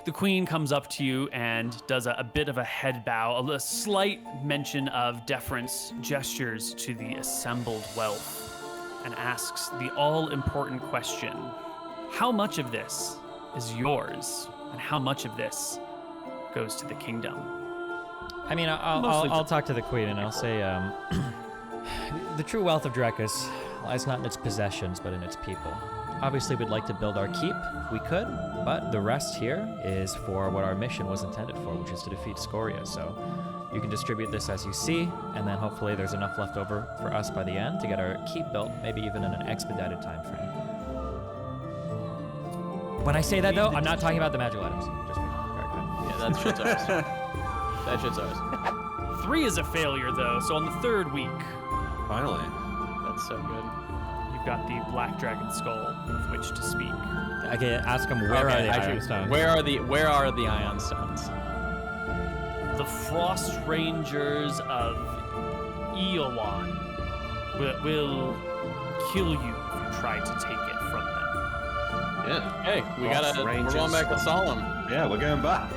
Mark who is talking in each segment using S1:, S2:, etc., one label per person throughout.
S1: The queen comes up to you and does a bit of a head bow, a slight mention of deference gestures to the assembled wealth, and asks the all-important question: how much of this is yours, and how much of this goes to the kingdom?
S2: I mean, I'll talk to the queen and I'll say, the true wealth of Drakus lies not in its possessions, but in its people. Obviously, we'd like to build our keep if we could, but the rest here is for what our mission was intended for, which is to defeat Scoria. So you can distribute this as you see, and then hopefully there's enough left over for us by the end to get our keep built, maybe even in an expedited time frame. When I say that, though, I'm not talking about the magical items. Just me.
S3: Yeah, that shit's ours. That shit's ours.
S1: 3 is a failure, though, so on the 3rd week,
S4: Finally.
S3: That's so good.
S1: you've got the black dragon skull with which to speak.
S2: Okay, ask him where are the iron stones?
S3: Where are the ion stones?
S1: The Frost Rangers of Iowan will kill you if you try to take it from them.
S4: Yeah.
S3: Hey, we're going back to Solemn.
S4: Yeah, we're going back.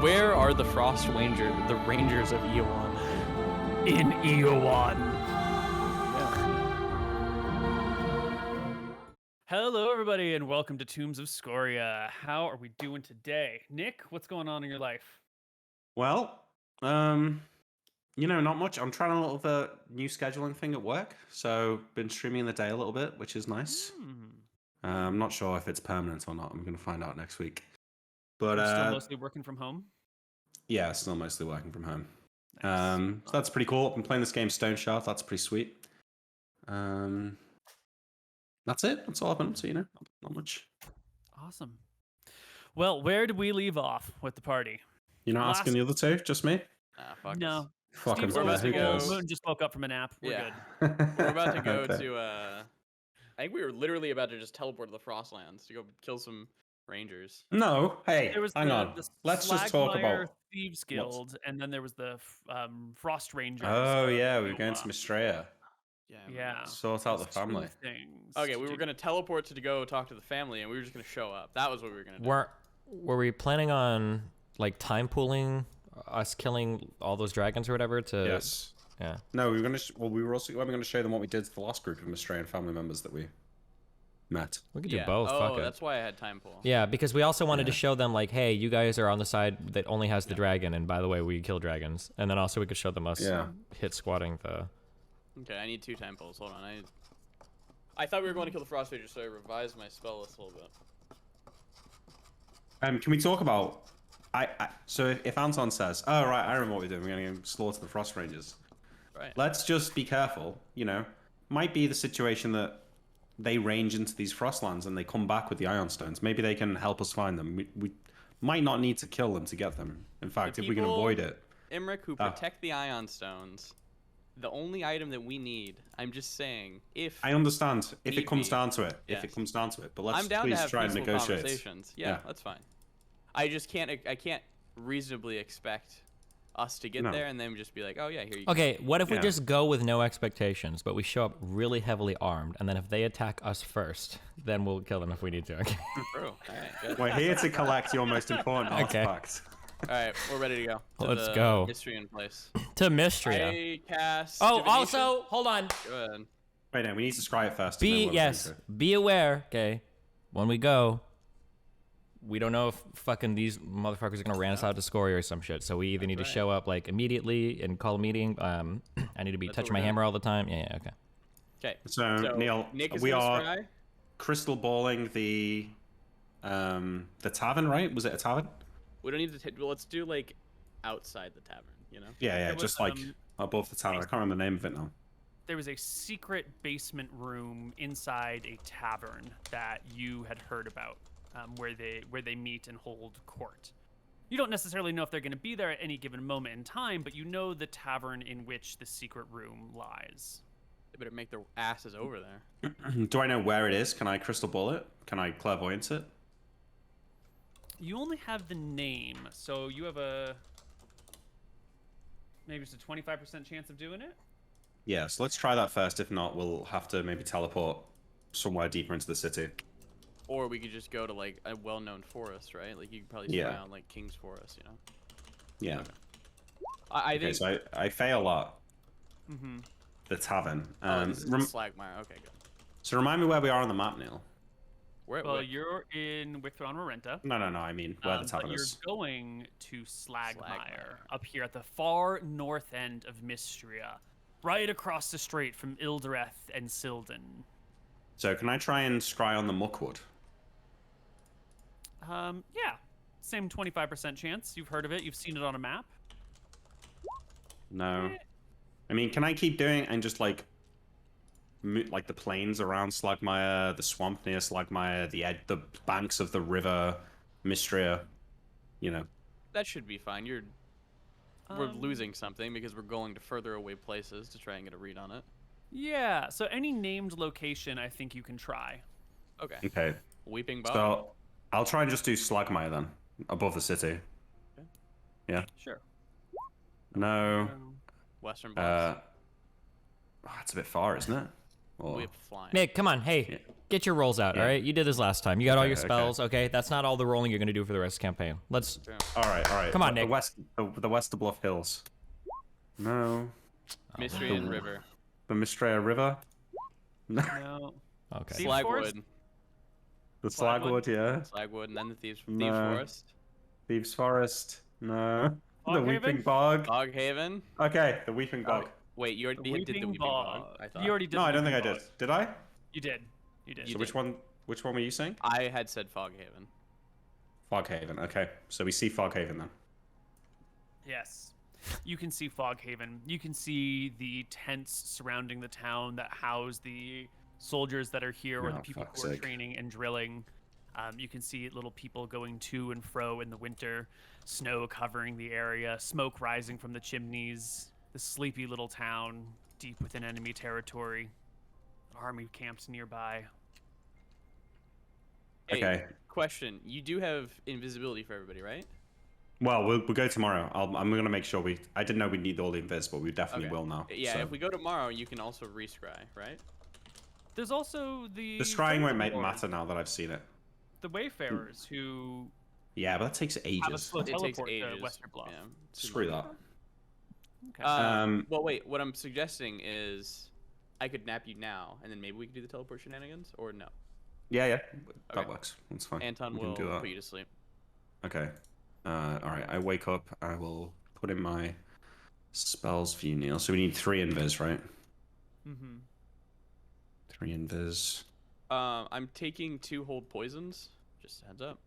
S3: Where are the the Rangers of Iowan?
S1: In Iowan. Hello, everybody, and welcome to Tombs of Scoria. How are we doing today? Nick, what's going on in your life?
S4: Well, not much. I'm trying a little the new scheduling thing at work, so been streaming in the day a little bit, which is nice. I'm not sure if it's permanent or not. I'm going to find out next week. But
S1: You're still mostly working from home?
S4: Yeah, still mostly working from home.
S1: Nice.
S4: So that's pretty cool. I'm playing this game Stone Shaft. That's pretty sweet. That's it. That's all I've been up to, not much.
S1: Awesome. Well, where did we leave off with the party?
S4: You're not asking the other two, just me?
S3: Fuck
S1: No.
S3: us.
S4: Fucking
S1: Steve's
S3: we're about to go.
S1: Moon just woke up from a nap. We're
S3: Yeah.
S1: good.
S3: We're about to go
S4: Okay.
S3: to, I think we were literally about to just teleport to the Frostlands to go kill some Rangers.
S4: No, hey,
S1: There was
S4: hang on.
S1: the
S4: Let's just talk
S1: Slagmire
S4: about...
S1: Thieves Guild, and then there was the Frost Rangers.
S4: Oh,
S1: of
S4: yeah, we were
S1: Iowa.
S4: going to Mistrea.
S1: Yeah.
S4: Sort out the
S1: There's two
S4: family.
S1: things
S3: Okay,
S1: to
S3: we were
S1: do.
S3: going to teleport to go talk to the family, and we were just going to show up. That was what we were going to do.
S2: Were we planning on like time pooling us killing all those dragons or whatever to?
S4: Yes.
S2: Yeah.
S4: No, we were going to... we were also going to show them what we did to the last group of Mistrayan family members that we met.
S2: We could do
S3: Yeah.
S2: both.
S3: Oh,
S2: Fuck it.
S3: that's why I had time pool.
S2: Yeah, because we also wanted to show them like, hey, you guys are on the side that only has the dragon, and by the way, we kill dragons. And then also we could show them us hit squatting the.
S3: Okay, I need 2 time pulls. Hold on. I thought we were going to kill the Frost Rangers, so I revised my spell list a little bit.
S4: Can we talk about... So if Anton says, oh, right, I remember what we're doing. We're going to slaughter the Frost Rangers.
S3: Right.
S4: Let's just be careful, Might be the situation that they range into these Frostlands and they come back with the Ion Stones. Maybe they can help us find them. We might not need to kill them to get them. In fact, if we can avoid it...
S3: Imric, who protect the Ion Stones, the only item that we need, I'm just saying, if...
S4: I understand, if it comes down to it.
S3: Yes.
S4: If it comes down to it. But let's
S3: I'm down to
S4: please
S3: have
S4: try and
S3: peaceful
S4: negotiate.
S3: conversations. Yeah, that's fine. I just can't reasonably expect us to get there and then just be like, oh yeah, here you go.
S2: Okay, what if we just go with no expectations, but we show up really heavily armed, and then if they attack us first, then we'll kill them if we need to. Okay.
S3: True. All right, good.
S4: We're here to collect your most important artifact.
S3: All right, we're ready to go.
S2: Let's go.
S3: Mystery in place.
S2: To Mystria.
S3: I cast.
S2: Oh,
S3: divination.
S2: also, hold on.
S3: Go ahead.
S4: Wait, no, we need to scry it first. and then we'll
S2: Be aware, okay, when we go, we don't know if fucking these motherfuckers are gonna ran us out to Scoria or some shit. So we either need to show up like immediately and call a meeting. I need to be touching my hammer all the time. Yeah, okay.
S3: Okay.
S4: So Neil,
S3: Nick is
S4: we
S3: gonna
S4: are
S3: scry.
S4: crystal balling the tavern, right? Was it a tavern?
S3: We don't need to. Well, let's do like outside the tavern.
S4: Yeah,
S1: was,
S4: just like above the tavern. I can't remember the name of it now.
S1: There was a secret basement room inside a tavern that you had heard about, where they meet and hold court. You don't necessarily know if they're going to be there at any given moment in time, but you know the tavern in which the secret room lies.
S3: They better make their asses over there.
S4: Do I know where it is? Can I crystal ball it? Can I clairvoyance it?
S1: You only have the name, so you have maybe it's a 25% chance of doing it?
S4: Yeah, so let's try that first. If not, we'll have to maybe teleport somewhere deeper into the city.
S3: Or we could just go to like a well-known forest, right? Like you could probably spy on like King's Forest, you know?
S4: Yeah.
S3: I
S4: Okay,
S3: think.
S4: so I fail a lot.
S1: Mm-hmm.
S4: The tavern.
S3: This is the Slagmire. Okay, good.
S4: So remind me where we are on the map, Neil.
S1: Well, you're in Withron Marenta.
S4: No, I mean where the tavern
S1: but you're
S4: is.
S1: going to Slagmire, up here at the far north end of Mystria, right across the strait from Ildereth and Silden.
S4: So can I try and scry on the Muckwood?
S1: Yeah, same 25% chance. You've heard of it. You've seen it on a map.
S4: No. I mean, can I keep doing and just like the plains around Slagmire, the swamp near Slagmire, the banks of the river, Mystria, you know?
S3: That should be fine. We're losing something because we're going to further away places to try and get a read on it.
S1: Yeah, so any named location I think you can try.
S3: Okay.
S4: Okay.
S3: Weeping Bog?
S4: So I'll try and just do Slagmire then, above the city.
S3: Okay.
S4: Yeah.
S1: Sure.
S4: No.
S3: Western Blocks.
S4: It's a bit far, isn't it? Or...
S3: We have flying.
S2: Nick, come on, hey, get your rolls out, all right? You did this last time. You got all your spells, okay? That's not all the rolling you're gonna do for the rest of the campaign. Let's.
S4: All right.
S2: Come on,
S4: the
S2: Nick.
S4: The west of Bluff Hills. No.
S3: Mystrian River.
S4: The Mystria River.
S1: No.
S2: Okay.
S3: Slagwood.
S4: The Slagwood, yeah.
S3: Slagwood, and then the Thieves
S4: No.
S3: Forest.
S4: Thieves Forest. No. The
S1: Foghaven?
S4: Weeping Bog.
S3: Boghaven.
S4: Okay, the Weeping Bog.
S3: Wait, you already did the Weeping Bog. I thought.
S1: You already did.
S4: No,
S1: the
S4: I don't think I
S1: Weeping
S4: did.
S1: Bog.
S4: Did I?
S1: You did. You did.
S4: So which one were you saying?
S3: I had said Foghaven.
S4: Foghaven. Okay, so we see Foghaven then.
S1: Yes. You can see Foghaven. You can see the tents surrounding the town that house the soldiers that are here, or the people
S4: fuck's
S1: who are
S4: sake.
S1: training and drilling. You can see little people going to and fro in the winter, snow covering the area, smoke rising from the chimneys, the sleepy little town deep within enemy territory, army camped nearby.
S3: Hey,
S4: Okay.
S3: question. You do have invisibility for everybody, right?
S4: Well, we'll go tomorrow. I'm gonna make sure I didn't know we'd need all the invis, but we definitely
S3: Okay.
S4: will now.
S3: Yeah,
S4: so.
S3: if we go tomorrow, you can also rescry, right?
S1: There's also the
S4: scrying won't
S1: Lords,
S4: matter now that I've seen it.
S1: the Wayfarers who
S4: Yeah, but that takes
S1: have a
S4: ages.
S1: slow
S3: It takes
S1: teleport
S3: ages.
S1: to Western Bluff.
S3: Yeah.
S4: Screw that.
S1: Okay.
S3: Well, wait. What I'm suggesting is, I could nap you now, and then maybe we could do the teleport shenanigans, or no?
S4: Yeah, that
S3: Okay.
S4: works. That's fine.
S3: Anton
S4: We can
S3: will
S4: do that.
S3: put you to sleep.
S4: Okay. All right. I wake up. I will put in my spells for you, Neil. So we need 3 invis, right?
S1: Mm-hmm.
S4: 3 invis.
S3: I'm taking 2 hold poisons. Just a heads up.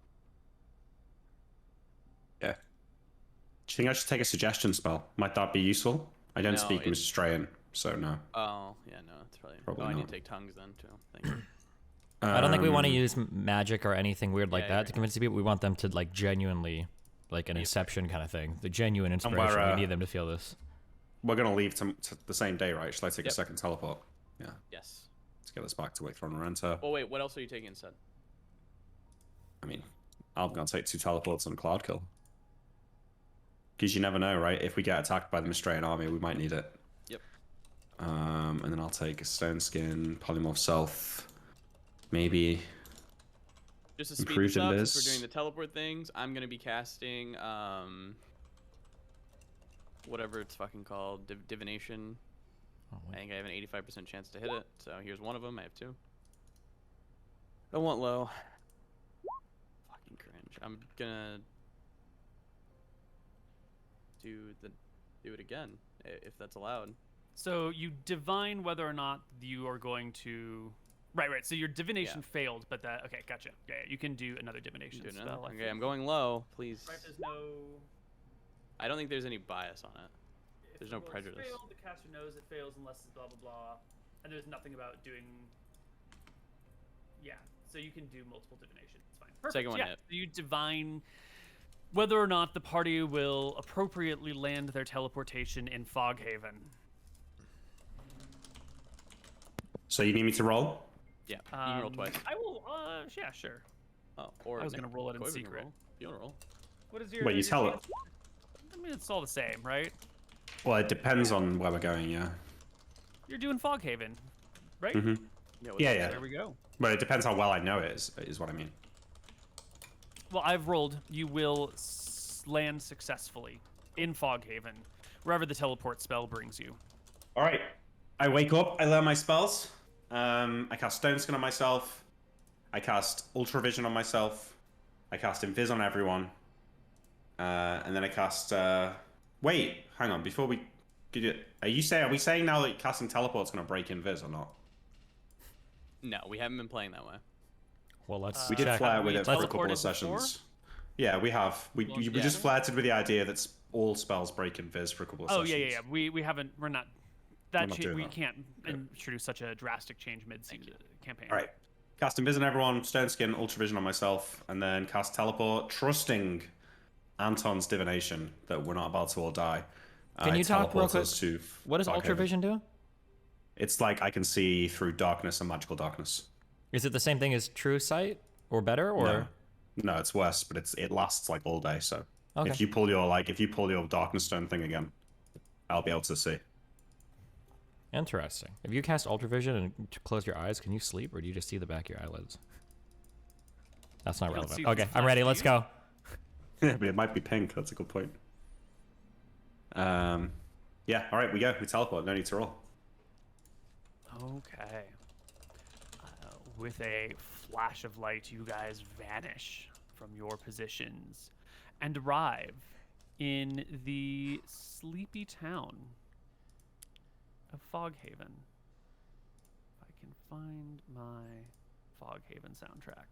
S4: Yeah. Do you think I should take a suggestion spell? Might that be useful? I don't
S3: No,
S4: speak Mystrian, so no.
S3: Oh, yeah, no, it's probably.
S4: Probably
S3: I need
S4: not.
S3: to take tongues then too. Thank you.
S2: I don't think we want to use magic or anything weird like
S3: Yeah,
S2: that
S3: you're
S2: to convince the people. We want them to like genuinely, like an Inception kind of thing. The genuine
S4: where,
S2: inspiration. We need them to feel this.
S4: We're gonna leave to the same day, right? Shall I take a
S3: Yep.
S4: second teleport? Yeah.
S3: Yes.
S4: Let's get us back to Withron Renta.
S3: Oh wait, what else are you taking instead?
S4: I mean, I'm gonna take 2 teleports and a cloud kill. Because you never know, right? If we get attacked by the Mystrian army, we might need it.
S3: Yep.
S4: And then I'll take a stone skin, polymorph self, maybe.
S3: Just to speed
S4: Improved
S3: this up,
S4: in
S3: since
S4: this.
S3: we're doing the teleport things, I'm gonna be casting whatever it's fucking called, divination.
S2: Oh,
S3: I think I have an 85% chance to hit it. So here's one of them. I have 2. I want low. Fucking cringe. I'm gonna do it again if that's allowed.
S1: So you divine whether or not you are going to. Right. So your divination failed, but that. Okay, gotcha. Yeah, you can do another divination
S3: Do
S1: spell.
S3: another?
S1: I
S3: Okay,
S1: think.
S3: I'm going low. Please.
S1: Right. There's no.
S3: I don't think there's any bias on it.
S1: If
S3: There's
S1: the
S3: no
S1: roll's
S3: prejudice.
S1: Failed, the caster knows it fails unless it's blah blah blah, and there's nothing about doing. Yeah. So you can do multiple divination. It's fine. Perfect.
S3: Second one
S1: yeah.
S3: hit.
S1: So you divine whether or not the party will appropriately land their teleportation in Foghaven.
S4: So you need me to roll?
S3: Yeah, you can roll twice.
S1: I will. Yeah, sure.
S3: Oh, or
S1: I was gonna roll it in
S3: Koibu can
S1: secret.
S3: roll. You wanna roll?
S1: What is your?
S4: Wait, you
S1: your
S4: tell
S1: chance? I mean, it's all the same, right?
S4: Well, it depends on where we're going, yeah.
S1: You're doing Foghaven, right?
S4: Mm-hmm. Yeah.
S1: There we go.
S4: But it depends how well I know it is what I mean.
S1: Well, I've rolled. You will land successfully in Foghaven, wherever the teleport spell brings you.
S4: All right. I wake up. I learn my spells. I cast Stone Skin on myself. I cast Ultravision on myself. I cast Invis on everyone. And then I cast. Wait, hang on. Before we get it, are we saying now that casting Teleport's gonna break Invis or not?
S3: No, we haven't been playing that way.
S2: Well, let's
S4: We did
S2: check.
S4: flirt with it for a couple
S1: teleported
S4: of sessions.
S1: before?
S4: Yeah, we have. We
S3: yeah.
S4: just flirted with the idea that all spells break Invis for a couple of
S1: Oh
S4: sessions.
S1: yeah. We haven't. We're not.
S4: We're not doing
S1: We
S4: that.
S1: can't introduce such a drastic change mid-season campaign.
S4: All right. Cast Invis on everyone, Stone Skin, Ultravision on myself, and then cast Teleport, trusting Anton's divination that we're not about to all die.
S2: Can you talk real
S4: teleports
S2: quick?
S4: us to
S2: What does
S4: Foghaven.
S2: Ultravision do?
S4: It's like I can see through darkness and magical darkness.
S2: Is it the same thing as True Sight, or better, or?
S4: No, it's worse, but it lasts like all day. So
S2: Okay.
S4: if you pull your Darkness Stone thing again, I'll be able to see.
S2: Interesting. If you cast Ultravision and close your eyes, can you sleep, or do you just see the back of your eyelids? That's not
S1: You don't
S2: relevant.
S1: see
S2: Okay,
S1: the
S2: I'm ready.
S1: flash,
S2: Let's
S1: do you?
S2: go.
S4: Yeah, but it might be pink. That's a good point. Yeah. All right, we go. We teleport. No need to roll.
S1: Okay. With a flash of light, you guys vanish from your positions and arrive in the sleepy town of Foghaven. If I can find my Foghaven soundtrack.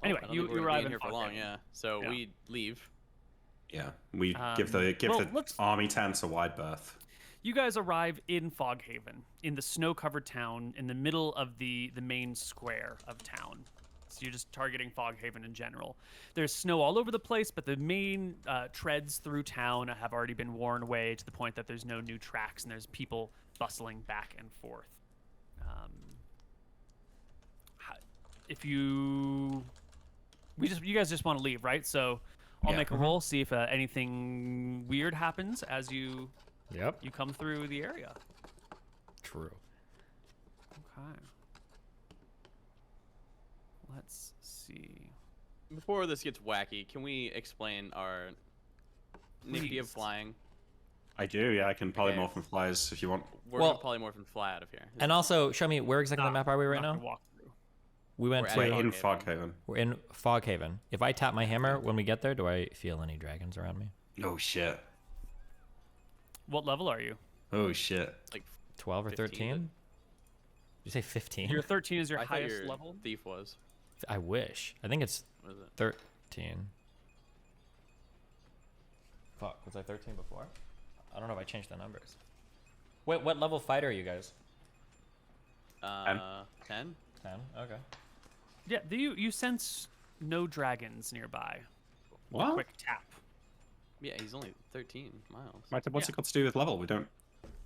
S1: Anyway,
S3: I don't
S1: you
S3: think we're gonna be
S1: arrive
S3: in
S1: in
S3: here for long.
S1: Foghaven.
S3: Yeah. So
S1: Yeah.
S3: we leave.
S4: Yeah, we give
S1: well,
S4: the
S1: let's-
S4: army tents a wide berth.
S1: You guys arrive in Foghaven, in the snow-covered town, in the middle of the main square of town. So you're just targeting Foghaven in general. There's snow all over the place, but the main treads through town have already been worn away to the point that there's no new tracks, and there's people bustling back and forth. If you guys just want to leave, right? So I'll
S4: Yeah.
S1: make a roll, see if anything weird happens as you
S2: Yep.
S1: come through the area.
S2: True.
S1: Okay. Let's see.
S3: Before this gets wacky, can we explain our Nifty of
S1: Please.
S3: flying?
S4: I do. Yeah, I can polymorph
S3: Okay.
S4: and flies if you want.
S3: We're
S2: Well-
S3: gonna polymorph and fly out of here.
S2: And also, show me where exactly on the map are we right
S1: I'm not
S2: now?
S1: gonna walk through.
S2: We went
S3: We're
S2: to.
S3: at
S4: We're in
S3: Foghaven.
S4: Foghaven.
S2: We're in Foghaven. If I tap my hammer when we get there, do I feel any dragons around me?
S4: Oh shit.
S1: What level are you?
S4: Oh shit.
S3: Like
S2: 12 or
S3: 15,
S2: 13? Did you say 15?
S1: Your 13 is your
S3: I thought
S1: highest
S3: your
S1: level.
S3: thief was.
S2: I wish. I think it's
S3: What is it?
S2: 13. Fuck, was I 13 before? I don't know if I changed the numbers. Wait, what level fighter are you guys?
S3: 10?
S2: 10? Okay.
S1: Yeah, you sense no dragons nearby. With a
S4: What?
S1: quick tap.
S3: Yeah, he's only 13 miles.
S4: What's
S1: Yeah.
S4: it got to do with level? We don't.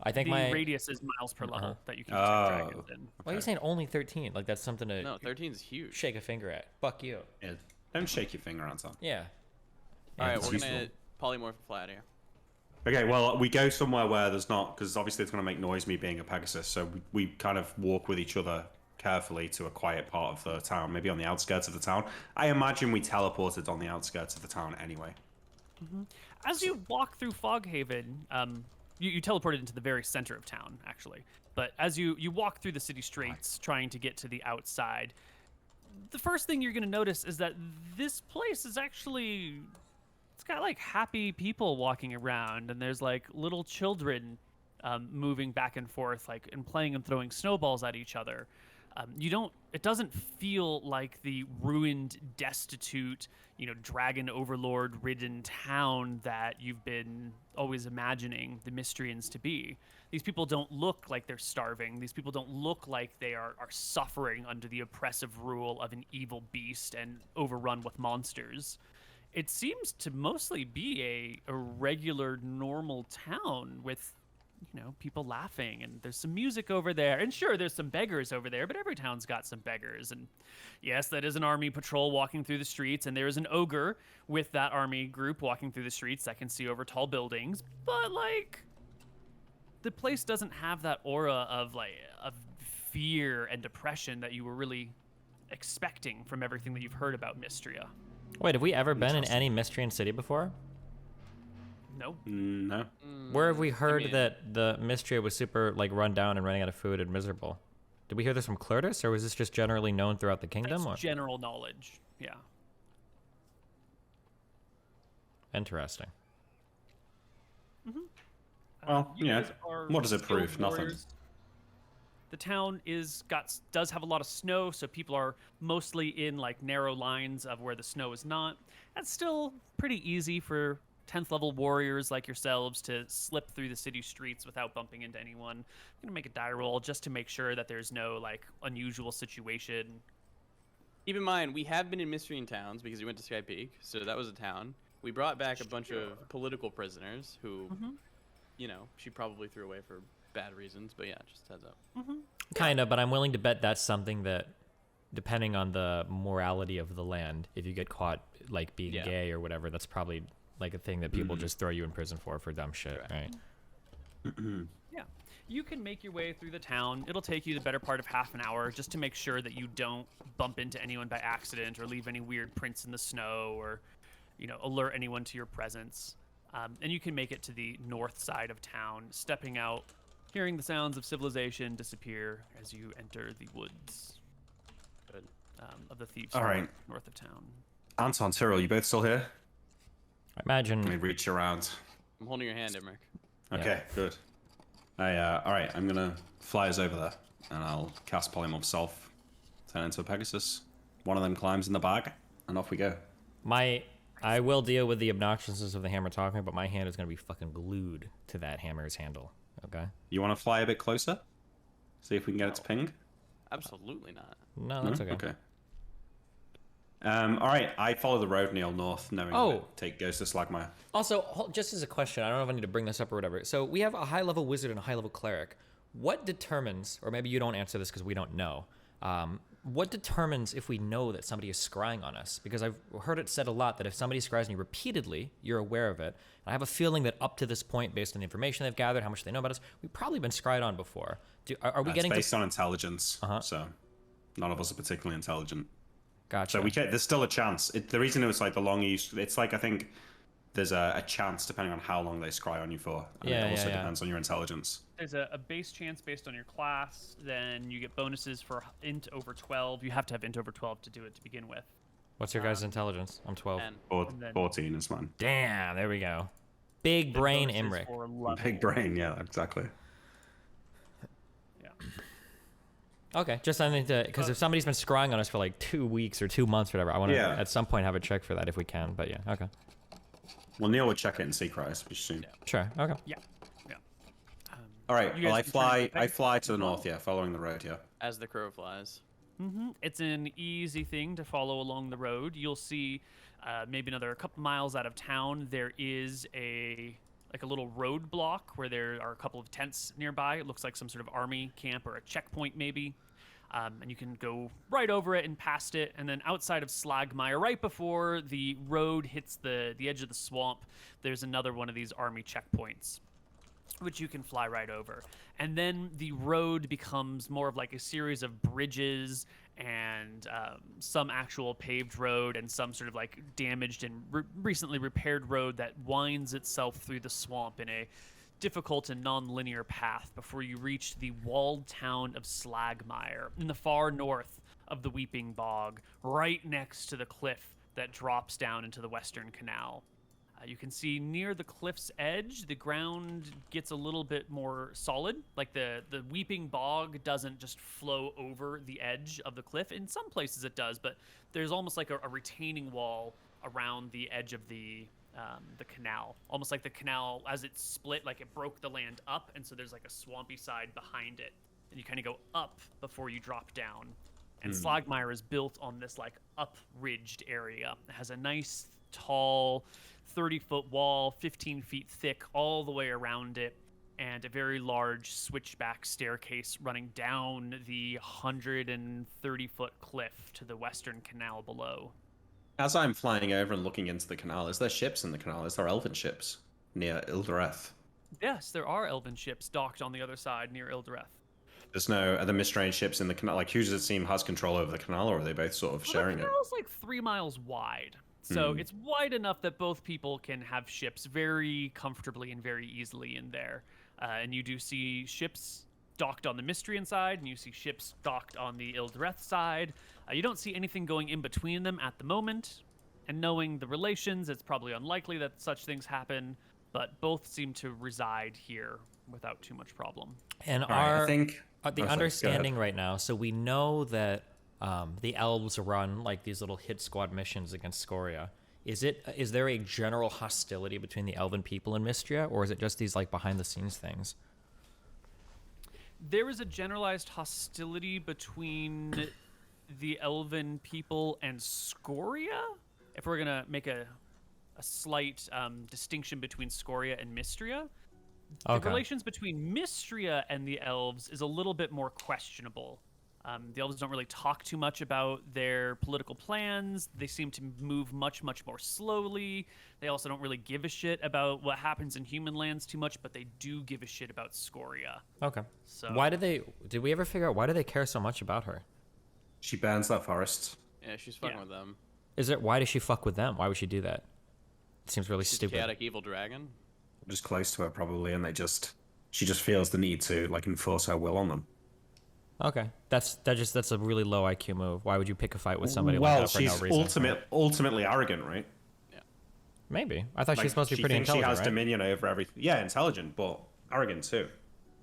S2: I think
S1: The
S2: my...
S1: radius is miles per level
S2: Uh-huh.
S1: that you can detect
S4: Oh.
S1: dragons in.
S2: Why are you saying only 13? Like that's something to
S3: No, 13 is huge.
S2: shake a finger at. Fuck you.
S4: Yeah, don't shake your finger, Anton.
S2: Yeah.
S3: All right,
S4: it's
S3: we're gonna
S4: useful.
S3: polymorph and fly out of here.
S4: Okay, well, we go somewhere where there's not, because obviously it's going to make noise me being a Pegasus, so we kind of walk with each other carefully to a quiet part of the town, maybe on the outskirts of the town. I imagine we teleported on the outskirts of the town anyway.
S1: As you walk through Foghaven, you teleported into the very center of town, actually. But as you walk through the city streets, trying to get to the outside, the first thing you're going to notice is that this place is actually... It's got, like, happy people walking around, and there's, like, little children moving back and forth, like, and playing and throwing snowballs at each other. It doesn't feel like the ruined, destitute, dragon overlord-ridden town that you've been always imagining the Mystrians to be. These people don't look like they're starving. These people don't look like they are suffering under the oppressive rule of an evil beast and overrun with monsters. It seems to mostly be a regular, normal town with people laughing, and there's some music over there. And sure, there's some beggars over there, but every town's got some beggars. And yes, that is an army patrol walking through the streets, and there is an ogre with that army group walking through the streets that can see over tall buildings. But, like, the place doesn't have that aura of fear and depression that you were really expecting from everything that you've heard about Mystria.
S2: Wait, have we ever been in any Mystrian city before?
S1: No.
S4: No.
S2: Where have we heard that the Mystria was super like run down and running out of food and miserable? Did we hear this from Clortis, or was this just generally known throughout the kingdom?
S1: That's general knowledge. Yeah.
S2: Interesting.
S4: Well,
S1: You
S4: yeah.
S1: guys are
S4: What does it
S1: skilled
S4: prove? Nothing.
S1: warriors. The town does have a lot of snow, so people are mostly in like narrow lines of where the snow is not. That's still pretty easy for 10th level warriors like yourselves to slip through the city streets without bumping into anyone. I'm gonna make a die roll just to make sure that there's no like unusual situation.
S3: Keep in mind, we have been in Mystrian towns because we went to Sky Peak, so that was a town. We brought back a bunch of political prisoners who, you know, she probably threw away for bad reasons, but yeah, just heads up.
S2: Kind of, but I'm willing to bet that's something that, depending on the morality of the land, if you get caught like being gay or whatever, that's probably like a thing that people just throw you in prison for dumb shit, right?
S1: Yeah. You can make your way through the town. It'll take you the better part of half an hour just to make sure that you don't bump into anyone by accident or leave any weird prints in the snow or, you know, alert anyone to your presence. And you can make it to the north side of town, stepping out, hearing the sounds of civilization disappear as you enter the woods of the Thieves'
S4: All right.
S1: north of town.
S4: Anton, Cyril, you both still here?
S2: I imagine.
S4: Let me reach around.
S3: I'm holding your hand, Emmerich.
S4: Okay, good. All right, I'm gonna fly us over there, and I'll cast Polymorph Self, turn into a Pegasus. One of them climbs in the bag, and off we go.
S2: I will deal with the obnoxiousness of the hammer talking, but my hand is gonna be fucking glued to that hammer's handle. Okay.
S4: You want to fly a bit closer? See if we can get it to ping?
S3: Absolutely not.
S2: No, that's okay.
S4: Okay. All right, I follow the road Neil north, knowing to take Ghost of Slagmire.
S2: Also, just as a question, I don't know if I need to bring this up or whatever. So we have a high-level wizard and a high-level cleric. What determines, or maybe you don't answer this because we don't know, what determines if we know that somebody is scrying on us? Because I've heard it said a lot that if somebody scries on you repeatedly, you're aware of it. And I have a feeling that up to this point, based on the information they've gathered, how much they know about us, we've probably been scryed on before. Are we getting
S4: based on intelligence, so none of us are particularly intelligent.
S2: Gotcha.
S4: So there's still a chance. The reason it was like the longer it's like I think there's a chance depending on how long they scry on you for. And it also depends on your intelligence.
S1: There's a base chance based on your class. Then you get bonuses for int over 12. You have to have int over 12 to do it to begin with.
S2: What's your guys' intelligence? I'm 12.
S4: 14 is mine.
S2: Damn, there we go. Big brain Imric.
S4: Big brain, yeah, exactly.
S1: Yeah.
S2: Okay, just something to, because if somebody's been scrying on us for like 2 weeks or 2 months or whatever, I want to at some point have a check for that if we can, but yeah, okay.
S4: Well, Neil would check it and see Christ, soon.
S2: Yeah. Sure, okay.
S1: Yeah.
S4: All right, well, I fly to the north, following the road,
S3: As the crow flies.
S1: It's an easy thing to follow along the road. You'll see maybe another couple miles out of town, there is a little roadblock where there are a couple of tents nearby. It looks like some sort of army camp or a checkpoint maybe. And you can go right over it and past it. And then outside of Slagmire, right before the road hits the edge of the swamp, there's another one of these army checkpoints, which you can fly right over. And then the road becomes more of like a series of bridges and some actual paved road and some sort of like damaged and recently repaired road that winds itself through the swamp in a difficult and non-linear path before you reach the walled town of Slagmire in the far north of the Weeping Bog, right next to the cliff that drops down into the Western Canal. You can see near the cliff's edge, the ground gets a little bit more solid. Like the Weeping Bog doesn't just flow over the edge of the cliff. In some places it does, but there's almost like a retaining wall around the edge of the canal. Almost like the canal, as it split, like it broke the land up, and so there's like a swampy side behind it. And you kind of go up before you drop down. And Slagmire is built on this like up-ridged area. It has a nice, tall, 30-foot wall, 15 feet thick all the way around it, and a very large switchback staircase running down the 130-foot cliff to the Western Canal below.
S4: As I'm flying over and looking into the canal, is there ships in the canal? Is there elven ships near Ildereth?
S1: Yes, there are elven ships docked on the other side near Ildereth.
S4: There's no other Mistrain ships in the canal. Like, who does it seem has control over the canal, or are they both sort of
S1: Well,
S4: sharing
S1: the
S4: it?
S1: canal's like 3 miles wide. So
S4: Hmm.
S1: it's wide enough that both people can have ships very comfortably and very easily in there. And you do see ships docked on the Mystrian side, and you see ships docked on the Ildereth side. You don't see anything going in between them at the moment. And knowing the relations, it's probably unlikely that such things happen, but both seem to reside here without too much problem.
S2: And
S4: All right, I think
S2: the
S4: Oh, sorry, go ahead.
S2: understanding right now, so we know that the elves run like these little hit squad missions against Scoria. Is there a general hostility between the elven people and Mystria, or is it just these like behind the scenes things?
S1: There is a generalized hostility between the elven people and Scoria. If we're gonna make a slight distinction between Scoria and Mystria, the
S2: Okay.
S1: relations between Mystria and the elves is a little bit more questionable. The elves don't really talk too much about their political plans. They seem to move much, much more slowly. They also don't really give a shit about what happens in human lands too much, but they do give a shit about Scoria.
S2: Okay.
S1: So
S2: Why did we ever figure out why do they care so much about her?
S4: She burns that forest.
S3: Yeah, she's fucking
S1: Yeah.
S3: with them.
S2: Why does she fuck with them? Why would she do that? It seems really
S3: She's a
S2: stupid.
S3: chaotic evil dragon.
S4: Just close to her, probably, and she just feels the need to like enforce her will on them.
S2: Okay. That's a really low IQ move. Why would you pick a fight with somebody
S4: Well,
S2: like that for
S4: she's
S2: no reason?
S4: ultimately arrogant, right?
S2: Maybe. I thought she
S4: Like,
S2: was supposed to be
S4: she
S2: pretty
S4: thinks
S2: intelligent,
S4: she has
S2: right?
S4: dominion over everything. Yeah, intelligent, but arrogant too.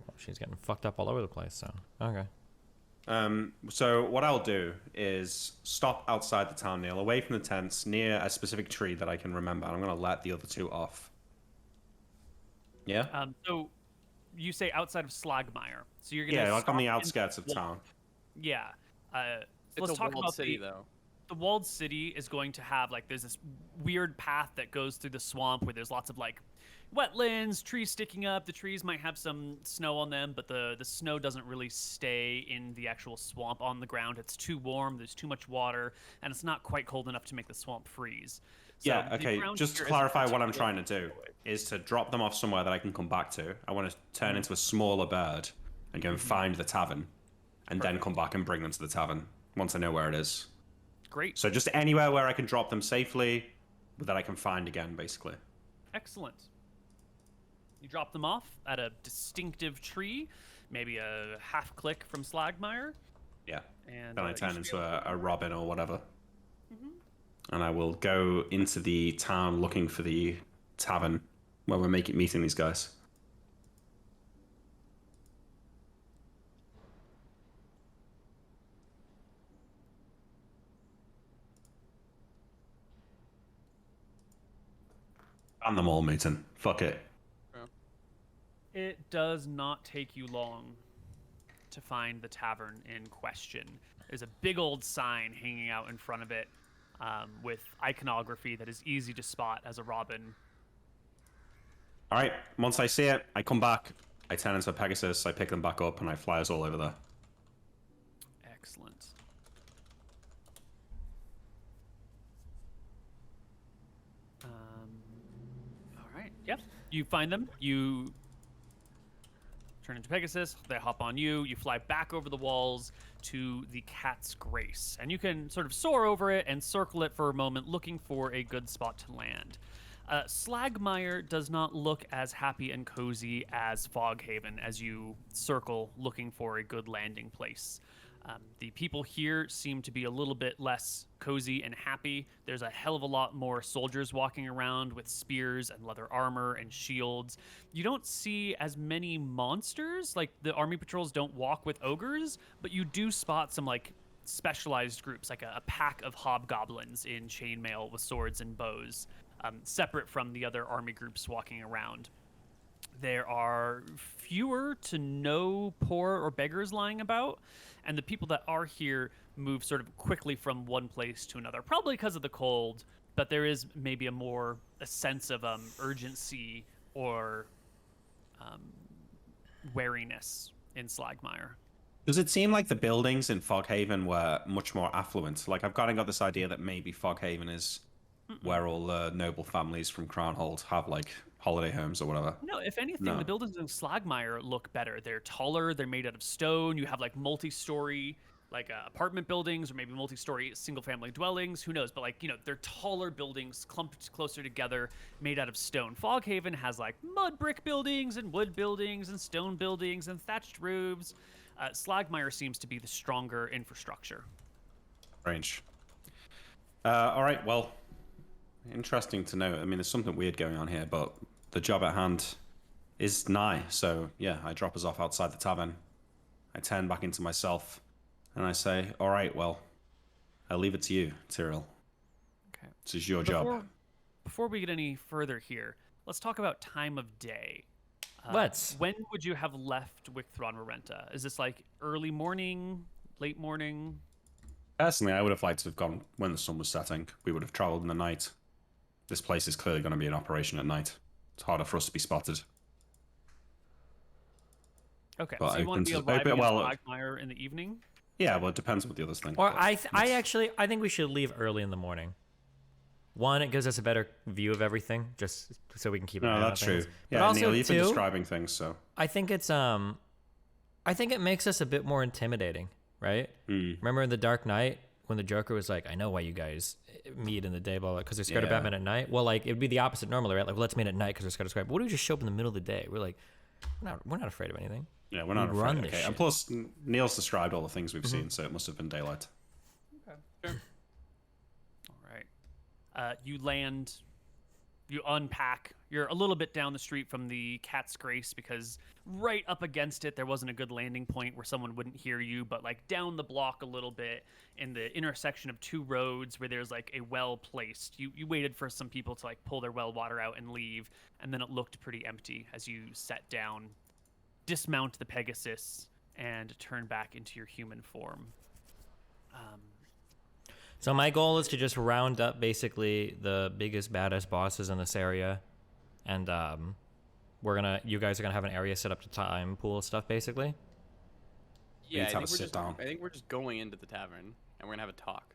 S2: Well, she's getting fucked up all over the place, so okay.
S4: So what I'll do is stop outside the town, Neil, away from the tents, near a specific tree that I can remember. I'm going to let the other two off. Yeah?
S1: So you say outside of Slagmire. So you're gonna
S4: Yeah, like on
S1: stop
S4: the
S1: in
S4: outskirts of
S1: wall-
S4: town.
S1: Yeah.
S3: It's
S1: Let's
S3: a
S1: talk
S3: walled
S1: about
S3: city, though.
S1: the walled city is going to have like there's this weird path that goes through the swamp where there's lots of like wetlands, trees sticking up. The trees might have some snow on them, but the snow doesn't really stay in the actual swamp on the ground. It's too warm, there's too much water, and it's not quite cold enough to make the swamp freeze. So
S4: Yeah,
S1: the
S4: okay.
S1: ground
S4: Just to
S1: here isn't
S4: clarify what I'm trying
S1: particularly
S4: to do is to drop them off somewhere that I can come back to. I want to turn into a smaller bird and go and find the tavern and then come back and bring them to the tavern once I know where it is.
S1: Great.
S4: So just anywhere where I can drop them safely that I can find again, basically.
S1: Excellent. You drop them off at a distinctive tree, maybe a half click from Slagmire.
S4: Yeah.
S1: And
S4: Then I
S1: you
S4: turn
S1: should be
S4: into
S1: able to-
S4: a robin or whatever. And I will go into the town looking for the tavern where we're meeting these guys. And them all, Mooton. Fuck it.
S1: It does not take you long to find the tavern in question. There's a big old sign hanging out in front of it with iconography that is easy to spot as a robin.
S4: All right. Once I see it, I come back. I turn into a Pegasus. I pick them back up, and I fly us all over there.
S1: Excellent. All right. Yep. You find them. You turn into Pegasus. They hop on you. You fly back over the walls to the Cat's Grace, and you can sort of soar over it and circle it for a moment, looking for a good spot to land. Slagmire does not look as happy and cozy as Foghaven as you circle looking for a good landing place. The people here seem to be a little bit less cozy and happy. There's a hell of a lot more soldiers walking around with spears and leather armor and shields. You don't see as many monsters, like the army patrols don't walk with ogres, but you do spot some like specialized groups, like a pack of hobgoblins in chainmail with swords and bows, separate from the other army groups walking around. There are fewer to no poor or beggars lying about, and the people that are here move sort of quickly from one place to another, probably because of the cold, but there is maybe a sense of urgency or wariness in Slagmire.
S4: Does it seem like the buildings in Foghaven were much more affluent? Like, I've kind of got this idea that maybe Foghaven is where all the noble families from Crownhold have, like, holiday homes or whatever.
S1: No, if anything,
S4: No.
S1: the buildings in Slagmeyer look better. They're taller. They're made out of stone. You have like multi-story, like apartment buildings, or maybe multi-story single-family dwellings. Who knows? But like they're taller buildings clumped closer together, made out of stone. Foghaven has like mud brick buildings and wood buildings and stone buildings and thatched roofs. Slagmeyer seems to be the stronger infrastructure.
S4: Range. All right. Well, interesting to know. I mean, there's something weird going on here, but the job at hand is nigh. So yeah, I drop us off outside the tavern. I turn back into myself, and I say, "All right. Well, I'll leave it to you, Tyrell.
S1: Okay.
S4: This is your job."
S1: Before we get any further here, let's talk about time of day.
S2: Let's.
S1: When would you have left Wicthron Rorenta? Is this like early morning, late morning?
S4: Personally, I would have liked to have gone when the sun was setting. We would have traveled in the night. This place is clearly going to be in operation at night. It's harder for us to be spotted.
S1: Okay,
S4: But
S1: so you want to be
S4: open to-
S1: arriving
S4: well,
S1: at Slagmeyer in the evening?
S4: Yeah, well, it depends what the others think.
S2: Or
S4: but
S2: I
S4: it's-
S2: think we should leave early in the morning. One, it gives us a better view of everything, just so we can keep an eye
S4: No,
S2: on
S4: that's
S2: things.
S4: true.
S2: But
S4: Yeah,
S2: also,
S4: Neil, you've been
S2: too,
S4: describing things, so.
S2: I think it's I think it makes us a bit more intimidating, right? Remember in The Dark Knight when the Joker was like, "I know why you guys meet in the day, blah blah," because they're scared of
S4: Yeah.
S2: Batman at night. Well, like it'd be the opposite normally, right? Like, well, let's meet at night because they're scared of Square. But what do we just show up in the middle of the day? We're like, we're not afraid of anything.
S4: Yeah, we're not
S2: We run
S4: afraid.
S2: this
S4: Okay, and
S2: shit.
S4: plus, Neil's described all the things we've seen, so it must have been daylight.
S1: All right. You land, you unpack. You're a little bit down the street from the Cat's Grace because right up against it, there wasn't a good landing point where someone wouldn't hear you, but like down the block a little bit in the intersection of two roads where there's like a well placed. You waited for some people to like pull their well water out and leave, and then it looked pretty empty as you sat down, dismount the Pegasus, and turn back into your human form.
S2: So my goal is to just round up basically the biggest, baddest bosses in this area, and you guys are gonna have an area set up to time pool stuff, basically.
S4: need
S3: Yeah,
S4: to have a sit down.
S3: I think we're just going into the tavern and we're gonna have a talk.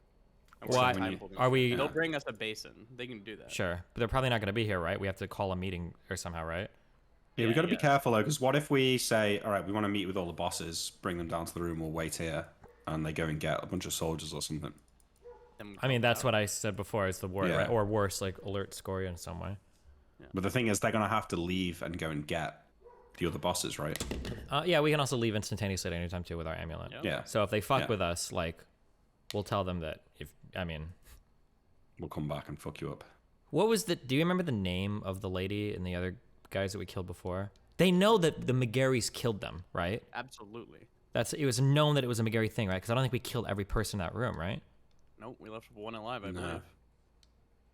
S3: And
S2: Well,
S3: we're
S2: I-
S3: gonna time pull them.
S2: are we-
S3: They'll bring us a basin. They can do that.
S2: Sure, but they're probably not gonna be here, right? We have to call a meeting or somehow, right?
S4: Yeah, we got to be
S3: yeah.
S4: careful, though, because what if we say, all right, we want to meet with all the bosses, bring them down to the room, we'll wait here, and they go and get a bunch of soldiers or something?
S3: Then we
S2: I mean,
S3: go
S2: that's
S3: out.
S2: what I said before. Is the word,
S4: Yeah.
S2: right? Or worse, like alert Scoria in some way.
S4: But the thing is, they're going to have to leave and go and get the other bosses, right?
S2: Yeah, we can also leave instantaneously at any time too with our amulet.
S3: Yep.
S4: Yeah.
S2: So if they fuck
S4: Yeah.
S2: with us, like, we'll tell them that
S4: We'll come back and fuck you up.
S2: what was do you remember the name of the lady and the other guys that we killed before? They know that the McGarrys killed them, right?
S3: Absolutely.
S2: It was known that it was a McGarry thing, right? Because I don't think we killed every person in that room, right?
S3: Nope, we left one alive, I
S4: No.
S3: believe.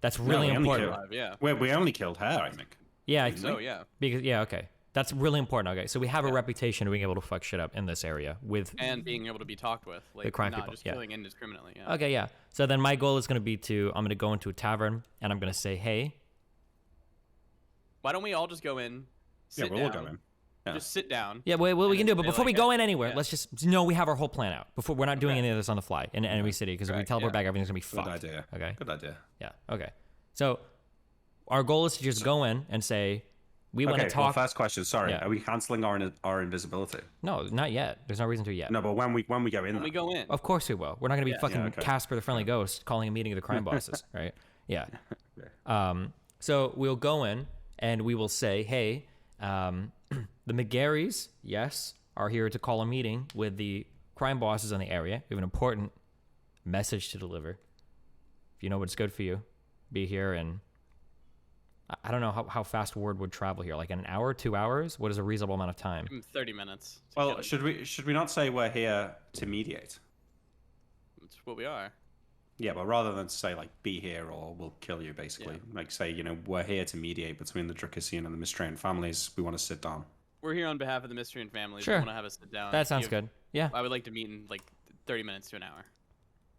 S2: That's
S4: No,
S2: really
S4: we only
S2: important.
S4: killed-
S3: Alive, yeah.
S4: We only killed her, I think.
S2: Yeah,
S3: So yeah.
S2: because okay, that's really important. Okay, so we have a reputation of being able to fuck shit up in this area with.
S3: And being able to be talked with, like
S2: crime
S3: not
S2: people,
S3: just
S2: yeah.
S3: killing indiscriminately. Yeah.
S2: Okay, yeah. So then my goal is going to be I'm going to go into a tavern and I'm going to say, hey,
S3: Why don't we all just go in? Sit
S4: Yeah, we'll all
S3: down,
S4: go in. Yeah.
S3: Just sit down.
S2: yeah, well, we
S3: And
S2: can do it.
S3: then
S2: But
S3: say,
S2: before we
S3: like,
S2: go in anywhere,
S3: yeah.
S2: let's just know we have our whole plan out. Before we're not doing
S3: Okay.
S2: any of this on the fly in enemy city because if we
S3: Correct,
S2: teleport
S3: yeah.
S2: back, everything's going to be
S4: Good
S2: fucked.
S4: idea.
S2: Okay.
S4: Good idea.
S2: Yeah. Okay. So our goal is to just go in and say we want
S4: Okay,
S2: to
S4: well,
S2: talk.
S4: first question. Sorry,
S2: Yeah.
S4: are we cancelling our invisibility?
S2: No, not yet. There's no reason to yet.
S4: No, but when we go in,
S3: When we go in.
S2: Of course we will. We're not going to be fucking
S4: Yeah, okay.
S2: Casper the Friendly Ghost calling a meeting of the crime bosses, right? Yeah. So we'll go in and we will say, hey, the McGarrys, yes, are here to call a meeting with the crime bosses in the area. We have an important message to deliver. If you know what's good for you, be here. And I don't know how fast word would travel here. Like in an hour, 2 hours? What is a reasonable amount of time?
S3: 30 minutes. to
S4: well,
S3: get it.
S4: should we not say we're here to mediate?
S3: That's what we are.
S4: Yeah, but rather than say like be here or we'll kill you, basically, like say we're here to mediate between the Dracusian and the Mistrain families. We want to sit down.
S3: We're here on behalf of the Mystery and families.
S2: Sure.
S3: We want to have a sit down.
S2: That sounds
S3: Give-
S2: good. Yeah,
S3: I would like to meet in like 30 minutes to an hour.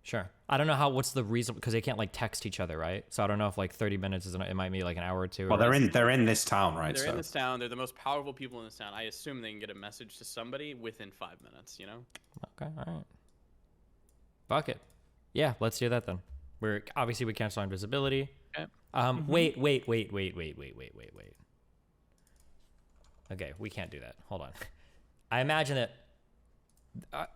S2: sure. I don't know what's the reason, because they can't like text each other, right? So I don't know if like 30 minutes it might be like an hour or two.
S4: Well,
S2: or
S4: they're in this town, right?
S3: They're
S4: so
S3: in this town. They're the most powerful people in this town. I assume they can get a message to somebody within 5 minutes, you know?
S2: Okay, all right. Fuck it. Yeah, let's do that then. We're obviously we cancel our invisibility.
S3: Okay.
S2: Wait. Okay, we can't do that. Hold on. I imagine that.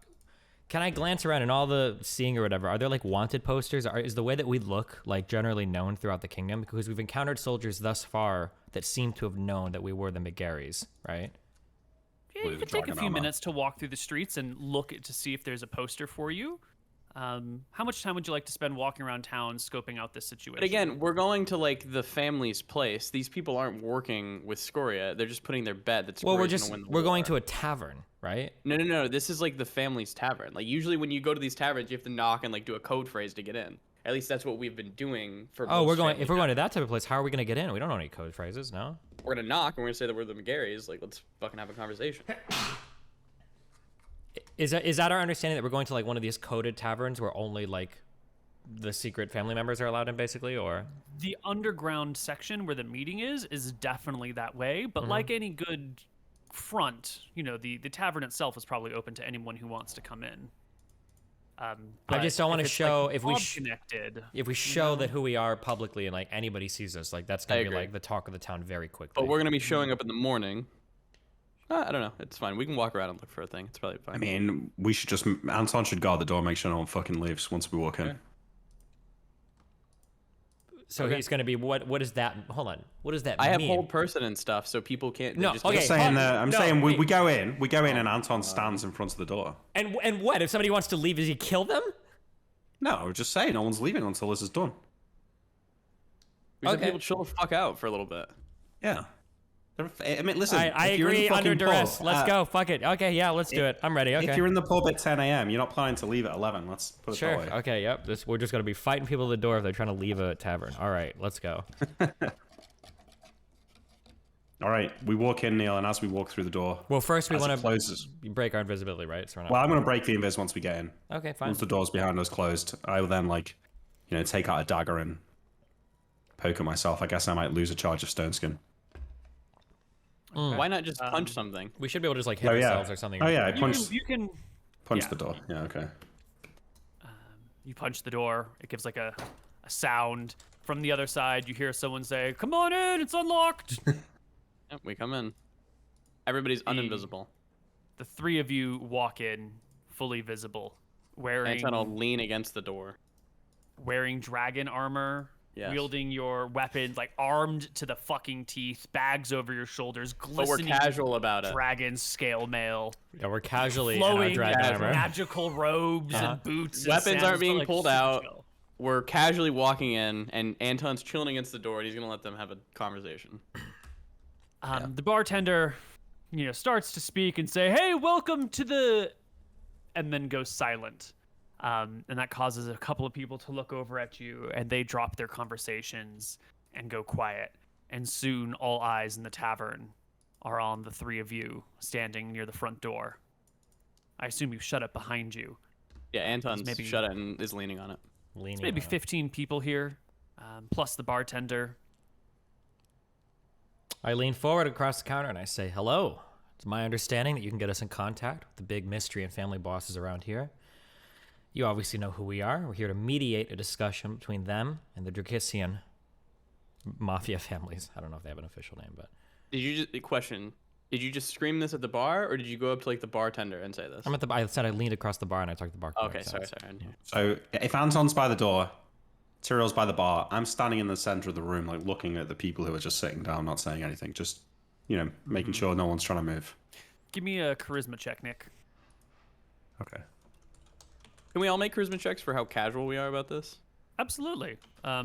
S2: Can I glance around in all the seeing or whatever? Are there like wanted posters? Is the way that we look like generally known throughout the kingdom? Because we've encountered soldiers thus far that seem to have known that we were the McGarrys, right?
S1: Yeah, you could take a few minutes to walk through the streets and look to see if there's a poster for you. How much time would you like to spend walking around town scoping out this situation?
S3: But again, we're going to like the family's place. These people aren't working with Scoria. They're just putting their bet that Scoria's gonna win the war.
S2: We're going to a tavern, right?
S3: No. This is like the family's tavern. Like usually when you go to these taverns, you have to knock and like do a code phrase to get in. At least that's what we've been doing for.
S2: Oh, we're going. If we're going to that type of place, how are we going to get in? We don't know any code phrases, no.
S3: We're gonna knock and we're gonna say that we're the McGarrys. Like, let's fucking have a conversation.
S2: Is that our understanding that we're going to like one of these coded taverns where only like the secret family members are allowed in, basically, or
S1: the underground section where the meeting is definitely that way. But like any good front, you know, the tavern itself is probably open to anyone who wants to come in.
S2: I just don't want to show
S1: like
S2: if we
S1: connected.
S2: If we show that who we are publicly and like anybody sees us, like that's gonna be like the talk of the town very quickly.
S3: But we're gonna be showing up in the morning. I don't know. It's fine. We can walk around and look for a thing. It's probably fine.
S4: I mean, we should just Anton should guard the door, make sure no one fucking leaves once we walk in.
S3: Okay.
S2: So he's gonna be what? What is that? Hold on. What does that mean?
S3: I have hold person and stuff, so people can't.
S2: No,
S3: just
S2: okay.
S4: I'm saying we go in, and Anton stands in front of the door.
S2: And what if somebody wants to leave? Does he kill them?
S4: No, we're just saying no one's leaving until this is done.
S3: We just have people chill the fuck out for a little bit.
S4: Yeah. I mean, listen.
S2: I
S4: if you're in the
S2: agree under
S4: fucking
S2: duress.
S4: pub,
S2: Let's go. Fuck it. Okay, yeah, let's do it. I'm ready. Okay.
S4: If you're in the pub at 10 a.m., you're not planning to leave at 11. Let's put it that way.
S2: Okay. Yep. We're just gonna be fighting people at the door if they're trying to leave a tavern. All right. Let's go.
S4: All right. We walk in, Neil, and as we walk through the door,
S2: Well, first we want
S4: closes.
S2: to break our invisibility, right? So we're not...
S4: Well, I'm gonna break the invis once we get in.
S2: Okay, fine.
S4: Once the doors behind us closed, I will then take out a dagger and poke at myself. I guess I might lose a charge of stone skin.
S3: Why not just punch something?
S2: We should be able to just like hit ourselves or something.
S4: Oh yeah, I punched.
S1: You can
S4: Punch the door. Yeah, okay.
S1: you punch the door. It gives like a sound. From the other side, you hear someone say, "Come on in, it's unlocked."
S3: Yep, we come in. Everybody's uninvisible.
S1: The three of you walk in, fully visible,
S3: Anton will lean against the door.
S1: wearing dragon armor,
S3: Yes.
S1: wielding your weapons, like armed to the fucking teeth, bags over your shoulders,
S3: But we're
S1: glistening
S3: casual about it.
S1: dragon scale mail,
S2: Yeah, we're casually in our
S1: flowing
S2: dragon armor.
S1: magical robes and boots.
S3: Weapons
S1: and
S3: aren't
S1: sandals,
S3: being
S1: like,
S3: pulled
S1: super
S3: out.
S1: chill.
S3: We're casually walking in, and Anton's chilling against the door, and he's gonna let them have a conversation.
S1: The bartender, starts to speak and say, "Hey, welcome to the," and then goes silent. And that causes a couple of people to look over at you, and they drop their conversations and go quiet. And soon, all eyes in the tavern are on the three of you standing near the front door. I assume you shut it behind you.
S3: Yeah, Anton's
S1: maybe-
S3: shut it and is leaning on it.
S1: There's maybe 15 people here, plus the bartender.
S2: I lean forward across the counter and I say, "Hello. It's my understanding that you can get us in contact with the big mystery and family bosses around here. You obviously know who we are. We're here to mediate a discussion between them and the Drakissian mafia families." I don't know if they have an official name, but
S3: Did you just scream this at the bar, or did you go up to like the bartender and say this?
S2: I said I leaned across the bar and I talked to the bar.
S3: Okay, sorry.
S4: So if Anton's by the door, Tyriel's by the bar, I'm standing in the center of the room, like looking at the people who are just sitting down, not saying anything, just making sure no one's trying to move.
S1: Give me a charisma check, Nick.
S4: Okay.
S3: Can we all make charisma checks for how casual we are about this?
S1: Absolutely.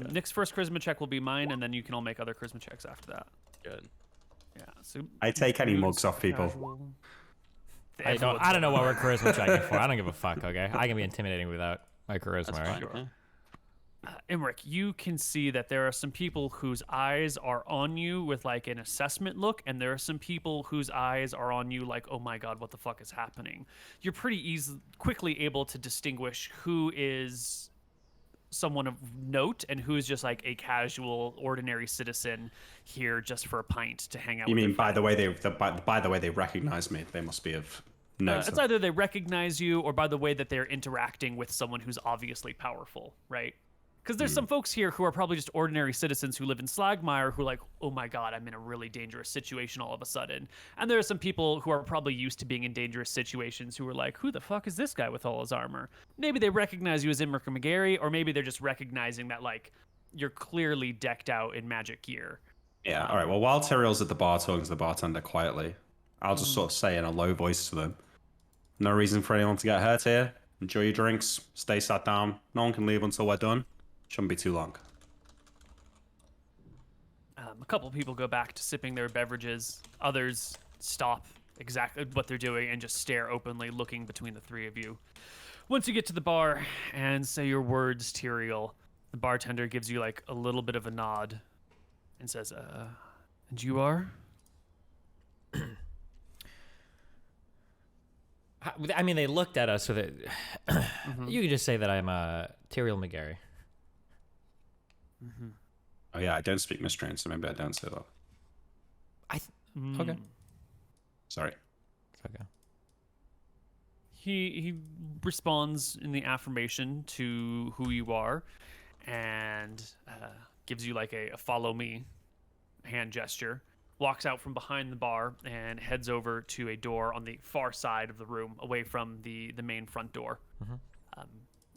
S1: Nick's first charisma check will be mine, and then you can all make other charisma checks after that.
S3: Good.
S1: Yeah. So
S4: I take any mugs off people.
S1: casual.
S2: I don't know what we're charisma checking for. I don't give a fuck, okay? I can be intimidating without my charisma,
S3: That's
S2: right?
S3: fine. Yeah.
S1: Imric, you can see that there are some people whose eyes are on you with like an assessment look, and there are some people whose eyes are on you like, "Oh my god, what the fuck is happening?" You're pretty quickly able to distinguish who is someone of note and who is just like a casual, ordinary citizen here just for a pint to hang out.
S4: You
S1: with
S4: mean
S1: their
S4: by the way they recognize me? They must be of note.
S1: it's either they recognize you or by the way that they're interacting with someone who's obviously powerful, right? Because there's some folks here who are probably just ordinary citizens who live in Slagmire who are like, oh my god, I'm in a really dangerous situation all of a sudden. And there are some people who are probably used to being in dangerous situations who are like, who the fuck is this guy with all his armor? Maybe they recognize you as Imric McGarry, or maybe they're just recognizing that, like, you're clearly decked out in magic gear.
S4: Yeah, all right. Well, while Tyriel's at the bar talking to the bartender quietly, I'll just sort of say in a low voice to them, no reason for anyone to get hurt here. Enjoy your drinks. Stay sat down. No one can leave until we're done. Shouldn't be too long.
S1: A couple people go back to sipping their beverages. Others stop exactly what they're doing and just stare openly, looking between the three of you. Once you get to the bar and say your words, Tyriel, the bartender gives you like a little bit of a nod and says, and you are?
S2: I mean, they looked at us, so that you could just say that I'm Tyriel McGarry.
S4: Oh yeah, I don't speak Mistrian, so maybe I don't say that.
S2: Okay.
S4: Sorry.
S2: It's okay.
S1: He responds in the affirmation to who you are and gives you like a follow me hand gesture, walks out from behind the bar and heads over to a door on the far side of the room away from the main front door.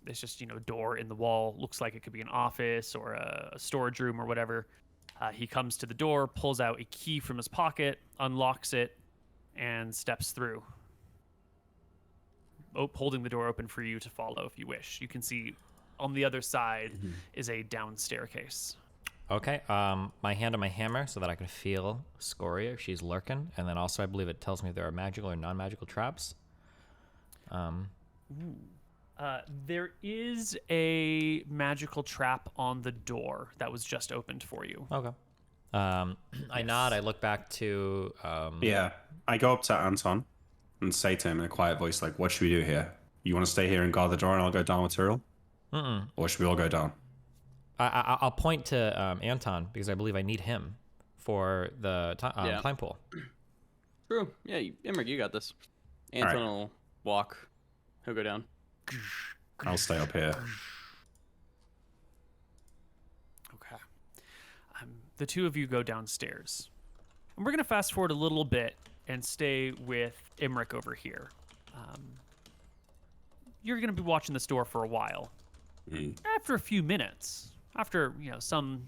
S1: It's just, a door in the wall. Looks like it could be an office or a storage room or whatever. He comes to the door, pulls out a key from his pocket, unlocks it, and steps through, holding the door open for you to follow if you wish. You can see on the other side is a down staircase.
S2: Okay. My hand on my hammer so that I can feel Scoria if she's lurking, and then also I believe it tells me if there are magical or non-magical traps.
S1: There is a magical trap on the door that was just opened for you.
S2: Okay. I nod. I look back to.
S4: Yeah, I go up to Anton and say to him in a quiet voice, like, "What should we do here? You want to stay here and guard the door, and I'll go down with Tyriel? Or should we all go down?"
S2: I'll point to Anton because I believe I need him for the time pool.
S3: True. Yeah, Imric, you got this. Anton will walk. He'll go down.
S4: I'll stay up here.
S1: Okay. The two of you go downstairs. And we're going to fast forward a little bit and stay with Imric over here. You're going to be watching this door for a while. After a few minutes, after, some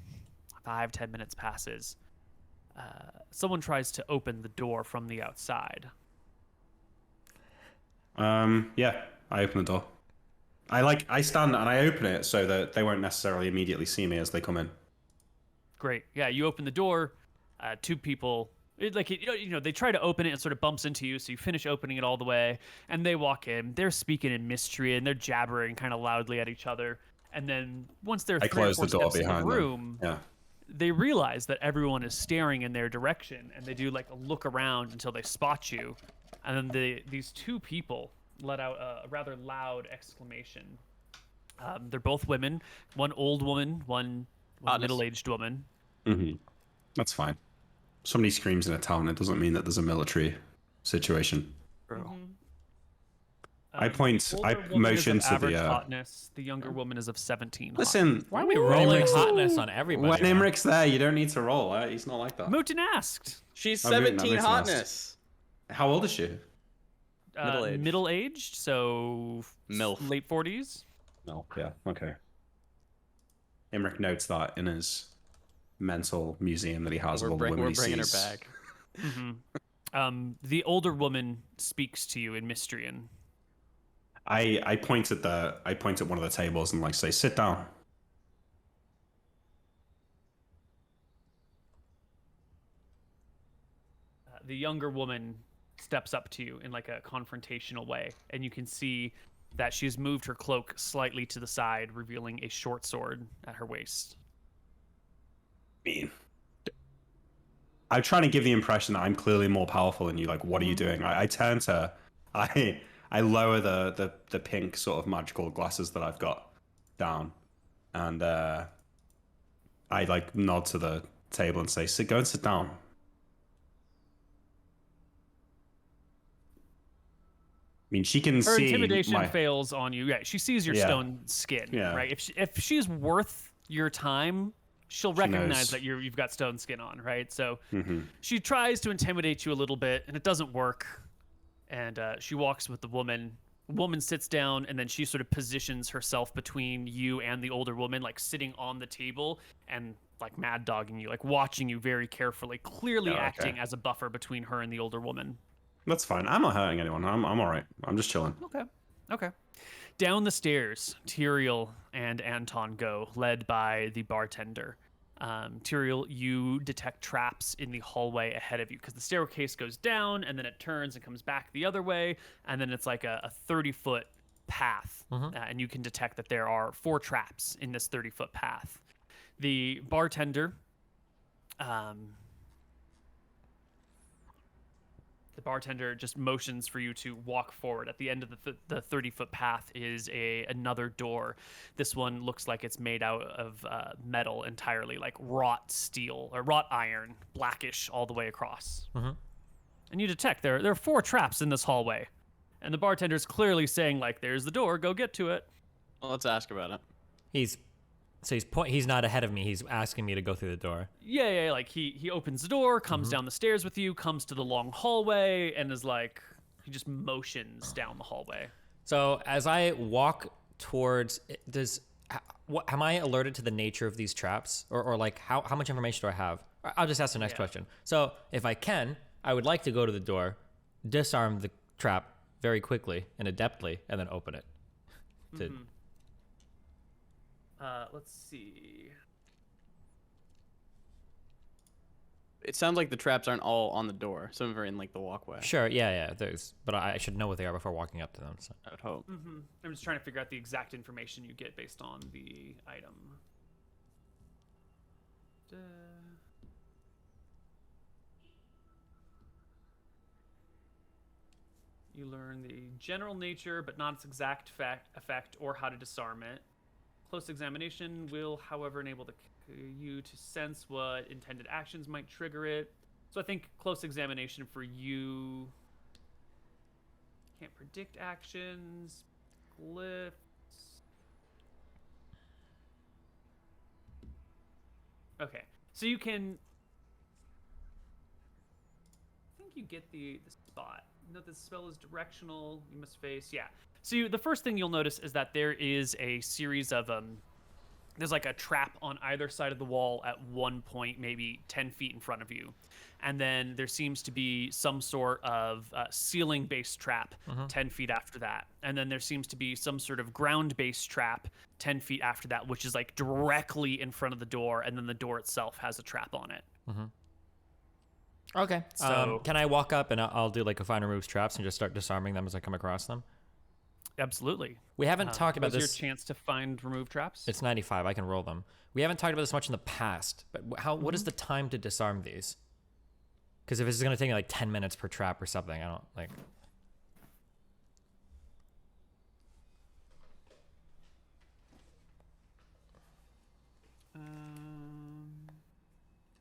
S1: 5-10 minutes passes, someone tries to open the door from the outside.
S4: Yeah, I open the door. I stand and I open it so that they won't necessarily immediately see me as they come in.
S1: Great. Yeah, you open the door. Two people, they try to open it and sort of bumps into you, so you finish opening it all the way, and they walk in. They're speaking in mystery, and they're jabbering kind of loudly at each other. And then once they're
S4: I close the door
S1: steps in
S4: behind
S1: the room,
S4: them. Yeah.
S1: they realize that everyone is staring in their direction, and they do like a look around until they spot you. And then these two people let out a rather loud exclamation. They're both women, one old woman, one middle-aged woman.
S4: That's fine. Somebody screams in a town, it doesn't mean that there's a military situation. I motion to the
S1: hotness. The younger woman is of 17.
S4: Listen,
S2: Why are we rolling hotness on everybody?
S4: when Imric's there, you don't need to roll. He's not like that.
S1: Mouton asked.
S3: She's
S4: I've written
S3: 17
S4: that
S3: hotness.
S4: How old is she?
S3: Middle-aged.
S1: Middle-aged, so
S3: MILF.
S1: late 40s.
S4: No. Yeah. Okay. Imric notes that in his mental museum that he has of all the women he
S3: bringing
S4: sees.
S3: her back.
S1: The older woman speaks to you in Mystrian.
S4: I point at one of the tables and say, sit down.
S1: The younger woman steps up to you in like a confrontational way, and you can see that she's moved her cloak slightly to the side, revealing a short sword at her waist.
S4: I'm trying to give the impression that I'm clearly more powerful than you. Like, what are you doing? I turn to, I lower the pink sort of magical glasses that I've got down, and I nod to the table and say, go and sit down. mean, she can
S1: Her
S4: see
S1: intimidation fails on you. Yeah, she sees your
S4: Yeah.
S1: stone skin,
S4: Yeah.
S1: right? If she's worth your time, she'll recognize
S4: knows.
S1: that you've got stone skin on, right? So
S4: Mhm.
S1: she tries to intimidate you a little bit, and it doesn't work. And she walks with the woman. The woman sits down, and then she sort of positions herself between you and the older woman, like sitting on the table and like mad dogging you, like watching you very carefully, clearly
S4: Oh, okay.
S1: acting as a buffer between her and the older woman.
S4: That's fine. I'm not hurting anyone. I'm all right. I'm just chilling.
S1: Okay. Down the stairs, Tyrael and Anton go, led by the bartender. Tyrael, you detect traps in the hallway ahead of you because the staircase goes down and then it turns and comes back the other way, and then it's like a 30-foot path, and you can detect that there are 4 traps in this 30-foot path. The bartender, just motions for you to walk forward. At the end of the 30-foot path is another door. This one looks like it's made out of metal entirely, like wrought steel or wrought iron, blackish all the way across. And you detect there are 4 traps in this hallway, and the bartender's clearly saying like, "There's the door. Go get to it."
S3: Well, let's ask about it.
S2: He's not ahead of me. He's asking me to go through the door.
S1: Yeah. Like he opens the door, comes down the stairs with you, comes to the long hallway, and is like, he just motions down the hallway.
S2: So as I walk towards, am I alerted to the nature of these traps, or like how much information do I have? I'll just ask the next question. So if I can, I would like to go to the door, disarm the trap very quickly and adeptly, and then open it.
S1: Let's see.
S3: It sounds like the traps aren't all on the door. Some of them are in like the walkway.
S2: Sure, yeah. But I should know what they are before walking up to them. So.
S3: I would hope.
S1: I'm just trying to figure out the exact information you get based on the item. You learn the general nature, but not its exact effect or how to disarm it. Close examination will, however, enable you to sense what intended actions might trigger it. So I think close examination for you can't predict actions, glyphs. Okay, so you can. I think you get the spot. Note this spell is directional. You must face. Yeah. So the first thing you'll notice is that there is a series of there's like a trap on either side of the wall at one point, maybe 10 feet in front of you. And then there seems to be some sort of ceiling-based trap 10 feet after that. And then there seems to be some sort of ground-based trap 10 feet after that, which is like directly in front of the door. And then the door itself has a trap on it.
S2: Okay.
S1: So
S2: can I walk up and I'll do like a find removes traps and just start disarming them as I come across them?
S1: Absolutely.
S2: We haven't talked about this.
S1: Your chance to find remove traps?
S2: It's 95. I can roll them. We haven't talked about this much in the past, but what is the time to disarm these? Because if it's going to take me like 10 minutes per trap or something, I don't like.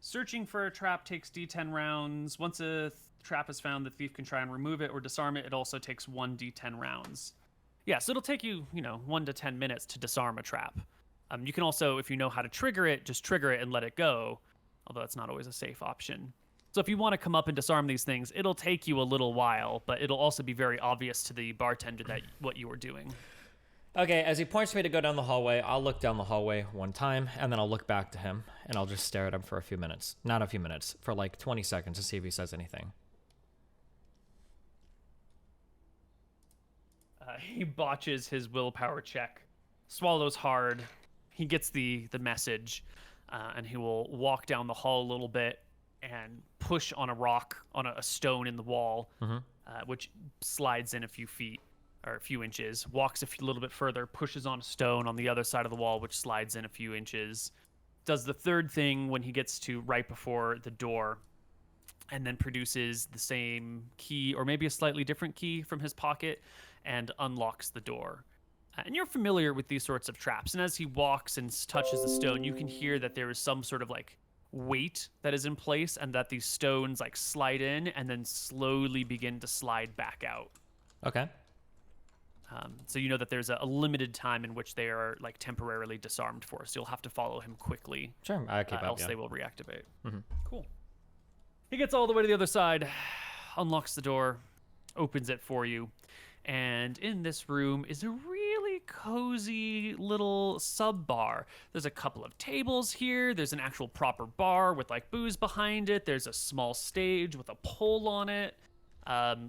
S1: Searching for a trap takes D10 rounds. Once a trap is found, the thief can try and remove it or disarm it. It also takes 1d10 rounds. Yeah, so it'll take you, 1 to 10 minutes to disarm a trap. You can also, if you know how to trigger it, just trigger it and let it go, although that's not always a safe option. So if you want to come up and disarm these things, it'll take you a little while, but it'll also be very obvious to the bartender that what you were doing.
S2: Okay, as he points me to go down the hallway, I'll look down the hallway one time, and then I'll look back to him, and I'll just stare at him for a few minutes. Not a few minutes, for like 20 seconds to see if he says anything.
S1: He botches his willpower check, swallows hard. He gets the message, and he will walk down the hall a little bit and push on a rock, on a stone in the wall, which slides in a few feet. Or a few inches, walks a little bit further, pushes on a stone on the other side of the wall, which slides in a few inches. Does the third thing when he gets to right before the door, and then produces the same key, or maybe a slightly different key from his pocket, and unlocks the door. And you're familiar with these sorts of traps. And as he walks and touches the stone, you can hear that there is some sort of like weight that is in place, and that these stones like slide in and then slowly begin to slide back out.
S2: Okay.
S1: So you know that there's a limited time in which they are like temporarily disarmed for. So you'll have to follow him quickly.
S2: Sure, I keep up.
S1: Else
S2: Yeah.
S1: they will reactivate. Cool. He gets all the way to the other side, unlocks the door, opens it for you, and in this room is a really cozy little sub bar. There's a couple of tables here. There's an actual proper bar with like booze behind it. There's a small stage with a pole on it.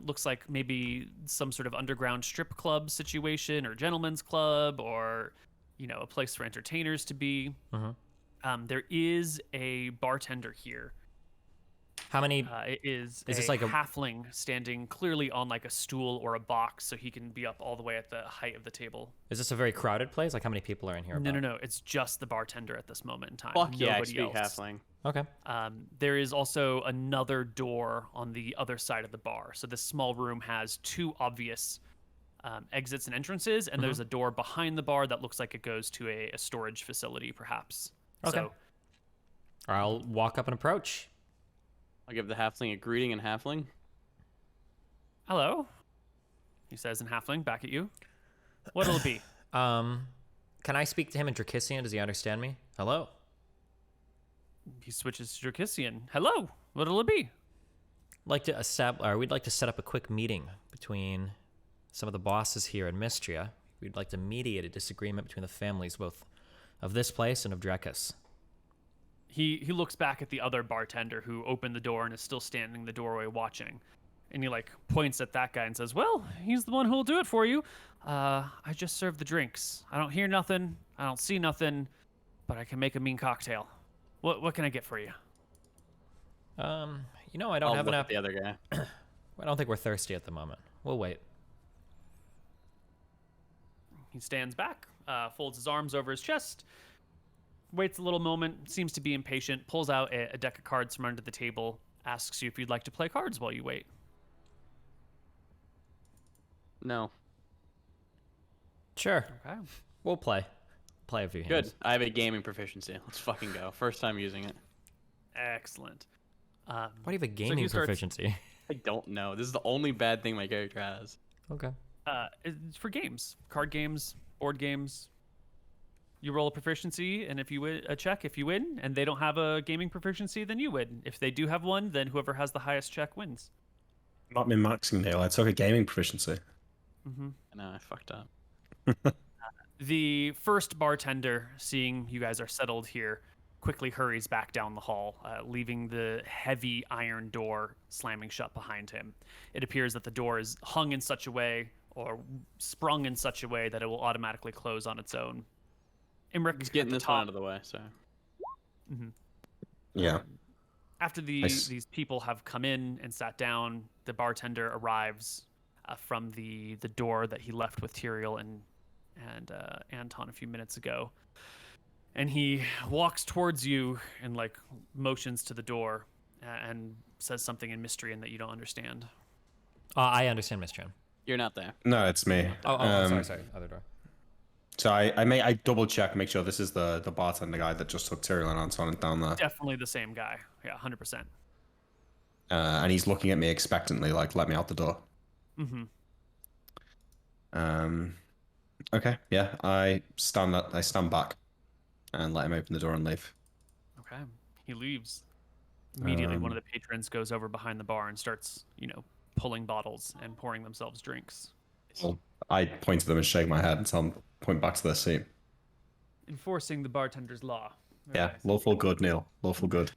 S1: Looks like maybe some sort of underground strip club situation or gentleman's club or, you know, a place for entertainers to be. There is a bartender here.
S2: How many?
S1: It is
S2: this
S1: a
S2: like a
S1: halfling standing clearly on like a stool or a box so he can be up all the way at the height of the table.
S2: Is this a very crowded place? Like how many people are in here?
S1: No. It's just the bartender at this moment in time.
S3: Fuck yeah, I
S1: Nobody
S3: speak
S1: else.
S3: halfling.
S2: Okay.
S1: There is also another door on the other side of the bar. So this small room has two obvious exits and entrances, and there's a door behind the bar that looks like it goes to a storage facility, perhaps.
S2: Okay.
S1: So,
S2: I'll walk up and approach.
S3: I'll give the halfling a greeting in halfling.
S1: hello, he says in halfling, back at you. What'll it be?
S2: Can I speak to him in Drakissian? Does he understand me? Hello.
S1: He switches to Drakissian. Hello, what'll it be?
S2: We'd like to set up a quick meeting between some of the bosses here in Mystria. We'd like to mediate a disagreement between the families, both of this place and of Drekus.
S1: He looks back at the other bartender who opened the door and is still standing in the doorway watching. And he like points at that guy and says, well, he's the one who'll do it for you. I just serve the drinks. I don't hear nothing. I don't see nothing, but I can make a mean cocktail. What can I get for you?
S2: I don't
S3: I'll
S2: have
S3: look
S2: enough.
S3: at the other guy.
S2: I don't think we're thirsty at the moment. We'll wait.
S1: He stands back, folds his arms over his chest, waits a little moment, seems to be impatient, pulls out a deck of cards from under the table, asks you if you'd like to play cards while you wait.
S3: No.
S2: Sure.
S1: Okay.
S2: We'll play. Play a few
S3: Good.
S2: hands.
S3: I have a gaming proficiency. Let's fucking go. First time using it.
S1: Excellent.
S2: Why do you have a gaming
S1: starts-
S2: proficiency?
S3: I don't know. This is the only bad thing my character has.
S2: Okay.
S1: It's for games, card games, board games. You roll a proficiency, and if you win a check, if you win, and they don't have a gaming proficiency, then you win. If they do have one, then whoever has the highest check wins.
S4: Not min maxing deal. I took a gaming proficiency.
S3: No, I fucked up.
S1: The first bartender, seeing you guys are settled here, quickly hurries back down the hall, leaving the heavy iron door slamming shut behind him. It appears that the door is hung in such a way, or sprung in such a way, that it will automatically close on its own. Imric,
S3: Just getting
S1: at the
S3: this one
S1: top,
S3: out of the way, so.
S4: Yeah.
S1: After these people have come in and sat down, the bartender arrives from the door that he left with Tyrael and Anton a few minutes ago. And he walks towards you and like motions to the door and says something in Mystrian that you don't understand.
S2: I understand, Mystrian.
S3: You're not there.
S4: No, it's me.
S2: Sorry. Other door.
S4: So I double check, make sure this is the bartender guy that just took Tyrael and Anton down there.
S1: Definitely the same guy. Yeah, 100%.
S4: And he's looking at me expectantly, like, let me out the door. Okay, yeah, I stand back and let him open the door and leave.
S1: Okay. He leaves. Immediately, one of the patrons goes over behind the bar and starts, pulling bottles and pouring themselves drinks.
S4: Well, I point to them and shake my head and tell them, point back to their seat.
S1: Enforcing the bartender's law. Very
S4: Yeah,
S1: nice.
S4: lawful good, Neil. Lawful good.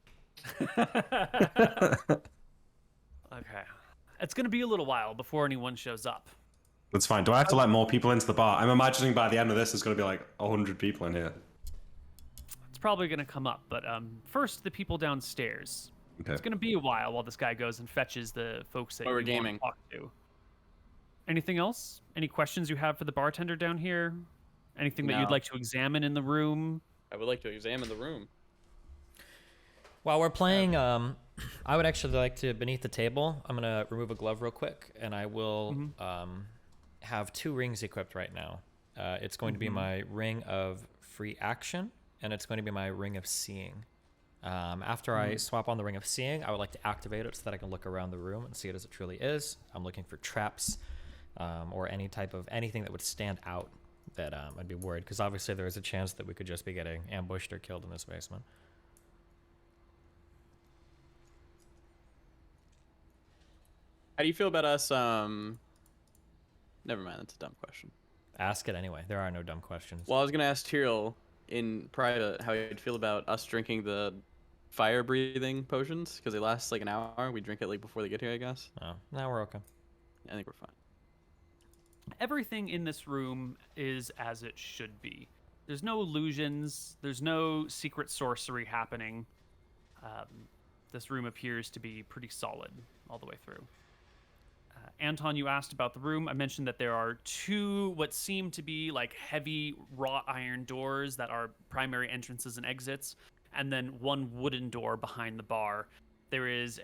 S1: Okay. It's going to be a little while before anyone shows up.
S4: That's fine. Do I have to let more people into the bar? I'm imagining by the end of this, there's going to be like 100 people in here.
S1: It's probably going to come up, but first, the people downstairs.
S4: Okay.
S1: It's going to be a while this guy goes and fetches the folks that
S3: While we're
S1: you want
S3: gaming.
S1: to talk to. Anything else? Any questions you have for the bartender down here? Anything that
S3: No.
S1: you'd like to examine in the room?
S3: I would like to examine the room.
S2: While we're playing, I would actually like to, beneath the table, I'm going to remove a glove real quick, and I will have 2 rings equipped right now. It's going to be my ring of free action, and it's going to be my ring of seeing. After I swap on the ring of seeing, I would like to activate it so that I can look around the room and see it as it truly is. I'm looking for traps, or anything that would stand out, that I'd be worried, because obviously there is a chance that we could just be getting ambushed or killed in this basement.
S3: How do you feel about us? Never mind, that's a dumb question.
S2: Ask it anyway. There are no dumb questions.
S3: Well, I was gonna ask Tyrell in private how he'd feel about us drinking the fire breathing potions, because they last like an hour. We drink it like before they get here, I guess.
S2: Oh, now we're okay.
S3: I think we're fine.
S1: Everything in this room is as it should be. There's no illusions. There's no secret sorcery happening. This room appears to be pretty solid all the way through. Anton, you asked about the room. I mentioned that there are two what seem to be like heavy wrought iron doors that are primary entrances and exits, and then one wooden door behind the bar. There is,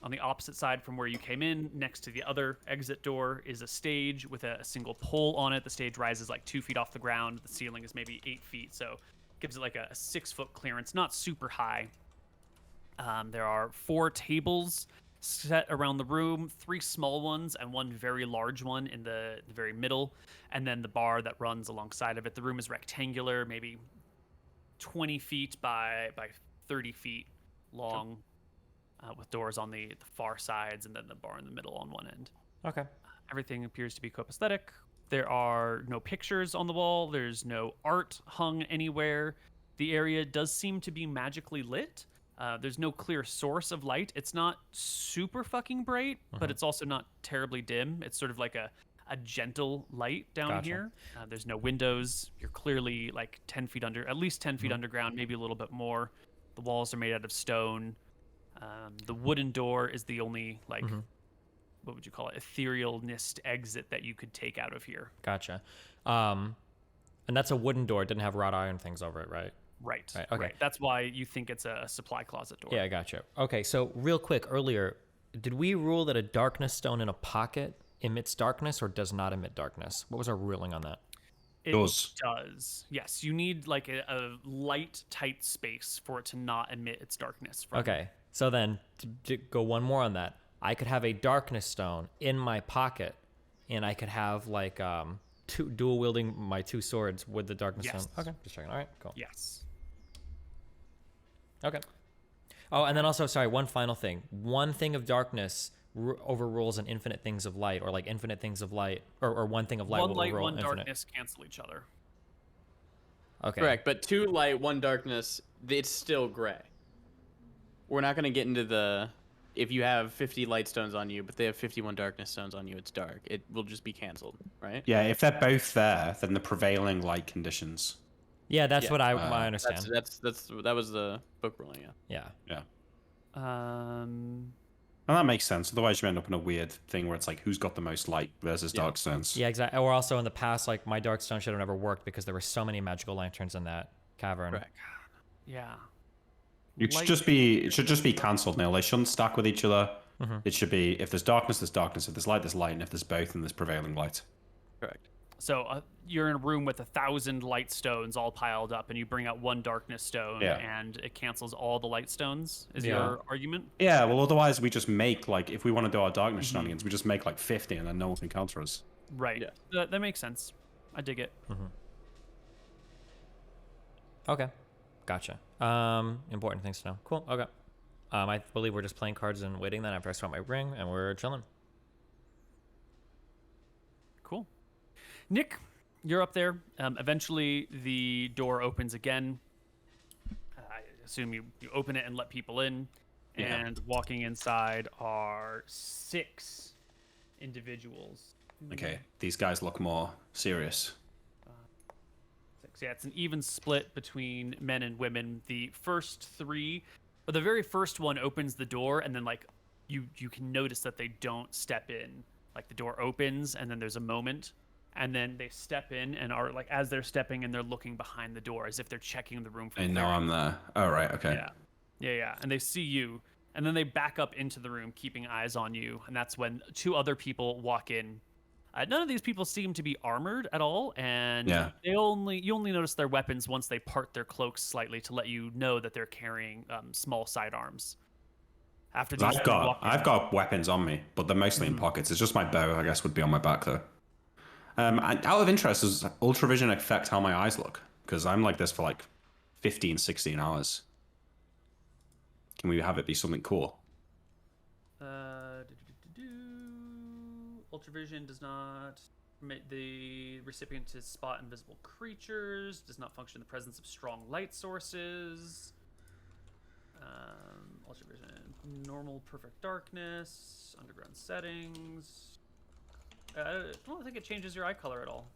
S1: on the opposite side from where you came in, next to the other exit door, is a stage with a single pole on it. The stage rises like 2 feet off the ground. The ceiling is maybe 8 feet, so it gives it like a 6-foot clearance, not super high. There are 4 tables set around the room, 3 small ones and 1 very large one in the very middle, and then the bar that runs alongside of it. The room is rectangular, maybe 20 feet by 30 feet long, with doors on the far sides, and then the bar in the middle on one end.
S2: Okay.
S1: Everything appears to be copacetic. There are no pictures on the wall. There's no art hung anywhere. The area does seem to be magically lit. There's no clear source of light. It's not super fucking bright, but it's also not terribly dim. It's sort of like a gentle light down
S2: Gotcha.
S1: here. There's no windows. You're clearly like 10 feet under, at least 10 feet underground, maybe a little bit more. The walls are made out of stone. The wooden door is the only, like, what would you call it, ethereal nist exit that you could take out of here.
S2: Gotcha. And that's a wooden door. It didn't have wrought iron things over it, right?
S1: Right.
S2: Right, okay.
S1: That's why you think it's a supply closet door.
S2: Yeah, I gotcha. Okay, so real quick, earlier, did we rule that a darkness stone in a pocket emits darkness or does not emit darkness? What was our ruling on that?
S1: It
S4: Does.
S1: does. Yes, you need like a light, tight space for it to not emit its darkness.
S2: Okay, so then to go one more on that, I could have a darkness stone in my pocket, and I could have like dual wielding my 2 swords with the darkness
S1: Yes.
S2: stone. Okay, just checking. All right, cool.
S1: Yes.
S2: Okay. Oh, and then also, sorry, one final thing. One thing of darkness overrules an infinite things of light, or like infinite things of light, or one thing of light
S1: One
S2: will
S1: light,
S2: overrule
S1: one
S2: infinite.
S1: darkness cancel each other.
S2: Okay.
S3: Correct, but 2 light, 1 darkness, it's still gray. We're not going to get into the, if you have 50 light stones on you, but they have 51 darkness stones on you, it's dark. It will just be canceled, right?
S4: Yeah, if they're both there, then the prevailing light conditions.
S2: Yeah, that's
S3: Yeah.
S2: what I understand.
S3: That was the book ruling, yeah.
S2: Yeah.
S4: Yeah. And that makes sense. Otherwise, you end up in a weird thing where it's like, who's got the most light versus dark stones.
S2: Yeah, exactly. Or also in the past, like my dark stone should have never worked because there were so many magical lanterns in that cavern.
S3: Correct.
S1: Yeah.
S4: It should
S1: Light-
S4: just be cancelled, Neil. They shouldn't stack with each other. It should be, if there's darkness, there's darkness. If there's light, there's light. And if there's both, then there's prevailing light.
S3: Correct.
S1: So you're in a room with 1,000 light stones all piled up, and you bring out 1 darkness stone,
S4: Yeah.
S1: and it cancels all the light stones. Is
S2: Yeah.
S1: your argument?
S4: Yeah, well, otherwise we just make, like, if we want to do our darkness shenanigans, we just make, like, 50 and then no one can counter us.
S1: Right.
S3: Yeah.
S1: That makes sense. I dig it.
S2: Okay. Gotcha. Important things to know. Cool. Okay. I believe we're just playing cards and waiting then after I swap my ring, and we're chilling.
S1: Cool. Nick, you're up there. Eventually, the door opens again. I assume you open it and let people in.
S4: Yeah.
S1: And walking inside are 6 individuals.
S4: Okay, these guys look more serious.
S1: 6. Yeah, it's an even split between men and women. The first 3, or the very first one opens the door, and then like you can notice that they don't step in. Like the door opens, and then there's a moment. And then they step in and are like, as they're stepping in, they're looking behind the door as if they're checking the room for
S4: I know
S1: clarity.
S4: I'm there. Oh, right, okay.
S1: Yeah. And they see you, and then they back up into the room, keeping eyes on you. And that's when 2 other people walk in. None of these people seem to be armored at all, and
S4: Yeah.
S1: you only notice their weapons once they part their cloaks slightly to let you know that they're carrying small sidearms. After
S4: 'Cause
S1: these three walk in,
S4: I've got weapons on me, but they're mostly in pockets. It's just my bow, I guess, would be on my back though. And out of interest, does ultravision affect how my eyes look? Because I'm like this for like 15, 16 hours. Can we have it be something cool?
S1: Ultravision does not permit the recipient to spot invisible creatures. Does not function in the presence of strong light sources. Ultravision, normal, perfect darkness, underground settings. I don't think it changes your eye color at all.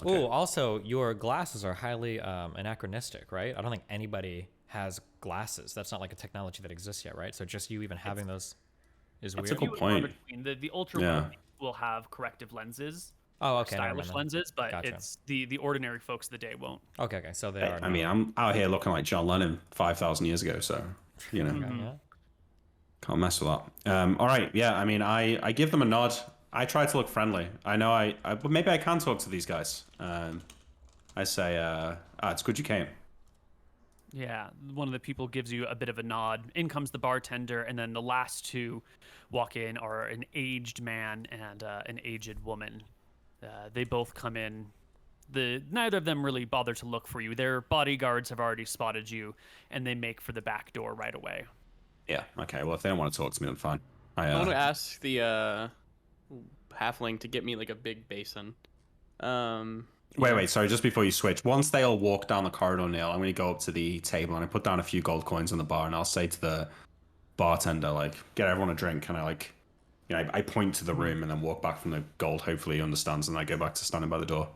S2: Okay. Oh, also, your glasses are highly anachronistic, right? I don't think anybody has glasses. That's not like a technology that exists yet, right? So just you even having those is weird.
S4: That's a good point.
S1: The ultra one will have corrective lenses.
S2: Oh, okay.
S1: Stylish lenses, but
S2: Gotcha.
S1: it's the ordinary folks of the day won't.
S2: Okay. So they are.
S4: I mean, I'm out here looking like John Lennon 5,000 years ago, so you know,
S2: Yeah.
S4: can't mess with that. All right, yeah. I mean, I give them a nod. I try to look friendly. I know but maybe I can talk to these guys. I say, it's good you came.
S1: Yeah, one of the people gives you a bit of a nod. In comes the bartender, and then the last two walk in are an aged man and an aged woman. They both come in. Neither of them really bother to look for you. Their bodyguards have already spotted you, and they make for the back door right away.
S4: Yeah. Okay. Well, if they don't want to talk to me, then fine.
S3: I want to ask the halfling to get me like a big basin.
S4: Wait. Sorry. Just before you switch, once they all walk down the corridor, Neil, I'm going to go up to the table and I put down a few gold coins on the bar, and I'll say to the bartender, like, get everyone a drink. And I point to the room and then walk back from the gold. Hopefully he understands, and I go back to standing by the door.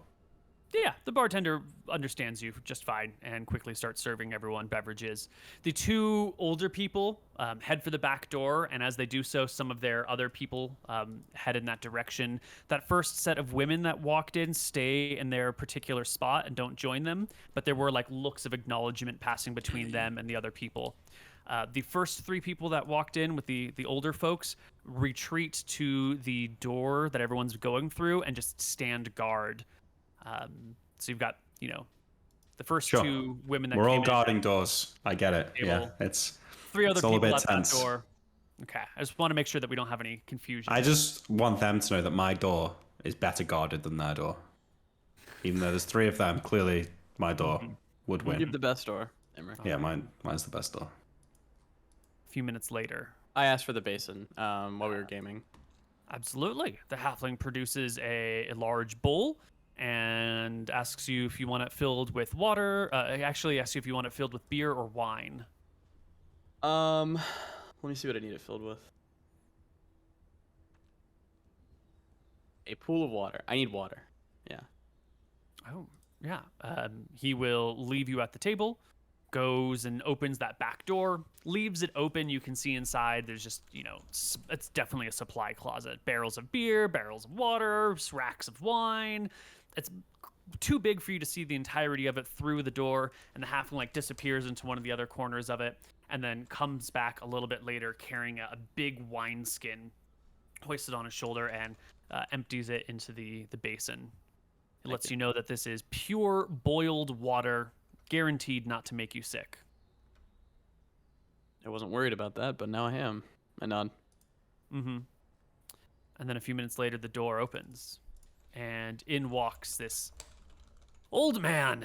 S1: Yeah, the bartender understands you just fine and quickly starts serving everyone beverages. The two older people head for the back door, and as they do so, some of their other people head in that direction. That first set of women that walked in stay in their particular spot and don't join them, but there were like looks of acknowledgement passing between them and the other people. The first three people that walked in with the older folks retreat to the door that everyone's going through and just stand guard. So you've got, the first two women that
S4: we're
S1: came
S4: all guarding doors. I get it.
S1: Table.
S4: Yeah, it's
S1: three other
S4: all a
S1: people
S4: bit
S1: at
S4: tense.
S1: that door. Okay, I just want to make sure that we don't have any confusion.
S4: I just want them to know that my door is better guarded than their door. Even though there's three of them, clearly my door would win.
S3: You have the best door, Emmer.
S4: Yeah, mine's the best door.
S1: A few minutes later.
S3: I asked for the basin while we were gaming.
S1: Absolutely. The halfling produces a large bowl and asks you if you want it filled with water. Actually asks you if you want it filled with beer or wine.
S3: Let me see what I need it filled with. A pool of water. I need water. Yeah.
S1: Oh, yeah. He will leave you at the table, goes and opens that back door, leaves it open. You can see inside there's just, it's definitely a supply closet. Barrels of beer, barrels of water, racks of wine. It's too big for you to see the entirety of it through the door, and the halfling disappears into one of the other corners of it, and then comes back a little bit later carrying a big wineskin, hoisted on his shoulder, and empties it into the basin. It lets you know that this is pure boiled water, guaranteed not to make you sick.
S3: I wasn't worried about that, but now I am. I nod.
S1: Mm-hmm. And then a few minutes later, the door opens, and in walks this old man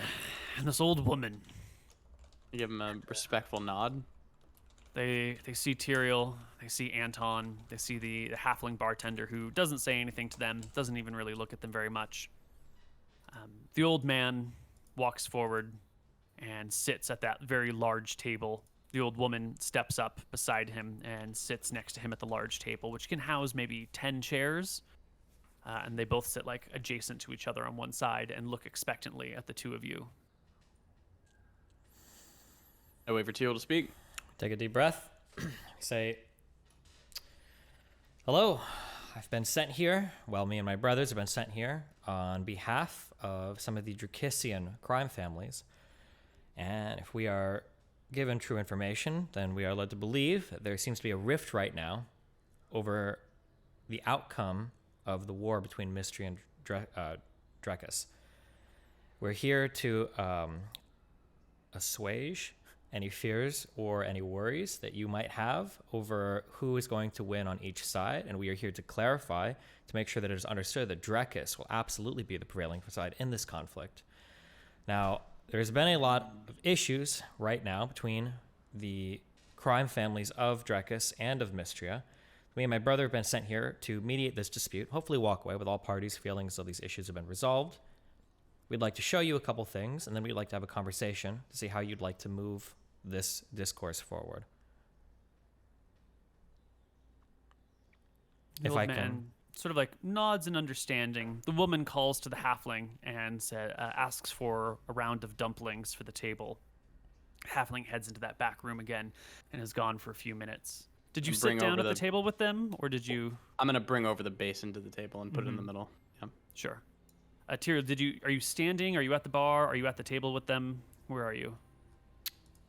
S1: and this old woman.
S3: I give him a respectful nod.
S1: They see Tyrael, they see Anton, they see the halfling bartender who doesn't say anything to them, doesn't even really look at them very much. The old man walks forward and sits at that very large table. The old woman steps up beside him and sits next to him at the large table, which can house maybe 10 chairs. And they both sit adjacent to each other on one side and look expectantly at the two of you.
S3: I wait for Tyrael to speak.
S2: Take a deep breath. Say, hello. I've been sent here. Well, me and my brothers have been sent here on behalf of some of the Drakissian crime families. And if we are given true information, then we are led to believe that there seems to be a rift right now over the outcome of the war between Mystery and Drakus. We're here to assuage any fears or any worries that you might have over who is going to win on each side. And we are here to clarify, to make sure that it is understood that Drekis will absolutely be the prevailing side in this conflict. Now, there's been a lot of issues right now between the crime families of Drekis and of Mystria. Me and my brother have been sent here to mediate this dispute, hopefully walk away with all parties feeling as though these issues have been resolved. We'd like to show you a couple things, and then we'd like to have a conversation to see how you'd like to move this discourse forward.
S1: The
S2: If
S1: old
S2: I
S1: man
S2: can...
S1: sort of like nods in understanding. The woman calls to the halfling and asks for a round of dumplings for the table. Halfling heads into that back room again and is gone for a few minutes. Did you sit down at the table with them, or did you?
S3: I'm gonna bring over the basin to the table and put it in the middle. Yeah.
S1: Sure. Tyr, are you standing? Are you at the bar? Are you at the table with them? Where are you?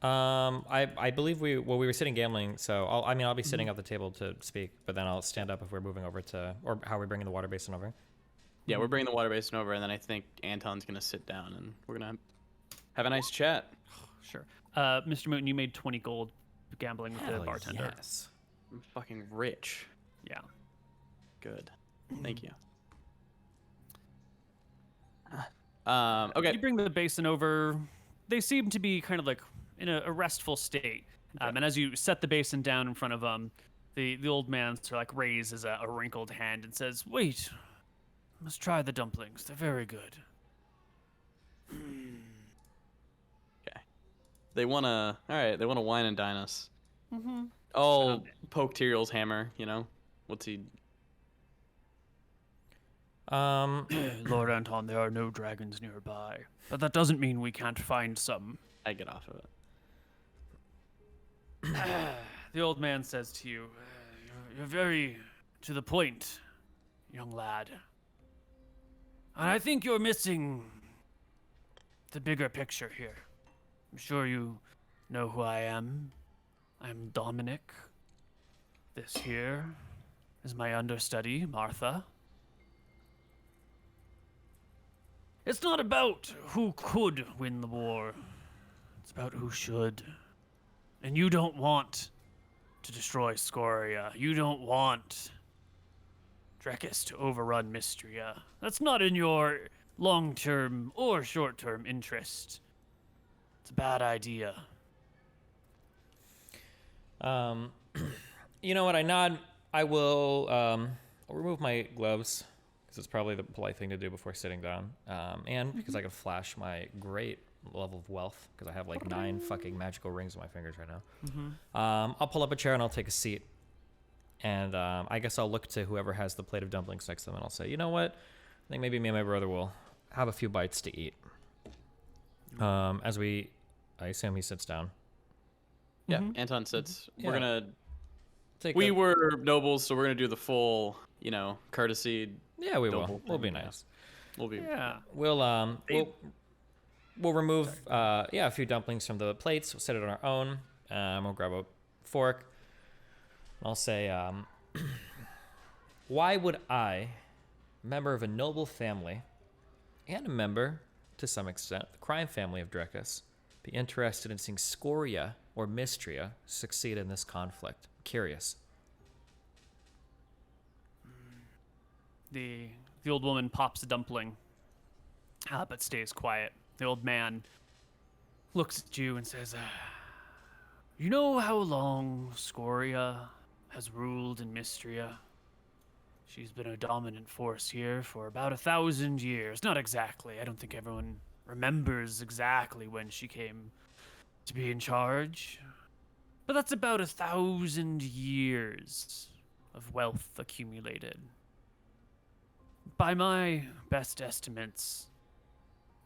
S2: I believe we were sitting gambling, so I'll be sitting at the table to speak, but then I'll stand up if we're moving over to, or how are we bringing the water basin over?
S3: Yeah, we're bringing the water basin over, and then I think Anton's gonna sit down and we're gonna have a nice chat.
S1: Sure. Mr. Mooton, you made 20 gold gambling with the bartender.
S2: Yes.
S3: I'm fucking rich.
S1: Yeah.
S3: Good. Thank you. Okay.
S1: You bring the basin over. They seem to be kind of like in a restful state. And as you set the basin down in front of them, the old man sort of like raises a wrinkled hand and says, "Wait, must try the dumplings. They're very good."
S3: Okay. They wanna wine and dine us. I'll poke Tyrell's hammer, you know? What's he...
S1: Lord Anton, there are no dragons nearby. But that doesn't mean we can't find some.
S3: I get off of it.
S1: The old man says to you, "You're very to the point, young lad. And I think you're missing the bigger picture here. I'm sure you know who I am. I'm Dominic. This here is my understudy, Martha. It's not about who could win the war. It's about who should. And you don't want to destroy Scoria. You don't want Drekis to overrun Mystria. That's not in your long-term or short-term interest. It's a bad idea."
S2: You know what? I nod. I will I'll remove my gloves because it's probably the polite thing to do before sitting down. And because I can flash my great level of wealth because I have like 9 fucking magical rings on my fingers right now. I'll pull up a chair and I'll take a seat. And I guess I'll look to whoever has the plate of dumplings next to them and I'll say, "You know what? I think maybe me and my brother will have a few bites to eat." I assume he sits down.
S3: Yeah, Anton sits.
S2: Yeah.
S3: We're gonna...
S2: Take
S3: We were nobles, so we're gonna do the full, courtesy.
S2: Yeah, we will.
S3: noble
S2: We'll be
S3: thing,
S2: nice.
S3: We'll be...
S1: Yeah.
S2: We'll remove a few dumplings from the plates. We'll set it on our own. We'll grab a fork. I'll say, why would I, member of a noble family, and a member, to some extent, the crime family of Drekis, be interested in seeing Scoria or Mystria succeed in this conflict? Curious.
S1: The old woman pops a dumpling, but stays quiet. The old man looks at you and says, "You know how long Scoria has ruled in Mystria? She's been a dominant force here for about 1,000 years. Not exactly. I don't think everyone remembers exactly when she came to be in charge. But that's about 1,000 years of wealth accumulated. By my best estimates,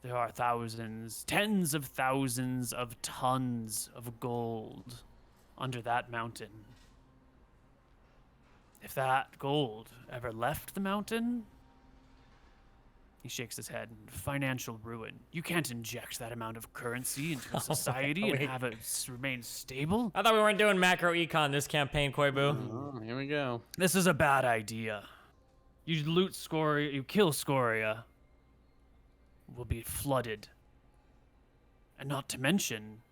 S1: there are thousands, tens of thousands of tons of gold under that mountain. If that gold ever left the mountain," he shakes his head, "financial ruin. You can't inject that amount of currency into a society and have it remain stable.
S2: I thought we weren't doing macro econ this campaign, Koibu.
S3: Oh, here we go.
S1: This is a bad idea. You loot Scoria, you kill Scoria, we'll be flooded. And not to mention,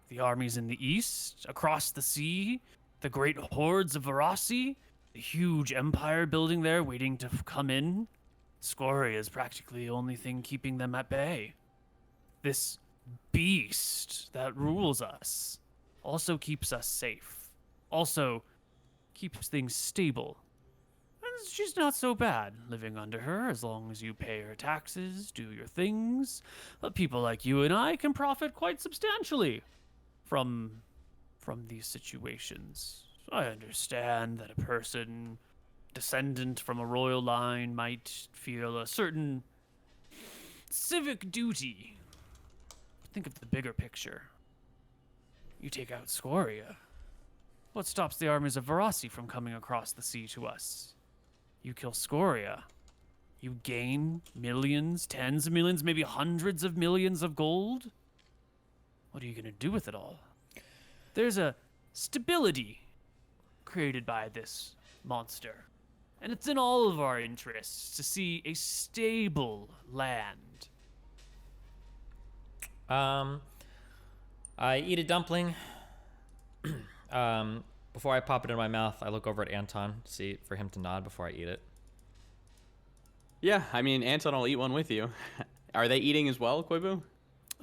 S1: The armies in the east, across the sea, the great hordes of Varasi, the huge empire building there waiting to come in. Scoria is practically the only thing keeping them at bay. This beast that rules us also keeps us safe. Also keeps things stable. And she's not so bad living under her as long as you pay her taxes, do your things. But people like you and I can profit quite substantially from these situations. I understand that a person descendant from a royal line might feel a certain civic duty. Think of the bigger picture. You take out Scoria. What stops the armies of Varasi from coming across the sea to us? You kill Scoria. You gain millions, tens of millions, maybe hundreds of millions of gold? What are you going to do with it all? There's a stability created by this monster. And it's in all of our interests to see a stable land.
S2: I eat a dumpling. Before I pop it in my mouth, I look over at Anton, see for him to nod before I eat it.
S3: Yeah, I mean, Anton will eat one with you. Are they eating as well, Koibu?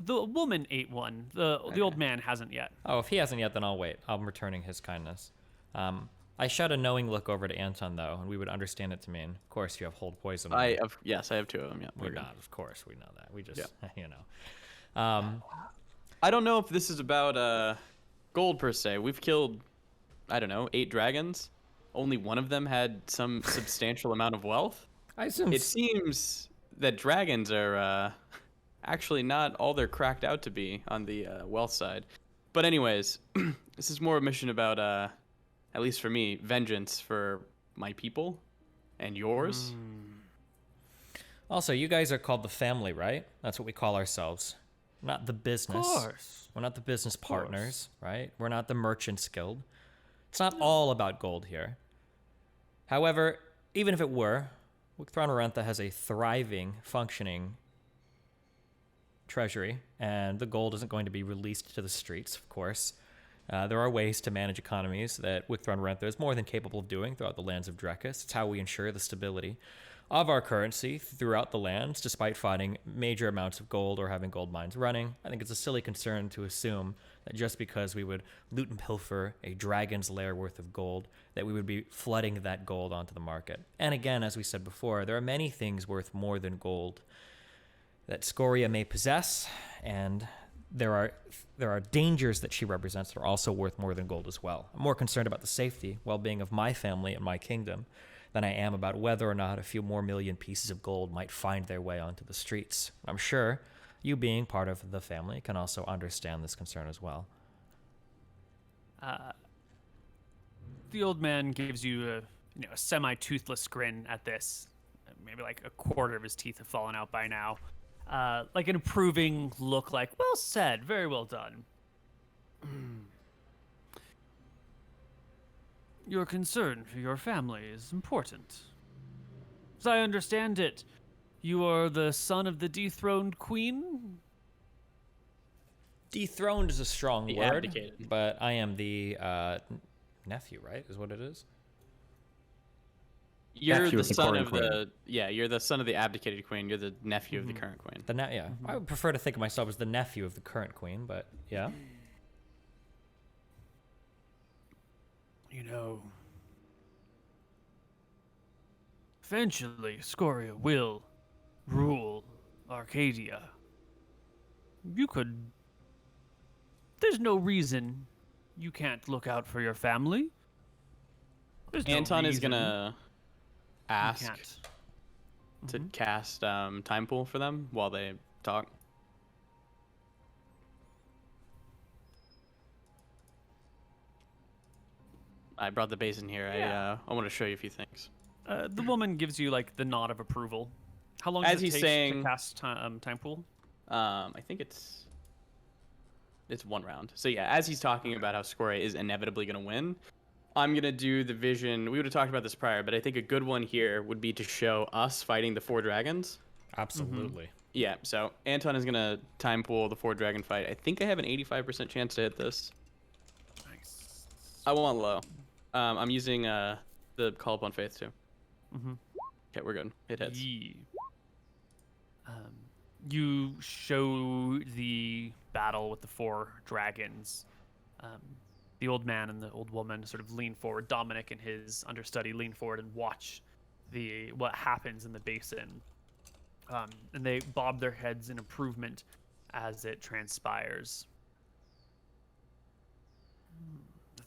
S1: The woman ate one. The old man hasn't yet.
S2: Oh, if he hasn't yet, then I'll wait. I'm returning his kindness. I shot a knowing look over to Anton, though, and we would understand it to mean, of course, you have hold poison.
S3: Yes, I have 2 of them. Yeah,
S2: We're not, of course, we know that. We just,
S3: Yeah.
S2: I
S3: I don't know if this is about gold per se. We've killed, I don't know, 8 dragons. Only one of them had some substantial amount of wealth.
S2: assume
S3: It seems that dragons are actually not all they're cracked out to be on the wealth side. But anyways, this is more a mission about, at least for me, vengeance for my people and yours.
S2: Also, you guys are called the family, right? That's what we call ourselves. Not the business.
S1: Of course.
S2: We're not the business partners, right? We're not the merchants guild. It's not all about gold here. However, even if it were, Wicthron has a thriving, functioning treasury, and the gold isn't going to be released to the streets, of course. There are ways to manage economies that Wicthron is more than capable of doing throughout the lands of Drekis. It's how we ensure the stability of our currency throughout the lands, despite finding major amounts of gold or having gold mines running. I think it's a silly concern to assume that just because we would loot and pilfer a dragon's lair worth of gold, that we would be flooding that gold onto the market. And again, as we said before, there are many things worth more than gold that Scoria may possess, and there are dangers that she represents that are also worth more than gold as well. I'm more concerned about the safety, well-being of my family and my kingdom than I am about whether or not a few more million pieces of gold might find their way onto the streets. I'm sure you, being part of the family, can also understand this concern as well.
S1: The old man gives you a semi-toothless grin at this. Maybe like a quarter of his teeth have fallen out by now. Like an approving look, like, well said, very well done. Your concern for your family is important. As I understand it, you are the son of the dethroned queen?
S2: Dethroned is a strong
S3: The
S2: word,
S3: abdicated.
S2: but I am the nephew, right? Is what it is?
S3: You're
S4: Nephew
S3: the
S4: of the
S3: son
S4: current
S3: of the you're the son of the abdicated queen. You're the nephew of the current queen.
S2: Yeah. I would prefer to think of myself as the nephew of the current queen, but yeah.
S1: You know, eventually Scoria will rule Arcadia. There's no reason you can't look out for your family. There's no
S3: Anton is
S1: reason
S3: gonna
S1: you
S3: ask
S1: can't.
S3: to cast time pool for them while they talk. I brought the basin here.
S1: Yeah.
S3: I want to show you a few things.
S1: The woman gives you like the nod of approval. How long
S3: As
S1: does it
S3: he's
S1: take
S3: saying-
S1: to cast time pool?
S3: I think it's 1 round. So yeah, as he's talking about how Scoria is inevitably going to win, I'm going to do the vision. We would have talked about this prior, but I think a good one here would be to show us fighting the 4 dragons.
S2: Absolutely.
S3: Yeah, so Anton is going to time pool the 4 dragon fight. I think I have an 85% chance to hit this.
S1: Nice.
S3: I want low. I'm using the Call Upon Faith too.
S1: Mm-hmm.
S3: Okay, we're good. It hits.
S1: You show the battle with the 4 dragons. The old man and the old woman sort of lean forward. Dominic and his understudy lean forward and watch what happens in the basin. And they bob their heads in improvement as it transpires. The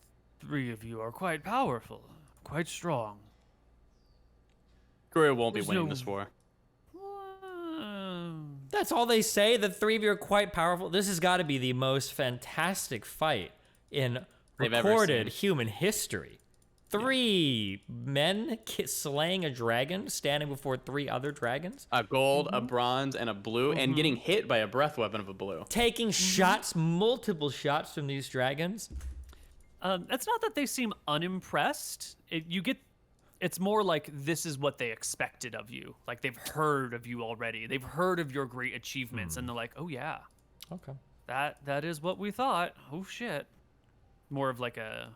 S1: 3 of you are quite powerful, quite strong.
S3: Scoria won't be
S1: There's
S3: winning
S1: no-
S3: this war.
S2: That's all they say. The 3 of you are quite powerful. This has got to be the most fantastic fight in
S3: They've ever
S2: recorded
S3: seen.
S2: human history. 3 men slaying a dragon, standing before 3 other dragons,
S3: A gold, a bronze, and a blue, and getting hit by a breath weapon of a blue.
S2: taking shots, multiple shots from these dragons.
S1: It's not that they seem unimpressed. It's more like this is what they expected of you. Like they've heard of you already. They've heard of your great achievements, and they're like, "Oh yeah,
S2: Okay.
S1: that is what we thought." Oh shit. More of like a.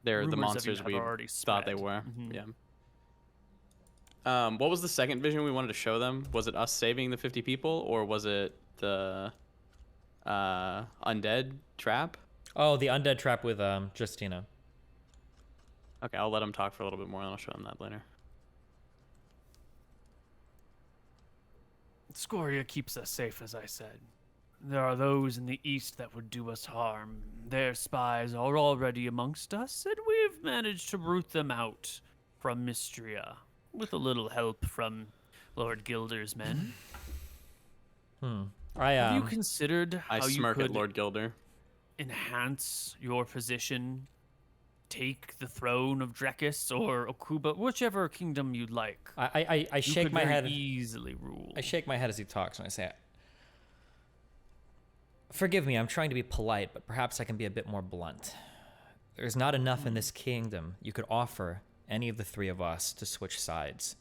S3: They're the
S1: Rumors of you
S3: monsters
S1: have
S3: we
S1: already
S3: thought they
S1: spread.
S3: were.
S1: Mhm.
S3: Yeah. What was the second vision we wanted to show them? Was it us saving the 50 people, or was it the undead trap?
S2: Oh, the undead trap with Justina.
S3: Okay, I'll let them talk for a little bit more, and I'll show them that later.
S1: Scoria keeps us safe, as I said. There are those in the east that would do us harm. Their spies are already amongst us, and we've managed to root them out from Mystria, with a little help from Lord Gilder's men. Have you considered how
S3: I
S1: you
S3: smirk
S1: could
S3: at Lord Gilder.
S1: enhance your position, take the throne of Drekis or Okuba, whichever kingdom you'd like?
S2: I
S1: You
S2: shake
S1: could
S2: my
S1: very
S2: head.
S1: easily rule.
S2: I shake my head as he talks, and I say, "Forgive me, I'm trying to be polite, but perhaps I can be a bit more blunt. There's not enough in this kingdom you could offer any of the 3 of us to switch sides.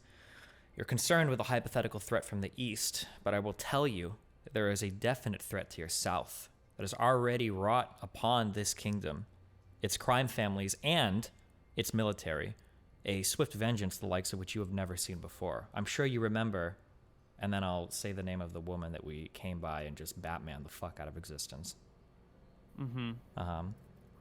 S2: You're concerned with a hypothetical threat from the east, but I will tell you that there is a definite threat to your south that has already wrought upon this kingdom, its crime families, and its military, a swift vengeance the likes of which you have never seen before. I'm sure you remember," and then I'll say the name of the woman that we came by and just Batman the fuck out of existence.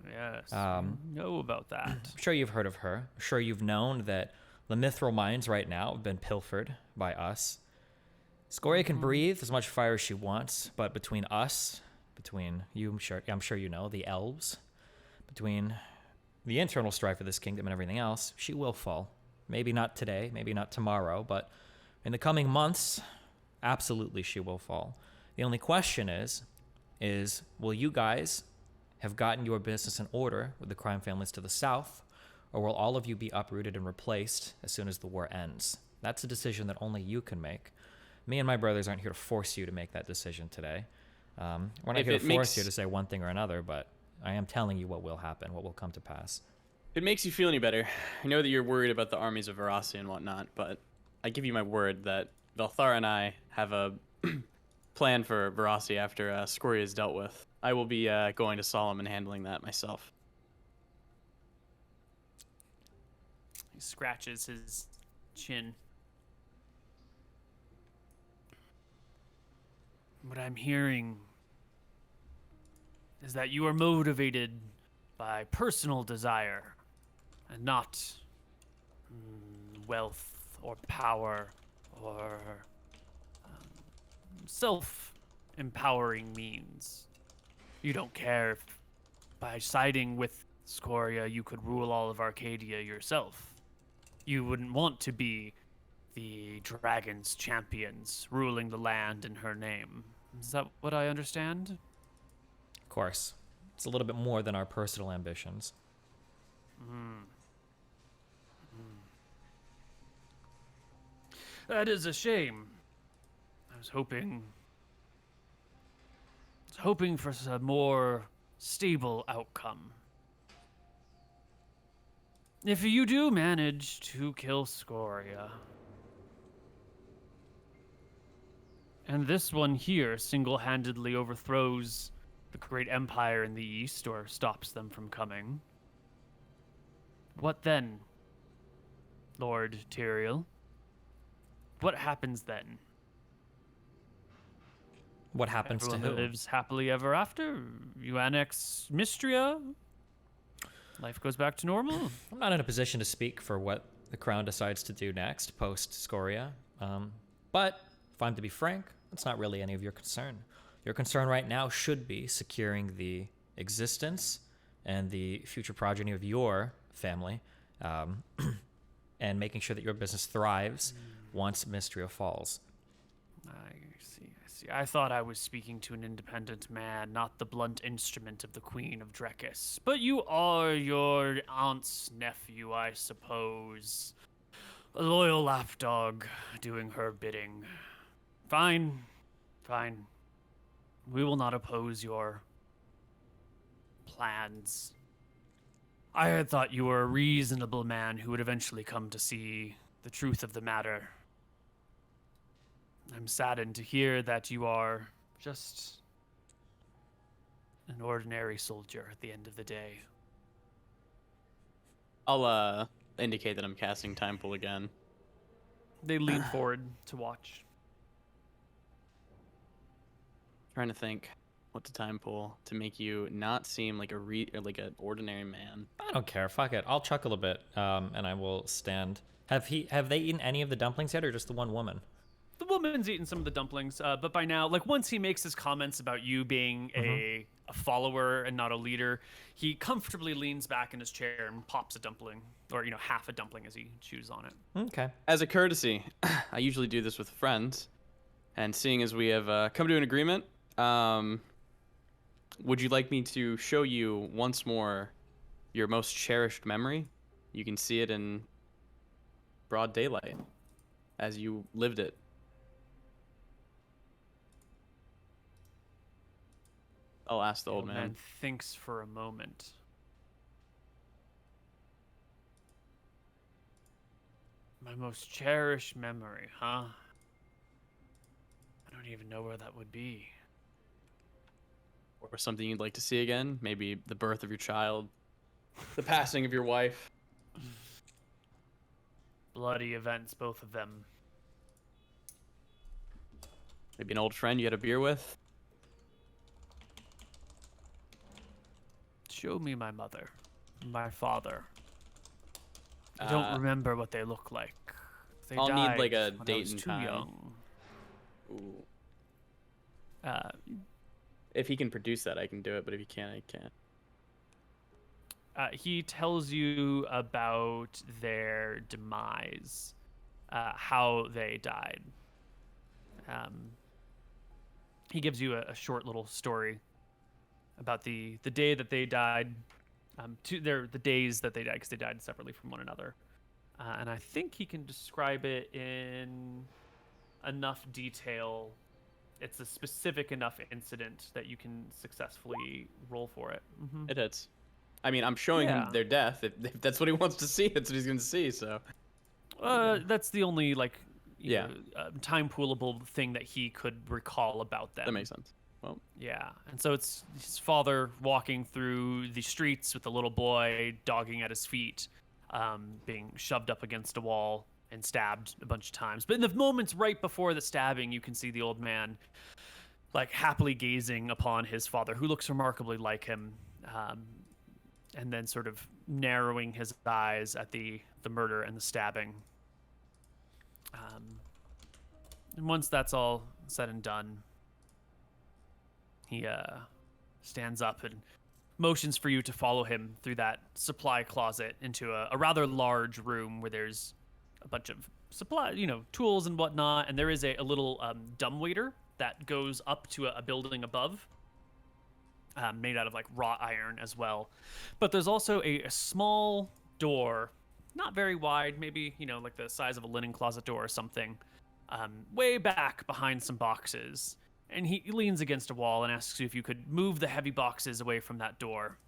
S1: Yes, I know about that.
S2: I'm sure you've heard of her. I'm sure you've known that the mithril mines right now have been pilfered by us. Scoria can breathe as much fire as she wants, but between us, between you, I'm sure you know, the elves, between the internal strife of this kingdom and everything else, she will fall. Maybe not today, maybe not tomorrow, but in the coming months, absolutely she will fall. The only question is will you guys have gotten your business in order with the crime families to the south, or will all of you be uprooted and replaced as soon as the war ends? That's a decision that only you can make. Me and my brothers aren't here to force you to make that decision today. We're not here to force you to say one thing or another, but I am telling you what will happen, what will come to pass.
S3: If it makes you feel any better, I know that you're worried about the armies of Verasi and whatnot, but I give you my word that Velthar and I have a plan for Verasi after Scoria is dealt with. I will be going to Solemn and handling that myself.
S1: He scratches his chin. What I'm hearing is that you are motivated by personal desire and not wealth or power or self-empowering means. You don't care if by siding with Scoria you could rule all of Arcadia yourself. You wouldn't want to be the dragon's champions ruling the land in her name. Is that what I understand?
S2: Of course, it's a little bit more than our personal ambitions.
S1: That is a shame. I was hoping for a more stable outcome. If you do manage to kill Scoria, And this one here single-handedly overthrows the great empire in the east, or stops them from coming. What then, Lord Tyrael? What happens then?
S2: What happens
S1: Everyone
S2: to who?
S1: lives happily ever after? You annex Mystria? Life goes back to normal?
S2: I'm not in a position to speak for what the crown decides to do next, post Scoria. But if I'm to be frank, it's not really any of your concern. Your concern right now should be securing the existence and the future progeny of your family, and making sure that your business thrives once Mystria falls.
S1: I see. I thought I was speaking to an independent man, not the blunt instrument of the Queen of Drekis. But you are your aunt's nephew, I suppose. A loyal lapdog doing her bidding. Fine. We will not oppose your plans. I had thought you were a reasonable man who would eventually come to see the truth of the matter. I'm saddened to hear that you are just an ordinary soldier at the end of the day.
S3: I'll indicate that I'm casting Time Pool again.
S1: They lean forward to watch.
S3: Trying to think what to Time Pool to make you not seem like like an ordinary man.
S2: I don't care. Fuck it. I'll chuckle a bit, and I will stand. Have they eaten any of the dumplings yet, or just the one woman?
S1: The woman's eaten some of the dumplings, but by now, like once he makes his comments about you being a follower and not a leader, he comfortably leans back in his chair and pops a dumpling, or half a dumpling as he chews on it.
S2: Okay.
S3: As a courtesy, I usually do this with friends, and seeing as we have come to an agreement, would you like me to show you once more your most cherished memory? You can see it in broad daylight as you lived it. I'll ask the old man.
S1: Thinks for a moment. My most cherished memory, huh? I don't even know where that would be.
S3: Or something you'd like to see again? Maybe the birth of your child, the passing of your wife.
S1: Bloody events, both of them.
S3: Maybe an old friend you had a beer with.
S1: Show me my mother, my father. I don't remember what they look like. They
S3: I'll
S1: died
S3: need like a
S1: when I
S3: date
S1: was
S3: and
S1: too
S3: time.
S1: young.
S3: Ooh. If he can produce that, I can do it. But if he can't, I can't.
S1: He tells you about their demise, how they died. He gives you a short little story about the day that they died. The days that they died, because they died separately from one another. And I think he can describe it in enough detail. It's a specific enough incident that you can successfully roll for it.
S3: It hits. I mean, I'm showing him their death. If that's what he wants to see, that's what he's going to see. So.
S1: That's the only time poolable thing that he could recall about them.
S3: That makes sense. Well.
S1: Yeah, and so it's his father walking through the streets with the little boy dogging at his feet, being shoved up against a wall and stabbed a bunch of times. But in the moments right before the stabbing, you can see the old man like happily gazing upon his father, who looks remarkably like him, and then sort of narrowing his eyes at the murder and the stabbing. And once that's all said and done, he stands up and motions for you to follow him through that supply closet into a rather large room where there's a bunch of supply, tools and whatnot. And there is a little dumbwaiter that goes up to a building above, made out of like wrought iron as well. But there's also a small door, not very wide, maybe, like the size of a linen closet door or something, way back behind some boxes. And he leans against a wall and asks you if you could move the heavy boxes away from that door.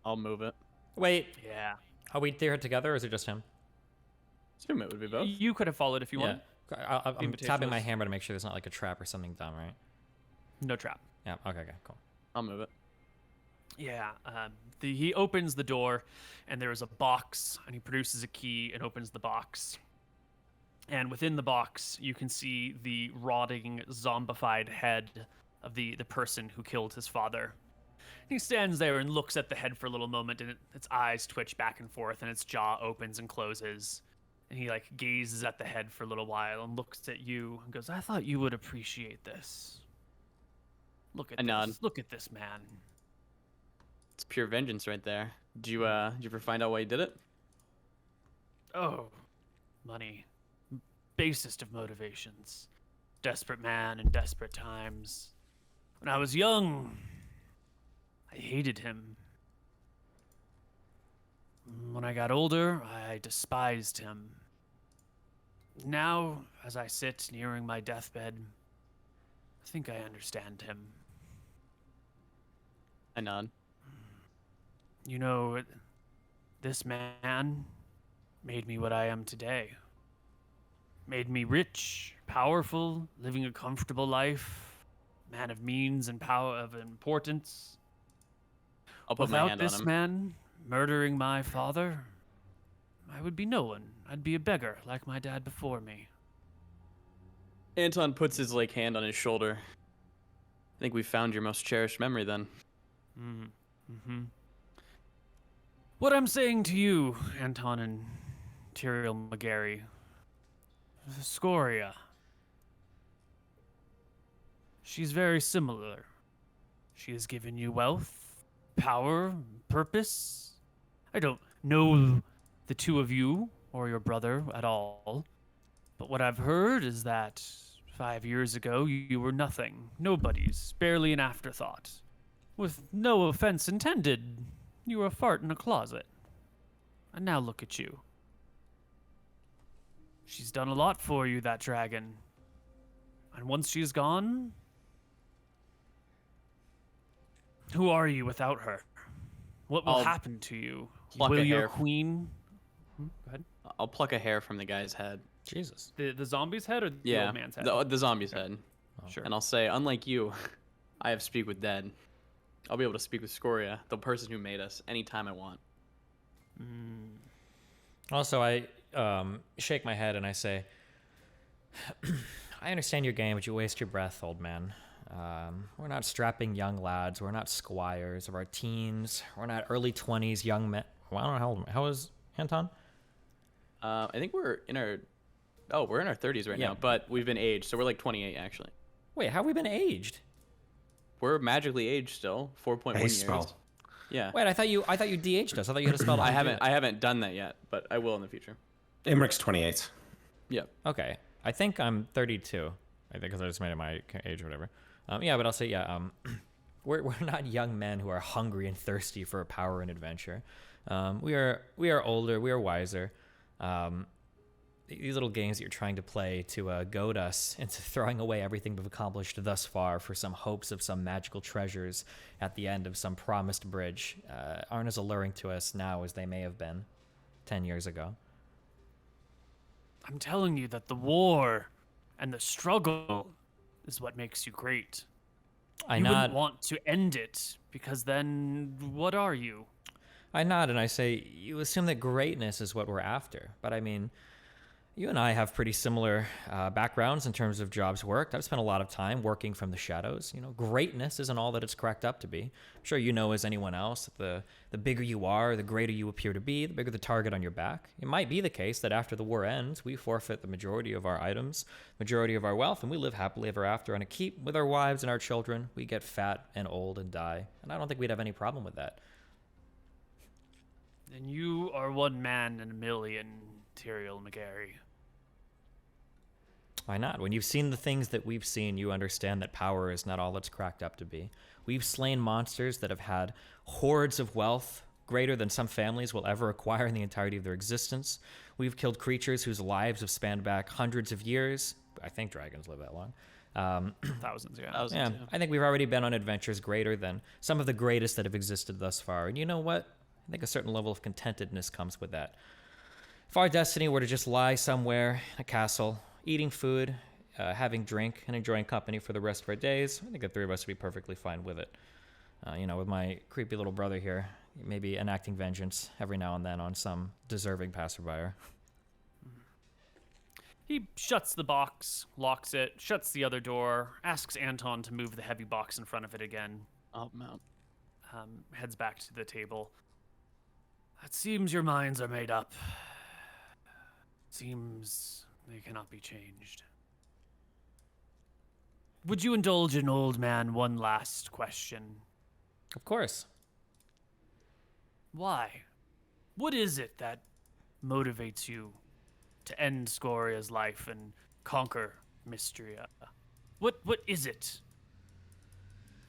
S3: I'll move it.
S2: Wait.
S1: Yeah.
S2: Are we there together, or is it just him?
S3: Assume it would be both.
S1: You could have followed if you wanted.
S2: I'm tapping my hammer to make sure there's not like a trap or something dumb, right?
S1: No trap.
S2: Yeah. Okay. Cool.
S3: I'll move it.
S1: Yeah. He opens the door, and there is a box, and he produces a key and opens the box. And within the box, you can see the rotting, zombified head of the person who killed his father. He stands there and looks at the head for a little moment, and its eyes twitch back and forth, and its jaw opens and closes. And he like gazes at the head for a little while and looks at you and goes, "I thought you would appreciate this. Look at this. Look at this man."
S3: It's pure vengeance right there. Did you ever find out why he did it?
S1: Oh, money. Basest of motivations. Desperate man in desperate times. When I was young, I hated him. When I got older, I despised him. Now, as I sit nearing my deathbed, I think I understand him.
S3: I nod.
S1: You know, this man made me what I am today. Made me rich, powerful, living a comfortable life, man of means and power of importance.
S3: I'll put my hand on him.
S1: Without this man murdering my father, I would be no one. I'd be a beggar like my dad before me.
S3: Anton puts his hand on his shoulder. I think we found your most cherished memory then.
S1: Mm-hmm. What I'm saying to you, Anton and Tyrael McGarry, Scoria. She's very similar. She has given you wealth, power, purpose. I don't know the two of you or your brother at all, but what I've heard is that 5 years ago you were nothing, nobodies, barely an afterthought. With no offense intended, you were a fart in a closet. And now look at you. She's done a lot for you, that dragon. And once she's gone, who are you without her? What will happen to you? Will your queen... Go ahead.
S3: I'll pluck a hair from the guy's head.
S2: Jesus.
S1: The zombie's head or the old man's head?
S3: The zombie's head.
S2: Oh.
S1: Sure.
S3: And I'll say, unlike you, I have speak with dead. I'll be able to speak with Scoria, the person who made us, anytime I want.
S2: Also, I shake my head and I say, I understand your game, but you waste your breath, old man. We're not strapping young lads. We're not squires of our teens. We're not early 20s young men. Well, I don't know how old am I. How is Anton?
S3: I think we're in our 30s right now, but we've been aged, so we're like 28 actually.
S2: Wait, how have we been aged?
S3: We're magically aged still, 4.1 years.
S4: Spell.
S3: Yeah.
S2: Wait, I thought you de-aged us. I thought you had a spell.
S3: I haven't done that yet, but I will in the future.
S4: Imric's 28.
S3: Yep.
S2: Okay, I think I'm 32. I think because I just made it my age or whatever. But I'll say we're not young men who are hungry and thirsty for power and adventure. We are older. We are wiser. These little games that you're trying to play to goad us into throwing away everything we've accomplished thus far for some hopes of some magical treasures at the end of some promised bridge aren't as alluring to us now as they may have been 10 years ago.
S1: I'm telling you that the war and the struggle is what makes you great. You wouldn't want to end it, because then what are you?
S2: I nod and I say, you assume that greatness is what we're after. But I mean, you and I have pretty similar backgrounds in terms of jobs worked. I've spent a lot of time working from the shadows. You know, greatness isn't all that it's cracked up to be. I'm sure you know as anyone else, the bigger you are, the greater you appear to be, the bigger the target on your back. It might be the case that after the war ends, we forfeit the majority of our items, majority of our wealth, and we live happily ever after on a keep with our wives and our children. We get fat and old and die. And I don't think we'd have any problem with that.
S1: And you are one man in a million, Tyrael McGarry.
S2: Why not? When you've seen the things that we've seen, you understand that power is not all it's cracked up to be. We've slain monsters that have had hordes of wealth greater than some families will ever acquire in the entirety of their existence. We've killed creatures whose lives have spanned back hundreds of years. I think dragons live that long.
S1: Thousands, yeah.
S3: Thousands, yeah.
S2: I think we've already been on adventures greater than some of the greatest that have existed thus far. And you know what? I think a certain level of contentedness comes with that. If our destiny were to just lie somewhere in a castle, eating food, having drink, and enjoying company for the rest of our days, I think the three of us would be perfectly fine with it. With my creepy little brother here, maybe enacting vengeance every now and then on some deserving passerby.
S1: He shuts the box, locks it, shuts the other door, asks Anton to move the heavy box in front of it again.
S3: I'll mount.
S1: Heads back to the table. It seems your minds are made up. Seems they cannot be changed. Would you indulge an old man one last question?
S2: Of course.
S1: Why? What is it that motivates you to end Scoria's life and conquer Mystria? What is it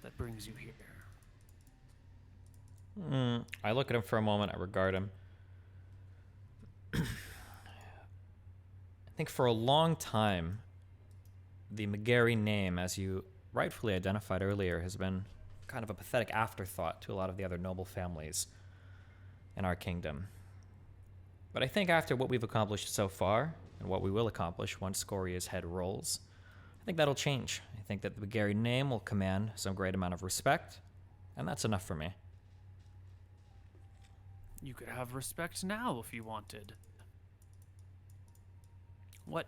S1: that brings you here?
S2: I look at him for a moment. I regard him. I think for a long time, the McGarry name, as you rightfully identified earlier, has been kind of a pathetic afterthought to a lot of the other noble families in our kingdom. But I think after what we've accomplished so far, and what we will accomplish once Scoria's head rolls, I think that'll change. I think that the McGarry name will command some great amount of respect, and that's enough for me.
S1: You could have respect now if you wanted. What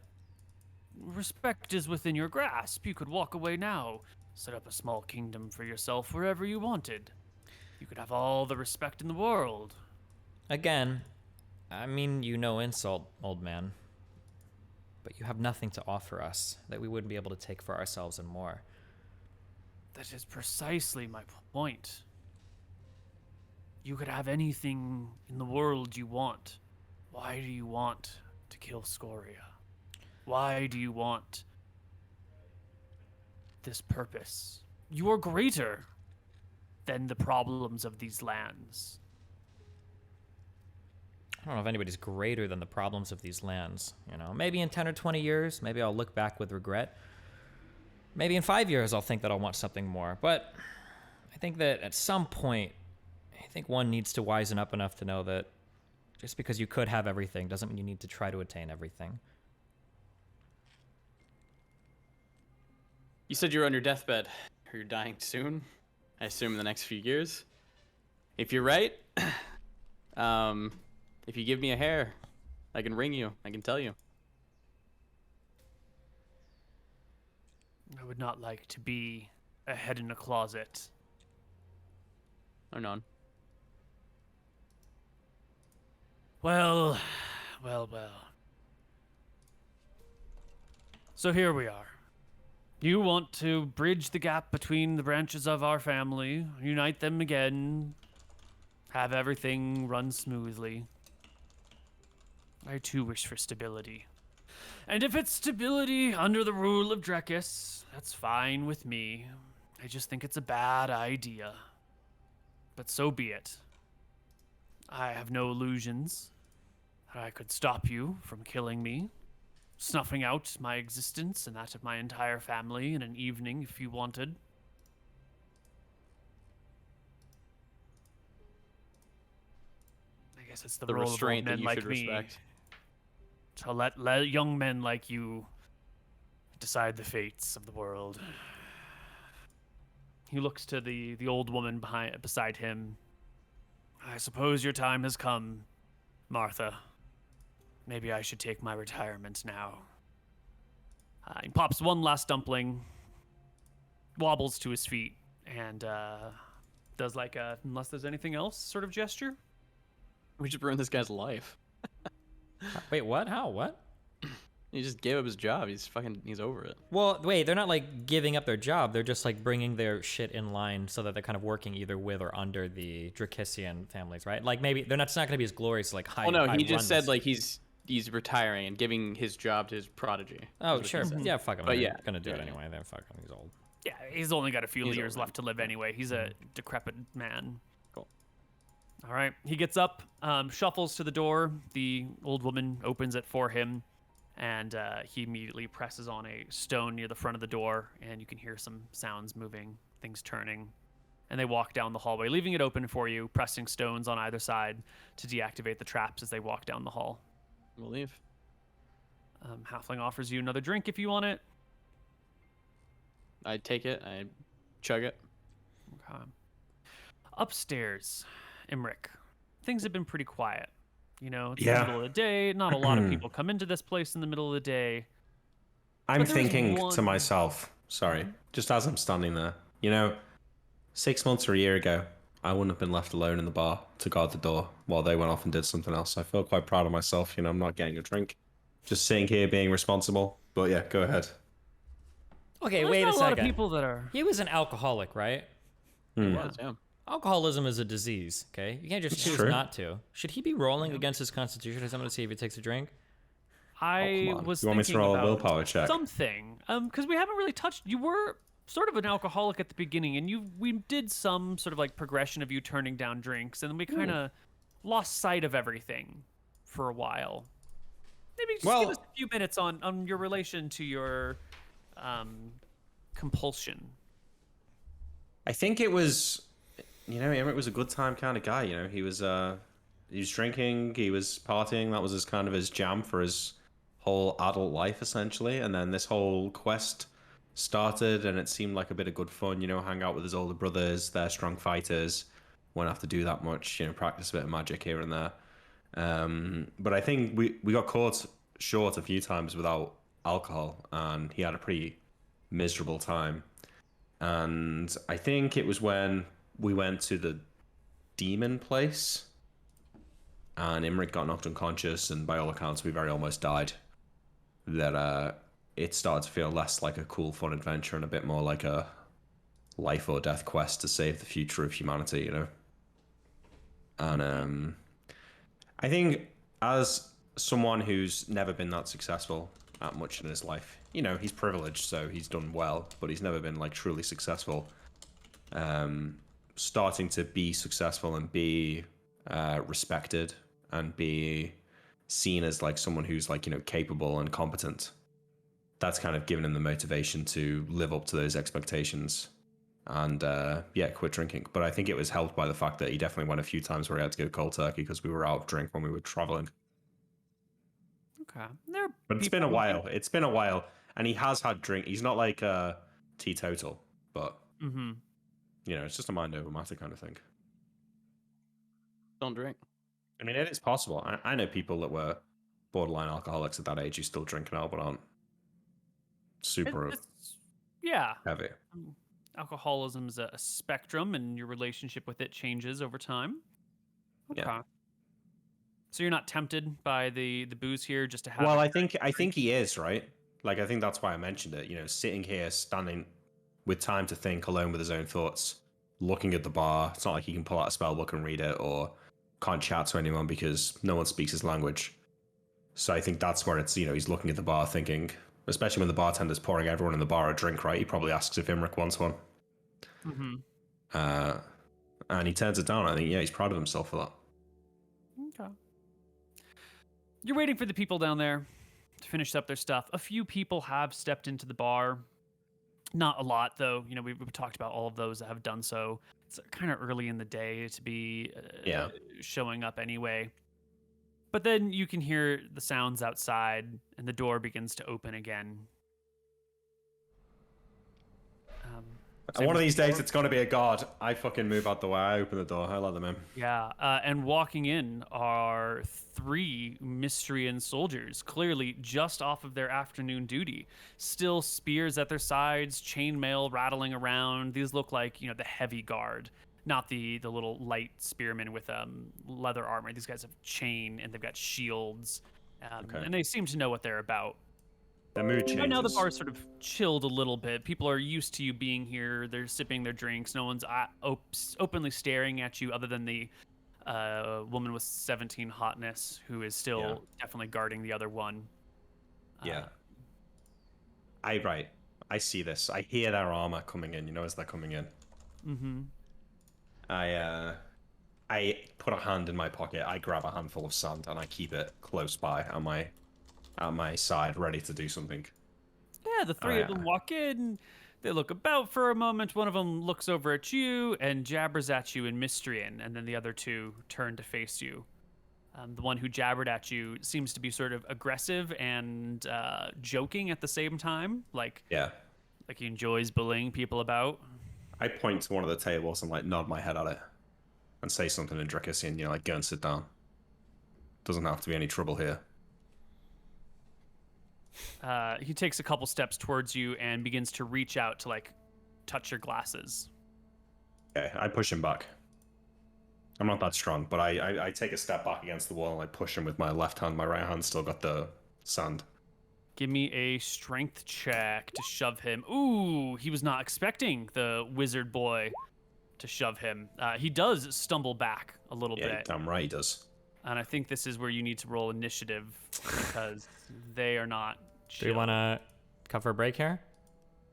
S1: respect is within your grasp? You could walk away now, set up a small kingdom for yourself wherever you wanted. You could have all the respect in the world.
S2: Again, I mean you no insult, old man, but you have nothing to offer us that we wouldn't be able to take for ourselves and more.
S1: That is precisely my point. You could have anything in the world you want. Why do you want to kill Scoria? Why do you want this purpose? You are greater than the problems of these lands.
S2: I don't know if anybody's greater than the problems of these lands. Maybe in 10 or 20 years, maybe I'll look back with regret. Maybe in 5 years, I'll think that I'll want something more. But I think that at some point, I think one needs to wisen up enough to know that just because you could have everything doesn't mean you need to try to attain everything.
S3: You said you were on your deathbed, or you're dying soon. I assume in the next few years. If you're right, if you give me a hair, I can ring you. I can tell you.
S1: I would not like to be a head in a closet.
S3: Or none.
S1: Well. So here we are. You want to bridge the gap between the branches of our family, unite them again, have everything run smoothly. I too wish for stability. And if it's stability under the rule of Drekis, that's fine with me. I just think it's a bad idea. But so be it. I have no illusions that I could stop you from killing me, snuffing out my existence and that of my entire family in an evening if you wanted. I guess it's the role of old
S3: restraint that
S1: men
S3: you
S1: like
S3: should
S1: me
S3: respect.
S1: to let young men like you decide the fates of the world. He looks to the old woman beside him. I suppose your time has come, Martha. Maybe I should take my retirement now. He pops one last dumpling, wobbles to his feet, and does like a, unless there's anything else, sort of gesture.
S3: We just ruined this guy's life.
S2: Wait, what? How? What?
S3: He just gave up his job. He's over it.
S2: Well, wait, they're not like giving up their job. They're just like bringing their shit in line so that they're kind of working either with or under the Drakisian families, right? Like maybe it's not going to be as glorious like high.
S3: Oh no, he just said like he's retiring and giving his job to his prodigy.
S2: Oh sure, yeah, fuck him.
S3: But
S2: They're
S3: yeah,
S2: gonna do it
S3: yeah.
S2: anyway. Then fuck him. He's old.
S1: Yeah, he's only got a few
S3: He's
S1: years
S3: old,
S1: left to live anyway. He's a decrepit man.
S3: Cool.
S1: All right, he gets up, shuffles to the door. The old woman opens it for him, and he immediately presses on a stone near the front of the door, and you can hear some sounds moving, things turning. And they walk down the hallway, leaving it open for you, pressing stones on either side to deactivate the traps as they walk down the hall.
S3: We'll leave.
S1: Halfling offers you another drink if you want it.
S3: I take it. I chug it.
S1: Okay. Upstairs, Imric, things have been pretty quiet. You know, it's the
S4: Yeah.
S1: middle of the day. Not a lot of people come into this place in the middle of the day.
S4: I'm
S1: But there's
S4: thinking to
S1: one-
S4: myself, sorry, just as I'm standing there, you know, 6 months or a year ago, I wouldn't have been left alone in the bar to guard the door while they went off and did something else. I feel quite proud of myself. You know, I'm not getting a drink, just sitting here being responsible. But yeah, go ahead.
S2: Okay,
S1: There's
S2: wait
S1: not
S2: a
S1: a lot
S2: second.
S1: of people that are.
S2: He was an alcoholic, right?
S3: It was, yeah.
S2: Alcoholism is a disease, okay? You can't just choose
S4: true.
S2: not to. Should he be rolling against his constitution or something to see if he takes a drink?
S1: I
S4: come on.
S1: was
S4: You want me to
S1: thinking
S4: roll a
S1: about
S4: willpower check?
S1: something. Because we haven't really touched. You were sort of an alcoholic at the beginning, and we did some sort of like progression of you turning down drinks, and then we kind of lost sight of everything for a while. Maybe just give us a few minutes on your relation to your compulsion.
S4: I think it was, you know, Emmett was a good time kind of guy. You know, he was drinking, he was partying. That was his kind of his jam for his whole adult life, essentially. And then this whole quest started, and it seemed like a bit of good fun. You know, hang out with his older brothers. They're strong fighters. Won't have to do that much. You know, practice a bit of magic here and there. But I think we got caught short a few times without alcohol, and he had a pretty miserable time. And I think it was when we went to the demon place, and Imric got knocked unconscious, and by all accounts, we very almost died. That it started to feel less like a cool, fun adventure and a bit more like a life or death quest to save the future of humanity, you know? And I think as someone who's never been that successful at much in his life, you know, he's privileged, so he's done well, but he's never been like truly successful. Starting to be successful and be respected and be seen as like someone who's like, you know, capable and competent. That's kind of given him the motivation to live up to those expectations and quit drinking. But I think it was helped by the fact that he definitely went a few times where he had to go cold turkey because we were out of drink when we were traveling.
S1: Okay.
S4: But it's been a while. It's been a while. And he has had drink. He's not like a teetotal, but, you know, it's just a mind over matter kind of thing.
S3: Don't drink.
S4: I mean, it is possible. I know people that were borderline alcoholics at that age who still drink now, but aren't super
S1: Yeah.
S4: heavy.
S1: Alcoholism is a spectrum, and your relationship with it changes over time. Okay.
S4: Yeah.
S1: So you're not tempted by the booze here just to have.
S4: Well, I think he is, right? Like, I think that's why I mentioned it. You know, sitting here, standing with time to think, alone with his own thoughts, looking at the bar. It's not like he can pull out a spell book and read it, or can't chat to anyone because no one speaks his language. So I think that's where it's, you know, he's looking at the bar thinking, especially when the bartender's pouring everyone in the bar a drink, right? He probably asks if Imric wants one. And he turns it down. I think, yeah, he's proud of himself for that.
S1: Okay. You're waiting for the people down there to finish up their stuff. A few people have stepped into the bar. Not a lot, though. You know, we've talked about all of those that have done so. It's kind of early in the day to be showing up anyway. But then you can hear the sounds outside, and the door begins to open again.
S4: One of these days, it's going to be a guard. I fucking move out the way. I open the door. I let them in.
S1: Yeah, and walking in are 3 Mystrian soldiers, clearly just off of their afternoon duty. Still spears at their sides, chainmail rattling around. These look like, you know, the heavy guard, not the little light spearmen with leather armor. These guys have chain, and they've got shields, and they seem to know what they're about.
S4: The mood changes.
S1: Right now, the bar's sort of chilled a little bit. People are used to you being here. They're sipping their drinks. No one's openly staring at you other than the woman with 17 hotness who is still definitely guarding the other one.
S4: Yeah. I see this. I hear their armor coming in, you know, as they're coming in.
S1: Mm-hmm.
S4: I put a hand in my pocket. I grab a handful of sand and I keep it close by at my side, ready to do something.
S1: Yeah, the 3 of them walk in. They look about for a moment. One of them looks over at you and jabbers at you in Mystrian, and then the other 2 turn to face you. The one who jabbered at you seems to be sort of aggressive and joking at the same time, like he enjoys bullying people about.
S4: I point to one of the tables and like nod my head at it and say something in Dracusian, you know, like go and sit down. Doesn't have to be any trouble here.
S1: He takes a couple steps towards you and begins to reach out to like touch your glasses.
S4: Okay, I push him back. I'm not that strong, but I take a step back against the wall and I push him with my left hand. My right hand still got the sand.
S1: Give me a strength check to shove him. Ooh, he was not expecting the wizard boy to shove him. He does stumble back a little bit.
S4: Yeah, damn right he does.
S1: And I think this is where you need to roll initiative because they are not chill.
S2: Do you want to cover a break here?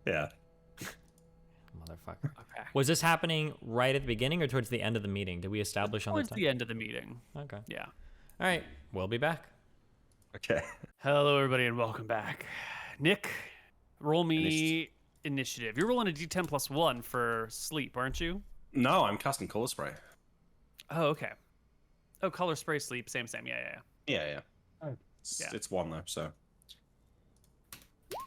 S4: Yeah.
S2: Motherfucker.
S1: Okay.
S2: Was this happening right at the beginning or towards the end of the meeting? Did we establish on the
S1: Towards
S2: time?
S1: the end of the meeting.
S2: Okay.
S1: Yeah.
S2: All right. We'll be back.
S4: Okay.
S1: Hello, everybody, and welcome back. Nick, roll me initiative. You're rolling a d10 plus 1 for sleep, aren't you?
S4: No, I'm casting color spray.
S1: Oh, okay. Oh, color spray, sleep, same. Yeah.
S4: Yeah.
S1: Yeah.
S4: It's 1 though, so.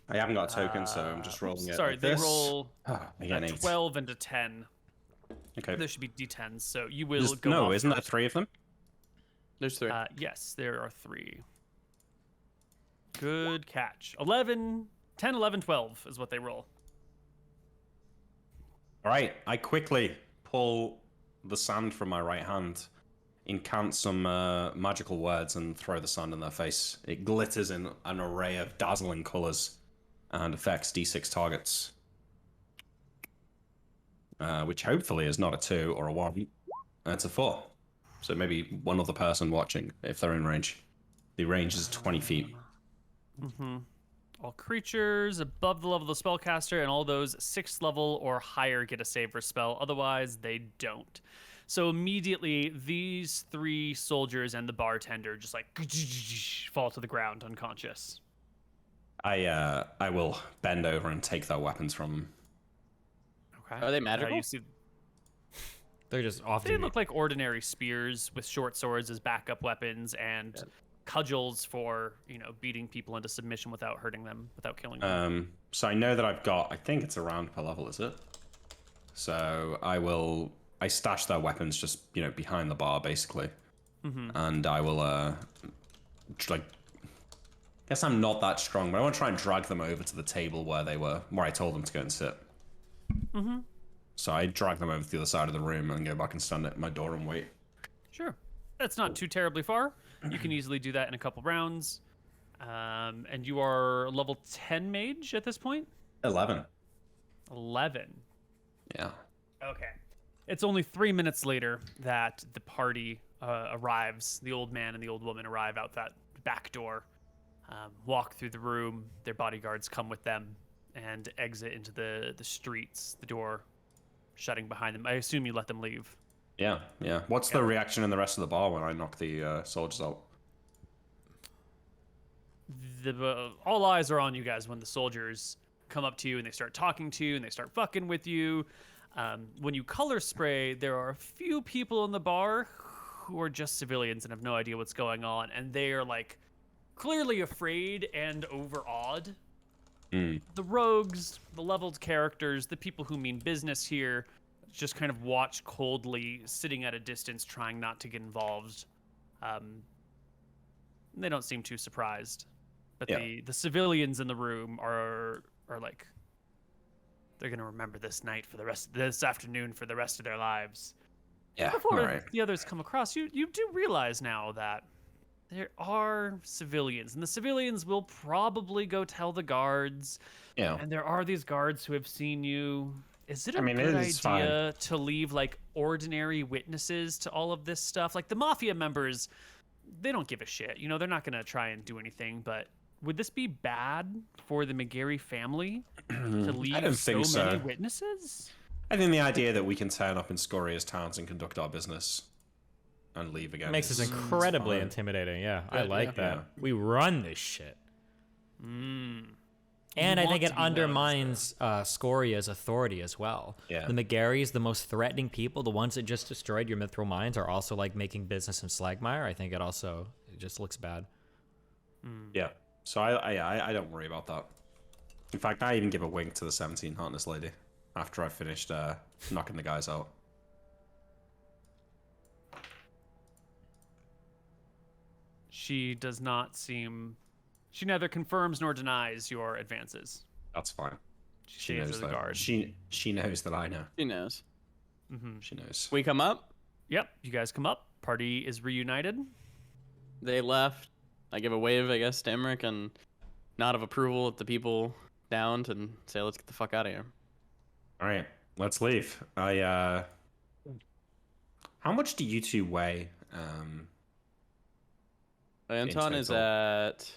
S4: I haven't got a token, so I'm just rolling it.
S1: Sorry,
S4: like
S1: they
S4: this.
S1: roll
S4: I get an 8.
S1: 12 and a 10.
S4: Okay.
S1: There should be d10s, so you will go
S4: No,
S1: off
S4: isn't there
S1: first.
S4: 3 of them?
S3: There's 3.
S1: Yes, there are 3. Good catch. 11, 10, 11, 12 is what they roll.
S4: All right, I quickly pull the sand from my right hand, incant some magical words, and throw the sand in their face. It glitters in an array of dazzling colors and affects d6 targets, which hopefully is not a 2 or a 1. It's a 4. So maybe one other person watching, if they're in range. The range is 20 feet.
S1: Mm-hmm. All creatures above the level of the spellcaster and all those 6th level or higher get a save or spell. Otherwise, they don't. So immediately, these 3 soldiers and the bartender just like fall to the ground unconscious.
S4: I will bend over and take their weapons from them.
S1: Okay.
S3: Are they magical?
S1: You see,
S2: They're just often.
S1: they look like ordinary spears with short swords as backup weapons and cudgels for, beating people into submission without hurting them, without killing them.
S4: So I know that I've got, I think it's a round per level, is it? So I stash their weapons just, behind the bar, basically.
S1: Mm-hmm.
S4: And I will, guess I'm not that strong, but I want to try and drag them over to the table where I told them to go and sit.
S1: Mm-hmm.
S4: So I drag them over to the other side of the room and go back and stand at my door and wait.
S1: Sure. That's not too terribly far. You can easily do that in a couple rounds. And you are level 10 mage at this point?
S4: 11.
S1: 11.
S4: Yeah.
S1: Okay. It's only 3 minutes later that the party arrives. The old man and the old woman arrive out that back door, walk through the room. Their bodyguards come with them and exit into the streets, the door shutting behind them. I assume you let them leave.
S4: Yeah. What's the reaction in the rest of the bar when I knock the soldiers out?
S1: All eyes are on you guys when the soldiers come up to you and they start talking to you and they start fucking with you. When you color spray, there are a few people in the bar who are just civilians and have no idea what's going on, and they are like clearly afraid and overawed. The rogues, the leveled characters, the people who mean business here, just kind of watch coldly, sitting at a distance, trying not to get involved. They don't seem too surprised, but the civilians in the room are like, they're gonna remember this night for this afternoon for the rest of their lives.
S4: Yeah.
S1: Before the others come across, you do realize now that there are civilians, and the civilians will probably go tell the guards.
S4: Yeah.
S1: And there are these guards who have seen you. Is it a good
S4: it is
S1: idea to leave like ordinary witnesses to all of this stuff? Like the mafia members, they don't give a shit. They're not gonna try and do anything. But would this be bad for the McGarry family to leave so many witnesses?
S4: I think the idea that we can turn up in Scoria's towns and conduct our business and leave again
S2: Makes us incredibly intimidating. Yeah, I like that.
S4: Yeah.
S2: We run this shit. And I think
S1: want
S2: it
S1: to be known as the-
S2: undermines Scoria's authority as well.
S4: Yeah.
S2: The McGarrys, the most threatening people, the ones that just destroyed your mithril mines, are also like making business in Slagmire. I think it just looks bad.
S4: Yeah. So I don't worry about that. In fact, I even give a wink to the 17 Heartless Lady after I finished knocking the guys out.
S1: She does not seem. She neither confirms nor denies your advances.
S4: That's fine.
S1: She stays as a
S4: that.
S1: guard.
S4: She knows that I know.
S3: She knows.
S4: She knows.
S3: We come up.
S1: Yep, you guys come up. Party is reunited.
S3: They left. I give a wave, I guess, to Emmerich and nod of approval at the people down and say, let's get the fuck out of here.
S4: All right, let's leave. How much do you two weigh?
S3: Anton is
S4: total.
S3: at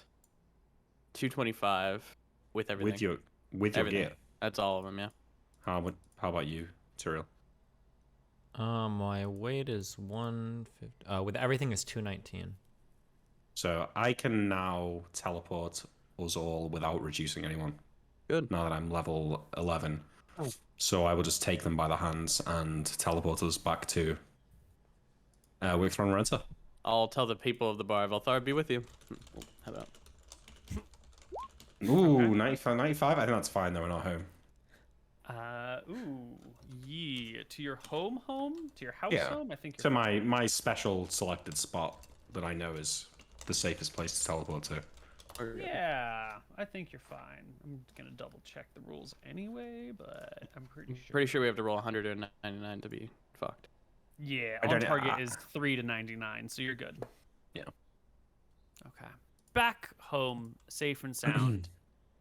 S3: 225 with everything.
S4: With your
S3: Everything.
S4: gear.
S3: That's all of them, yeah.
S4: How about you, Tyrell?
S2: My weight is 150. With everything is 219.
S4: So I can now teleport us all without reducing anyone.
S3: Good.
S4: Now that I'm level 11. So I will just take them by the hands and teleport us back to Wickthrone Renter.
S3: I'll tell the people of the bar of Althar be with you. How about?
S4: Ooh, 95, 95? I think that's fine though, we're not home.
S1: To your home? To your house
S4: Yeah.
S1: home? I think
S4: To
S1: you're
S4: my special selected spot that I know is the safest place to teleport to.
S1: Yeah, I think you're fine. I'm gonna double check the rules anyway, but I'm pretty sure.
S3: Pretty sure we have to roll 199 to be fucked.
S1: Yeah,
S4: I
S1: on
S4: don't-
S1: target is 3 to 99, so you're good.
S4: Yeah.
S1: Okay. Back home, safe and sound.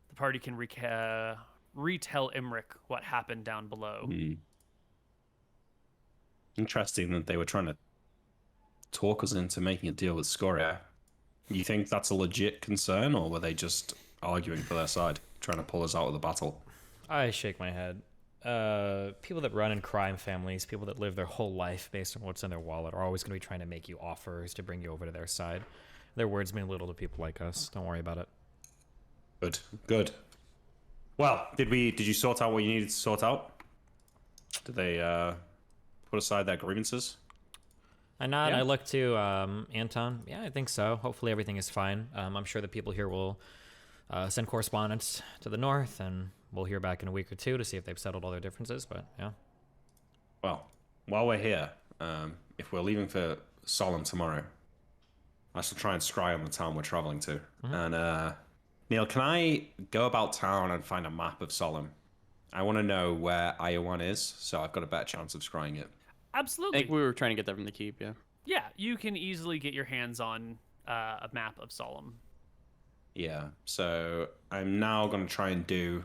S1: The party can retell Emmerich what happened down below.
S4: Interesting that they were trying to talk us into making a deal with Scoria. You think that's a legit concern, or were they just arguing for their side, trying to pull us out of the battle?
S2: I shake my head. People that run in crime families, people that live their whole life based on what's in their wallet, are always going to be trying to make you offers to bring you over to their side. Their words mean little to people like us. Don't worry about it.
S4: Good. Well, did you sort out what you needed to sort out? Did they put aside their grievances?
S2: I nod.
S1: Yeah.
S2: I look to Anton. Yeah, I think so. Hopefully everything is fine. I'm sure the people here will send correspondence to the north, and we'll hear back in a week or two to see if they've settled all their differences. But yeah.
S4: Well, while we're here, if we're leaving for Solemn tomorrow, I shall try and scry on the town we're traveling to. And Neil, can I go about town and find a map of Solemn? I want to know where Iowan is, so I've got a better chance of scrying it.
S3: I
S1: Absolutely.
S3: think we were trying to get that from the keep, yeah.
S1: Yeah, you can easily get your hands on a map of Solemn.
S4: Yeah, so I'm now going to try and do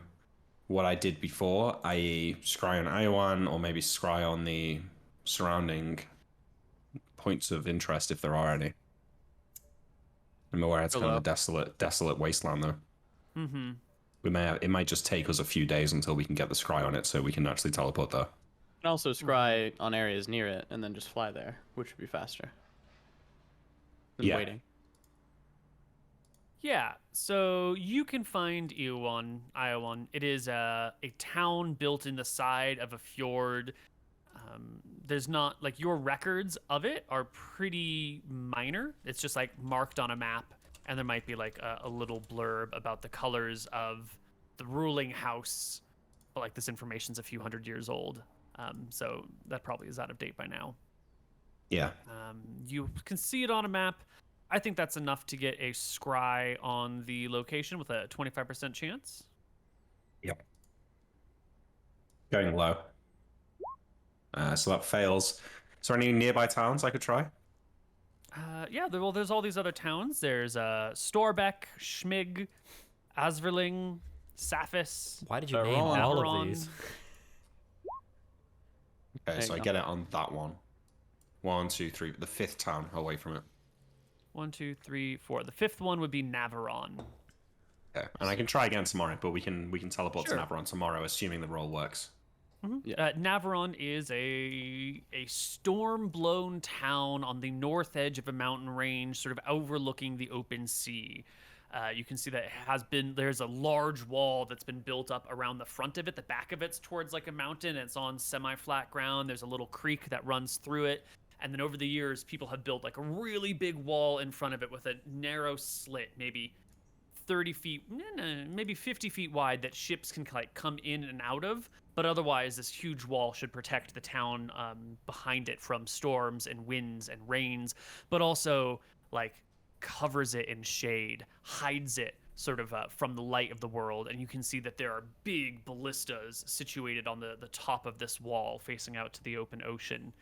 S4: what I did before, i.e. scry on Iowan, or maybe scry on the surrounding points of interest, if there are any. I'm aware it's kind of a desolate wasteland, though.
S1: Mm-hmm.
S4: It might just take us a few days until we can get the scry on it, so we can actually teleport there.
S3: And also scry on areas near it and then just fly there, which would be faster than waiting.
S1: Yeah, so you can find Iowan. It is a town built in the side of a fjord. There's not, like, your records of it are pretty minor. It's just, like, marked on a map, and there might be, like, a little blurb about the colors of the ruling house. But, like, this information's a few hundred years old, so that probably is out of date by now.
S4: Yeah.
S1: You can see it on a map. I think that's enough to get a scry on the location with a 25% chance.
S4: Yep. Going low. So that fails. Is there any nearby towns I could try?
S1: There's all these other towns. There's Storbeck, Schmig, Asverling, Saphis.
S2: Why did you
S3: They're
S2: name
S3: all
S2: all
S1: Navarone.
S2: of these?
S4: Okay,
S3: There
S4: so
S3: you
S4: I
S3: go.
S4: get it on that one. 1, 2, 3. The fifth town away from it.
S1: 1, 2, 3, 4. The fifth one would be Navarone.
S4: Okay. And I can try again tomorrow, but we can teleport
S1: Sure.
S4: to Navarone tomorrow, assuming the roll works.
S3: Yeah.
S1: Navarone is a storm-blown town on the north edge of a mountain range, sort of overlooking the open sea. You can see that there's a large wall that's been built up around the front of it. The back of it's towards like a mountain. And it's on semi-flat ground. There's a little creek that runs through it. And then over the years, people have built like a really big wall in front of it with a narrow slit, maybe 30 feet, maybe 50 feet wide, that ships can like come in and out of. But otherwise, this huge wall should protect the town behind it from storms and winds and rains, but also like covers it in shade, hides it sort of from the light of the world. And you can see that there are big ballistas situated on the top of this wall facing out to the open ocean.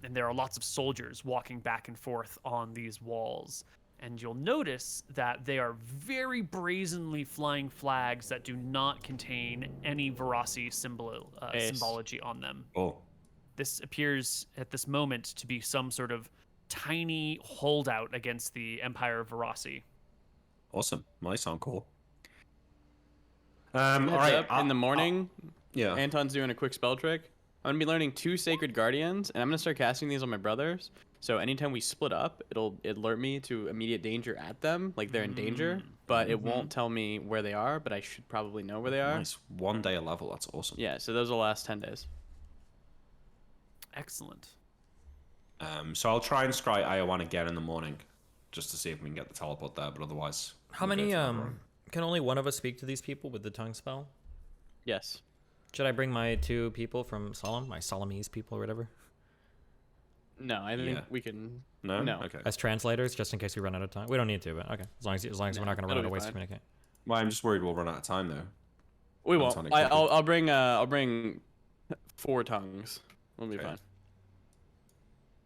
S1: And there are lots of soldiers walking back and forth on these walls. And you'll notice that they are very brazenly flying flags that do not contain any Verasi symbology on them.
S4: Oh.
S1: This appears at this moment to be some sort of tiny holdout against the Empire of Verasi.
S4: Awesome. Might sound cool.
S3: All right. In the morning,
S4: yeah.
S3: Anton's doing a quick spell trick. I'm gonna be learning 2 Sacred Guardians, and I'm gonna start casting these on my brothers. So anytime we split up, it'll alert me to immediate danger at them, like they're in danger. But it won't tell me where they are. But I should probably know where they are.
S4: Nice. 1 day a level. That's awesome.
S3: Yeah. So those will last 10 days.
S1: Excellent.
S4: So I'll try and scry Iowan again in the morning, just to see if we can get the teleport there. But otherwise,
S2: How many can only one of us speak to these people with the tongue spell?
S3: Yes.
S2: Should I bring my 2 people from Solemn, my Solemnese people or whatever,
S3: No, I think we can.
S4: No.
S3: No.
S4: Okay.
S2: as translators, just in case we run out of time? We don't need to, but okay. As long as we're not going to run out of ways to communicate.
S4: Well, I'm just worried we'll run out of time though.
S3: We won't.
S4: Anton,
S3: I'll bring 4 tongues. We'll be
S4: Okay.
S3: fine.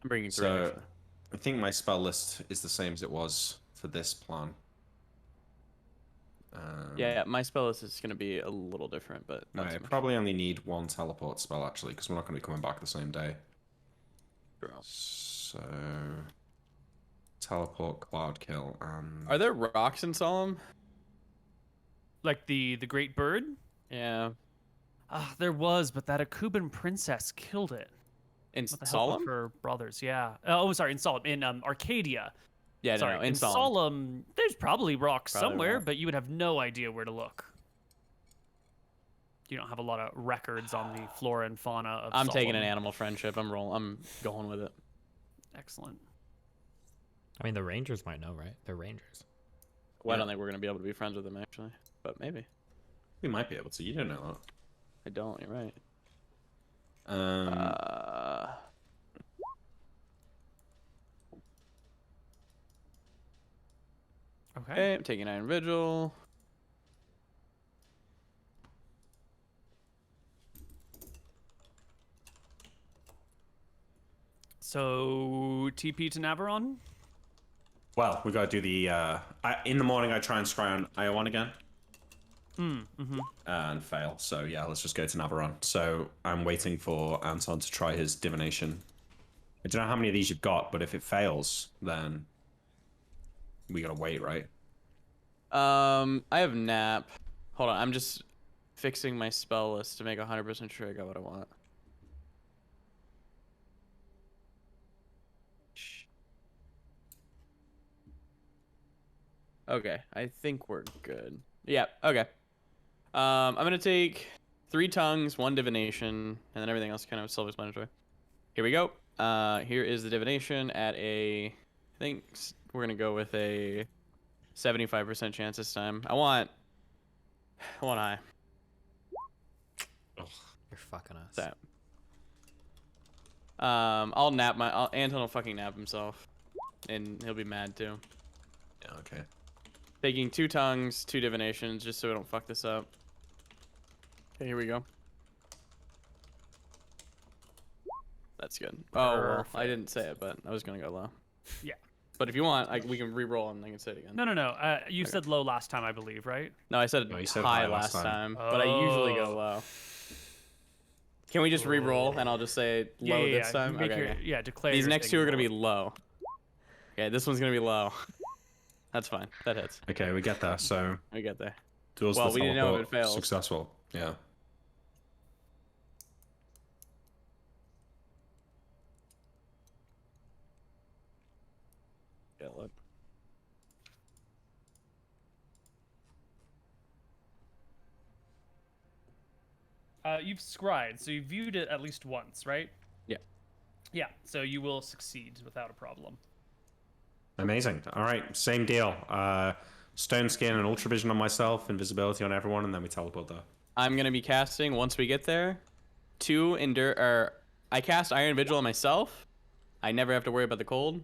S3: I'm bringing 3.
S4: So
S3: actually.
S4: I think my spell list is the same as it was for this plan.
S3: Yeah, my spell list is gonna be a little different, but
S4: No,
S3: not
S4: I
S3: so much.
S4: probably only need 1 teleport spell actually, because we're not going to be coming back the same day.
S3: True.
S4: So teleport, cloud kill, and
S3: Are there rocks in Solemn?
S1: Like the great bird?
S3: Yeah.
S1: There was, but that Akuban princess killed it.
S3: In
S1: With the help of
S3: Solemn?
S1: her brothers, yeah. Oh, sorry, in Solemn. In Arcadia.
S3: Yeah,
S1: Sorry,
S3: no, in Solemn.
S1: there's probably rocks
S3: Probably
S1: somewhere,
S3: rock.
S1: but you would have no idea where to look. You don't have a lot of records on the flora and fauna of
S3: I'm taking an
S1: Solemn.
S3: animal friendship. I'm going with it.
S1: Excellent.
S2: I mean, the Rangers might know, right? They're Rangers.
S3: Well, I don't think we're gonna be able to be friends with them actually, but maybe.
S4: we might be able to. You don't know
S3: I don't. You're right.
S4: that.
S3: Okay, I'm taking Iron Vigil.
S1: So, TP to Navarone?
S4: Well, we got to do the. In the morning, I try and scry on Iowan again. And fail. So yeah, let's just go to Navarone. So I'm waiting for Anton to try his divination. I don't know how many of these you've got, but if it fails, then we gotta wait, right?
S3: I have Nap. Hold on, I'm just fixing my spell list to make 100% sure I got what I want. Okay, I think we're good. Yeah, okay. I'm gonna take 3 tongues, 1 divination, and then everything else kind of self-explanatory. Here we go. Here is the divination at a, I think we're gonna go with a 75% chance this time. I want high.
S2: You're fucking us.
S3: That. Anton will fucking nap himself, and he'll be mad too.
S4: Yeah, okay.
S3: Taking 2 tongues, 2 divinations, just so we don't fuck this up. Okay, here we go. That's good. Oh, well, I didn't say it, but I was gonna go low.
S1: Yeah.
S3: But if you want, we can re-roll and I can say it again.
S1: No. You said low last time, I believe, right?
S3: No, I said,
S4: No, you said
S3: high
S4: high
S3: last
S4: last
S3: time,
S4: time.
S3: but I usually go
S1: Oh.
S3: low. Can we just re-roll and I'll just say low this time?
S1: Make
S3: Okay,
S1: your,
S3: okay.
S1: yeah, declare.
S3: These
S1: your
S3: next
S1: thing
S3: 2 are gonna
S1: low.
S3: be low. Okay, this one's gonna be low. That's fine. That hits.
S4: Okay, we get there. So
S3: We get there.
S4: duels
S3: Well,
S4: the
S3: we didn't know if it
S4: teleport,
S3: fails.
S4: successful. Yeah.
S3: Yeah, look.
S1: You've scryed, so you viewed it at least once, right?
S3: Yeah.
S1: Yeah, so you will succeed without a problem.
S4: Amazing. All right, same deal. Stone skin and ultravision on myself, invisibility on everyone, and then we teleport there.
S3: I'm gonna be casting once we get there. I cast Iron Vigil on myself. I never have to worry about the cold.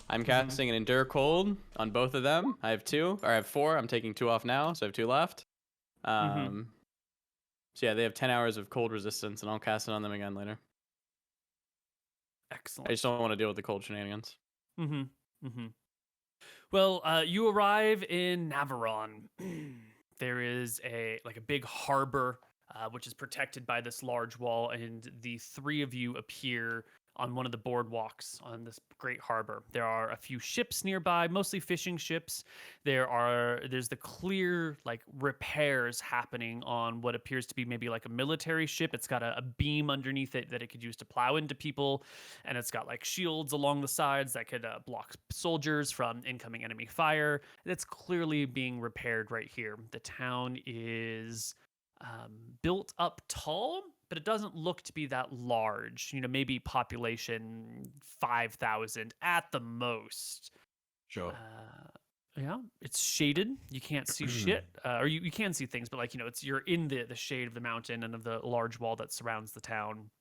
S3: I'm casting an Endure Cold on both of them. I have 2, or I have 4. I'm taking 2 off now, so I have 2 left. So yeah, they have 10 hours of cold resistance, and I'll cast it on them again later.
S1: Excellent.
S3: I just don't want to deal with the cold shenanigans.
S1: Well, you arrive in Navarone. There is a big harbor, which is protected by this large wall, and the 3 of you appear on one of the boardwalks on this great harbor. There are a few ships nearby, mostly fishing ships. There's the clear repairs happening on what appears to be maybe like a military ship. It's got a beam underneath it that it could use to plow into people, and it's got shields along the sides that could block soldiers from incoming enemy fire. It's clearly being repaired right here. The town is built up tall, but it doesn't look to be that large. Maybe population 5,000 at the most.
S4: Sure.
S1: Yeah, it's shaded. You can't see shit, or you can see things, but you're in the shade of the mountain and of the large wall that surrounds the town.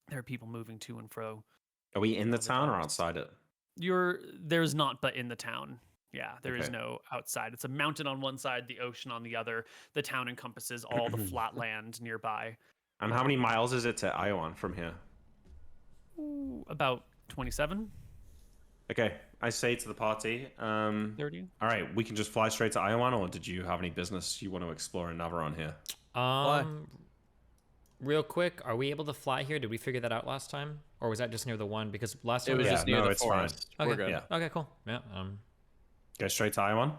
S1: There are people moving to and fro.
S4: Are we in the town or outside it?
S1: There's not, but in the town. Yeah, there is
S4: Okay.
S1: no outside. It's a mountain on one side, the ocean on the other. The town encompasses all the flat land nearby.
S4: And how many miles is it to Iowan from here?
S1: Ooh, about 27,
S4: Okay, I say to the party,
S1: 30.
S4: all right, we can just fly straight to Iowan, or did you have any business you want to explore in Navarone here?
S2: Real quick, are we able to fly here? Did we figure that out last time, or was that just near the one? Because last time
S3: It was
S4: Yeah,
S3: just near
S4: no,
S3: the
S4: it's fine.
S3: forest. We're
S2: Okay.
S3: good.
S4: Yeah.
S2: Okay, cool. Yeah.
S4: Go straight to Iowan?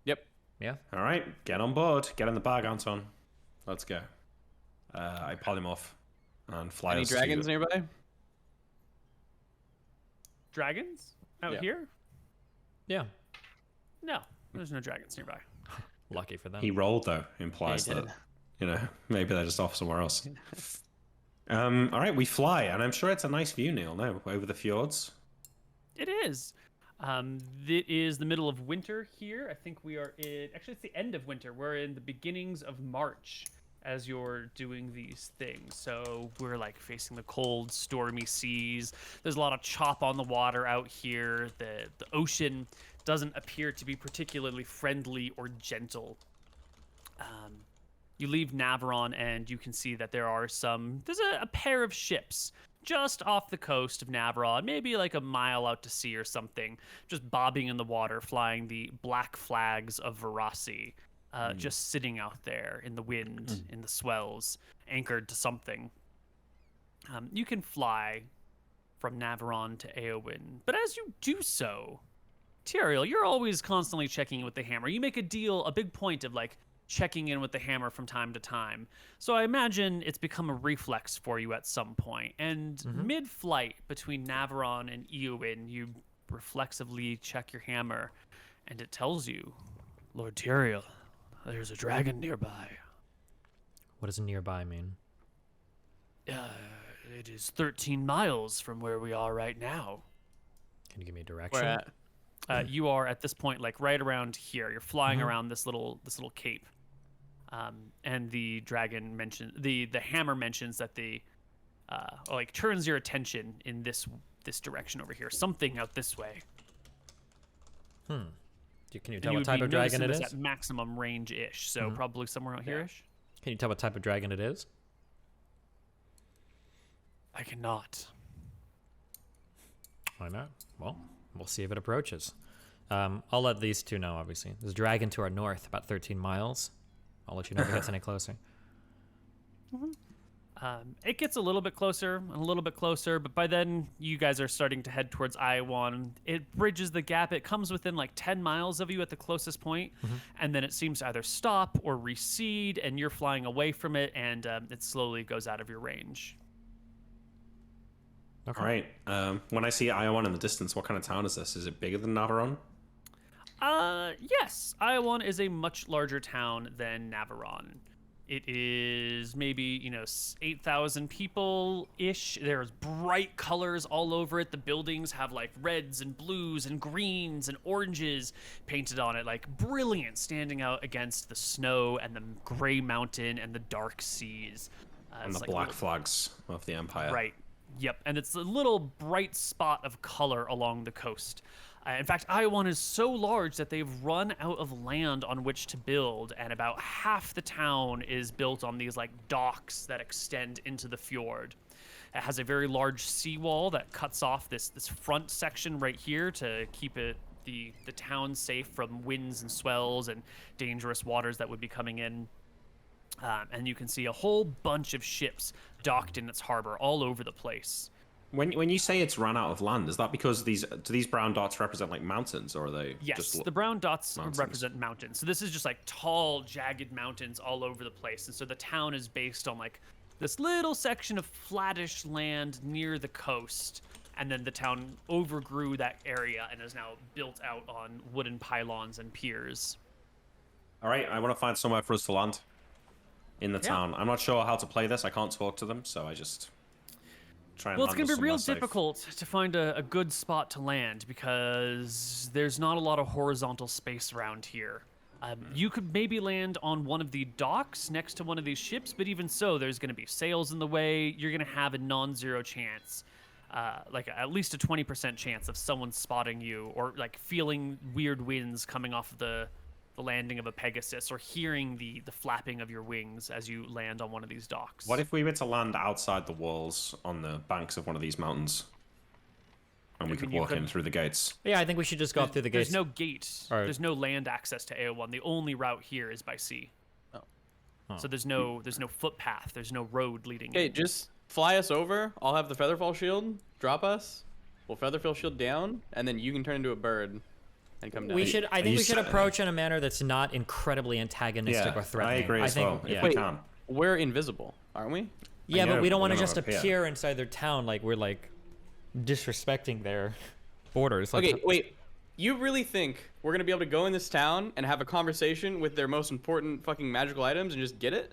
S3: Yep.
S2: Yeah.
S4: All right, get on board. Get in the bag, Anton. Let's go. I polymorph and fly
S3: Any
S4: us
S3: dragons
S4: to...
S3: nearby?
S1: Dragons out
S3: Yeah.
S1: here?
S2: Yeah.
S1: No, there's no dragons nearby.
S2: Lucky for them.
S4: He rolled, though, implies
S3: Yeah, he
S4: that, maybe they're just off somewhere else. All right, we fly, and I'm sure it's a nice view, Neil, no? Over the fjords.
S1: It is. It is the middle of winter here. I think we are in... Actually, it's the end of winter. We're in the beginnings of March as you're doing these things. So we're facing the cold, stormy seas. There's a lot of chop on the water out here. The ocean doesn't appear to be particularly friendly or gentle. You leave Navarone and you can see that there's a pair of ships just off the coast of Navarone, maybe a mile out to sea or something, just bobbing in the water, flying the black flags of Verasi, just sitting out there in the wind, in the swells, anchored to something. You can fly from Navarone to Eowyn, but as you do so, Tyrael, you're always constantly checking in with the hammer. You make a big point of checking in with the hammer from time to time. So I imagine it's become a reflex for you at some point. And mid-flight between Navarone and Eowyn, you reflexively check your hammer, and it tells you, Lord Tyrael, there's a dragon nearby.
S2: What does nearby mean?
S1: It is 13 miles from where we are right now.
S2: Can you give me a direction?
S3: Where at?
S1: You are at this point right around here. You're flying around this little cape. And the dragon the hammer mentions that turns your attention in this direction over here. Something out this way.
S2: Can you
S1: And
S2: tell
S1: you
S2: what
S1: would
S2: type
S1: be
S2: of dragon it
S1: noticing this
S2: is?
S1: at maximum range-ish, so probably somewhere out here-ish.
S2: Can you tell what type of dragon it is?
S1: I cannot.
S2: Why not? Well, we'll see if it approaches. I'll let these two know, obviously. There's a dragon to our north, about 13 miles. I'll let you know if it gets any closer.
S1: It gets a little bit closer and a little bit closer, but by then you guys are starting to head towards Iowan. It bridges the gap. It comes within 10 miles of you at the closest point, and then it seems to either stop or recede, and you're flying away from it, and it slowly goes out of your range.
S2: Okay.
S4: All right. When I see Iowan in the distance, what kind of town is this? Is it bigger than Navarone?
S1: Yes. Iowan is a much larger town than Navarone. It is maybe, 8,000 people-ish. There's bright colors all over it. The buildings have like reds and blues and greens and oranges painted on it, like brilliant, standing out against the snow and the gray mountain and the dark seas.
S4: And
S1: It's
S4: the
S1: like
S4: black flags of the Empire.
S1: Right. Yep. And it's a little bright spot of color along the coast. In fact, Iowan is so large that they've run out of land on which to build, and about half the town is built on these like docks that extend into the fjord. It has a very large seawall that cuts off this front section right here to keep the town safe from winds and swells and dangerous waters that would be coming in. And you can see a whole bunch of ships docked in its harbor all over the place.
S4: When you say it's run out of land, is that because do these brown dots represent like mountains, or are they
S1: Yes,
S4: just
S1: the brown dots
S4: mountains?
S1: represent mountains. So this is just like tall, jagged mountains all over the place. And so the town is based on like this little section of flattish land near the coast. And then the town overgrew that area and is now built out on wooden pylons and piers.
S4: All right, I want to find somewhere for us to land in the
S1: Yeah.
S4: town. I'm not sure how to play this. I can't talk to them, so I just try and
S1: Well, it's
S4: land
S1: going to
S4: us
S1: be real
S4: somewhere safe.
S1: difficult to find a good spot to land because there's not a lot of horizontal space around here. You could maybe land on one of the docks next to one of these ships, but even so, there's going to be sails in the way. You're going to have a non-zero chance, like at least a 20% chance of someone spotting you, or like feeling weird winds coming off of the landing of a Pegasus, or hearing the flapping of your wings as you land on one of these docks.
S4: What if we were to land outside the walls on the banks of one of these mountains? And we
S1: I
S4: could
S1: mean, you
S4: walk in
S1: couldn't-
S4: through the gates.
S2: Yeah, I think we should just go up through the gates.
S1: There's no gate.
S2: Or-
S1: There's no land access to AO1. The only route here is by sea.
S3: Oh.
S1: So there's no footpath. There's no road leading.
S3: Okay,
S1: in.
S3: just fly us over. I'll have the Featherfall shield. Drop us. We'll Featherfall shield down, and then you can turn into a bird and come down.
S2: I think
S4: you
S2: we should
S4: sa-
S2: approach in a manner that's not incredibly antagonistic
S4: Yeah,
S2: or threatening.
S4: I agree as
S2: think,
S4: well. If
S2: Yeah,
S4: we
S3: Wait,
S4: can.
S3: we're invisible, aren't we?
S2: yeah,
S4: know,
S2: but we don't
S4: we're
S2: want to
S4: gonna
S2: just
S4: appear.
S2: appear inside their town like we're like disrespecting their borders. Like,
S3: Okay, wait. You really think we're gonna be able to go in this town and have a conversation with their most important fucking magical items and just get it?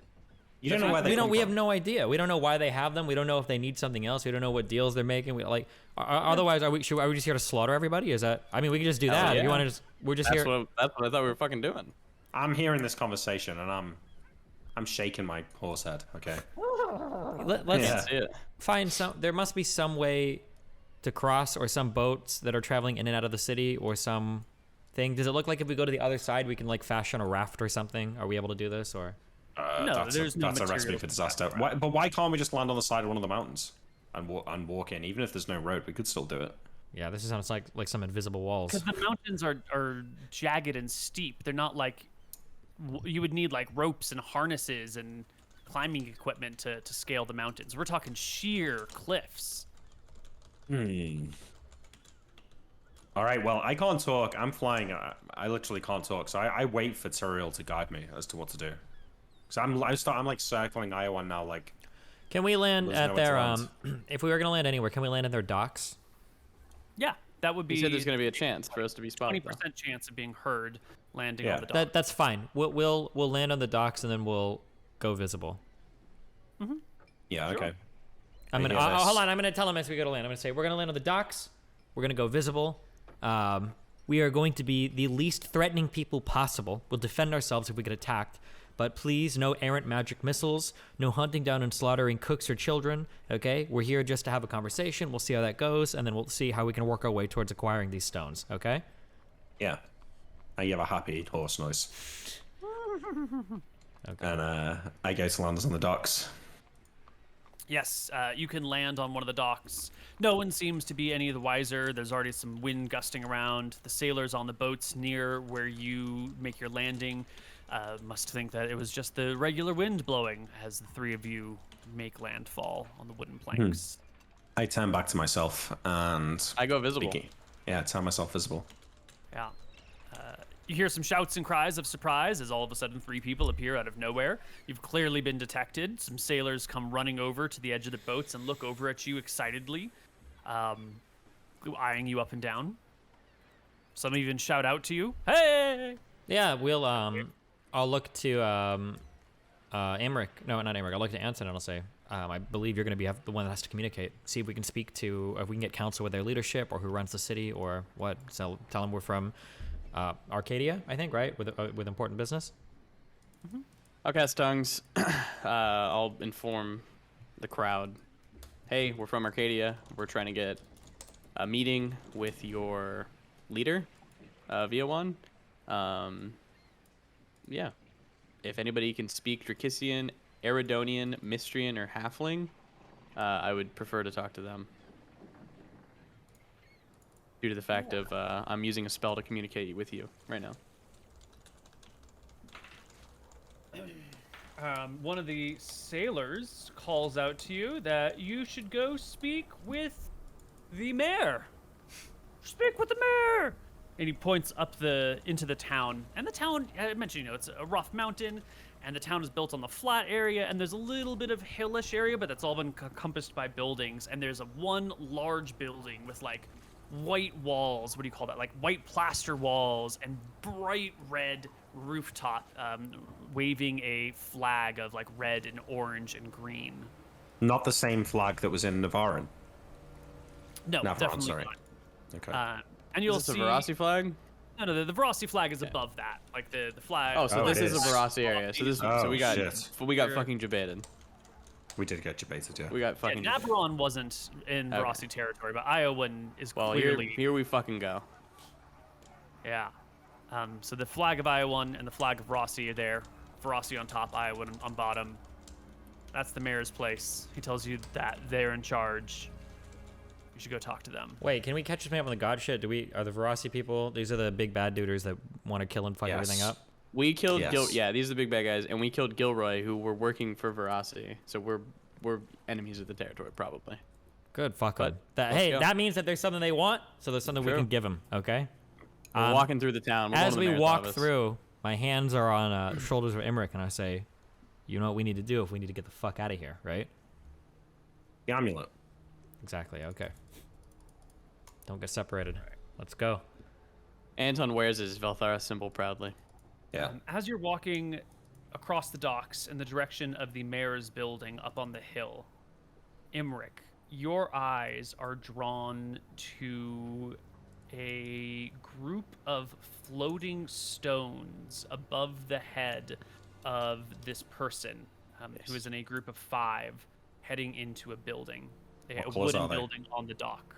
S4: You don't know where they
S2: we don't.
S4: come
S2: We have
S4: from.
S2: no idea. We don't know why they have them. We don't know if they need something else. We don't know what deals they're making. We like. Otherwise, are we just here to slaughter everybody? Is that? I mean, we can just do
S3: Hell
S2: that. If you
S3: yeah.
S2: want to just, we're just
S3: That's
S2: here.
S3: what I thought we were fucking doing.
S4: I'm hearing this conversation, and I'm shaking my horse head. Okay.
S2: Let's
S4: Yeah.
S3: That's it.
S2: find some. There must be some way to cross, or some boats that are traveling in and out of the city, or some thing. Does it look like if we go to the other side, we can like fashion a raft or something? Are we able to do this, or?
S1: No,
S4: that's
S1: there's
S4: a,
S1: no
S4: that's a recipe
S1: material
S4: for
S1: to back
S4: disaster.
S1: that
S4: But why can't we just land on the side of one of the mountains and walk in? Even if there's no road, we could still do it.
S2: Yeah, this sounds like some invisible walls.
S1: Because the mountains are jagged and steep. They're not like you would need like ropes and harnesses and climbing equipment to scale the mountains. We're talking sheer cliffs.
S4: All right. Well, I can't talk. I'm flying. I literally can't talk. So I wait for Tyrael to guide me as to what to do. So I'm like circling Iowa now. Like,
S2: Can we land
S4: There's
S2: at
S4: nowhere to
S2: their
S4: land.
S2: if we were gonna land anywhere, can we land at their docks?
S1: Yeah, that would be
S3: You said there's gonna be a chance for us to be spotted.
S1: 20% chance of being heard landing
S4: Yeah.
S1: on the dock.
S2: That's fine. We'll land on the docks and then we'll go visible.
S4: yeah, okay.
S2: I'm gonna
S4: hear this.
S2: hold on. I'm gonna tell them as we go to land. I'm gonna say we're gonna land on the docks. We're gonna go visible. We are going to be the least threatening people possible. We'll defend ourselves if we get attacked. But please, no errant magic missiles, no hunting down and slaughtering cooks or children, okay? We're here just to have a conversation. We'll see how that goes, and then we'll see how we can work our way towards acquiring these stones, okay?
S4: Yeah. And you have a happy horse noise.
S2: Okay.
S4: And I go to land us on the docks.
S1: Yes, you can land on one of the docks. No one seems to be any the wiser. There's already some wind gusting around. The sailors on the boats near where you make your landing must think that it was just the regular wind blowing as the three of you make landfall on the wooden planks.
S4: I turn back to myself and
S3: I go visible.
S4: turn myself visible.
S1: Yeah. You hear some shouts and cries of surprise as all of a sudden three people appear out of nowhere. You've clearly been detected. Some sailors come running over to the edge of the boats and look over at you excitedly, eyeing you up and down. Some even shout out to you, "Hey!"
S2: Yeah, we'll I'll look to Amric, no, not Amric. I'll look to Anton and I'll say, I believe you're going to be the one that has to communicate. See if we can speak to, if we can get counsel with their leadership or who runs the city or what. So tell them we're from Arcadia, I think, right? With important business.
S3: Mm-hmm. I'll cast tongues. I'll inform the crowd. Hey, we're from Arcadia. We're trying to get a meeting with your leader, Via1. Yeah. If anybody can speak Dracissian, Eridonian, Mystrian, or Halfling, I would prefer to talk to them. Due to the fact of I'm using a spell to communicate with you right now.
S1: One of the sailors calls out to you that you should go speak with the mayor. Speak with the mayor! And he points up into the town. And the town, I mentioned, it's a rough mountain, and the town is built on the flat area, and there's a little bit of hillish area, but that's all been encompassed by buildings. And there's one large building with like white walls. What do you call that? Like white plaster walls and bright red rooftop, waving a flag of like red and orange and green.
S4: Not the same flag that was in Navarin.
S1: No,
S4: Navarin,
S1: definitely
S4: sorry.
S1: not.
S4: Okay.
S1: And you'll
S3: is this
S1: see
S3: a Verasi flag?
S1: No, the Verasi flag is above that. Like the flag.
S3: Oh, so this
S4: it
S3: is a
S4: is.
S3: Verasi area. So this, so we got
S4: shit.
S3: fucking debated.
S4: We did get debated, yeah.
S3: We got fucking.
S1: Yeah, Navarone wasn't in Verasi territory, but Iowan is
S3: well,
S1: clearly.
S3: Here we fucking go.
S1: Yeah. So the flag of Iowan and the flag of Rossi are there. Verasi on top, Iowan on bottom. That's the mayor's place. He tells you that they're in charge. You should go talk to them.
S2: Wait, can we catch this man up on the god shit? Are the Verasi people? These are the big bad duders that want to kill and fuck everything up.
S3: We killed
S4: Yes.
S3: Yeah, these are the big bad guys, and we killed Gilroy, who were working for Verasi. So we're enemies of the territory, probably.
S2: Good, fuck
S3: But
S2: them.
S3: let's
S2: Hey,
S3: go.
S2: that means that there's something they want, so there's something we
S3: True.
S2: can give them. Okay.
S3: We're walking through the town. We're
S2: As
S3: going to the
S2: we
S3: mayor's
S2: walk
S3: office.
S2: through, my hands are on shoulders of Imric, and I say, "You know what we need to do if we need to get the fuck out of here, right?"
S4: The amulet.
S2: Exactly. Okay. Don't get separated. Let's go.
S3: Anton wears his Velthara symbol proudly.
S4: Yeah.
S1: As you're walking across the docks in the direction of the mayor's building up on the hill, Imric, your eyes are drawn to a group of floating stones above the head of this person who is in a group of 5 heading into a building, a
S4: What colors
S1: wooden
S4: are they?
S1: building on the dock.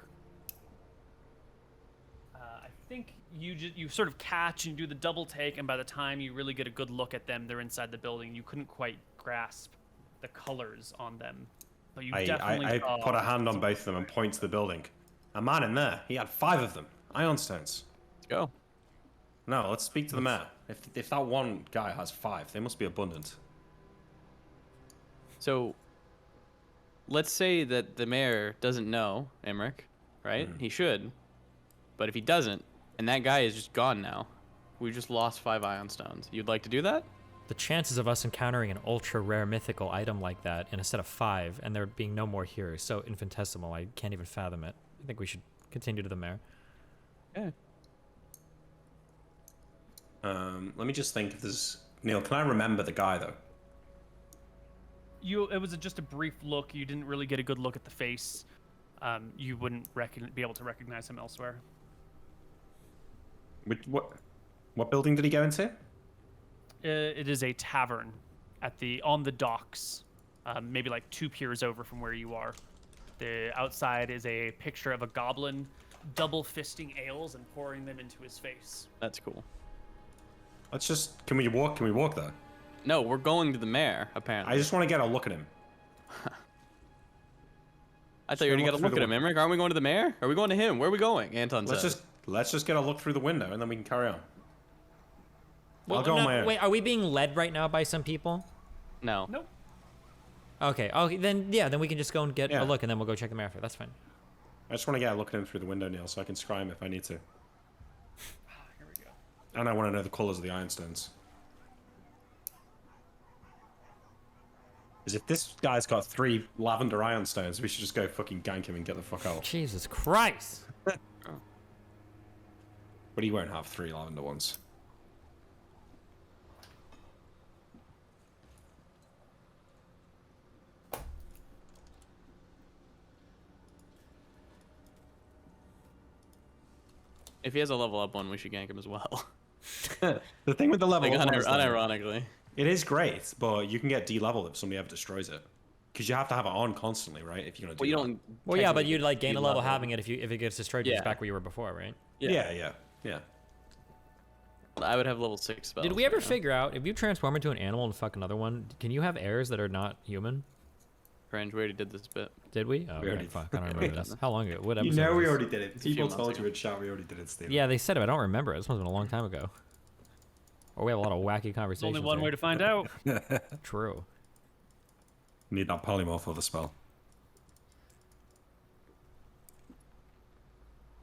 S1: I think you sort of catch and do the double take, and by the time you really get a good look at them, they're inside the building. You couldn't quite grasp the colors on them, but you definitely
S4: I
S1: saw
S4: put a hand on both of them and point to the building. A man in there. He had 5 of them. Ion stones.
S3: Let's go.
S4: No, let's speak to the mayor. If that one guy has 5, they must be abundant.
S3: So let's say that the mayor doesn't know Emmerich, right? He should. But if he doesn't, and that guy is just gone now, we just lost 5 ion stones. You'd like to do that?
S2: The chances of us encountering an ultra rare mythical item like that in a set of 5, and there being no more here, is so infinitesimal. I can't even fathom it. I think we should continue to the mayor.
S3: Yeah.
S4: Let me just think if there's... Neil, can I remember the guy, though?
S1: It was just a brief look. You didn't really get a good look at the face. You wouldn't be able to recognize him elsewhere.
S4: What building did he go into?
S1: It is a tavern on the docks, maybe like 2 piers over from where you are. The outside is a picture of a goblin double fisting ales and pouring them into his face.
S3: That's cool.
S4: Let's just... Can we walk there?
S3: No, we're going to the mayor, apparently.
S4: I just want to get a look at him.
S3: I thought you already
S4: go
S3: got to
S4: look
S3: look
S4: through
S3: at
S4: the
S3: him, Emmerich. Aren't we going to the mayor? Are we going to him? Where are we going? Anton says.
S4: Let's just get a look through the window, and then we can carry on. I'll go
S2: no,
S4: on my own.
S2: wait, are we being led right now by some people?
S3: No.
S1: Nope.
S2: Okay, then we can just go and get a look, and then we'll go check the mayor after. That's fine.
S4: I just want to get a look at him through the window, Neil, so I can scry him if I need to.
S1: Here we go.
S4: And I want to know the colours of the ironstones. Because if this guy's got 3 lavender ironstones, we should just go fucking gank him and get the fuck out.
S2: Jesus Christ!
S4: But he won't have 3 lavender ones.
S3: If he has a level up one, we should gank him as well.
S4: The thing with the level
S3: Like,
S4: up one is that
S3: unironically.
S4: it is great, but you can get de-leveled if somebody ever destroys it. Because you have to have it on constantly, right? If you're gonna do
S3: Well, you
S4: that.
S3: don't.
S2: Well, yeah, but
S3: technically
S2: you'd like gain a level
S3: de-level.
S2: having it if it gets destroyed. You're just
S3: Yeah.
S2: back where you were before, right?
S4: Yeah.
S3: I would have level 6 spells.
S2: Did we ever
S3: right now.
S2: figure out if you transform into an animal and fuck another one, can you have heirs that are not human?
S3: Cringe, we already did this bit.
S2: Did we? Oh,
S4: We already
S2: fuck. I don't remember this. How long ago? What
S4: You
S2: episode?
S4: know
S2: was
S4: we
S2: this?
S4: already did it.
S3: a few
S4: People
S3: months
S4: told
S3: ago.
S4: you in chat we already did it, Steve.
S2: Yeah, they said it. But I don't remember it. This must have been a long time ago. Or we have a lot of wacky
S1: There's
S2: conversations.
S1: only one way
S2: here.
S1: to find out.
S2: True.
S4: Need that polymorph for the spell.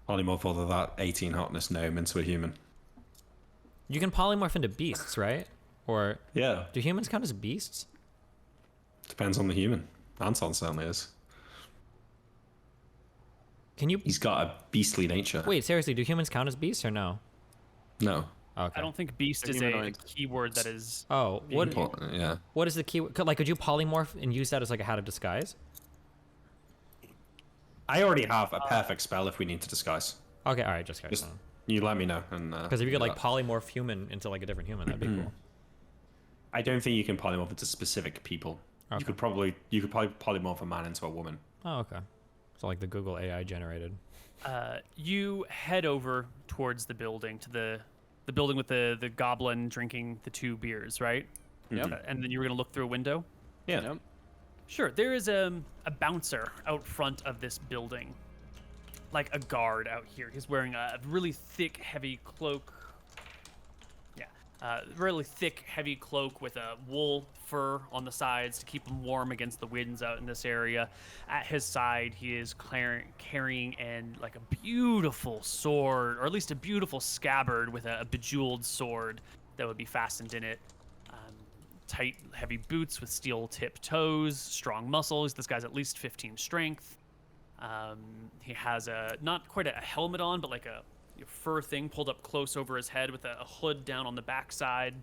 S4: Polymorph over that 18 hotness gnome into a human.
S2: You can polymorph into beasts, right? Or
S4: Yeah.
S2: do humans count as beasts?
S4: Depends on the human. Anton certainly is.
S2: Can you?
S4: He's got a beastly nature.
S2: Wait, seriously, do humans count as beasts or no?
S4: No.
S2: Okay.
S1: I don't think beast
S3: They're
S1: is a
S3: humanoids.
S1: keyword that is.
S2: Oh, what?
S4: Yeah.
S2: What is the key? Like, could you polymorph and use that as like a hat of disguise?
S4: I already have a perfect spell if we need to disguise.
S2: Okay, all right, just
S4: Just
S2: guys.
S4: you let me know. And
S2: Because if you could
S4: do
S2: like
S4: that.
S2: polymorph human into like a different human, that'd be cool.
S4: I don't think you can polymorph into specific people.
S2: Okay.
S4: You could probably polymorph a man into a woman.
S2: Oh, okay. So like the Google AI generated.
S1: You head over towards the building to the building with the goblin drinking the 2 beers, right?
S3: Yep.
S1: And then you were gonna look through a window.
S4: Yeah.
S3: Yep.
S1: Sure. There is a bouncer out front of this building, like a guard out here. He's wearing a really thick, heavy cloak. Yeah, really thick, heavy cloak with a wool fur on the sides to keep him warm against the winds out in this area. At his side, he is carrying like a beautiful sword, or at least a beautiful scabbard with a bejeweled sword that would be fastened in it. Tight, heavy boots with steel-tipped toes, strong muscles. This guy's at least 15 strength. He has not quite a helmet on, but like a fur thing pulled up close over his head with a hood down on the backside.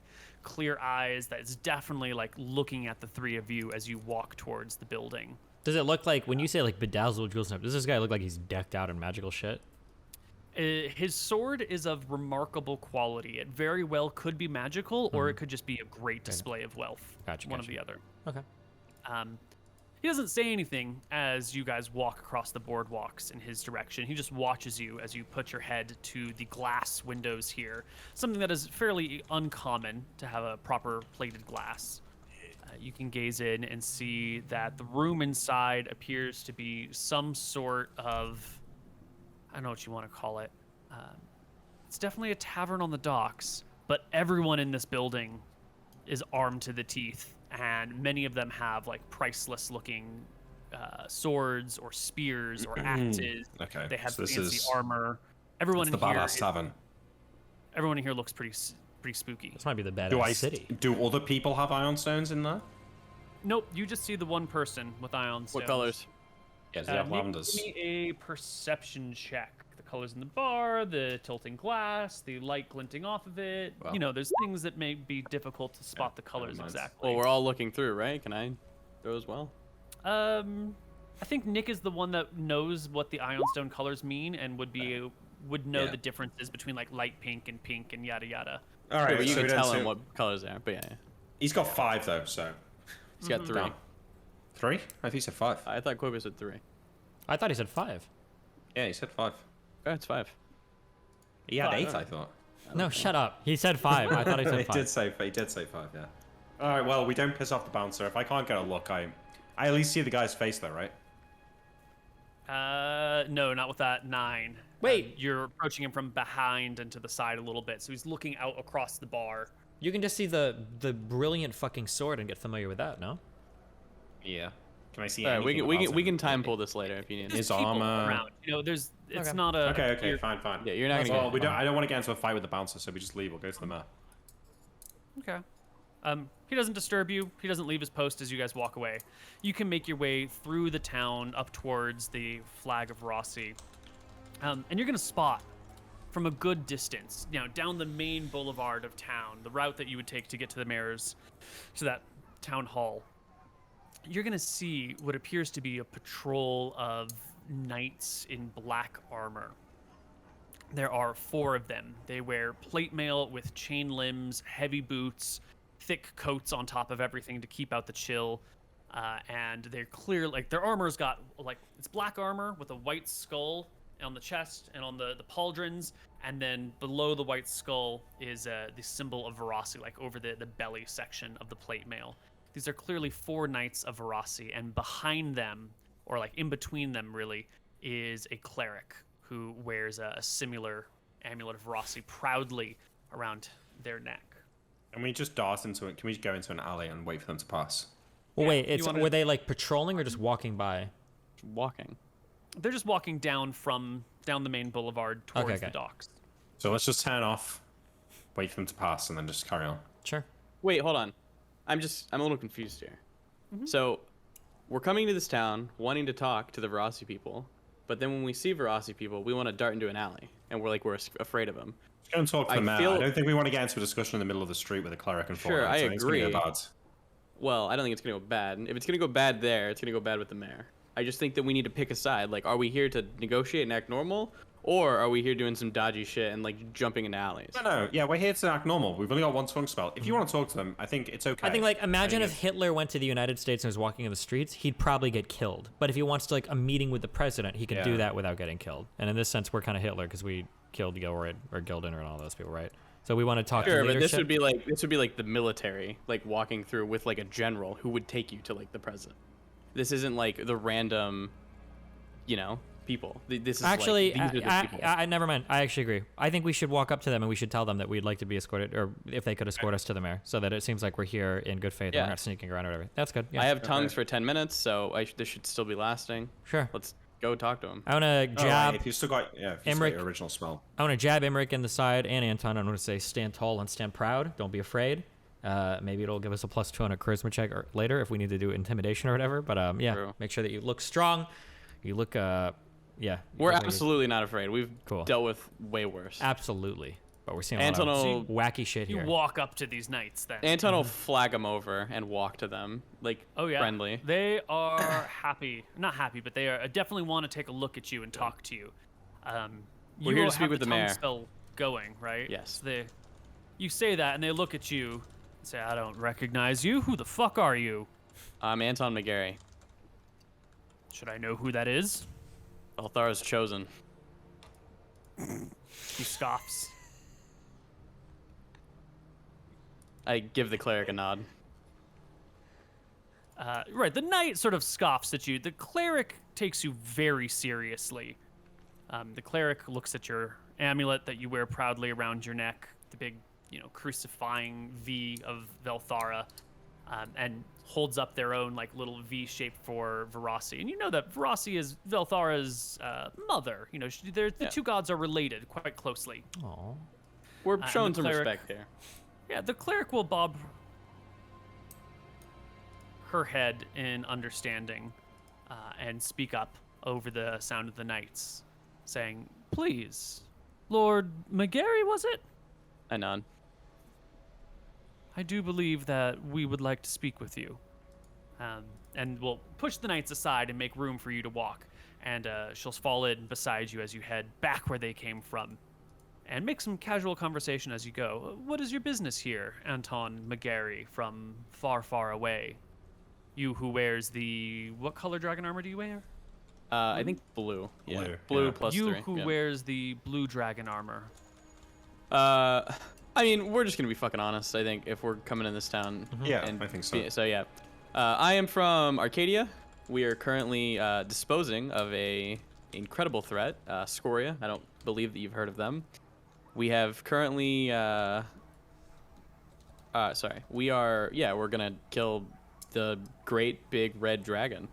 S1: Clear eyes. That is definitely like looking at the 3 of you as you walk towards the building.
S2: Does it look like when you say like bedazzled jewels? Does this guy look like he's decked out in magical shit?
S1: His sword is of remarkable quality. It very well could be magical, or it could just be a great display of wealth.
S2: Gotcha,
S1: One
S2: gotcha.
S1: or the other.
S2: Okay.
S1: He doesn't say anything as you guys walk across the boardwalks in his direction. He just watches you as you put your head to the glass windows here, something that is fairly uncommon to have a proper plated glass. You can gaze in and see that the room inside appears to be some sort of, I don't know what you want to call it. It's definitely a tavern on the docks, but everyone in this building is armed to the teeth, and many of them have like priceless looking swords or spears or axes.
S4: Okay,
S1: They have
S4: so this
S1: fancy
S4: is-
S1: armor. Everyone
S4: It's the
S1: in here,
S4: badass tavern.
S1: everyone in here looks pretty spooky.
S2: This might be the
S4: Do
S2: badass city.
S4: do other people have iron stones in there?
S1: Nope, you just see the one person with ion stones.
S3: What colors?
S4: Yeah, do they have
S1: Make
S4: lavenders?
S1: me a perception check. The colors in the bar, the tilting glass, the light glinting off of it.
S4: Well.
S1: You know, there's things that may be difficult to spot the colors
S4: mind.
S1: exactly.
S3: Well, we're all looking through, right? Can I go as well?
S1: I think Nick is the one that knows what the Ionstone colors mean and would know
S4: Yeah.
S1: the differences between like light pink and yada yada.
S4: All
S3: Yeah,
S4: right,
S3: but you
S4: so
S3: can
S4: we don't
S3: tell
S4: see-
S3: him what colors they are. But yeah,
S4: He's got 5 though, so
S3: he's got 3.
S4: Damn. 3? I think he said 5.
S3: I thought Koibu said 3.
S2: I thought he said 5.
S4: Yeah, he said 5.
S3: Oh, it's 5.
S4: He had
S1: 5.
S4: 8, I thought.
S2: No, shut up. He said 5. I thought he said 5.
S4: He did say 5, yeah. All right, well, we don't piss off the bouncer. If I can't get a look, I at least see the guy's face though, right?
S1: No, not with that 9.
S2: Wait.
S1: You're approaching him from behind and to the side a little bit, so he's looking out across the bar.
S2: You can just see the brilliant fucking sword and get familiar with that, no?
S4: Yeah. Can I see
S3: All right,
S4: anything
S3: we
S4: about
S3: can
S4: him?
S3: time pull this later if you need.
S4: His
S1: People
S4: armor.
S1: around. You know, it's
S2: Okay.
S1: not a.
S4: Okay,
S1: you're-
S4: fine.
S3: Yeah, you're not gonna
S4: Well,
S3: get.
S4: we don't. I don't want to get into a fight with the bouncer, so we just leave. We'll go to the mayor.
S1: Okay. He doesn't disturb you. He doesn't leave his post as you guys walk away. You can make your way through the town up towards the Flag of Rossi. And you're going to spot from a good distance, you know, down the main boulevard of town, the route that you would take to get to the mayor's, to that town hall. You're going to see what appears to be a patrol of knights in black armor. There are 4 of them. They wear plate mail with chain limbs, heavy boots, thick coats on top of everything to keep out the chill. And they're clear, like their armor's got like it's black armor with a white skull on the chest and on the pauldrons, and then below the white skull is the symbol of Verasi, like over the belly section of the plate mail. These are clearly 4 knights of Verasi, and behind them, or like in between them really, is a cleric who wears a similar amulet of Verasi proudly around their neck.
S4: And we just dart into it. Can we go into an alley and wait for them to pass?
S2: Well, wait, were they like patrolling or just walking by?
S3: Walking.
S1: They're just walking down the main boulevard towards the docks.
S4: So let's just turn off, wait for them to pass, and then just carry on.
S2: Sure.
S3: Wait, hold on. I'm a little confused here. So, we're coming to this town wanting to talk to the Verasi people, but then when we see Verasi people, we want to dart into an alley, and we're afraid of them.
S4: Let's go and talk to the mayor. I don't think we want to get into a discussion in the middle of the street with a cleric and four.
S3: Sure, I
S4: agree. It's gonna go bad.
S3: Well, I don't think it's going to go bad. If it's going to go bad there, it's going to go bad with the mayor. I just think that we need to pick a side. Like, are we here to negotiate and act normal? Or are we here doing some dodgy shit and, like, jumping into alleys?
S4: No. Yeah, we're here to act normal. We've only got one tongue spell. If you want to talk to them, I think it's okay.
S2: I think, like, imagine if Hitler went to the United States and was walking in the streets, he'd probably get killed. But if he wants to, like, a meeting with the president, he can do that without getting killed. And in this sense, we're kind of Hitler because we killed Gilroyd or Gildner and all those people, right? So we want to talk to leadership.
S3: But this would be like the military, like walking through with like a general who would take you to like the president. This isn't like the random, people. This is
S2: actually,
S3: like, these are the people.
S2: I never mind. I actually agree. I think we should walk up to them and we should tell them that we'd like to be escorted, or if they could escort us to the mayor, so that it seems like we're here in good faith and we're not sneaking around or whatever. That's good. Yeah.
S3: I have tongues for 10 minutes, so this should still be lasting.
S2: Sure.
S3: Let's go talk to him.
S2: I want to jab.
S4: If you still got
S2: Emmerich,
S4: your original spell.
S2: I want to jab Emmerich in the side and Anton. I want to say stand tall and stand proud. Don't be afraid. Maybe it'll give us a +2 on a charisma check later if we need to do intimidation or whatever. But
S3: True.
S2: Make sure that you look strong. You look
S3: We're absolutely not afraid. We've
S2: Cool.
S3: dealt with way worse.
S2: Absolutely. But we're seeing a
S3: Anton
S2: lot of wacky shit
S1: You
S2: here.
S1: walk up to these knights then.
S3: Anton will flag them over and walk to them, like friendly.
S1: They are happy. Not happy, but they are definitely want to take a look at you and talk to you.
S3: We're here to speak with the mayor.
S1: Spell going, right?
S3: Yes.
S1: So you say that, and they look at you and say, I don't recognize you. Who the fuck are you?
S3: I'm Anton McGarry.
S1: Should I know who that is?
S3: Balthara's chosen.
S1: He scoffs.
S3: I give the cleric a nod.
S1: Right, the knight sort of scoffs at you. The cleric takes you very seriously. The cleric looks at your amulet that you wear proudly around your neck, the big, crucifying V of Velthara, and holds up their own like little V shape for Verasi. And you know that Verasi is Velthara's mother. The two gods are related quite closely.
S2: Aww.
S3: We're showing some respect here.
S1: Yeah, the cleric will bob her head in understanding and speak up over the sound of the knights, saying, "Please, Lord McGarry, was it?"
S3: I nod.
S1: I do believe that we would like to speak with you. And we'll push the knights aside and make room for you to walk. And she'll fall in beside you as you head back where they came from. And make some casual conversation as you go. What is your business here, Anton McGarry, from far, far away? You who wears what color dragon armor do you wear?
S3: I think blue. Yeah.
S4: Blue,
S3: Blue +3.
S1: You who wears the blue dragon armor.
S3: I mean, we're just gonna be fucking honest. I think if we're coming in this town.
S4: Yeah, I think so.
S3: So yeah, I am from Arcadia. We are currently disposing of a incredible threat, Scoria. I don't believe that you've heard of them. We have currently. We're gonna kill the great big red dragon.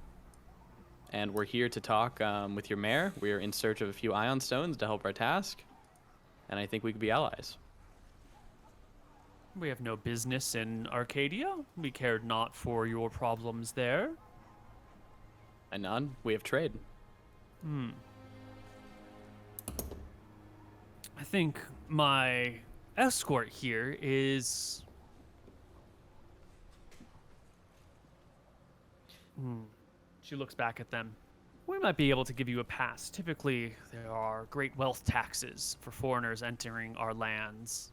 S3: And we're here to talk with your mayor. We're in search of a few ion stones to help our task. And I think we could be allies.
S1: We have no business in Arcadia. We cared not for your problems there.
S3: I nod. We have trade.
S1: I think my escort here is... She looks back at them. We might be able to give you a pass. Typically, there are great wealth taxes for foreigners entering our lands.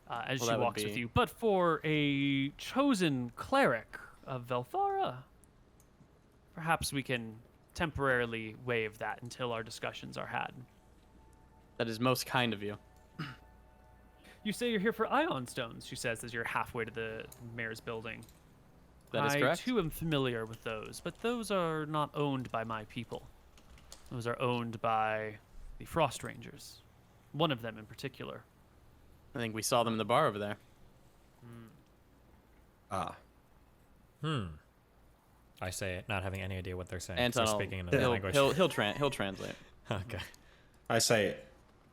S1: As
S3: Well,
S1: she
S3: that would
S1: walks with
S3: be-
S1: you. But for a chosen cleric of Velthara, perhaps we can temporarily waive that until our discussions are had.
S3: That is most kind of you.
S1: You say you're here for ion stones, she says as you're halfway to the mayor's building.
S3: That is
S1: I
S3: correct.
S1: too am familiar with those, but those are not owned by my people. Those are owned by the Frost Rangers. One of them in particular.
S3: I think we saw them in the bar over there.
S2: I say, not having any idea what they're saying. 'cause
S3: Anton,
S2: they're
S3: will-
S2: speaking in another
S3: he'll,
S2: language.
S3: he'll translate.
S2: Okay.
S4: I say,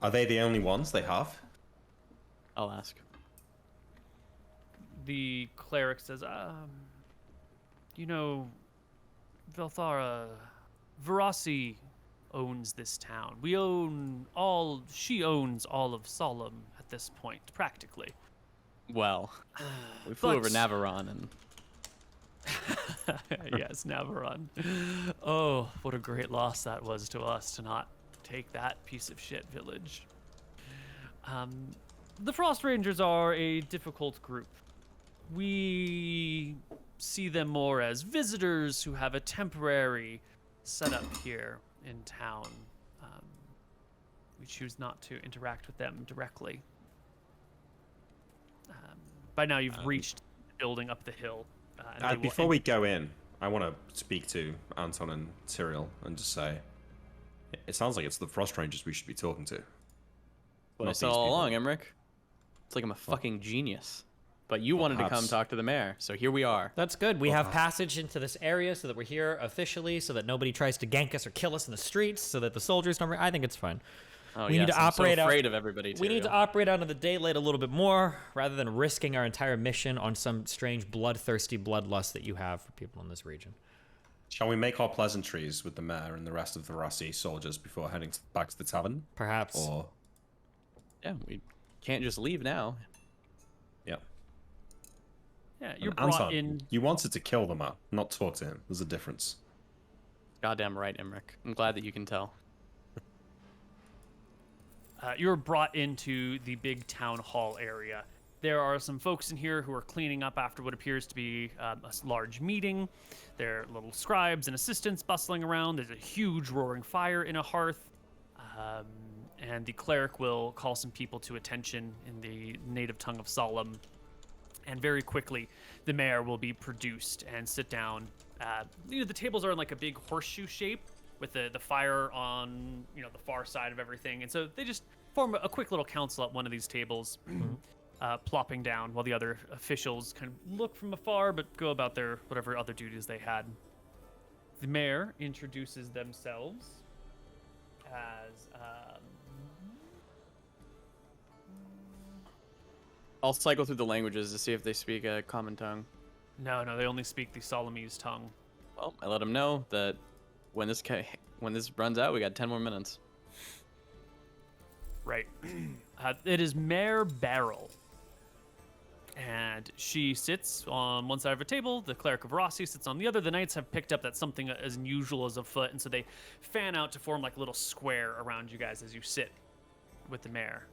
S4: are they the only ones they have?
S3: I'll ask.
S1: The cleric says, you know, Velthara, Verasi owns this town. She owns all of Solemn at this point, practically.
S3: Well, we flew over
S1: But-
S3: Navarone and
S1: Yes, Navarone. Oh, what a great loss that was to us to not take that piece of shit village. The Frost Rangers are a difficult group. We see them more as visitors who have a temporary setup here in town. We choose not to interact with them directly. By now, you've reached the building up the hill. And they will
S4: Before we go in, I want to speak to Anton and Cyril and just say, it sounds like it's the Frost Rangers we should be talking to.
S3: what I
S4: Not
S3: said
S4: these
S3: all
S4: people.
S3: along, Emmerich. It's like I'm a fucking genius. But you wanted to come
S4: perhaps-
S3: talk to the mayor, so here we are.
S2: That's good. We have passage into this area so that we're here officially, so that nobody tries to gank us or kill us in the streets, so that the soldiers don't. I think it's fine.
S3: Oh,
S2: We need
S3: yes,
S2: to
S3: I'm
S2: operate
S3: so
S2: out-
S3: afraid of everybody,
S2: We need to
S3: Tyrael.
S2: operate out of the daylight a little bit more, rather than risking our entire mission on some strange bloodthirsty bloodlust that you have for people in this region.
S4: Shall we make our pleasantries with the mayor and the rest of the Rossi soldiers before heading back to the tavern?
S2: Perhaps.
S4: Or,
S3: Yeah, we can't just leave now.
S4: yeah.
S1: Yeah, you're
S4: And
S1: brought
S4: Anton,
S1: in.
S4: you wanted to kill the man, not talk to him. There's a difference.
S3: Goddamn right, Emmerich. I'm glad that you can tell.
S1: You're brought into the big town hall area. There are some folks in here who are cleaning up after what appears to be a large meeting. There are little scribes and assistants bustling around. There's a huge roaring fire in a hearth. And the cleric will call some people to attention in the native tongue of Solemn. And very quickly, the mayor will be produced and sit down. The tables are in like a big horseshoe shape with the fire on the far side of everything, and so they just form a quick little council at one of these tables, plopping down while the other officials kind of look from afar but go about their whatever other duties they had. The mayor introduces themselves as
S3: I'll cycle through the languages to see if they speak a common tongue.
S1: no, they only speak the Solemnese tongue.
S3: Well, I let them know that when this runs out, we got 10 more minutes.
S1: Right. It is Mare Barrel. And she sits on one side of a table. The cleric of Rossi sits on the other. The knights have picked up that something as unusual as afoot, and so they fan out to form like a little square around you guys as you sit with the mayor.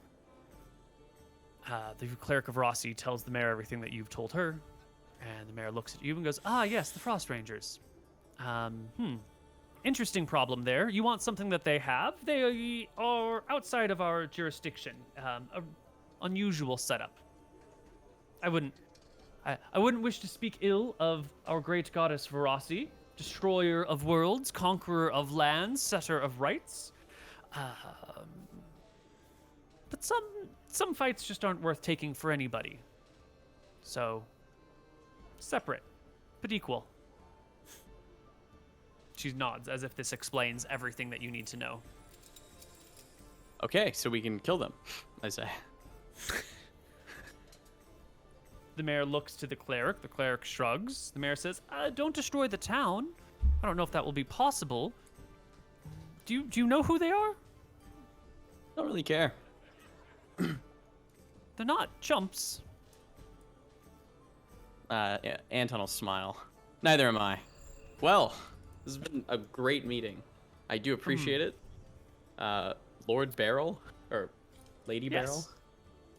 S1: The cleric of Rossi tells the mayor everything that you've told her, and the mayor looks at you and goes, "Ah, yes, the Frost Rangers. Interesting problem there. You want something that they have? They are outside of our jurisdiction. A unusual setup. I wouldn't wish to speak ill of our great goddess Verasi, destroyer of worlds, conqueror of lands, setter of rights. But some fights just aren't worth taking for anybody. So, separate, but equal." She nods as if this explains everything that you need to know.
S3: Okay, so we can kill them, I say.
S1: The mayor looks to the cleric. The cleric shrugs. The mayor says, "Don't destroy the town. I don't know if that will be possible. Do you know who they are?
S3: Don't really care.
S1: They're not chumps."
S3: Yeah, Anton will smile. Neither am I. Well, this This has been a great meeting. I do appreciate it. Lord Barrel or Lady Barrel.
S1: Yes.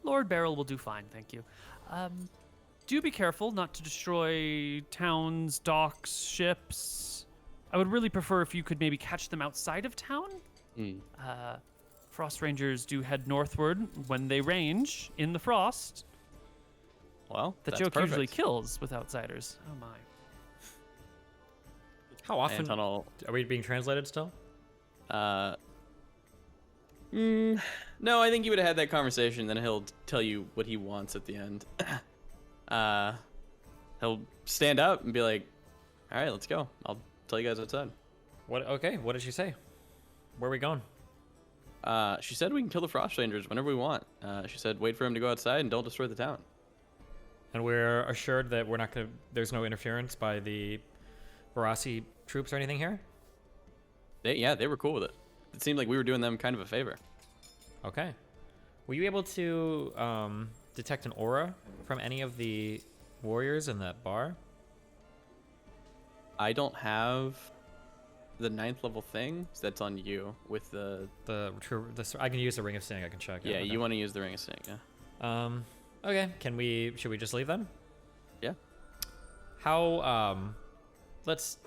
S1: Lord Barrel will do fine, thank you. Do be careful not to destroy towns, docks, ships. I would really prefer if you could maybe catch them outside of town. Frost Rangers do head northward when they range in the frost.
S3: Well,
S1: The
S3: that's
S1: joke
S3: perfect.
S1: usually kills with outsiders. Oh my.
S2: How often
S3: Anton will,
S2: are we being translated still?
S3: no, I think you would have had that conversation. Then he'll tell you what he wants at the end. He'll stand up and be like, "All right, let's go. I'll tell you guys outside."
S2: What? Okay. What did she say? Where are we going?
S3: She said we can kill the Frost Rangers whenever we want. She said wait for him to go outside and don't destroy the town.
S2: And we're assured that we're not gonna. There's no interference by the Barassi troops or anything here.
S3: They were cool with it. It seemed like we were doing them kind of a favor.
S2: Okay. Were you able to detect an aura from any of the warriors in that bar?
S3: I don't have the 9th level thing, so that's on you with the.
S2: I can use the ring of seeing. I can check.
S3: Yeah,
S2: Okay.
S3: you want to use the ring of seeing, yeah.
S2: Okay. Should we just leave then?
S3: Yeah.
S2: How? Let's.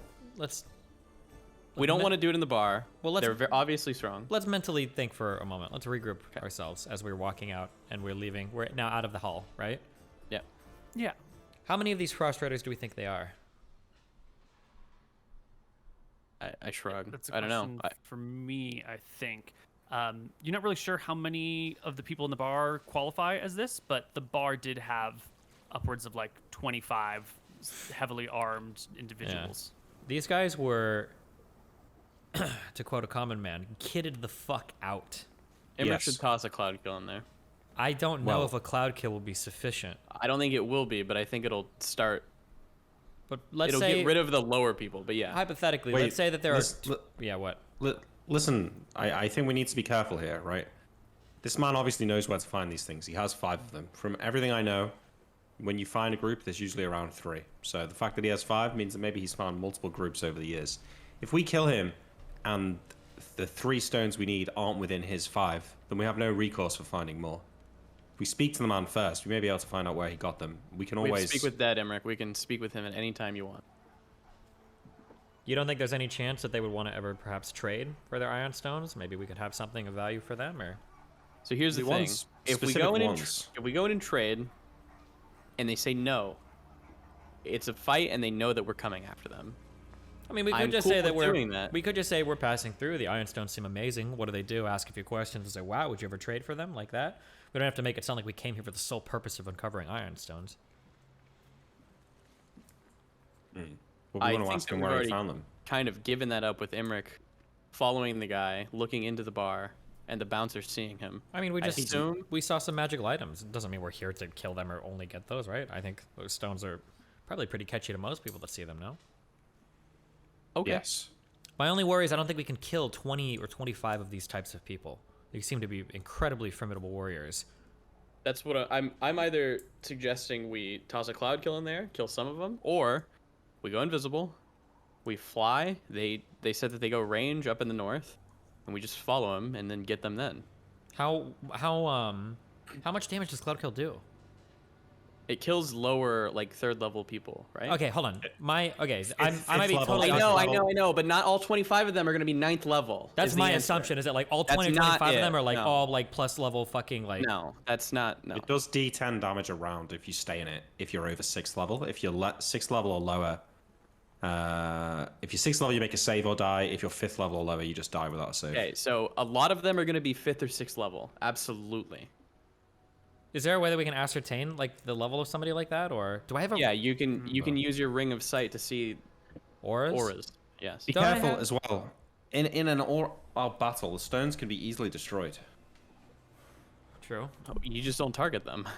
S3: We don't want to do it in the bar.
S2: Well,
S3: They're obviously strong.
S2: Let's mentally think for a moment. Let's regroup ourselves as we're walking out and we're leaving. We're now out of the hall, right?
S3: Yeah.
S1: Yeah.
S2: How many of these Frost Riders do we think they are?
S3: I shrug.
S1: That's a
S3: I don't know.
S1: question for me, I think. You're not really sure how many of the people in the bar qualify as this, but the bar did have upwards of like 25 heavily armed individuals.
S2: These guys were, to quote a common man, kitted the fuck out.
S3: Emmerich
S4: Yes.
S3: should toss a cloud kill in there.
S2: I don't know
S4: Well-
S2: if a cloud kill will be sufficient.
S3: I don't think it will be, but I think it'll start.
S2: But let's
S3: It'll
S2: say,
S3: get rid of the lower people. But yeah,
S2: hypothetically,
S4: Wait,
S2: let's say that there
S4: let's-
S2: are. Yeah, what?
S4: Listen, I think we need to be careful here, right? This man obviously knows where to find these things. He has 5 of them. From everything I know, when you find a group, there's usually around 3. So the fact that he has 5 means that maybe he's found multiple groups over the years. If we kill him and the 3 stones we need aren't within his 5, then we have no recourse for finding more. If we speak to the man first, we may be able to find out where he got them. We can
S3: we
S4: always
S3: speak with Dad Emmerich. We can speak with him at any time you want.
S2: You don't think there's any chance that they would want to ever perhaps trade for their iron stones? Maybe we could have something of value for them, or
S3: So here's the
S4: The
S3: thing:
S4: ones-
S3: if we
S4: specific
S3: go in and
S4: ones.
S3: if we go in and trade, and they say no, it's a fight, and they know that we're coming after them.
S2: I mean, we could
S3: I'm
S2: just
S3: cool
S2: say that
S3: with
S2: we're
S3: doing that.
S2: we could just say we're passing through. The iron stones seem amazing. What do they do? Ask a few questions and say, "Wow, would you ever trade for them?" Like that. We don't have to make it sound like we came here for the sole purpose of uncovering iron stones.
S4: Well, we
S3: I
S4: want to
S3: think
S4: ask
S3: that
S4: him
S3: we've
S4: where he
S3: already
S4: found them.
S3: kind of given that up with Emmerich, following the guy, looking into the bar, and the bouncer seeing him.
S2: I mean, we
S3: I
S2: just
S3: assume-
S2: we saw some magical items. It doesn't mean we're here to kill them or only get those, right? I think those stones are probably pretty catchy to most people that see them. No.
S3: Okay.
S4: Yes.
S2: My only worry is I don't think we can kill 20 or 25 of these types of people. They seem to be incredibly formidable warriors.
S3: That's what I'm either suggesting we toss a cloud kill in there, kill some of them, or we go invisible, we fly. They said that they go range up in the north, and we just follow them and then get them then.
S2: How much damage does Cloud Kill do?
S3: It kills lower, like 3rd level people, right?
S2: Okay, hold on. I might be
S4: fifth
S2: totally.
S4: level.
S3: I know, but not all 25 of them are going to be 9th level.
S2: That's
S3: is the
S2: my
S3: answer.
S2: assumption. Is that like all
S3: That's
S2: 20 or
S3: not
S2: 25 of them
S3: it,
S2: are like
S3: no.
S2: all like plus level fucking like.
S3: No, that's not. No.
S4: It does D10 damage a round if you stay in it, if you're over 6th level. If you're 6th level or lower, if you're 6th level, you make a save or die. If you're 5th level or lower, you just die without a save.
S3: Okay, so a lot of them are going to be 5th or 6th level. Absolutely.
S2: Is there a way that we can ascertain like the level of somebody like that, or do I have a
S3: Yeah, you can use your ring of sight to see
S2: auras?
S3: auras. Yes.
S4: Be
S2: Don't I
S4: careful
S2: have-
S4: as well. In an all-out battle, the stones can be easily destroyed.
S2: True.
S3: You just don't target them.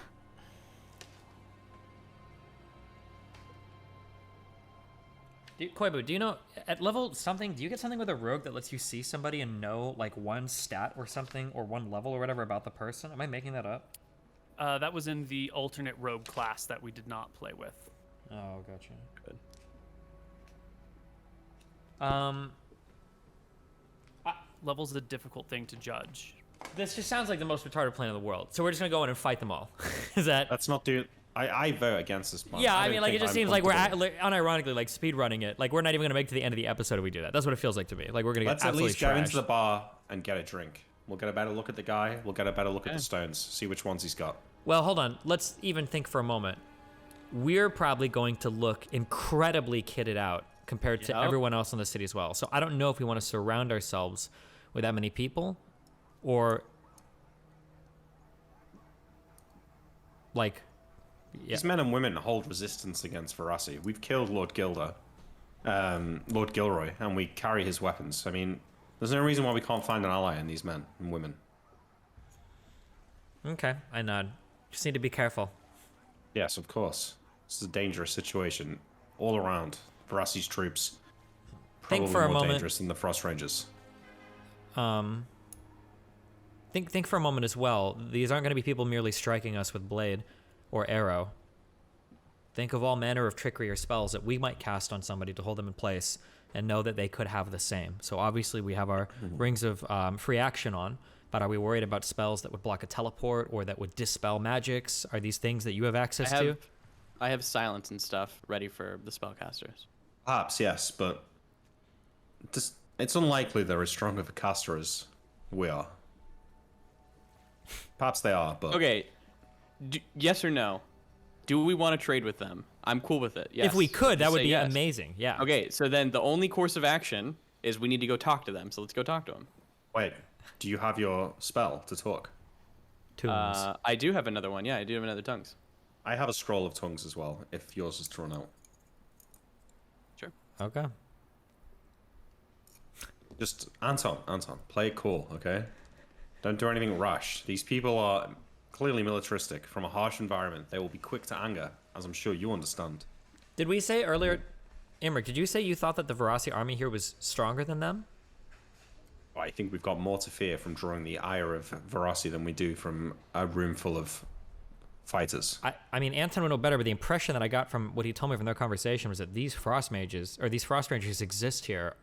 S2: Koibu, do you know at level something? Do you get something with a rogue that lets you see somebody and know like one stat or something or one level or whatever about the person? Am I making that up?
S1: That was in the alternate rogue class that we did not play with.
S2: Oh, gotcha.
S3: Good.
S1: Level's a difficult thing to judge.
S2: This just sounds like the most retarded plan in the world. So we're just gonna go in and fight them all. Is that?
S4: Let's not do. I vote against this plan.
S2: Yeah, I
S4: don't
S2: mean, like, it
S4: think
S2: just
S4: I'm
S2: seems like we're
S4: comfortable.
S2: unironically like speed running it. Like, we're not even gonna make it to the end of the episode if we do that. That's what it feels like to me. Like, we're gonna
S4: Let's
S2: get
S4: at
S2: absolutely
S4: least go into
S2: trashed.
S4: the bar and get a drink. We'll get a better look at the guy. We'll get a better look at the stones. See which ones he's got.
S2: Well, hold on. Let's even think for a moment. We're probably going to look incredibly kitted out compared to everyone else in the city as well. So I don't know if we want to surround ourselves with that many people, or like. Yeah.
S4: These men and women hold resistance against Verassi. We've killed Lord Gilder, Lord Gilroy, and we carry his weapons. I mean, there's no reason why we can't find an ally in these men and women.
S2: Okay, I nod. Just need to be careful.
S4: Yes, of course. This is a dangerous situation all around. Verassi's troops, probably
S2: Think for a
S4: more
S2: moment.
S4: dangerous than the Frost Rangers.
S2: Think for a moment as well. These aren't going to be people merely striking us with blade or arrow. Think of all manner of trickery or spells that we might cast on somebody to hold them in place and know that they could have the same. So obviously we have our rings of free action on, but are we worried about spells that would block a teleport or that would dispel magics? Are these things that you have access to?
S3: I have silence and stuff ready for the spellcasters.
S4: Perhaps, yes, but it's unlikely they're as strong of a caster as we are. Perhaps they are, but...
S3: Okay, yes or no? Do we want to trade with them? I'm cool with it. Yes.
S2: If we could, that
S3: Just
S2: would
S3: say
S2: be
S3: yes.
S2: amazing. Yeah.
S3: Okay, so then the only course of action is we need to go talk to them. So let's go talk to them.
S4: Wait, do you have your spell to talk?
S2: Tunes.
S3: I do have another one. Yeah, I do have another tongues.
S4: I have a scroll of tongues as well, if yours is thrown out.
S3: Sure.
S2: Okay.
S4: Just, Anton, play it cool, okay? Don't do anything rash. These people are clearly militaristic. From a harsh environment, they will be quick to anger, as I'm sure you understand.
S2: Did we say earlier, Imric, did you say you thought that the Verassi army here was stronger than them?
S4: I think we've got more to fear from drawing the ire of Verassi than we do from a room full of fighters.
S2: I mean, Anton would know better, but the impression that I got from what he told me from their conversation was that these frost mages, or these frost rangers exist here,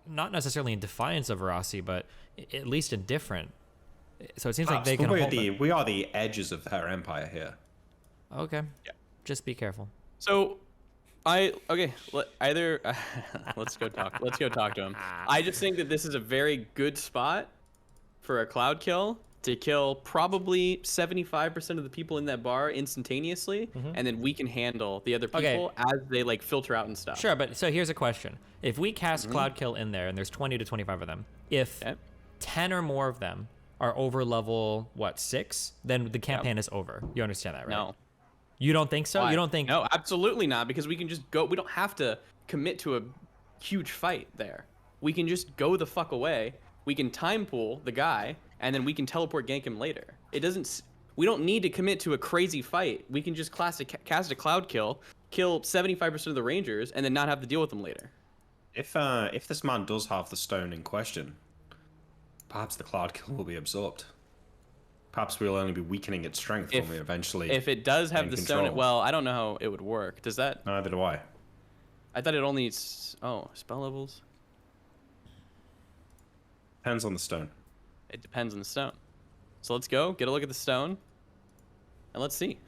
S2: not necessarily in defiance of Verassi, but at least indifferent. So it seems like they can hold them.
S4: We are the edges of their empire here.
S2: Okay.
S3: Yeah.
S2: Just be careful.
S3: So, let's go talk. Let's go talk to him. I just think that this is a very good spot for a cloud kill to kill probably 75% of the people in that bar instantaneously, and then we can handle the other people as they like filter out and stuff.
S2: Sure, but so here's a question. If we cast Cloud Kill in there, and there's 20 to 25 of them, if 10 or more of them are over level, 6, then the campaign is over. You understand that, right?
S3: No.
S2: You don't think so?
S3: Why?
S2: You don't think...
S3: No, absolutely not, because we can just go. We don't have to commit to a huge fight there. We can just go the fuck away. We can time pool the guy, and then we can teleport gank him later. It doesn't... We don't need to commit to a crazy fight. We can just cast a cloud kill 75% of the rangers, and then not have to deal with them later.
S4: If this man does have the stone in question, perhaps the cloud kill will be absorbed. Perhaps we'll only be weakening its strength when we eventually...
S3: If it does have
S4: gain
S3: the
S4: control.
S3: stone... Well, I don't know how it would work. Does that...
S4: Neither do I.
S3: I thought it only... Oh, spell levels?
S4: Depends on the stone.
S3: It depends on the stone. So let's go, get a look at the stone, and let's see.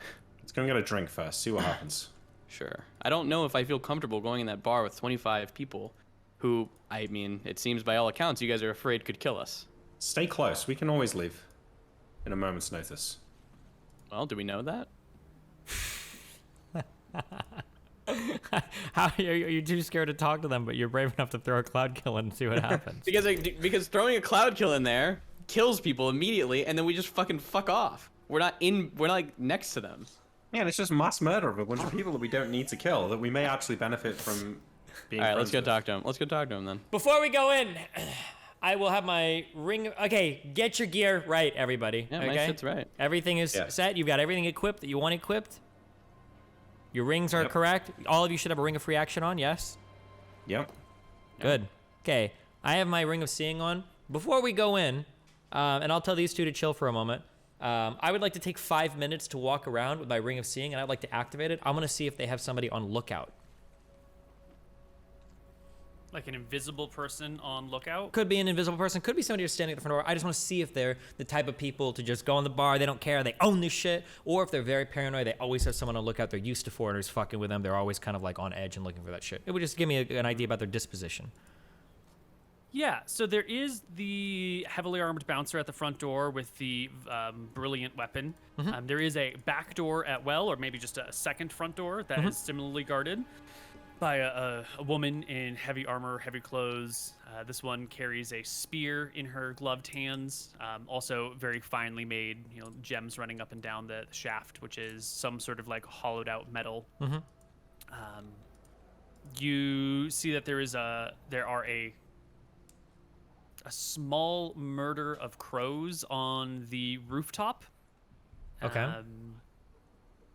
S4: Let's go and get a drink first, see what happens.
S3: Sure. I don't know if I feel comfortable going in that bar with 25 people who, I mean, it seems by all accounts you guys are afraid could kill us.
S4: Stay close, we can always leave. In a moment's notice.
S3: Well, do we know that?
S2: How are you too scared to talk to them, but you're brave enough to throw a cloud kill in and see what happens?
S3: Because throwing a cloud kill in there kills people immediately, and then we just fuck off. We're not like next to them.
S4: Man, it's just mass murder of a bunch of people that we don't need to kill, that we may actually benefit from being
S3: All right, let's
S4: friends
S3: go
S4: with.
S3: talk to him. Let's go talk to him then.
S2: Before we go in, I will have my ring. Okay, get your gear right, everybody.
S3: Yeah,
S2: okay?
S3: my shit's right.
S2: Everything is set. You've got everything equipped that you want equipped. Your rings are correct. All of you should have a ring of free action on, yes?
S4: Yep.
S2: Good. Okay, I have my ring of seeing on. Before we go in, and I'll tell these two to chill for a moment, I would like to take 5 minutes to walk around with my ring of seeing, and I'd like to activate it. I'm going to see if they have somebody on lookout.
S1: Like an invisible person on lookout?
S2: Could be an invisible person, could be somebody who's standing at the front door. I just want to see if they're the type of people to just go in the bar, they don't care, they own this shit, or if they're very paranoid, they always have someone on lookout, they're used to foreigners fucking with them, they're always kind of like on edge and looking for that shit. It would just give me an idea about their disposition.
S1: Yeah, so there is the heavily armed bouncer at the front door with the brilliant weapon. There is a back door at well, or maybe just a second front door that is similarly guarded by a woman in heavy armor, heavy clothes. This one carries a spear in her gloved hands, also very finely made, gems running up and down the shaft, which is some sort of like hollowed out metal. You see that there are a small murder of crows on the rooftop.
S2: Okay.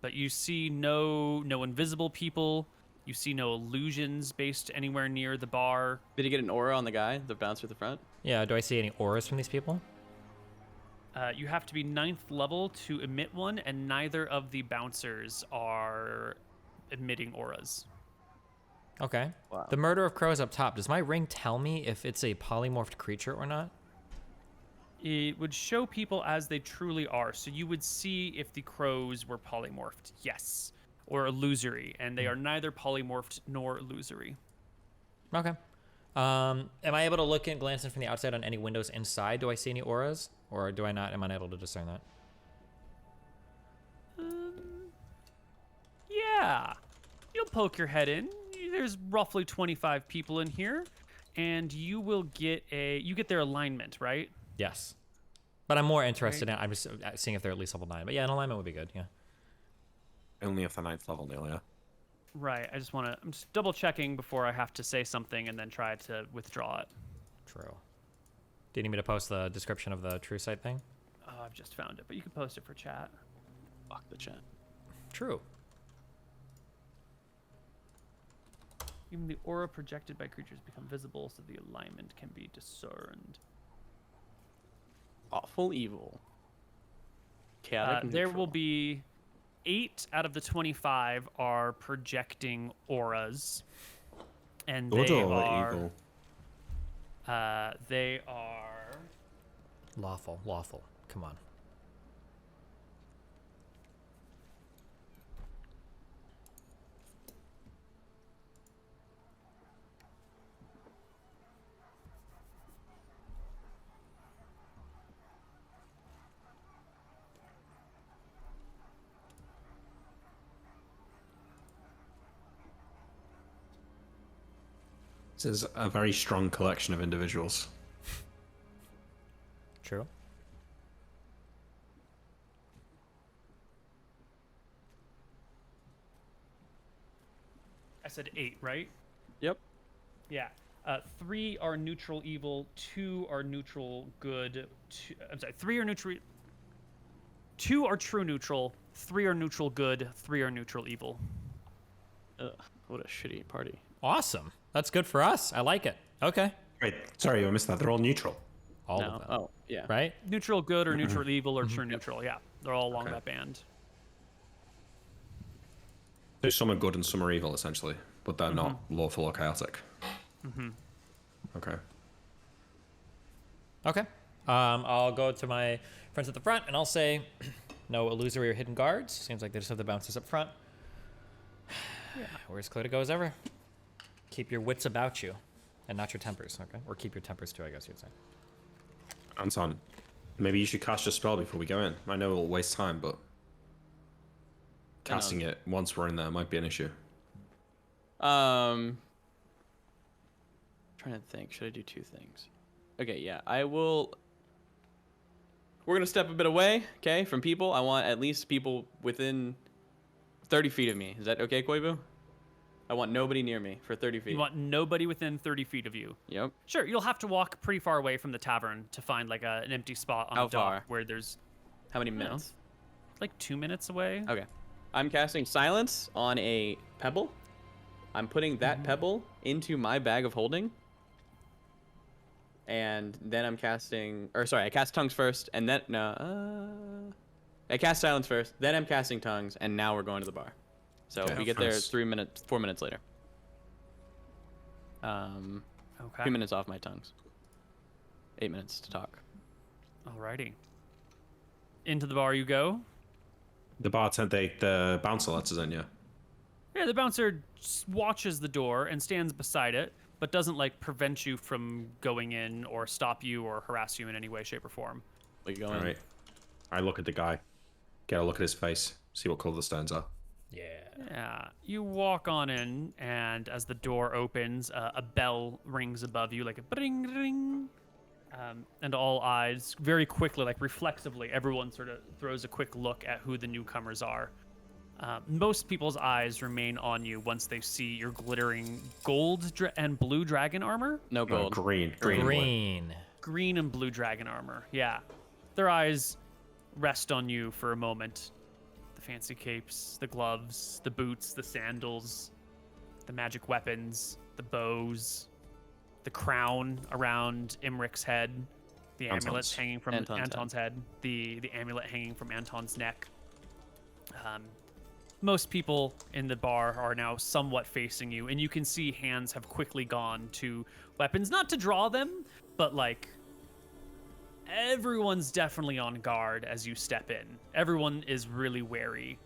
S1: But you see no invisible people. You see no illusions based anywhere near the bar.
S3: Did he get an aura on the guy, the bouncer at the front?
S2: Yeah, do I see any auras from these people?
S1: You have to be 9th level to emit one, and neither of the bouncers are emitting auras.
S2: Okay.
S3: Wow.
S2: The murder of crows up top. Does my ring tell me if it's a polymorphed creature or not?
S1: It would show people as they truly are. So you would see if the crows were polymorphed, yes, or illusory, and they are neither polymorphed nor illusory.
S2: Okay. Am I able to look and glance in from the outside on any windows inside? Do I see any auras, or do I not? Am I not able to discern that?
S1: Yeah, you'll poke your head in. There's roughly 25 people in here, and you will get their alignment, right?
S2: Yes. But I'm more interested in, I'm just seeing if they're at least level 9. But yeah, an alignment would be good, yeah.
S4: Only if the 9th level, Neil, yeah.
S1: Right. I'm just double checking before I have to say something and then try to withdraw it.
S2: True. Do you need me to post the description of the true site thing?
S1: Oh, I've just found it, but you can post it for chat.
S3: Fuck the chat.
S2: True.
S1: Even the aura projected by creatures become visible, so the alignment can be discerned.
S3: Awful evil. Chaotic
S1: There
S3: neutral.
S1: will be 8 out of the 25 are projecting auras, and
S4: Good
S1: they
S4: or
S1: are
S4: evil?
S1: they are
S2: Lawful. Come on.
S4: This is a very strong collection of individuals.
S2: True.
S1: I said 8, right?
S3: Yep.
S1: Yeah. 3 are neutral evil, 2 are neutral good. I'm sorry, 3 are neutral. 2 are true neutral, 3 are neutral good, 3 are neutral evil.
S3: Ugh, what a shitty party.
S2: Awesome. That's good for us. I like it. Okay.
S4: Wait, sorry, I missed that. They're all neutral.
S2: All
S3: No.
S2: of them.
S3: Oh, yeah.
S2: Right?
S1: Neutral good or neutral evil or true neutral. Yeah, they're all along
S4: Okay.
S1: that band.
S4: So some are good and some are evil, essentially, but they're not lawful or chaotic. Okay.
S2: Okay. I'll go to my friends at the front and I'll say, no illusory or hidden guards. Seems like they just have the bouncers up front. Yeah. We're as clear to go as ever. Keep your wits about you and not your tempers, okay? Or keep your tempers too, I guess you'd say.
S4: Anton, maybe you should cast your spell before we go in. I know it'll waste time, but casting it once we're in there might be an issue.
S3: Trying to think. Should I do 2 things? Okay, yeah. I will. We're gonna step a bit away, okay, from people. I want at least people within 30 feet of me. Is that okay, Koibu? I want nobody near me for 30 feet.
S1: You want nobody within 30 feet of you.
S3: Yep.
S1: Sure, you'll have to walk pretty far away from the tavern to find like an empty spot on
S3: How
S1: the dock
S3: far?
S1: where there's
S3: How many
S1: know.
S3: minutes?
S1: like 2 minutes away.
S3: Okay. I'm casting silence on a pebble. I'm putting that pebble into my bag of holding. And then I'm casting, or sorry, I cast tongues first, and then I cast silence first, then I'm casting tongues, and now we're going to the bar. So
S4: Okay.
S3: we get there
S4: Nice.
S3: 4 minutes later.
S1: Okay.
S3: 2 minutes off my tongues. 8 minutes to talk.
S1: Alrighty. Into the bar you go.
S4: The bartender, the bouncer lets us in, yeah.
S1: Yeah, the bouncer just watches the door and stands beside it, but doesn't like prevent you from going in or stop you or harass you in any way, shape, or form.
S3: We go in.
S4: All right. I look at the guy, get a look at his face, see what color the stones are.
S1: Yeah, you walk on in, and as the door opens, a bell rings above you, like a bring, ring. And all eyes, very quickly, like reflexively, everyone sort of throws a quick look at who the newcomers are. Most people's eyes remain on you once they see your glittering gold and blue dragon armor.
S3: No gold.
S4: Green.
S1: Green and blue dragon armor, yeah. Their eyes rest on you for a moment. The fancy capes, the gloves, the boots, the sandals, the magic weapons, the bows, the crown around Imric's head, the amulet hanging from Anton's head, the amulet hanging from Anton's neck. Most people in the bar are now somewhat facing you, and you can see hands have quickly gone to weapons, not to draw them, but like everyone's definitely on guard as you step in. Everyone is really wary.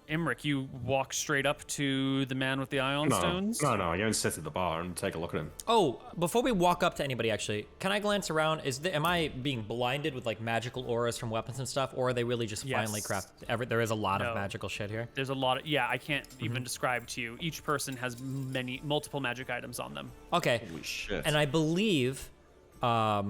S1: Imric, you walk straight up to the man with the ion stones?
S4: No, I go and sit at the bar and take a look at him.
S2: Oh, before we walk up to anybody, actually, can I glance around? Am I being blinded with like magical auras from weapons and stuff, or are they really just finely crafted? There is a lot of magical shit here.
S1: There's a lot of, I can't even describe to you. Each person has multiple magic items on them.
S2: Okay.
S4: Holy shit.
S2: And I believe, I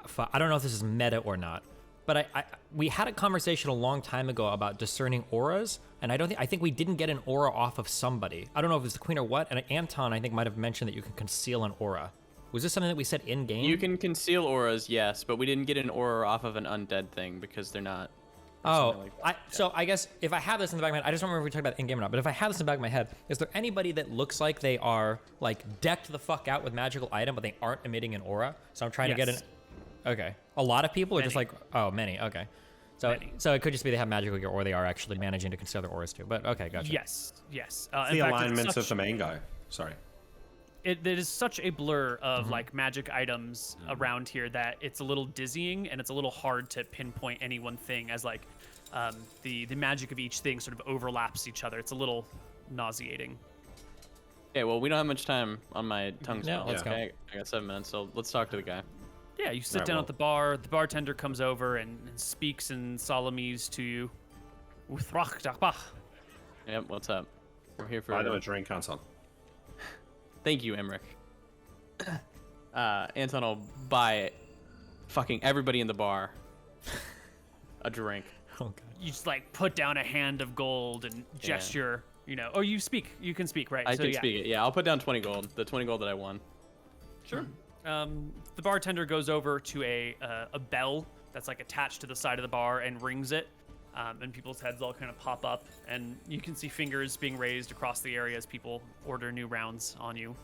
S2: don't know if this is meta or not, but we had a conversation a long time ago about discerning auras, and I think we didn't get an aura off of somebody. I don't know if it was the queen or what, and Anton, I think, might have mentioned that you can conceal an aura. Was this something that we said in game?
S3: You can conceal auras, yes, but we didn't get an aura off of an undead thing because they're not.
S2: Oh, so I guess if I have this in the back of my head, I just don't remember if we talked about it in game or not, but if I have this in the back of my head, is there anybody that looks like they are like decked the fuck out with magical item, but they aren't emitting an aura? So I'm trying to get an. Okay. A lot of people are just like, many. Okay. So it could just be they have magical gear, or they are actually managing to conceal their auras too. But okay, gotcha.
S1: Yes.
S4: The alignment of the main guy. Sorry.
S1: It is such a blur of like magic items around here that it's a little dizzying, and it's a little hard to pinpoint any one thing, as like the magic of each thing sort of overlaps each other. It's a little nauseating.
S3: Okay, well, we don't have much time on my tongue
S2: Yeah,
S3: spell.
S2: let's go.
S3: I got 7 minutes, so let's talk to the guy.
S1: Yeah, you sit down at the bar. The bartender comes over and speaks in Solemnese to you.
S3: Yep, what's up? We're here for.
S4: I know a drink, Anton.
S3: Thank you, Emmerich. Anton will buy fucking everybody in the bar a drink.
S2: Oh, God.
S1: You just like put down a hand of gold and gesture, Oh, you speak. You can speak, right?
S3: I can speak it. Yeah, I'll put down 20 gold. The 20 gold that I won.
S1: Sure. The bartender goes over to a bell that's like attached to the side of the bar and rings it, and people's heads all kind of pop up, and you can see fingers being raised across the area as people order new rounds on you.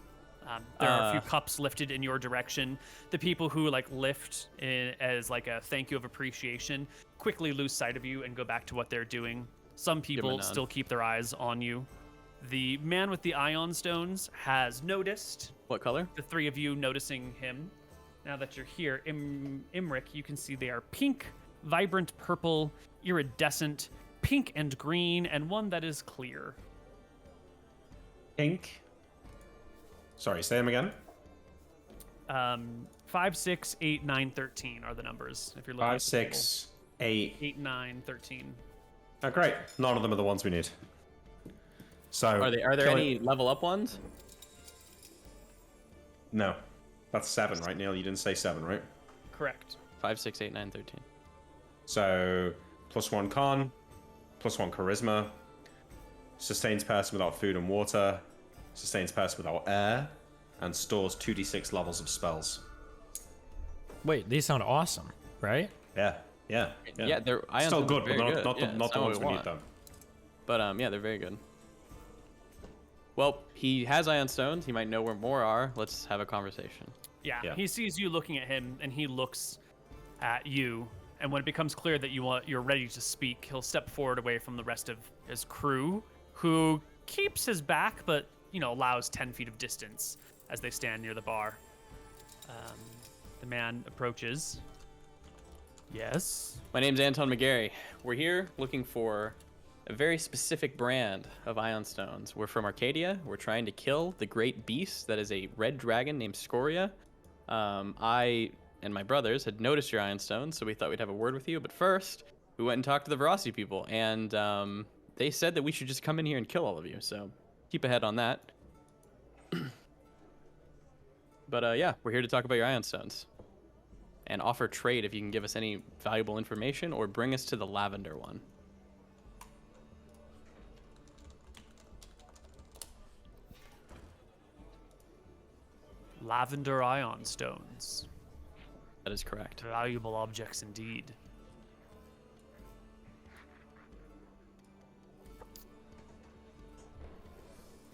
S1: There are a few cups lifted in your direction. The people who like lift as like a thank you of appreciation quickly lose sight of you and go back to what they're doing. Some people still keep their eyes on you. The man with the ion stones has noticed.
S3: What color?
S1: The three of you noticing him. Now that you're here, Imric, you can see they are pink, vibrant purple, iridescent, pink and green, and one that is clear.
S4: Pink. Sorry, say them again.
S1: 5, 6, 8, 9, 13 are the numbers. If you're looking
S4: 5,
S1: at the
S4: 6, 8.
S1: table. 8, 9, 13.
S4: Oh, great. None of them are the ones we need. So
S3: Are there any level up ones?
S4: No. That's 7, right, Neil? You didn't say 7, right?
S1: Correct.
S3: 5, 6, 8, 9, 13.
S4: So +1 con, +1 charisma, sustains person without food and water, sustains person without air, and stores 2d6 levels of spells.
S2: Wait, these sound awesome, right?
S4: Yeah.
S3: They're
S4: still good, but
S3: very
S4: not the ones we need,
S3: want.
S4: though.
S3: But yeah, they're very good. Well, he has ion stones. He might know where more are. Let's have a conversation.
S1: Yeah, he sees you looking at him, and he looks at you. And when it becomes clear that you're ready to speak, he'll step forward away from the rest of his crew, who keeps his back, but allows 10 feet of distance as they stand near the bar. The man approaches. Yes?
S3: My name's Anton McGarry. We're here looking for a very specific brand of ion stones. We're from Arcadia. We're trying to kill the great beast that is a red dragon named Scoria. I and my brothers had noticed your ion stones, so we thought we'd have a word with you. But first, we went and talked to the Verossi people, and they said that we should just come in here and kill all of you. So keep ahead on that. But yeah, we're here to talk about your ion stones and offer trade if you can give us any valuable information or bring us to the lavender one.
S1: Lavender ion stones.
S3: That is correct.
S1: Valuable objects indeed.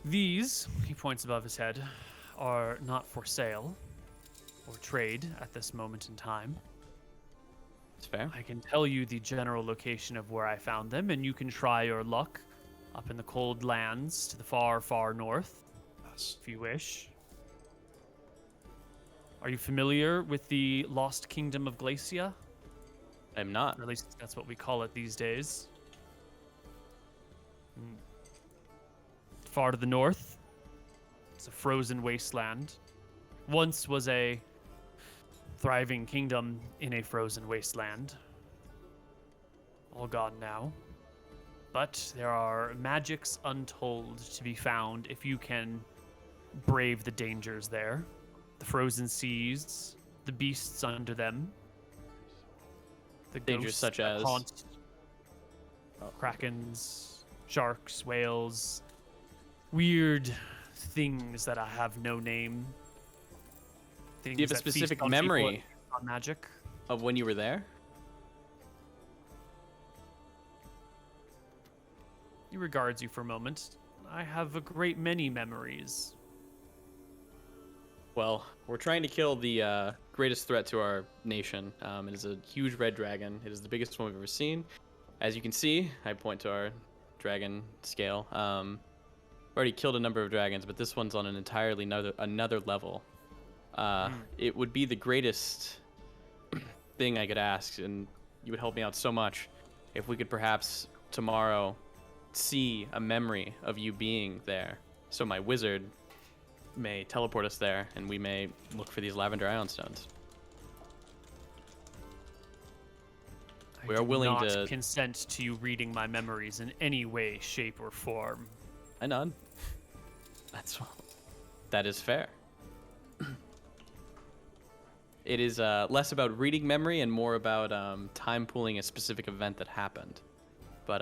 S1: These, he points above his head, are not for sale or trade at this moment in time.
S3: That's fair.
S1: I can tell you the general location of where I found them, and you can try your luck up in the cold lands to the far, far north, if you wish. Are you familiar with the lost kingdom of Glacia?
S3: I'm not.
S1: Or at least that's what we call it these days. Far to the north, it's a frozen wasteland. Once was a thriving kingdom in a frozen wasteland. All gone now. But there are magics untold to be found if you can brave the dangers there. The frozen seas, the beasts under them, the
S3: Dangers
S1: ghosts
S3: such
S1: that
S3: as
S1: haunt krakens, sharks, whales, weird things that I have no name. Things
S3: Do you have a
S1: that feast
S3: specific
S1: on
S3: memory
S1: people on magic?
S3: of when you were there?
S1: He regards you for a moment. I have a great many memories.
S3: Well, we're trying to kill the greatest threat to our nation. It is a huge red dragon. It is the biggest one we've ever seen. As you can see, I point to our dragon scale. We've already killed a number of dragons, but this one's on an entirely another level. It would be the greatest thing I could ask, and you would help me out so much if we could perhaps tomorrow see a memory of you being there, so my wizard may teleport us there, and we may look for these lavender ion stones. We are willing
S1: to
S3: to
S1: consent to you reading my memories in any way, shape, or form.
S3: I nod. That is fair. It is less about reading memory and more about time pooling a specific event that happened. But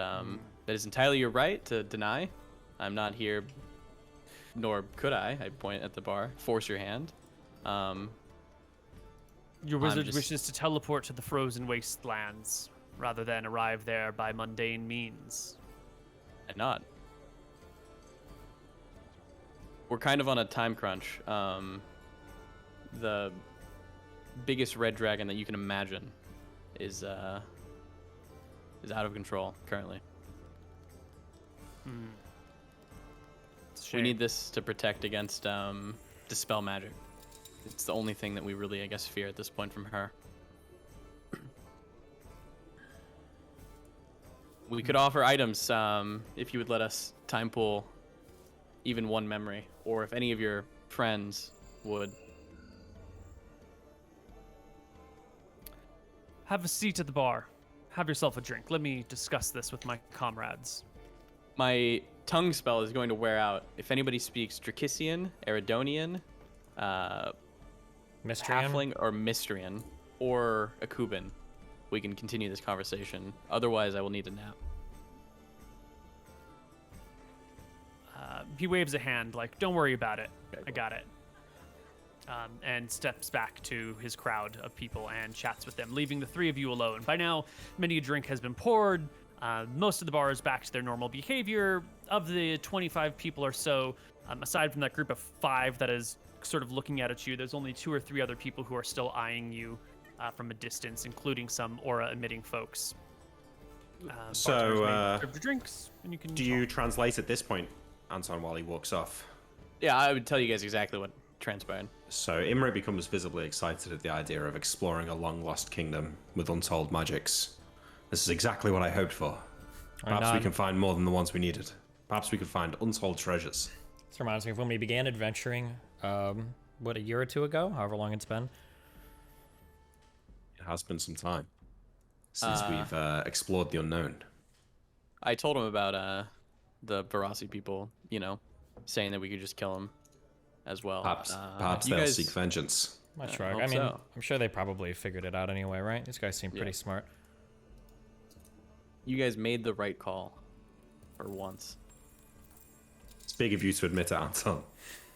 S3: that is entirely your right to deny. I'm not here, nor could I point at the bar, force your hand.
S1: Your wizard wishes to teleport to the frozen wastelands rather than arrive there by mundane means.
S3: I nod. We're kind of on a time crunch. The biggest red dragon that you can imagine is out of control currently. We need this to protect against dispel magic. It's the only thing that we really, I guess, fear at this point from her. We could offer items if you would let us time pool even one memory, or if any of your friends would.
S1: Have a seat at the bar. Have yourself a drink. Let me discuss this with my comrades.
S3: My tongue spell is going to wear out. If anybody speaks Dracissian, Eridonian,
S2: Mystrian?
S3: Halfling, or Mystrian, or Akuban, we can continue this conversation. Otherwise, I will need a nap.
S1: He waves a hand like, don't worry about it.
S3: Okay,
S1: I got it. And steps back to his crowd of people and chats with them, leaving the three of you alone. By now, many a drink has been poured. Most of the bar is back to their normal behavior. Of the 25 people or so, aside from that group of 5 that is sort of looking at you, there's only 2 or 3 other people who are still eyeing you from a distance, including some aura-emitting folks.
S4: So,
S1: bartenders may serve your drinks, and you can
S4: do you translate at this point, Anton, while he walks off?
S3: Yeah, I would tell you guys exactly what transpired.
S4: So Imre becomes visibly excited at the idea of exploring a long-lost kingdom with untold magics. This is exactly what I hoped for. Perhaps we can find more than the ones we needed. Perhaps we could find untold treasures.
S2: This reminds me of when we began adventuring, what, a year or two ago? However long it's been.
S4: It has been some time since we've explored the unknown.
S3: I told him about the Barassi people, you know, saying that we could just kill them as well.
S4: Perhaps
S3: you
S4: they'll
S3: guys-
S4: seek vengeance.
S2: Not sure.
S3: hope
S2: I mean,
S3: so.
S2: I'm sure they probably figured it out anyway, right? These guys seem pretty smart.
S3: You guys made the right call for once.
S4: It's big of you to admit it, Anton.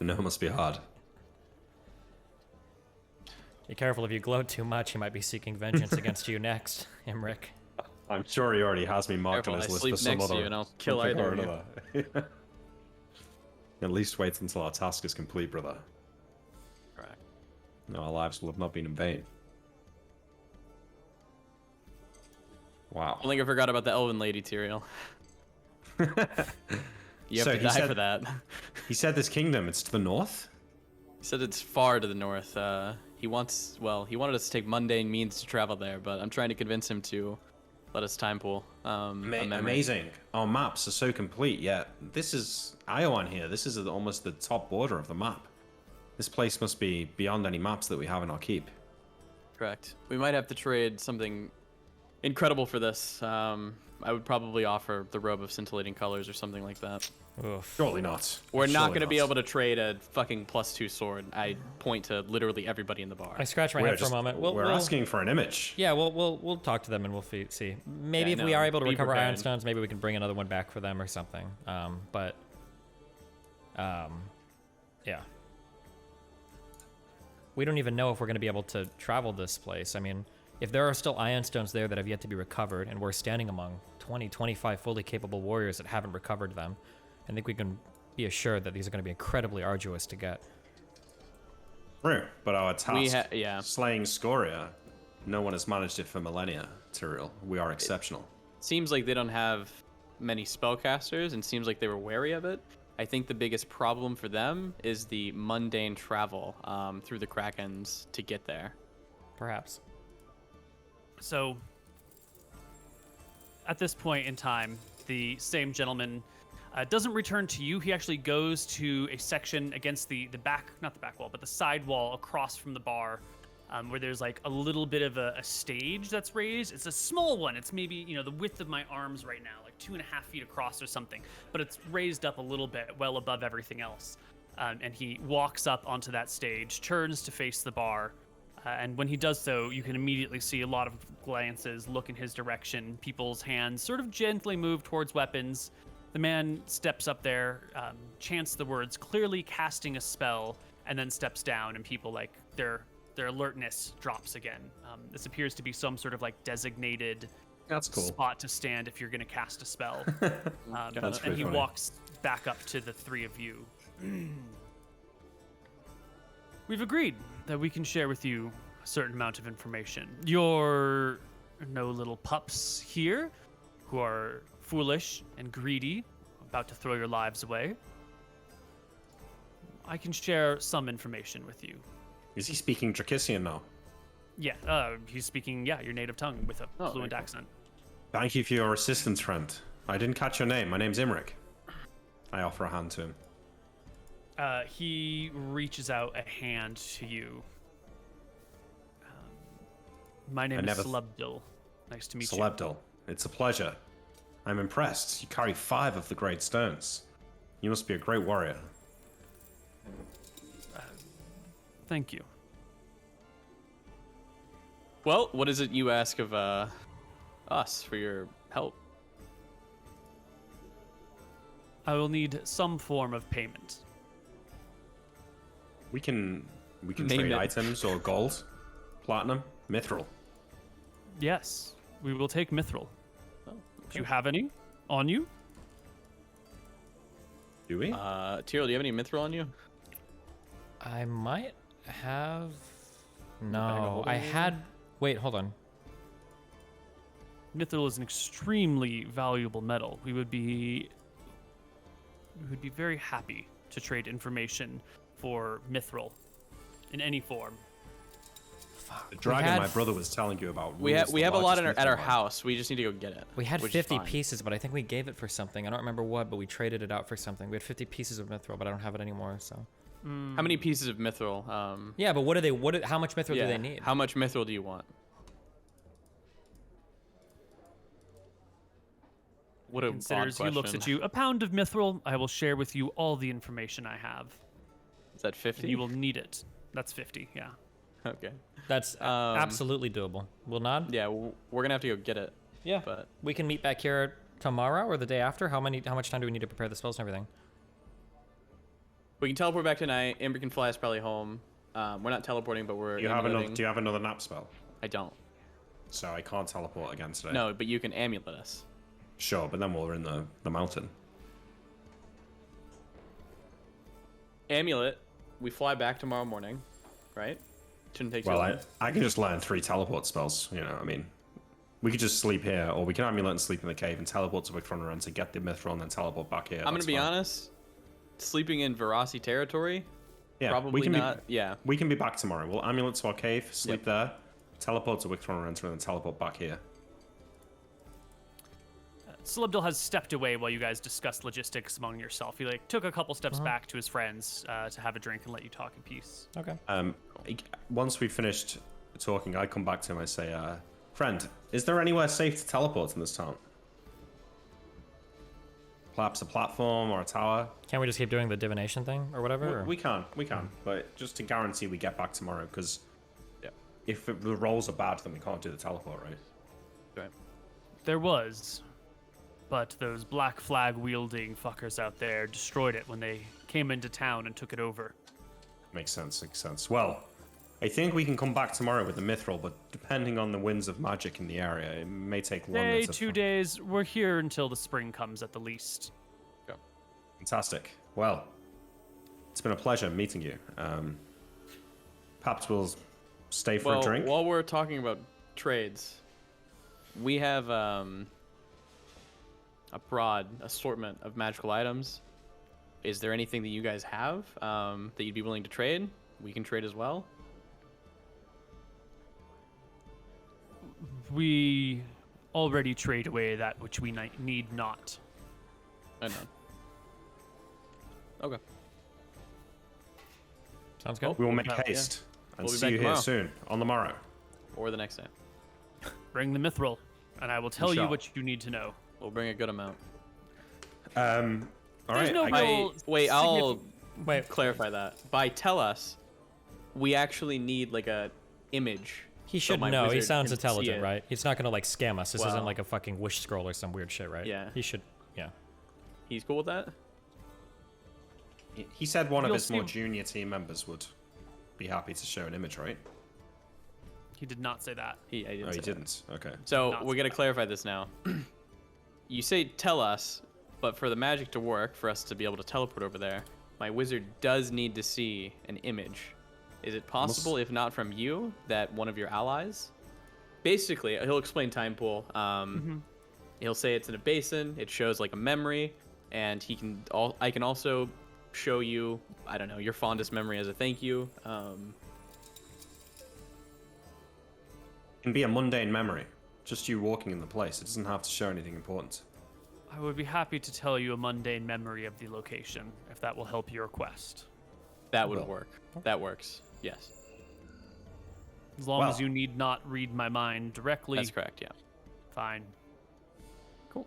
S4: I know it must be hard.
S2: Be careful, if you gloat too much, he might be seeking vengeance against you next, Imric.
S4: I'm sure he already has me marked
S3: Careful,
S4: on his
S3: I
S4: list
S3: sleep
S4: for some
S3: next to
S4: other.
S3: you and I'll kill
S4: something
S3: either
S4: or
S3: of you.
S4: another. At least wait until our task is complete, brother.
S3: Correct.
S4: No, our lives will have not been in vain. Wow.
S3: I think I forgot about the Elven Lady, Tyrael. You have
S4: So
S3: to
S4: he
S3: die
S4: said-
S3: for that.
S4: He said this kingdom, it's to the north?
S3: He said it's far to the north. He wanted us to take mundane means to travel there, but I'm trying to convince him to let us time pool. a memory.
S4: Amazing. Our maps are so complete, yet this is Iowan here. This is almost the top border of the map. This place must be beyond any maps that we have in our keep.
S3: Correct. We might have to trade something incredible for this. I would probably offer the robe of scintillating colors or something like that.
S2: Oof.
S4: Surely not.
S3: We're not
S4: Surely
S3: going to be able to trade a fucking +2 sword. I point to literally everybody in the bar.
S2: I scratch my
S4: We're
S2: head for a
S4: just-
S2: moment.
S4: We're asking for an image.
S2: Yeah, we'll talk to them and we'll see. Maybe
S3: Yeah,
S2: if we
S3: no,
S2: are able to
S3: be
S2: recover
S3: prepared.
S2: iron stones, maybe we can bring another one back for them or something. Yeah. We don't even know if we're going to be able to travel this place. I mean, if there are still iron stones there that have yet to be recovered, and we're standing among 20, 25 fully capable warriors that haven't recovered them, I think we can be assured that these are going to be incredibly arduous to get.
S4: True, but our task,
S3: yeah.
S4: slaying Scoria, no one has managed it for millennia, Tyrael. We are exceptional.
S3: Seems like they don't have many spellcasters, and seems like they were wary of it. I think the biggest problem for them is the mundane travel through the Krakens to get there.
S2: Perhaps.
S1: So, at this point in time, the same gentleman doesn't return to you. He actually goes to a section against the back, not the back wall, but the side wall across from the bar, where there's like a little bit of a stage that's raised. It's a small one. It's maybe, the width of my arms right now, like 2.5 feet across or something, but it's raised up a little bit, well above everything else. And he walks up onto that stage, turns to face the bar. And when he does so, you can immediately see a lot of glances look in his direction. People's hands sort of gently move towards weapons. The man steps up there, chants the words, clearly casting a spell, and then steps down, and people, their alertness drops again. This appears to be some sort of designated
S4: That's cool.
S1: spot to stand if you're going to cast a spell.
S4: That's
S1: And
S4: pretty
S1: he
S4: funny.
S1: walks back up to the three of you. We've agreed that we can share with you a certain amount of information. You're no little pups here who are foolish and greedy, about to throw your lives away. I can share some information with you.
S4: Is he speaking Dracissian now?
S1: Yeah, he's speaking, your native tongue with a
S3: Oh,
S1: fluent
S3: very cool.
S1: accent.
S4: Thank you for your assistance, friend. I didn't catch your name. My name's Imric. I offer a hand to him.
S1: He reaches out a hand to you. My name is
S4: never-
S1: Celebdil. Nice to meet you.
S4: Celebdil, it's a pleasure. I'm impressed. You carry 5 of the great stones. You must be a great warrior.
S1: Thank you.
S3: Well, what is it you ask of us for your help?
S1: I will need some form of payment.
S4: We can
S3: Name
S4: trade
S3: it.
S4: items or gold, platinum, mithril.
S1: Yes, we will take mithril.
S3: Oh,
S1: Do you have any on you?
S4: Do we?
S3: Tyrael, do you have any mithril on you?
S2: I might have...
S3: bag of
S2: No,
S3: holding
S2: I
S3: maybe?
S2: had... Wait, hold on.
S1: Mithril is an extremely valuable metal. We would be very happy to trade information for mithril in any form.
S4: The dragon my brother was telling you about.
S3: We have a lot at our
S4: house.
S3: house. We just need to go get it.
S2: We had
S3: which is
S2: 50
S3: fine.
S2: pieces, but I think we gave it for something. I don't remember what, but we traded it out for something. We had 50 pieces of mithril, but I don't have it anymore. So.
S3: How many pieces of mithril?
S2: Yeah, but what do they? How much mithril do they need?
S3: How much mithril do you want? What a
S1: Considers
S3: odd
S1: you, looks
S3: question.
S1: at you. A pound of mithril. I will share with you all the information I have.
S3: Is that 50?
S1: You will need it. That's 50. Yeah.
S3: Okay.
S2: That's absolutely doable. We'll nod.
S3: Yeah, we're gonna have to go get it.
S2: Yeah.
S3: But
S2: We can meet back here tomorrow or the day after. How much time do we need to prepare the spells and everything?
S3: we can teleport back tonight. Amber can fly us probably home. We're not teleporting, but we're.
S4: Do you have another?
S3: amuleting.
S4: Do you have another nap spell?
S3: I don't.
S4: So I can't teleport again today.
S3: No, but you can amulet us.
S4: Sure, but then we're in the mountain.
S3: Amulet. We fly back tomorrow morning, right? Shouldn't take too
S4: Well,
S3: long.
S4: I can just learn 3 teleport spells. You know, I mean, we could just sleep here, or we can amulet and sleep in the cave and teleport to Wickrunner to get the mithril and then teleport back here.
S3: I'm gonna be honest. Sleeping in Verasi territory.
S4: Yeah,
S3: probably
S4: we can
S3: not.
S4: Be,
S3: yeah.
S4: we can be back tomorrow. We'll amulet to our cave, sleep there, teleport to Wickrunner and then teleport back here.
S1: Celebdil has stepped away while you guys discussed logistics among yourself. He took a couple steps back to his friends to have a drink and let you talk in peace.
S2: Okay.
S4: Once we finished talking, I come back to him. I say, "Friend, is there anywhere safe to teleport in this town? Perhaps a platform or a tower?
S2: Can't we just keep doing the divination thing or whatever?
S4: We can, but just to guarantee we get back tomorrow, because if the rolls are bad, then we can't do the teleport, right?
S3: Right.
S1: There was, but those black flag wielding fuckers out there destroyed it when they came into town and took it over.
S4: Makes sense. Well, I think we can come back tomorrow with the mithril, but depending on the winds of magic in the area, it may take longer.
S1: Day, 2 days. We're here until the spring comes at the least.
S4: Fantastic. Well, it's been a pleasure meeting you. Perhaps we'll stay for a drink.
S3: While we're talking about trades, we have a broad assortment of magical items. Is there anything that you guys have that you'd be willing to trade? We can trade as well.
S1: We already trade away that which we need not.
S3: I know. Okay.
S2: Sounds good.
S4: We will make
S3: Yeah.
S4: haste and
S3: We'll be
S4: see
S3: back
S4: you here
S3: tomorrow.
S4: soon on the morrow.
S3: Or the next day.
S1: Bring the mithril, and I will tell you
S4: shall.
S1: what you need to know.
S3: We'll bring a good amount.
S4: All
S1: There's
S4: right.
S1: no real
S3: I'll
S2: Wait.
S3: clarify that. By tell us, we actually need like a image.
S2: He
S3: so
S2: should
S3: my
S2: know. He
S3: wizard
S2: sounds
S3: can see
S2: intelligent,
S3: it.
S2: right? He's not gonna scam us. This isn't
S3: Well-
S2: like a fucking wish scroll or some weird shit, right?
S3: Yeah.
S2: He should. Yeah.
S3: He's cool with that?
S4: He said one of
S1: You'll
S4: his more
S1: see-
S4: junior team members would be happy to show an image, right?
S1: He did not say that.
S3: I didn't
S4: Oh, he
S3: say that.
S4: didn't. Okay.
S3: So
S1: Not
S3: we're gonna clarify this now. You say tell us, but for the magic to work, for us to be able to teleport over there, my wizard does need to see an image. Is it possible, if not from you, that one of your allies? Basically, he'll explain time pool. He'll say it's in a basin. It shows like a memory, and I can also show you, I don't know, your fondest memory as a thank you.
S4: It can be a mundane memory. Just you walking in the place. It doesn't have to show anything important.
S1: I would be happy to tell you a mundane memory of the location, if that will help your quest.
S3: That would
S4: Well.
S3: work. That works. Yes,
S1: As long
S4: Well.
S1: as you need not read my mind directly,
S3: that's correct. Yeah.
S1: fine.
S3: Cool.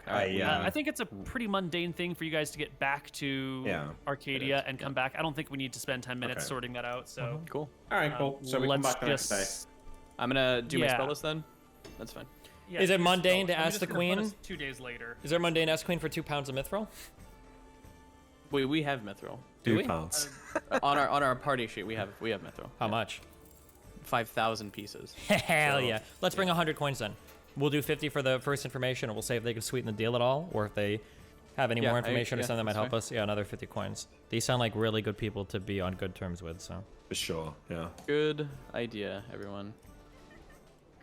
S1: I think it's a pretty mundane thing for you guys to get back to
S4: Yeah,
S1: Arcadia
S3: it is,
S1: and come back. I don't think we need to spend 10 minutes
S4: Okay.
S1: sorting that out, so...
S3: Cool.
S4: All right, cool. So we come
S1: let's
S4: back the next day.
S1: just...
S3: I'm gonna do my
S1: Yeah.
S3: spell list then. That's fine.
S1: Yeah,
S2: Is it
S1: do your
S2: mundane
S1: spell.
S2: to
S1: I'm
S2: ask
S1: just
S2: the
S1: gonna put
S2: queen?
S1: us 2 days later.
S2: Is there mundane ask queen for 2 pounds of mithril?
S3: We have mithril.
S2: Do we?
S4: 2 pounds.
S3: on our party sheet we have mithril.
S2: How much?
S3: 5,000 pieces.
S2: Hell yeah. Let's bring 100 coins then. We'll do 50 for the first information, and we'll say if they can sweeten the deal at all, or if they have any
S3: Yeah,
S2: more information or
S3: yeah,
S2: something that might
S3: that's
S2: help us. Yeah, another 50 coins. These sound like really good people to be on good terms with, so.
S4: For sure, yeah.
S3: Good idea, everyone.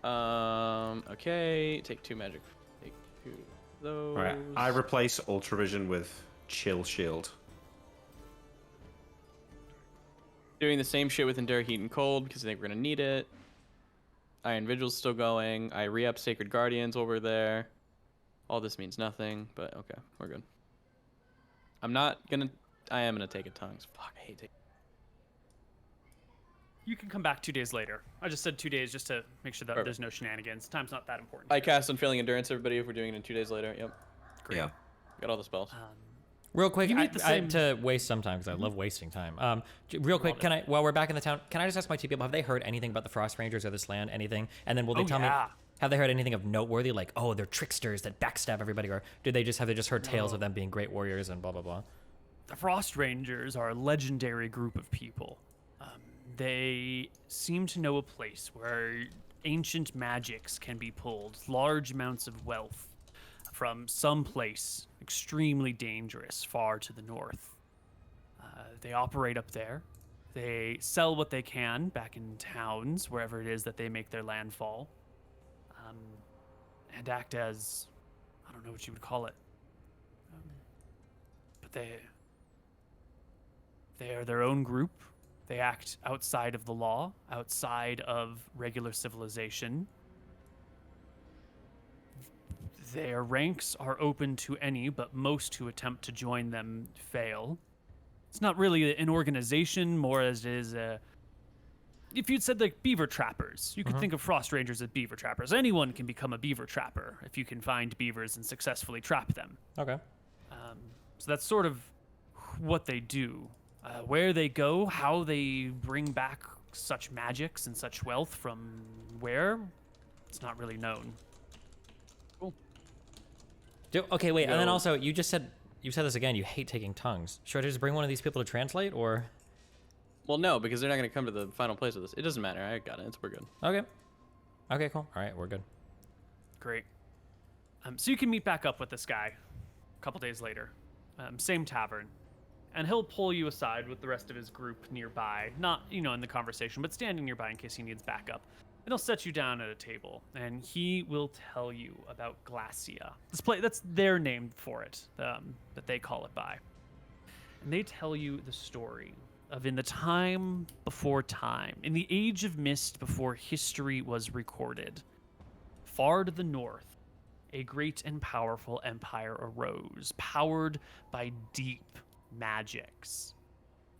S3: Okay. Take 2 magic. Take 2 of those.
S4: All right, I replace Ultravision with Chill Shield.
S3: Doing the same shit with Endure Heat and Cold because I think we're gonna need it. Iron Vigil's still going. I re-up Sacred Guardians while we're there. All this means nothing, but okay, we're good. I am gonna take a tongues. Fuck, I hate taking.
S1: You can come back 2 days later. I just said 2 days just to make sure that
S3: Perfect.
S1: there's no shenanigans. Time's not that important.
S3: I cast Unfailing Endurance, everybody, if we're doing it in 2 days later. Yep.
S1: Great.
S4: Yeah.
S3: Got all the spells.
S2: Real quick,
S1: You need the same-
S2: to waste some time because I love wasting time. Real quick, can I, while we're back in the town, can I just ask my two people, have they heard anything about the Frost Rangers or this land, anything? And then will they tell me, have they heard anything of noteworthy, like, oh, they're tricksters that backstab everybody, or have they just heard tales of them being great warriors and blah, blah, blah?
S1: The Frost Rangers are a legendary group of people. They seem to know a place where ancient magics can be pulled, large amounts of wealth from some place extremely dangerous far to the north. They operate up there. They sell what they can back in towns, wherever it is that they make their landfall, and act as, I don't know what you would call it, but they are their own group. They act outside of the law, outside of regular civilization. Their ranks are open to any, but most who attempt to join them fail. It's not really an organization, more as it is a... If you'd said like beaver trappers, you could think of Frost Rangers as beaver trappers. Anyone can become a beaver trapper if you can find beavers and successfully trap them.
S2: Okay.
S1: So that's sort of what they do. Where they go, how they bring back such magics and such wealth from where, it's not really known.
S3: Cool.
S2: Okay, wait, and then also, you said this again, you hate taking tongues. Should I just bring one of these people to translate, or?
S3: Well, no, because they're not going to come to the final place with us. It doesn't matter. I got it. We're good.
S2: Okay. Okay, cool. All right, we're good.
S1: Great. So you can meet back up with this guy a couple days later. Same tavern. And he'll pull you aside with the rest of his group nearby. Not, in the conversation, but standing nearby in case he needs backup. And he'll set you down at a table. And he will tell you about Glacia. This place, that's their name for it, that they call it by. And they tell you the story of in the time before time, in the age of mist before history was recorded, far to the north, a great and powerful empire arose, powered by deep magics.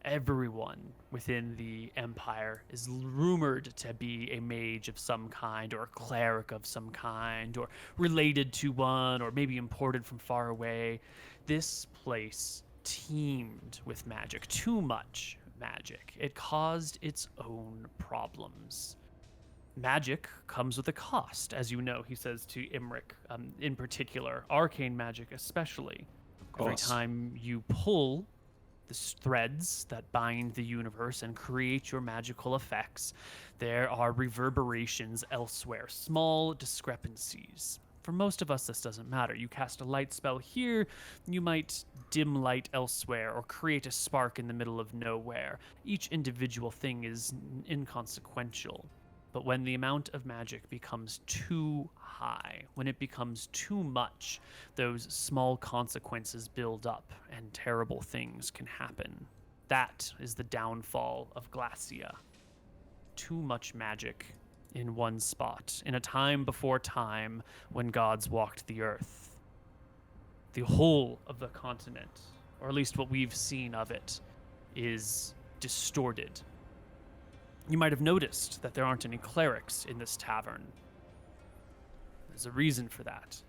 S1: Everyone within the empire is rumored to be a mage of some kind, or a cleric of some kind, or related to one, or maybe imported from far away. This place teemed with magic, too much magic. It caused its own problems. Magic comes with a cost, as you know, he says to Imric, in particular, arcane magic especially. Every time you pull the threads that bind the universe and create your magical effects, there are reverberations elsewhere, small discrepancies. For most of us, this doesn't matter. You cast a light spell here, you might dim light elsewhere, or create a spark in the middle of nowhere. Each individual thing is inconsequential. But when the amount of magic becomes too high, when it becomes too much, those small consequences build up and terrible things can happen. That is the downfall of Glacia. Too much magic in one spot, in a time before time when gods walked the earth. The whole of the continent, or at least what we've seen of it, is distorted. You might have noticed that there aren't any clerics in this tavern. There's a reason for that.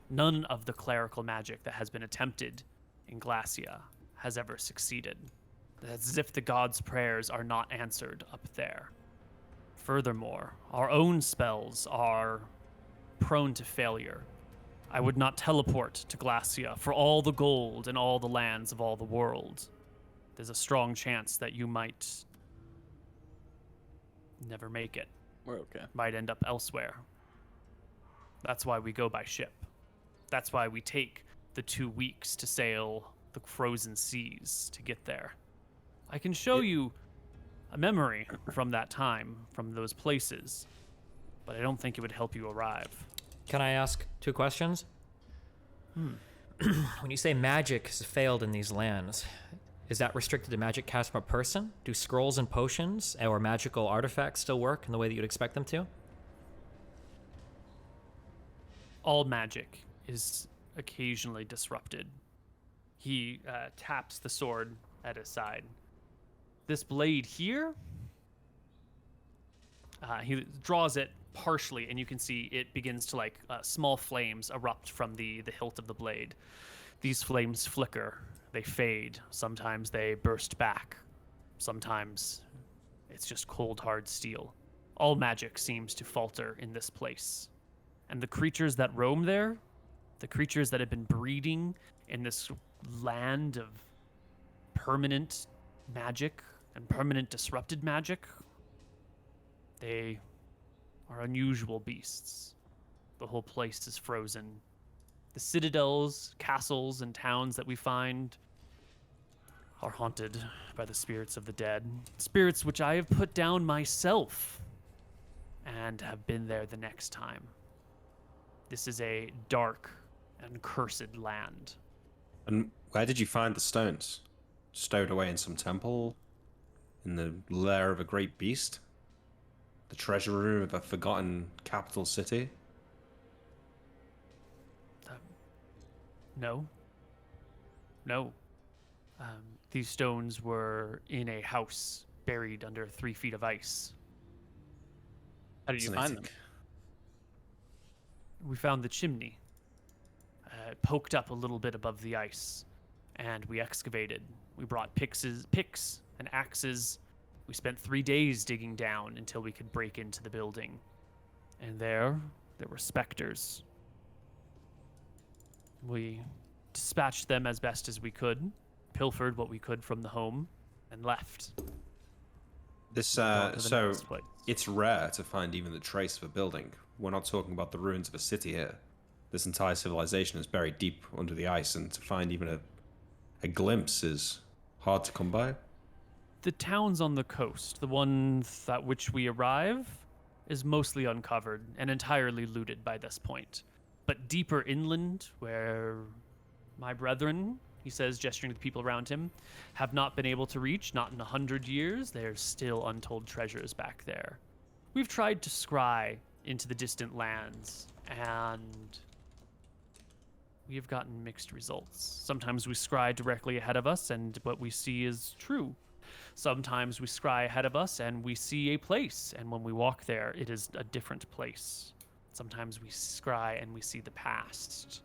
S1: None of the clerical magic that has been attempted in Glacia has ever succeeded. It's as if the gods' prayers are not answered up there. Furthermore, our own spells are prone to failure. I would not teleport to Glacia for all the gold and all the lands of all the world. There's a strong chance that you might never make it.
S3: We're okay.
S1: Might end up elsewhere. That's why we go by ship. That's why we take the 2 weeks to sail the frozen seas to get there. I can show you a memory from that time, from those places, but I don't think it would help you arrive.
S2: Can I ask 2 questions? When you say magic has failed in these lands, Is that restricted to magic cast from a person? Do scrolls and potions or magical artifacts still work in the way that you'd expect them to?
S1: All magic is occasionally disrupted. He taps the sword at his side. This blade here, he draws it partially, and you can see it begins to small flames erupt from the hilt of the blade. These flames flicker, they fade. Sometimes they burst back. Sometimes it's just cold, hard steel. All magic seems to falter in this place. And the creatures that roam there, the creatures that have been breeding in this land of permanent magic and permanent disrupted magic, they are unusual beasts. The whole place is frozen. The citadels, castles, and towns that we find are haunted by the spirits of the dead. Spirits which I have put down myself and have been there the next time. This is a dark and cursed land.
S4: And where did you find the stones? Stowed away in some temple? In the lair of a great beast? The treasure room of a forgotten capital city?
S1: No. These stones were in a house buried under 3 feet of ice.
S3: How did you find them?
S1: We found the chimney, poked up a little bit above the ice, and we excavated. We brought picks and axes. We spent 3 days digging down until we could break into the building. And there were specters. We dispatched them as best as we could, pilfered what we could from the home, and left.
S4: So it's rare to find even the trace of a building. We're not talking about the ruins of a city here. This entire civilization is buried deep under the ice, and to find even a glimpse is hard to come by.
S1: The towns on the coast, the one at which we arrive, is mostly uncovered and entirely looted by this point. But deeper inland, where my brethren, he says, gesturing to the people around him, have not been able to reach, not in 100 years, there's still untold treasures back there. We've tried to scry into the distant lands, and we have gotten mixed results. Sometimes we scry directly ahead of us, and what we see is true. Sometimes we scry ahead of us, and we see a place, and when we walk there, it is a different place. Sometimes we scry and we see the past.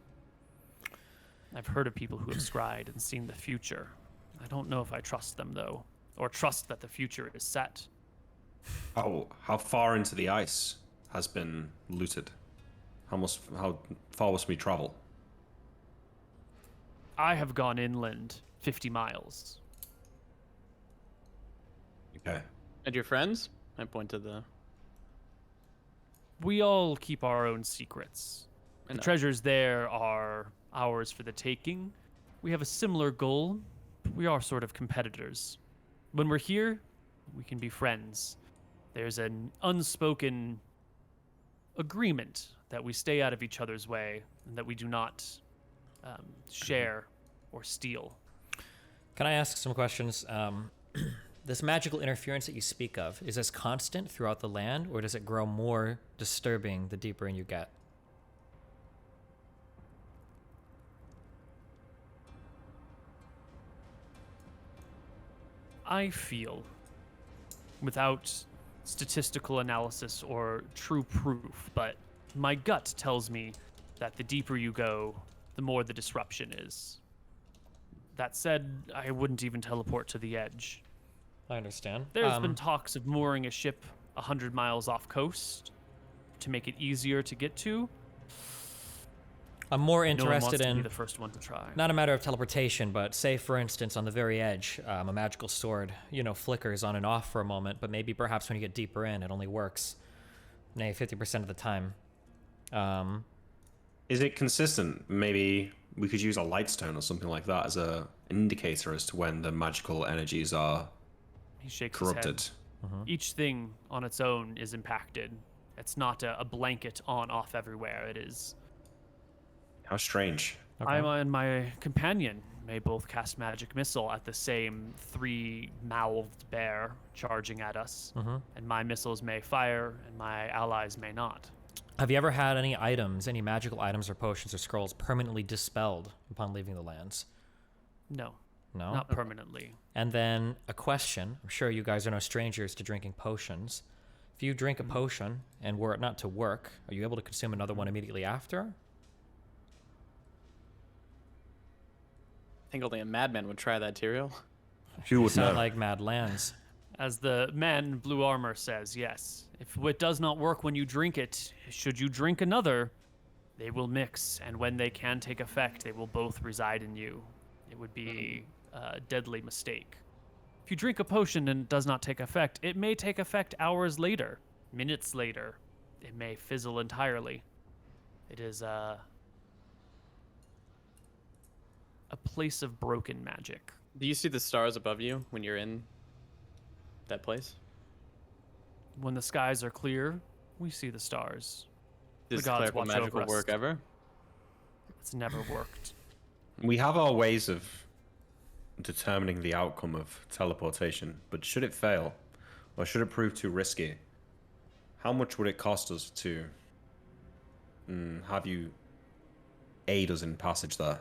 S1: I've heard of people who have scried and seen the future. I don't know if I trust them, though, or trust that the future is set.
S4: How far into the ice has been looted? How far must we travel?
S1: I have gone inland 50 miles.
S4: Okay.
S3: And your friends? I point to the...
S1: We all keep our own secrets. The treasures there are ours for the taking. We have a similar goal. We are sort of competitors. When we're here, we can be friends. There's an unspoken agreement that we stay out of each other's way and that we do not share or steal.
S2: Can I ask some questions? This magical interference that you speak of, is this constant throughout the land, or does it grow more disturbing the deeper in you get?
S1: I feel, without statistical analysis or true proof, but my gut tells me that the deeper you go, the more the disruption is. That said, I wouldn't even teleport to the edge.
S2: I understand.
S1: There's been talks of mooring a ship 100 miles off coast to make it easier to get to.
S2: I'm more
S1: No one wants
S2: interested
S1: to
S2: in
S1: be the first one to try.
S2: not a matter of teleportation, but say, for instance, on the very edge, a magical sword, flickers on and off for a moment, but maybe perhaps when you get deeper in, it only works, 50% of the time.
S4: Is it consistent? Maybe we could use a light stone or something like that as an indicator as to when the magical energies are
S1: He shakes
S4: corrupted.
S1: his head. Each thing on its own is impacted. It's not a blanket on-off everywhere. It is...
S4: How strange.
S2: Okay.
S1: I and my companion may both cast magic missile at the same three-mouthed bear charging at us, and my missiles may fire, and my allies may not.
S2: Have you ever had any items, any magical items or potions or scrolls permanently dispelled upon leaving the lands?
S1: No,
S2: No?
S1: not permanently.
S2: And then a question. I'm sure you guys are no strangers to drinking potions. If you drink a potion and were it not to work, are you able to consume another one immediately after?
S3: I think only a madman would try that, Tyrael.
S4: Who would
S2: Sound
S4: know?
S2: like Mad Lands.
S1: As the man in blue armor says, yes. If it does not work when you drink it, should you drink another, they will mix, and when they can take effect, they will both reside in you. It would be a deadly mistake. If you drink a potion and it does not take effect, it may take effect hours later, minutes later. It may fizzle entirely. It is a place of broken magic.
S3: Do you see the stars above you when you're in that place?
S1: When the skies are clear, we see the stars.
S3: Does
S1: The gods
S3: clerical
S1: watch
S3: magical
S1: over us.
S3: work ever?
S1: It's never worked.
S4: We have our ways of determining the outcome of teleportation, but should it fail, or should it prove too risky, how much would it cost us to have you aid us in passage there?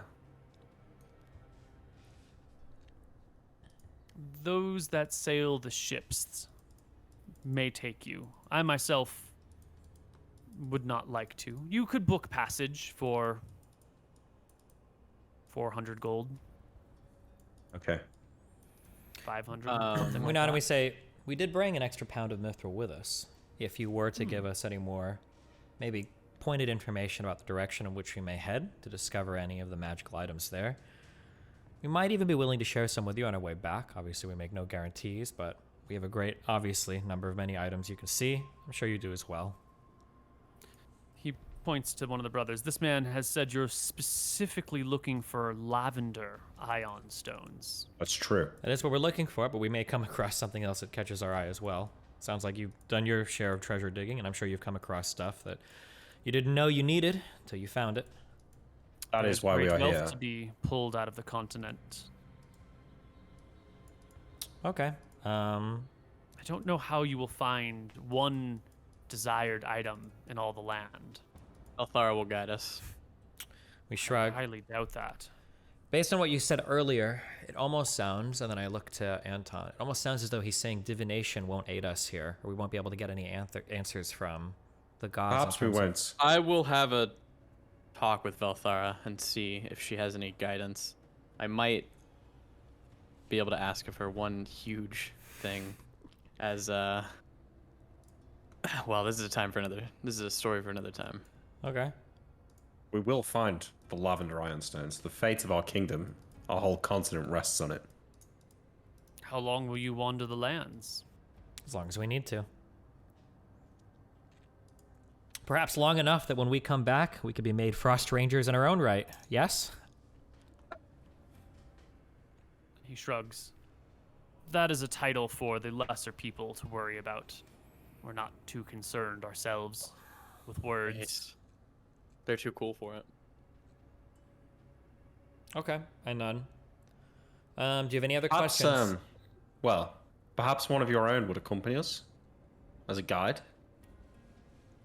S1: Those that sail the ships may take you. I myself would not like to. You could book passage for 400 gold,
S4: Okay.
S1: 500.
S3: Um,
S2: We not we say we did bring an extra pound of mithril with us. If you were to give us any more, maybe pointed information about the direction in which we may head to discover any of the magical items there. We might even be willing to share some with you on our way back. Obviously, we make no guarantees, but we have a great, obviously, number of many items you can see. I'm sure you do as well.
S1: He points to one of the brothers. This man has said you're specifically looking for lavender ion stones.
S4: That's true.
S2: That is what we're looking for, but we may come across something else that catches our eye as well. Sounds like you've done your share of treasure digging, and I'm sure you've come across stuff that you didn't know you needed until you found it.
S4: That
S1: There's
S4: is why we
S1: great
S4: are
S1: wealth
S4: here.
S1: to be pulled out of the continent.
S2: Okay.
S1: I don't know how you will find one desired item in all the land.
S3: Althara will guide us.
S2: We
S1: I
S2: shrug.
S1: highly doubt that.
S2: Based on what you said earlier, it almost sounds, and then I look to Anton, it almost sounds as though he's saying divination won't aid us here, or we won't be able to get any answers from the gods. in
S4: Perhaps we
S2: terms of-
S4: won't.
S3: I will have a talk with Valthara and see if she has any guidance. I might be able to ask of her one huge thing as well, this is a story for another time.
S2: Okay.
S4: We will find the lavender ironstones. The fate of our kingdom, our whole continent rests on it.
S1: How long will you wander the lands?
S2: As long as we need to. Perhaps long enough that when we come back, we could be made Frost Rangers in our own right. Yes?
S1: He shrugs. That is a title for the lesser people to worry about. We're not too concerned ourselves with words.
S3: They're too cool for it.
S2: Okay. I nod. Do you have any other
S4: Perhaps,
S2: questions?
S4: perhaps one of your own would accompany us as a guide.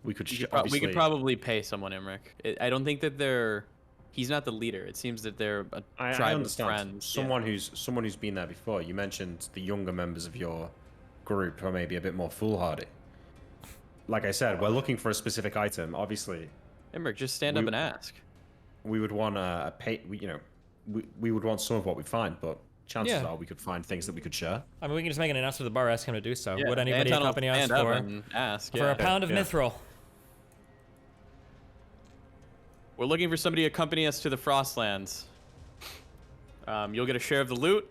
S4: We could,
S3: We could probably pay someone, Imric. I don't think that he's not the leader. It seems that they're a
S4: I
S3: tribe of
S4: understand.
S3: friends.
S4: Someone who's been there before. You mentioned the younger members of your group are maybe a bit more foolhardy. Like I said, we're looking for a specific item. Obviously,
S3: Imric, just stand up and ask.
S4: we would want we would want some of what we find, but chances
S2: Yeah.
S4: are we could find things that we could share.
S2: I mean, we can just make an announcement to the bar, ask him to do so.
S3: Yeah,
S2: Would anybody
S3: Anton will
S2: accompany us
S3: stand up
S2: for
S3: and ask?
S2: a pound of
S4: yeah.
S2: mithril?
S3: We're looking for somebody to accompany us to the Frostlands. You'll get a share of the loot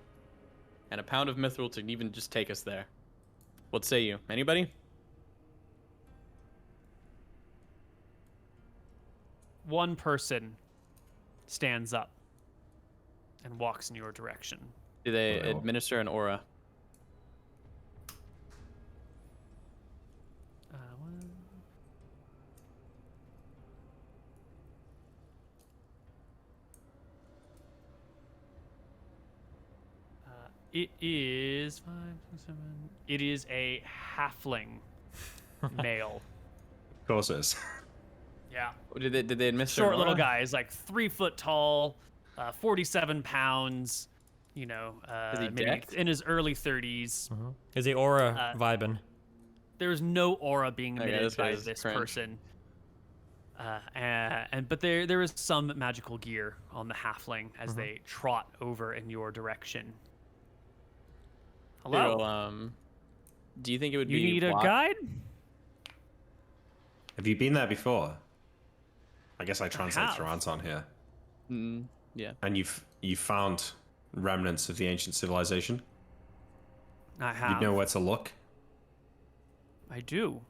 S3: and a pound of mithril to even just take us there. What say you? Anybody?
S1: One person stands up and walks in your direction.
S3: Do they
S4: Well.
S3: administer an aura?
S1: It is 5, 6, 7. It is a halfling male.
S4: Of course it is.
S1: Yeah.
S3: Did they admit
S1: Short little
S3: Nora?
S1: guy is like 3 foot tall, 47 pounds. You know,
S3: Is he
S1: maybe
S3: decked?
S1: in his early 30s.
S2: Is the aura vibing?
S1: There's no aura being
S3: Okay,
S1: emitted
S3: this
S1: by
S3: guy's
S1: this
S3: cringe.
S1: person. But there is some magical gear on the halfling as they trot over in your direction. Hello.
S3: So, do you think it would
S1: You
S3: be
S1: need a
S3: blocked?
S1: guide?
S4: Have you been there before? I guess I translate
S1: have.
S4: through Anton here.
S3: Yeah.
S4: And you found remnants of the ancient civilization?
S1: I have.
S4: You know where to look?
S1: I do.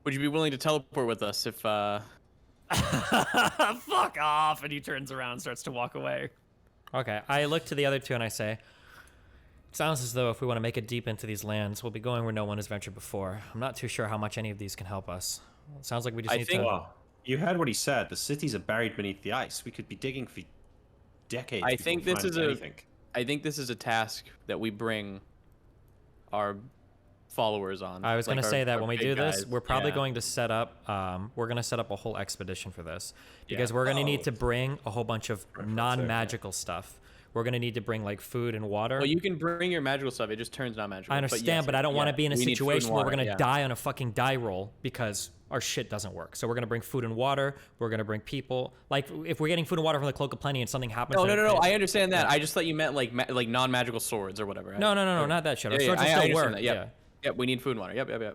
S3: Would you be willing to teleport with us if?
S1: Fuck off! And he turns around and starts to walk away.
S2: Okay, I look to the other two and I say, it sounds as though if we want to make it deep into these lands, we'll be going where no one has ventured before. I'm not too sure how much any of these can help us. It sounds like we just
S3: I
S2: need
S3: think-
S2: to...
S4: Well, you heard what he said. The cities are buried beneath the ice. We could be digging for decades.
S3: I
S4: before
S3: think
S4: we
S3: this
S4: find
S3: is a-
S4: anything.
S3: I think this is a task that we bring our followers on.
S2: I was
S3: like
S2: going to
S3: our-
S2: say that
S3: our
S2: when we
S3: big
S2: do this,
S3: guys.
S2: we're probably
S3: Yeah.
S2: going to set up, we're going to set up a whole expedition for this. Because
S3: Yeah.
S2: we're going to
S4: Oh.
S2: need to bring a whole bunch of non-magical stuff. We're going to need to bring like food and water.
S3: Well, you can bring your magical stuff. It just turns non-magical.
S2: I understand, but I don't want to be in a
S3: we need food
S2: situation
S3: and
S2: where we're
S3: water,
S2: going to
S3: yeah.
S2: die on a fucking die roll because our shit doesn't work. So we're going to bring food and water. We're going to bring people. Like, if we're getting food and water from the Cloak of Plenty and something happens...
S3: No,
S2: and
S3: no, no, no.
S2: it-
S3: I understand that. I just thought you meant like non-magical swords or whatever.
S2: No, not that shit. Our swords will
S3: I
S2: still
S3: understand
S2: work.
S3: that. Yep. Yep. We need food and water. Yep.
S2: Yeah.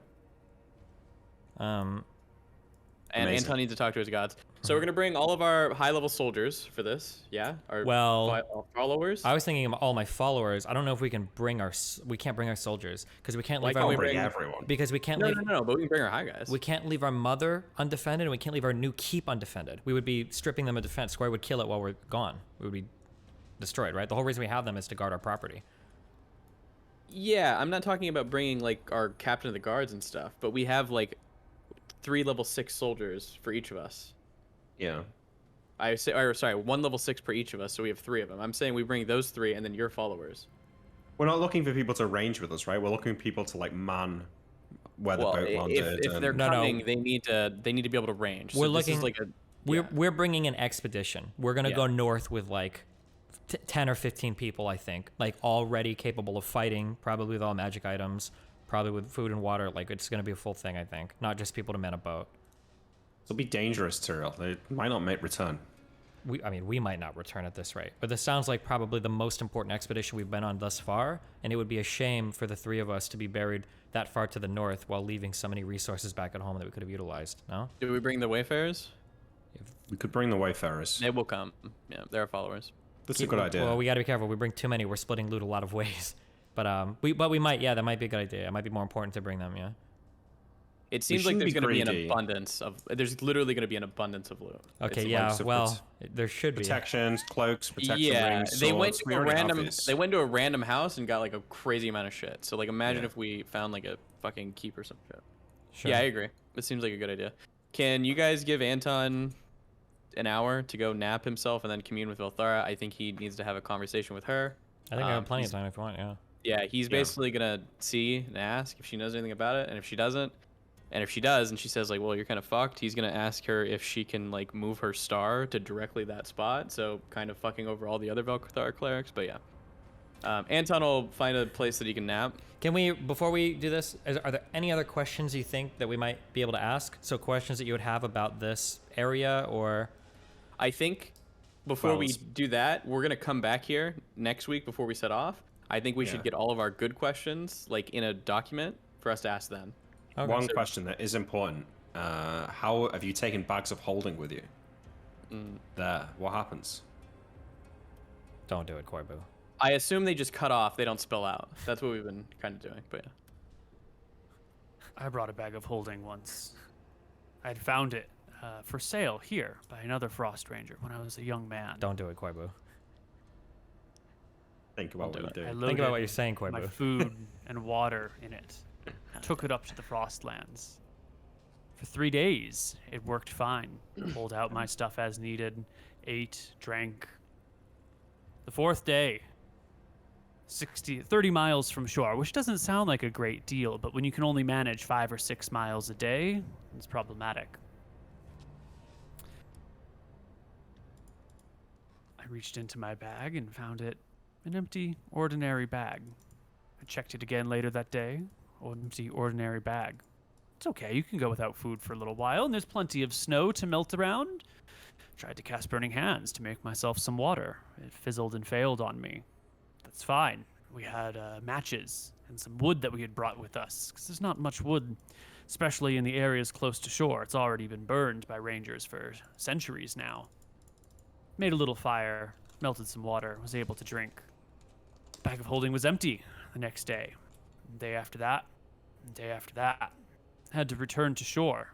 S3: And
S4: Amazing.
S3: Anton needs to talk to his gods. So we're gonna bring all of our high-level soldiers for this. Yeah. Our
S2: Well,
S3: followers.
S2: I was thinking of all my followers. I don't know if we can bring our... We can't bring our soldiers because we can't
S3: Why
S2: leave
S3: can't
S2: our...
S3: we
S4: Bring
S3: bring-
S4: everyone.
S2: Because we can't
S3: no,
S2: leave...
S3: no, no, no. But we can bring our high guys.
S2: We can't leave our mother undefended, and we can't leave our new keep undefended. We would be stripping them of defense. Scoria would kill it while we're gone. We would be destroyed, right? The whole reason we have them is to guard our property.
S3: Yeah, I'm not talking about bringing like our captain of the guards and stuff, but we have like 3 level 6 soldiers for each of us.
S4: Yeah.
S3: I say, or sorry, 1 level 6 per each of us, so we have 3 of them. I'm saying we bring those 3 and then your followers.
S4: We're not looking for people to range with us, right? We're looking for people to like man where the
S3: Well,
S4: boat landed.
S3: if they're
S2: No, no.
S3: coming, they need to be able to range.
S2: We're
S3: so this is
S2: looking-
S3: like a
S2: We're bringing an expedition. We're gonna
S3: Yeah.
S2: go north with like 10 or 15 people, I think, like already capable of fighting, probably with all magic items, probably with food and water. Like it's gonna be a full thing, I think, not just people to man a boat.
S4: It'll be dangerous, Tyrell. They might not make return.
S2: We might not return at this rate, but this sounds like probably the most important expedition we've been on thus far, and it would be a shame for the 3 of us to be buried that far to the north while leaving so many resources back at home that we could have utilized. No?
S3: Do we bring the wayfarers?
S4: We could bring the Wayfarers.
S3: They will come. Yeah, they're our followers.
S4: That's a good idea.
S2: Well, we got to be careful. We bring too many, we're splitting loot a lot of ways. But we might, yeah, that might be a good idea. It might be more important to bring them, yeah.
S3: It seems like
S4: shouldn't
S3: there's
S4: be
S3: going to be an
S4: greedy.
S3: abundance of. There's literally going to be an abundance of loot.
S2: Okay,
S3: It's
S2: yeah,
S4: lots of
S2: well, there should be.
S4: Protections, cloaks, protection
S3: Yeah,
S4: rings,
S3: they went
S4: swords.
S3: to
S4: We
S3: a
S4: already have
S3: random.
S4: these.
S3: They went to a random house and got like a crazy amount of shit. So like, imagine
S4: Yeah.
S3: if we found like a fucking keep or some shit.
S2: Sure.
S3: Yeah, I agree. It seems like a good idea. Can you guys give Anton an hour to go nap himself and then commune with Vilthara? I think he needs to have a conversation with her.
S2: I think I have plenty of
S3: he's-
S2: time if you want, yeah.
S3: Yeah, he's
S4: Yeah.
S3: basically gonna see and ask if she knows anything about it, and if she doesn't, and if she does, and she says like, "Well, you're kind of fucked," he's gonna ask her if she can like move her star to directly that spot, so kind of fucking over all the other Velkathar clerics. But yeah, Anton will find a place that he can nap.
S2: Can we, before we do this, are there any other questions you think that we might be able to ask? So questions that you would have about this area, or...
S3: I think before
S4: Well,
S3: we
S4: it's-
S3: do that, we're gonna come back here next week before we set off. I think we
S4: Yeah.
S3: should get all of our good questions like in a document for us to ask them.
S2: Okay.
S4: One question that is important. How have you taken bags of holding with you? There. What happens?
S2: Don't do it, Koibu.
S3: I assume they just cut off; they don't spill out. That's what we've been kind of doing. But yeah.
S1: I brought a bag of holding once. I'd found it for sale here by another Frost Ranger when I was a young man.
S2: Don't do it, Koibu.
S4: Think about
S3: do
S4: what you
S3: it.
S1: I
S4: do.
S1: loaded
S2: Think about what you're saying,
S1: my
S2: Koibu.
S1: food and water in it. Took it up to the Frostlands. For 3 days, it worked fine. Pulled out my stuff as needed, ate, drank. The 4th day, 30 miles from shore, which doesn't sound like a great deal, but when you can only manage 5 or 6 miles a day, it's problematic. I reached into my bag and found it an empty, ordinary bag. I checked it again later that day. Empty, ordinary bag. It's okay, you can go without food for a little while, and there's plenty of snow to melt around. Tried to cast Burning Hands to make myself some water. It fizzled and failed on me. That's fine. We had matches and some wood that we had brought with us, because there's not much wood, especially in the areas close to shore. It's already been burned by rangers for centuries now. Made a little fire, melted some water, was able to drink. The bag of holding was empty the next day. The day after that, and the day after that. Had to return to shore.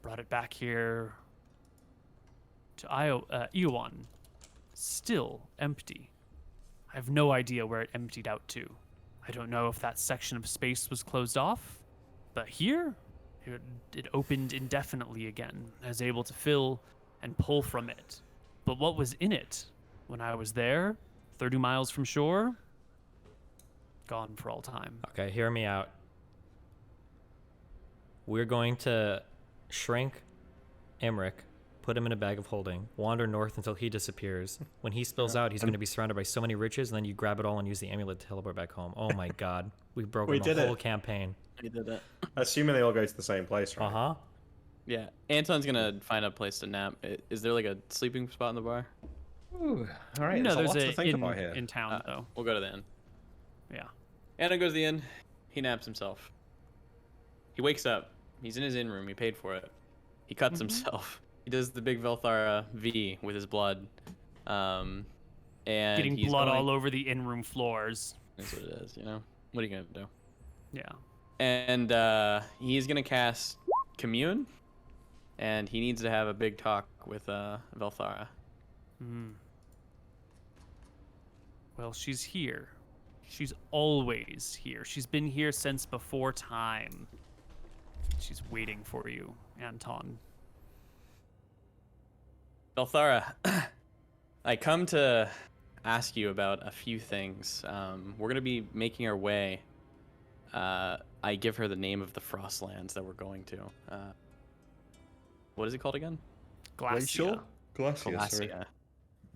S1: Brought it back here to Iwan. Still empty. I have no idea where it emptied out to. I don't know if that section of space was closed off, but here, it opened indefinitely again. I was able to fill and pull from it. But what was in it when I was there, 30 miles from shore? Gone for all time.
S2: Okay, hear me out. We're going to shrink Emmerich, put him in a bag of holding, wander north until he disappears. When he spills out, he's going to be surrounded by so many riches, and then you grab it all and use the amulet to teleport back home. Oh my god. We've broken the whole campaign.
S3: We did that.
S4: Assuming they all go to the same place, right?
S2: Uh-huh.
S3: Yeah, Anton's gonna find a place to nap. Is there like a sleeping spot in the bar?
S4: Ooh, all right.
S1: No,
S4: there's a
S1: there's
S4: lot to think about here.
S1: in town, though.
S3: We'll go to the inn.
S1: Yeah.
S3: Anton goes to the inn. He naps himself. He wakes up. He's in his inn room. He paid for it. He cuts himself. He does the big Velthara V with his blood. And
S1: Getting
S3: he's
S1: blood
S3: going...
S1: all over the in-room floors.
S3: That's what it is, you know? What are you gonna do?
S1: Yeah.
S3: And he's gonna cast Commune. And he needs to have a big talk with Velthara.
S1: Well, she's here. She's always here. She's been here since before time. She's waiting for you, Anton.
S3: Velthara, I come to ask you about a few things. We're going to be making our way. I give her the name of the Frostlands that we're going to. What is it called again?
S1: Glacia.
S3: Glacia.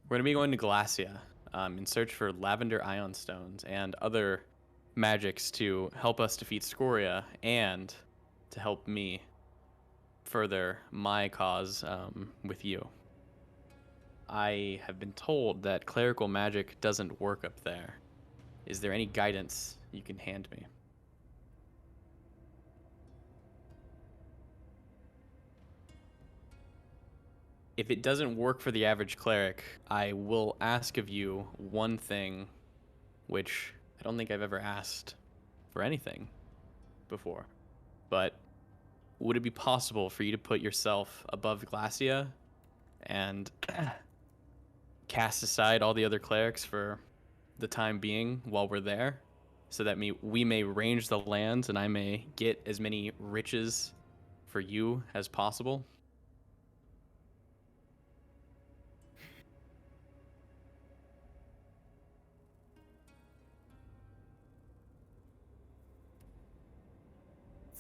S3: We're going to be going to Glacia in search for lavender ion stones and other magics to help us defeat Scoria and to help me further my cause with you. I have been told that clerical magic doesn't work up there. Is there any guidance you can hand me? If it doesn't work for the average cleric, I will ask of you one thing, which I don't think I've ever asked for anything before. But would it be possible for you to put yourself above Glacia and cast aside all the other clerics for the time being while we're there, so that we may range the lands and I may get as many riches for you as possible?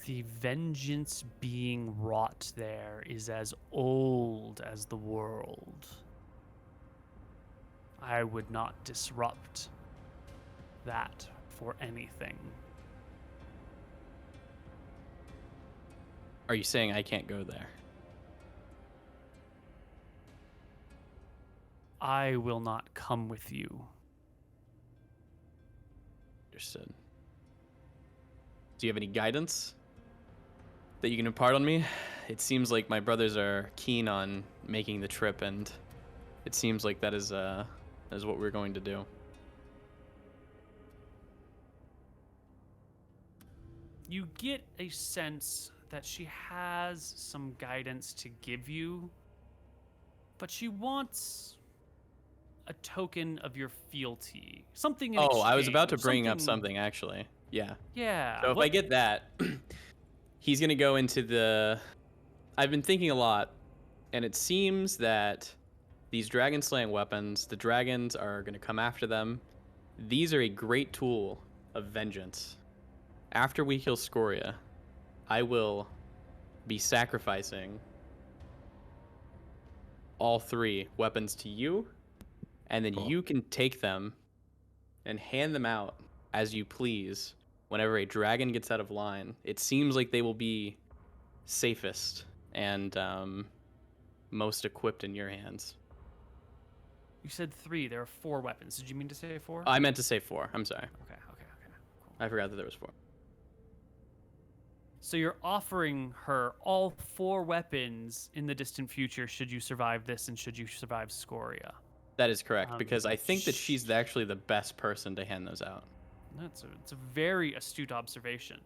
S1: The vengeance being wrought there is as old as the world. I would not disrupt that for anything.
S3: Are you saying I can't go there?
S1: I will not come with you.
S3: Understood. Do you have any guidance that you can impart on me? It seems like my brothers are keen on making the trip, and it seems like that is what we're going to do.
S1: You get a sense that she has some guidance to give you, but she wants a token of your fealty. Something in exchange.
S3: I was about to bring up something, actually. Yeah.
S1: Yeah.
S3: So if I get that, he's going to go into the... I've been thinking a lot, and it seems that these dragon slaying weapons, the dragons are going to come after them, these are a great tool of vengeance. After we kill Scoria, I will be sacrificing all 3 weapons to you, and then you can take them and hand them out as you please whenever a dragon gets out of line. It seems like they will be safest and most equipped in your hands.
S1: You said 3. There are 4 weapons. Did you mean to say 4?
S3: I meant to say 4. I'm sorry.
S1: Okay. Cool.
S3: I forgot that there was 4.
S1: So you're offering her all 4 weapons in the distant future should you survive this and should you survive Scoria.
S3: That is correct, because I think that she's actually the best person to hand those out.
S1: It's a very astute observation.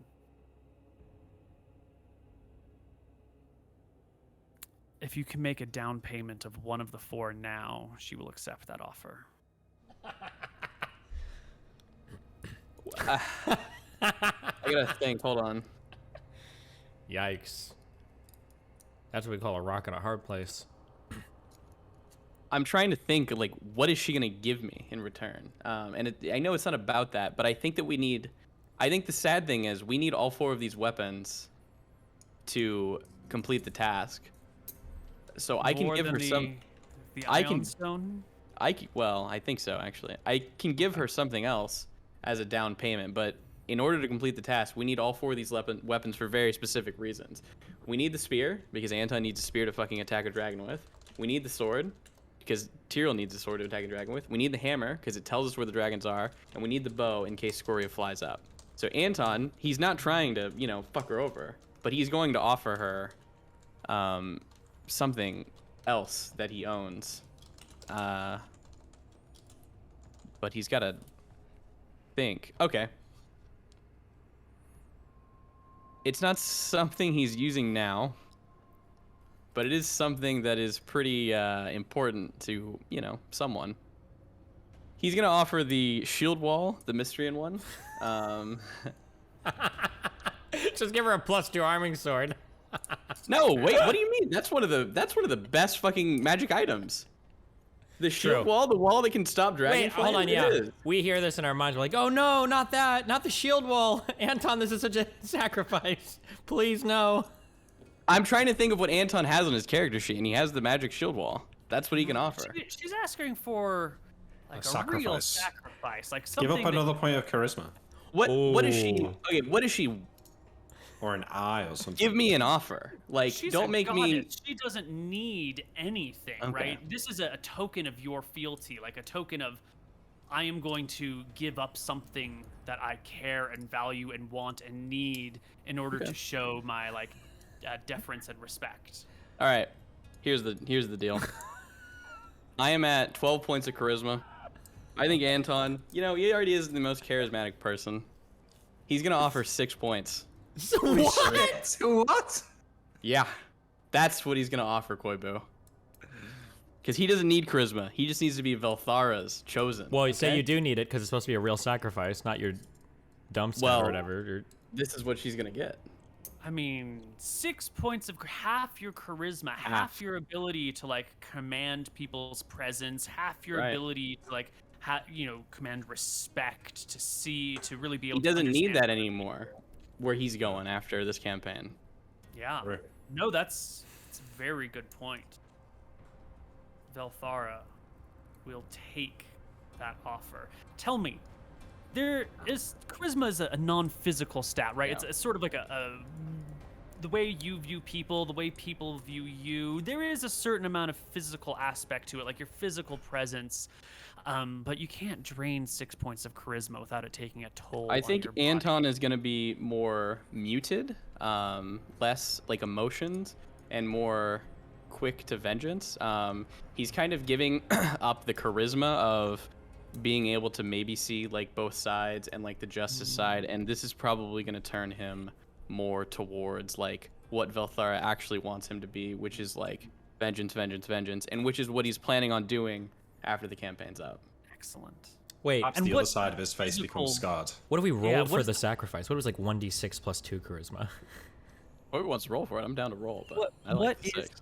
S1: If you can make a down payment of one of the 4 now, she will accept that offer.
S3: I gotta think. Hold on.
S2: Yikes. That's what we call a rock in a hard place.
S3: I'm trying to think, like, what is she gonna give me in return? I know it's not about that, but I think that we need. I think the sad thing is we need all 4 of these weapons to complete the task. So I can
S1: More
S3: give
S1: than
S3: her some.
S1: The
S3: I
S1: Ion
S3: can-
S1: Stone?
S3: Well, I think so actually. I can give her something else as a down payment, but in order to complete the task, we need all 4 of these weapons for very specific reasons. We need the spear because Anton needs a spear to fucking attack a dragon with. We need the sword because Tyrael needs a sword to attack a dragon with. We need the hammer because it tells us where the dragons are, and we need the bow in case Scoria flies up. So Anton, he's not trying to, fuck her over, but he's going to offer her something else that he owns. But he's got to think. Okay. It's not something he's using now, but it is something that is pretty important to, someone. He's going to offer the shield wall, the Mystrian one.
S2: Just give her a +2 arming sword.
S3: No, wait, what do you mean? That's one of the best fucking magic items. The shield
S2: True.
S3: wall, the wall that can stop dragon
S2: Wait,
S3: flight.
S2: hold on,
S3: It
S2: yeah.
S3: is.
S2: We hear this in our minds. We're like, oh no, not that. Not the shield wall. Anton, this is such a sacrifice. Please, no.
S3: I'm trying to think of what Anton has on his character sheet, and he has the magic shield wall. That's what he can offer.
S1: She's asking for like
S4: A
S1: real
S4: sacrifice.
S1: sacrifice, like something.
S4: Give up another point of charisma.
S3: What is she?
S2: Ooh.
S3: Okay, what is she?
S4: Or an eye or something.
S3: Give me an offer. Like,
S1: She's
S3: don't
S1: a
S3: make me.
S1: goddess. She doesn't need anything,
S3: Okay.
S1: right? This is a token of your fealty, like a token of, I am going to give up something that I care and value and want and need in order to show my deference and respect.
S3: All right, here's the deal. I am at 12 points of charisma. I think Anton, he already is the most charismatic person. He's gonna offer 6 points.
S4: What? What?
S3: Yeah, that's what he's gonna offer Koibu. Because he doesn't need charisma. He just needs to be Velthara's chosen.
S2: Well, you say
S3: okay?
S2: you do need it because it's supposed to be a real sacrifice, not your dump stat
S3: Well-
S2: or whatever.
S3: This is what she's gonna get.
S1: I mean, 6 points of half your charisma, half your ability to command people's presence, half your
S3: Right.
S1: ability to command respect, to really be able.
S3: He doesn't
S1: to
S3: need that
S1: understand.
S3: anymore. Where he's going after this campaign.
S1: Yeah.
S4: Right.
S1: No, that's a very good point. Velthara will take that offer. Tell me, charisma is a non-physical stat, right?
S3: Yeah.
S1: It's sort of like the way you view people, the way people view you. There is a certain amount of physical aspect to it, like your physical presence. But you can't drain 6 points of charisma without it taking a toll.
S3: I
S1: on
S3: think
S1: your body.
S3: Anton is going to be more muted, less emotions, and more quick to vengeance. He's kind of giving up the charisma of being able to maybe see both sides and the justice side, and this is probably going to turn him more towards what Velthara actually wants him to be, which is vengeance, vengeance, vengeance, and which is what he's planning on doing after the campaign's up.
S1: Excellent.
S2: Wait,
S4: Perhaps
S1: And
S4: the
S1: what
S4: other side of his face
S1: physical-
S4: becomes scarred.
S2: what if we rolled for
S1: what-
S2: the sacrifice? What was 1d6 plus 2 charisma?
S3: Whoever wants to roll for it, I'm down to roll. But
S1: What
S3: I like
S1: what
S3: the
S1: is
S3: 6.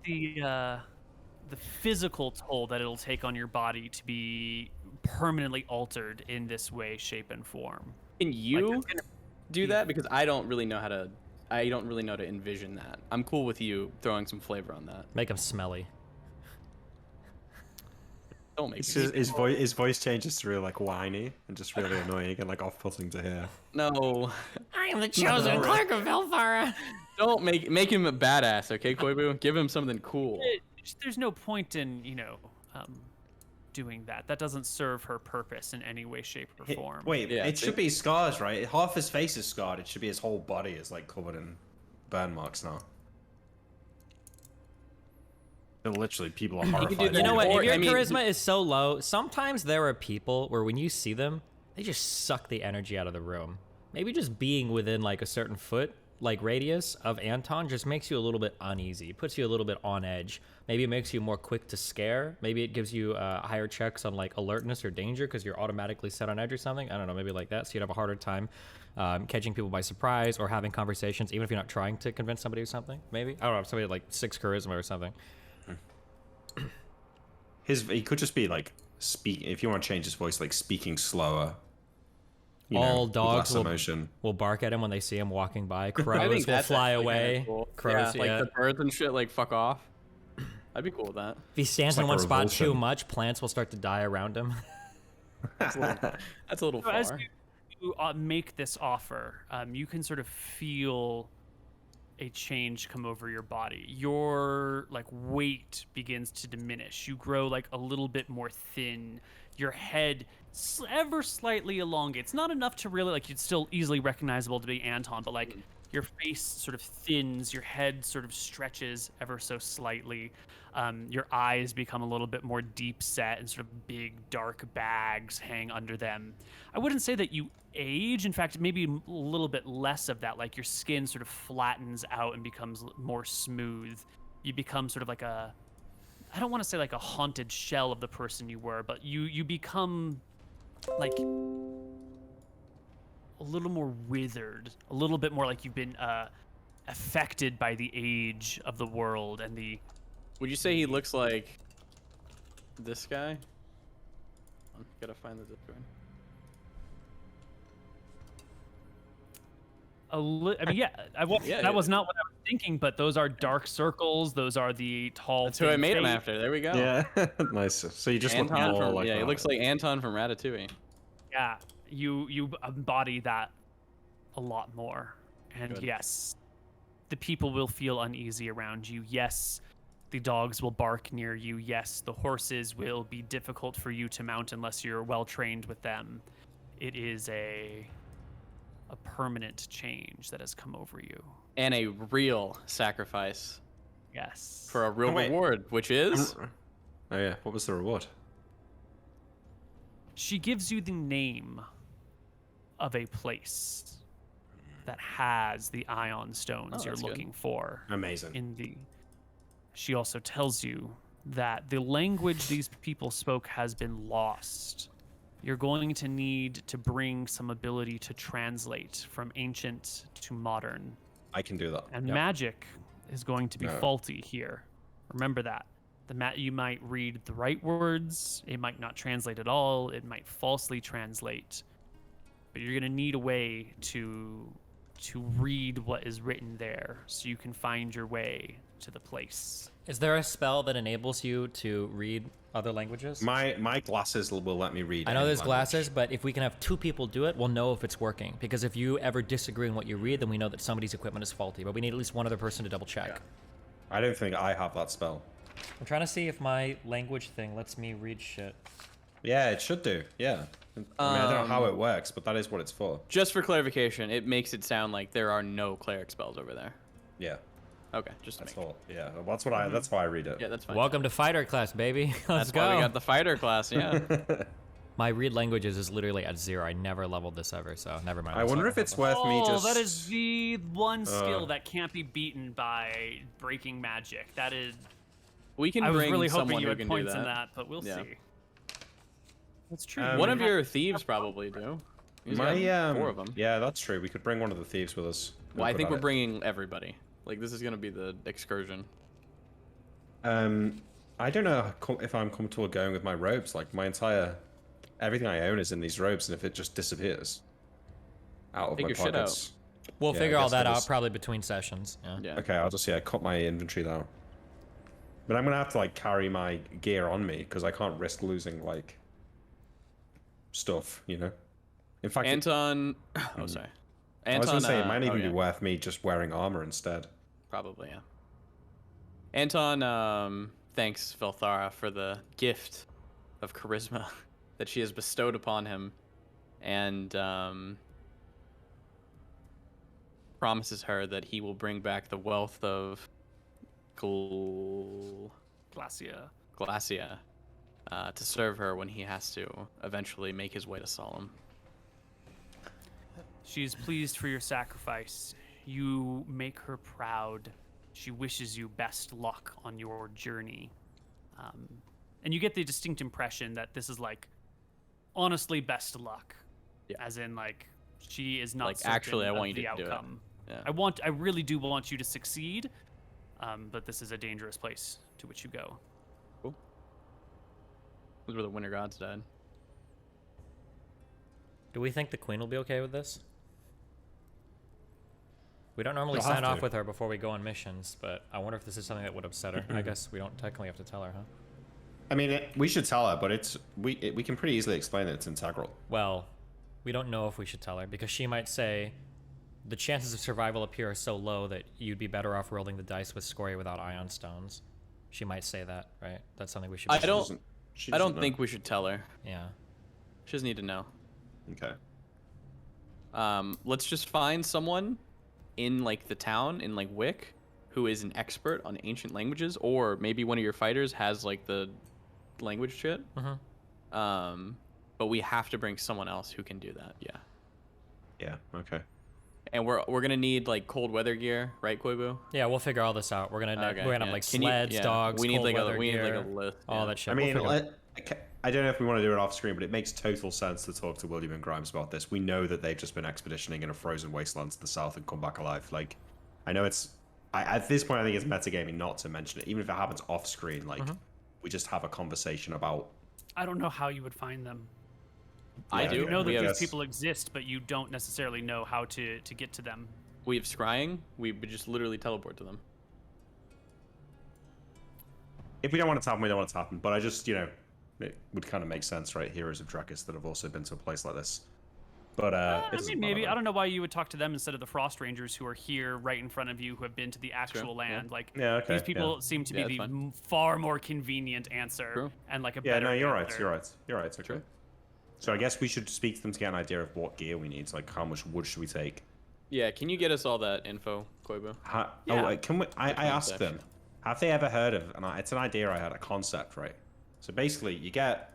S1: the physical toll that it'll take on your body to be permanently altered in this way, shape, and form.
S3: Can you
S1: it's gonna
S3: do that? Because I don't really know how to. I don't really know to envision that. I'm cool with you throwing some flavor on that.
S2: Make them smelly.
S3: Don't make
S4: It's
S3: me.
S4: just, his voice changes to really like whiny and just really annoying and like off-putting to hear.
S3: No.
S2: I am the chosen clerk of Velfara.
S3: Don't make him a badass, okay, Koibu? Give him something cool.
S1: There's no point in doing that. That doesn't serve her purpose in any way, shape, or form.
S4: Wait,
S3: Yeah,
S4: it should be scars, right? Half his face is scarred. It should be his whole body is like covered in burn marks now. Literally, people are horrified.
S3: that.
S2: You know what?
S3: Or,
S2: If your
S3: I mean-
S2: charisma is so low, sometimes there are people where when you see them, they just suck the energy out of the room. Maybe just being within like a certain foot, like radius of Anton, just makes you a little bit uneasy. It puts you a little bit on edge. Maybe it makes you more quick to scare. Maybe it gives you higher checks on like alertness or danger because you're automatically set on edge or something. I don't know, maybe like that. So you'd have a harder time catching people by surprise or having conversations, even if you're not trying to convince somebody of something. Maybe I don't know, somebody with, like 6 charisma or something.
S4: He could just be like if you want to change his voice, like speaking slower.
S2: All
S4: with
S2: dogs
S4: less emotion.
S2: will bark at him when they see him walking by.
S3: I
S2: Crows
S3: think
S2: will
S3: that's
S2: fly
S3: actually kinda
S2: away.
S3: cool.
S2: Crows,
S3: yeah, like the birds and shit, like fuck off. I'd be cool with that.
S2: If he stands
S4: It's
S2: in
S4: like
S2: one
S4: a
S2: spot too
S4: revulsion.
S2: much, plants will start to die around him.
S3: That's a little
S1: So as
S3: far.
S1: you make this offer, you can sort of feel a change come over your body. Your like weight begins to diminish. You grow like a little bit more thin. Your head ever slightly elongates. Not enough to really like you'd still easily recognizable to be Anton, but like your face sort of thins, your head sort of stretches ever so slightly. Your eyes become a little bit more deep set and sort of big dark bags hang under them. I wouldn't say that you age. In fact, maybe a little bit less of that. Like your skin sort of flattens out and becomes more smooth. You become sort of like I don't want to say like a haunted shell of the person you were, but you become like a little more withered, a little bit more like you've been affected by the age of the world and the.
S3: Would you say he looks like this guy? Gotta find the Discord.
S1: I mean, yeah,
S3: Yeah,
S1: that was not what I was thinking, but those are dark circles. Those are the tall.
S3: That's who I
S1: thin
S3: made him
S1: face.
S3: after. There we go.
S4: Yeah, nice. So you just look
S3: Anton
S4: more
S3: from,
S4: like
S3: yeah, he
S4: that.
S3: looks like Anton from Ratatouille.
S1: Yeah, you embody that a lot more, and
S3: Good.
S1: yes, the people will feel uneasy around you. Yes, the dogs will bark near you. Yes, the horses will be difficult for you to mount unless you're well trained with them. It is a permanent change that has come over you.
S3: And a real sacrifice
S1: Yes.
S3: for a real
S4: Oh, wait.
S3: reward, which is
S4: Oh yeah, what was the reward?
S1: She gives you the name of a place that has the ion stones
S3: Oh,
S1: you're
S3: that's good.
S1: looking for.
S4: Amazing.
S1: She also tells you that the language these people spoke has been lost. You're going to need to bring some ability to translate from ancient to modern.
S4: I can do that.
S1: And
S2: Yep.
S1: magic is going to be
S4: No.
S1: faulty here. Remember that. You might read the right words, it might not translate at all, it might falsely translate. But you're going to need a way to read what is written there so you can find your way to the place.
S2: Is there a spell that enables you to read other languages?
S4: My glasses will let me read.
S2: I know
S4: any
S2: there's
S4: language.
S2: glasses, but if we can have 2 people do it, we'll know if it's working. Because if you ever disagree on what you read, then we know that somebody's equipment is faulty. But we need at least one other person to double check.
S4: I don't think I have that spell.
S2: I'm trying to see if my language thing lets me read shit.
S4: Yeah, it should do. Yeah. I mean, I don't know how it works, but that is what it's for.
S3: just for clarification, it makes it sound like there are no cleric spells over there.
S4: Yeah,
S3: Okay, just to
S4: that's
S3: make
S4: all. Yeah, that's what I. That's how I read it.
S3: Yeah, that's fine.
S2: Welcome to fighter class, baby. Let's
S3: That's
S2: go.
S3: why we got the fighter class, yeah.
S2: My read languages is literally at 0. I never leveled this ever, so never mind.
S4: I wonder if it's worth me just.
S1: that is the one skill that can't be beaten by breaking magic. That is.
S3: We can
S1: I was
S3: bring
S1: really hoping
S3: someone
S1: you
S3: who
S1: had
S3: can
S1: points
S3: do
S1: in
S3: that.
S1: that, but we'll
S3: Yeah.
S1: see. That's true.
S3: One of your thieves probably do. He's got
S4: My
S3: 4 of them.
S4: Yeah, that's true. We could bring one of the thieves with us.
S3: Well, I
S4: Good
S3: think
S4: at
S3: we're
S4: it.
S3: bringing everybody. Like, this is gonna be the excursion.
S4: I don't know if I'm comfortable going with my robes. Like everything I own is in these robes, and if it just disappears out of
S3: Take
S4: my
S3: your shit out.
S4: pockets,
S2: We'll
S4: yeah,
S2: figure
S4: I
S2: all
S4: guess
S2: that
S4: I'll
S2: out
S4: just-
S2: probably between sessions. Yeah.
S3: Yeah.
S4: Okay, I'll just cut my inventory down. But I'm gonna have to like carry my gear on me because I can't risk losing like stuff, you know. In fact,
S3: Anton. Oh, sorry.
S4: I was gonna say it might
S3: oh,
S4: even be
S3: yeah,
S4: worth me just wearing armor instead.
S3: probably, yeah. Anton thanks Velthara for the gift of charisma that she has bestowed upon him, and promises her that he will bring back the wealth of
S1: Glacia.
S3: Glacia to serve her when he has to eventually make his way to Solemn.
S1: She is pleased for your sacrifice. You make her proud. She wishes you best luck on your journey. And you get the distinct impression that this is like, honestly, best luck.
S3: Yeah.
S1: As in, like, she is not
S3: Like,
S1: certain
S3: actually, I want
S1: of
S3: you
S1: the
S3: to do it.
S1: outcome.
S3: Yeah.
S1: I really do want you to succeed, but this is a dangerous place to which you go.
S3: Cool. Those were the Winter Gods died.
S2: Do we think the queen will be okay with this? We don't normally
S4: She'll have
S2: sign off
S4: to.
S2: with her before we go on missions, but I wonder if this is something that would upset her. I guess we don't technically have to tell her, huh?
S4: I mean, we should tell her, but we can pretty easily explain that it's integral.
S2: Well, we don't know if we should tell her because she might say the chances of survival up here are so low that you'd be better off rolling the dice with Scoria without ion stones. She might say that, right? That's something we should.
S3: I don't.
S4: She
S3: I
S4: doesn't
S3: don't
S4: know.
S3: think we should tell her.
S2: Yeah.
S3: She doesn't need to know.
S4: Okay.
S3: Let's just find someone in like the town in like Wick who is an expert on ancient languages, or maybe one of your fighters has like the language shit. But we have to bring someone else who can do that. Yeah.
S4: Yeah. Okay.
S3: And we're gonna need like cold weather gear, right, Koibu?
S2: Yeah, we'll figure all this out. We're gonna
S3: Okay,
S2: have
S3: yeah.
S2: like
S3: Can you-
S2: sleds,
S3: yeah,
S2: dogs,
S3: we need
S2: cold
S3: like
S2: weather
S3: a we need
S2: gear,
S3: like a list.
S2: all
S3: yeah.
S2: that shit.
S4: I
S2: We'll
S4: mean,
S2: figure it out.
S4: I don't know if we want to do it off screen, but it makes total sense to talk to William and Grimes about this. We know that they've just been expeditioning in a frozen wasteland to the south and come back alive. Like, I know at this point, I think it's metagaming not to mention it, even if it happens off screen. Like, we just have a conversation about.
S1: I don't know how you would find them.
S3: I
S4: Yeah,
S3: do.
S1: You know that
S3: we
S1: these
S3: have
S4: Yes.
S1: people exist, but you don't necessarily know how to get to them.
S3: we have scrying. We would just literally teleport to them.
S4: If we don't want it to happen, we don't want it to happen. But I just, it would kind of make sense, right? Heroes of Drakus that have also been to a place like this. But
S1: I mean, maybe. I don't know why you would talk to them instead of the Frost Rangers who are here right in front of you, who have been to the actual land.
S3: yeah.
S1: Like,
S4: Yeah, okay,
S1: these people
S4: yeah.
S1: seem to
S3: Yeah,
S1: be
S3: that's
S1: the
S3: fine.
S1: far more convenient answer
S3: True.
S1: and like a
S4: Yeah,
S1: better
S4: no, you're right.
S1: answer.
S4: You're right. You're right. Okay.
S3: True.
S4: So I guess we should speak to them to get an idea of what gear we need. Like, how much wood should we take?
S3: Yeah. Can you get us all that info, Koibu?
S1: Yeah.
S4: Can we? I asked
S3: section.
S4: them. Have they ever heard of? And it's an idea I had, a concept, right? So basically, it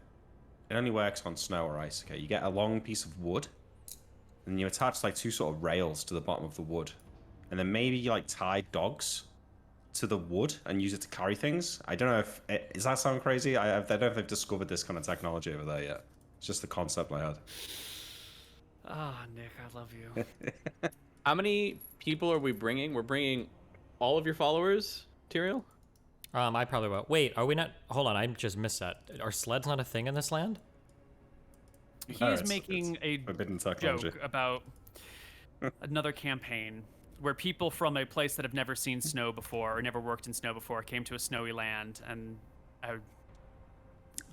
S4: only works on snow or ice. Okay, you get a long piece of wood, and you attach like two sort of rails to the bottom of the wood, and then maybe you like tie dogs to the wood and use it to carry things. I don't know if does that sound crazy? I don't know if they've discovered this kind of technology over there yet. It's just the concept I had.
S1: Ah, Nick, I love you.
S3: How many people are we bringing? We're bringing all of your followers, Tyrael?
S2: I probably will. Wait, are we not? Hold on, I just missed that. Are sleds not a thing in this land?
S1: He
S4: Oh,
S1: is
S4: it's
S1: making a
S4: forbidden technology.
S1: joke about another campaign where people from a place that have never seen snow before or never worked in snow before came to a snowy land and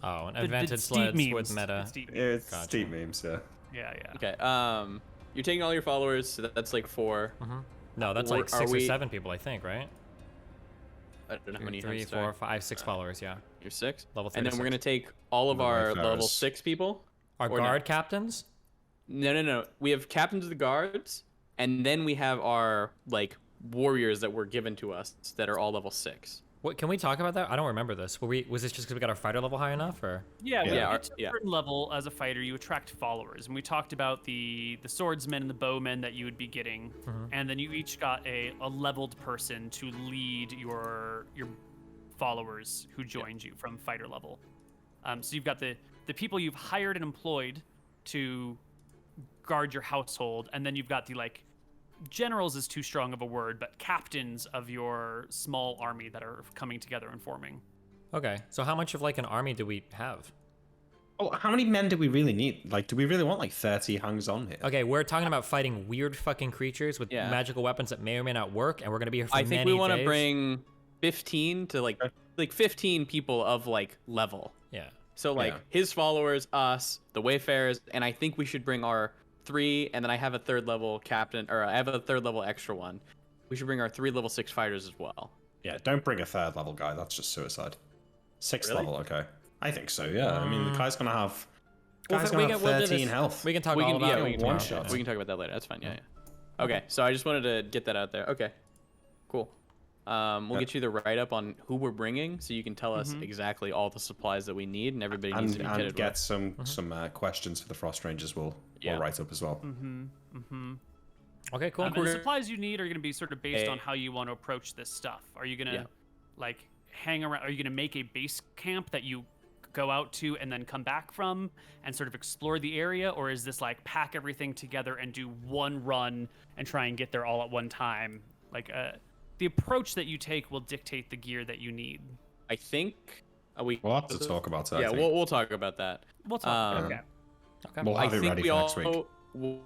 S2: Oh, and
S1: the
S2: invented
S1: steep
S2: sleds
S1: memes.
S2: with
S1: The
S2: meta.
S1: steep
S4: Yeah,
S1: memes.
S4: it's
S2: Gotcha.
S4: steep memes, yeah.
S1: Yeah, yeah.
S3: Okay. You're taking all your followers, so that's like 4.
S2: No, that's
S3: Or
S2: like
S3: are
S2: 6 or
S3: we-
S2: 7 people, I think, right?
S3: I don't know how many.
S2: 3,
S3: times
S2: 4, 5, 6 followers, yeah.
S3: You're 6.
S2: Level
S3: And then we're
S2: 36.
S3: gonna take all of
S4: Level
S3: our
S4: five
S3: level
S4: is-
S3: 6 people.
S2: Our
S3: Or no.
S2: guard captains?
S3: No. We have captains of the guards, and then we have our like warriors that were given to us that are all level 6.
S2: What, can we talk about that? I don't remember this. Was this just because we got our fighter level high enough, or?
S1: Yeah, when
S3: Yeah,
S1: you
S3: our-
S1: get to a
S3: yeah.
S1: certain level as a fighter, you attract followers, and we talked about the swordsmen and the bowmen that you would be getting, and then you each got a leveled person to lead your followers who joined you from fighter level. So you've got the people you've hired and employed to guard your household, and then you've got the like generals is too strong of a word, but captains of your small army that are coming together and forming.
S2: Okay, so how much of like an army do we have?
S4: Oh, how many men do we really need? Like, do we really want like 30 hangers-on here?
S2: Okay, we're talking about fighting weird fucking creatures with
S3: Yeah.
S2: magical weapons that may or may not work, and we're gonna be here for
S3: I
S2: many
S3: think we want to
S2: days.
S3: bring 15 to like 15 people of like level.
S2: Yeah.
S3: So like
S4: Yeah.
S3: his followers, us, the Wayfarers, and I think we should bring our 3, and then I have a 3rd level captain, or I have a 3rd level extra one. We should bring our 3 level 6 fighters as well.
S4: Yeah, don't bring a 3rd level guy. That's just suicide. 6th
S3: Really?
S4: level, okay. I think so. Yeah. I mean, the guy's gonna have.
S2: We'll
S4: Guy's
S2: fi-
S4: gonna
S2: we
S4: have
S2: can- we'll do
S4: 13
S2: this-
S4: health.
S2: We can talk
S3: We
S2: all
S3: can,
S2: about
S3: yeah,
S2: it
S3: we can,
S2: tomorrow.
S4: one-shot.
S3: we can talk about that later. That's fine. Yeah. Okay, so I just wanted to get that out there. Okay, cool. We'll get you the write-up on who we're bringing, so you can tell us exactly all the supplies that we need, and everybody needs to be
S4: And
S3: kitted
S4: get
S3: with.
S4: some questions for the Frost Rangers. We'll write up as well.
S2: Okay, cool.
S1: And the supplies you need are going to be sort of based on how you want to approach this stuff. Are you going to like hang around? Are you going to make a base camp that you go out to and then come back from and sort of explore the area, or is this like pack everything together and do one run and try and get there all at one time? Like the approach that you take will dictate the gear that you need.
S3: I think
S4: We'll have to talk about that.
S3: Yeah, we'll talk about that.
S1: We'll talk.
S3: Um,
S1: Okay.
S4: We'll
S3: I
S4: have it
S3: think
S4: ready
S3: we
S4: for next week.
S3: all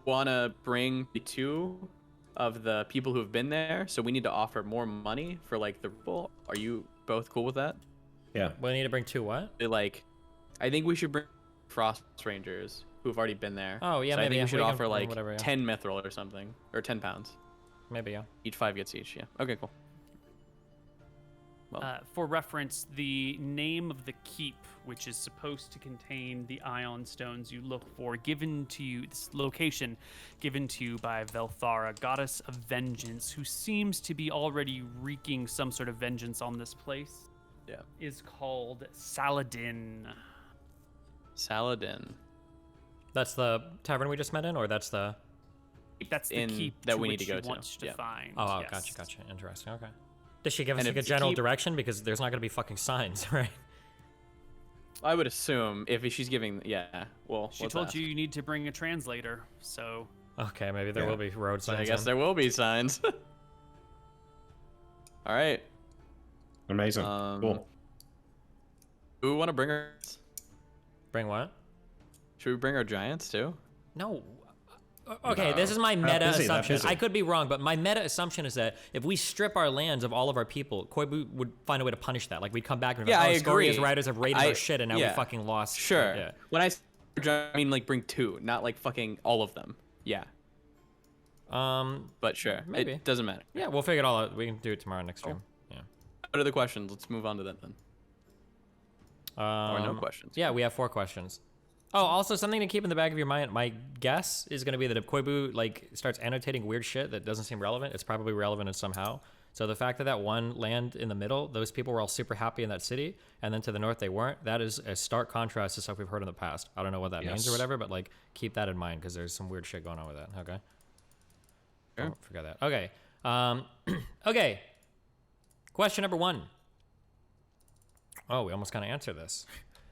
S3: want to bring 2 of the people who have been there, so we need to offer more money for like the people. Are you both cool with that?
S4: Yeah.
S2: We need to bring 2 what?
S3: I think we should bring Frost Rangers who have already been there.
S2: Oh, yeah,
S3: so I
S2: maybe,
S3: think
S2: yeah,
S3: we should
S2: we can-
S3: offer like
S2: whatever, yeah.
S3: 10 mithril or something, or 10 pounds.
S2: Maybe, yeah.
S3: Each 5 gets each. Yeah. Okay, cool. Well,
S1: For reference, the name of the keep, which is supposed to contain the ion stones you look for, given to you, this location given to you by Velthara, goddess of vengeance, who seems to be already wreaking some sort of vengeance on this place,
S3: yeah.
S1: is called Saladin.
S3: Saladin.
S2: That's the tavern we just met in, or that's the...
S1: That's the
S3: In-
S1: keep
S3: that
S1: to
S3: we need
S1: which
S3: to go
S1: you
S3: to,
S1: want to
S3: yeah.
S1: find.
S2: Oh,
S1: yes.
S2: gotcha. Interesting, okay. Does she give us
S3: And
S2: like
S3: if
S2: a
S3: the
S2: general
S3: keep-
S2: direction? Because there's not going to be fucking signs, right?
S3: I would assume if she's giving, well,
S1: She
S3: let's
S1: told
S3: ask.
S1: you you need to bring a translator, so
S2: Okay, maybe there will be road
S3: So
S2: signs.
S3: I guess
S2: then.
S3: there will be signs. All right.
S4: Amazing. Cool.
S3: Who want to bring her?
S2: Bring what?
S3: Should we bring our giants too?
S2: No. Okay, this is my meta
S4: busy, they're
S2: assumption.
S4: busy.
S2: I could be wrong, but my meta assumption is that if we strip our lands of all of our people, Koibu would find a way to punish that. Like we'd come back and be
S3: Yeah,
S2: like,
S3: I
S2: oh, Scoria's
S3: agree.
S2: riders have raided our shit and now we
S3: yeah.
S2: fucking lost.
S3: Sure.
S2: Yeah.
S3: When I say I mean like bring 2, not like fucking all of them. Yeah, but sure.
S2: Maybe.
S3: It doesn't matter.
S2: Yeah, we'll figure it all out. We can do it tomorrow next stream. Yeah.
S3: What are the questions? Let's move on to that then. Or no questions.
S2: Yeah, we have 4 questions. Oh, also something to keep in the back of your mind. My guess is going to be that if Koibu like starts annotating weird shit that doesn't seem relevant, it's probably relevant in somehow. So the fact that that one land in the middle, those people were all super happy in that city, and then to the north they weren't. That is a stark contrast to stuff we've heard in the past. I don't know what that means or
S4: Yes.
S2: whatever, but like keep that in mind because there's some weird shit going on with that. Okay.
S3: Sure.
S2: Don't forget that. Okay. Okay. Question number 1. Oh, we almost kind of answered this.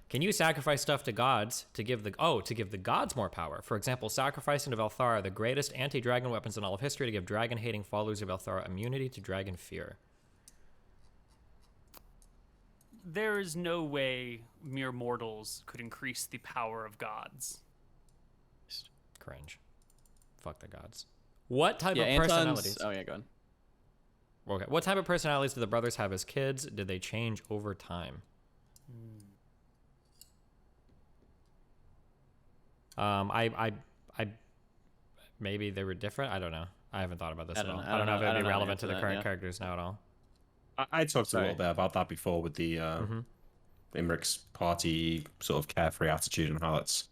S2: Can you sacrifice stuff to gods to give the gods more power? For example, sacrificing to Velthara the greatest anti-dragon weapons in all of history to give dragon-hating followers of Velthara immunity to dragon fear.
S1: there is no way mere mortals could increase the power of gods.
S2: Cringe. Fuck the gods. What type
S3: Yeah,
S2: of
S3: Anton's.
S2: personalities?
S3: Oh yeah, go on.
S2: Okay. What type of personalities did the brothers have as kids? Did they change over time? I maybe they were different. I don't know. I haven't thought about this
S3: I
S2: at
S3: don't
S2: all.
S3: know.
S2: I don't know if it'd be
S3: the
S2: relevant to
S3: answer
S2: the
S3: that,
S2: current
S3: yeah.
S2: characters now at all.
S4: I talked a
S3: Sorry.
S4: little bit about that before with the Imric's party sort of carefree attitude and how it's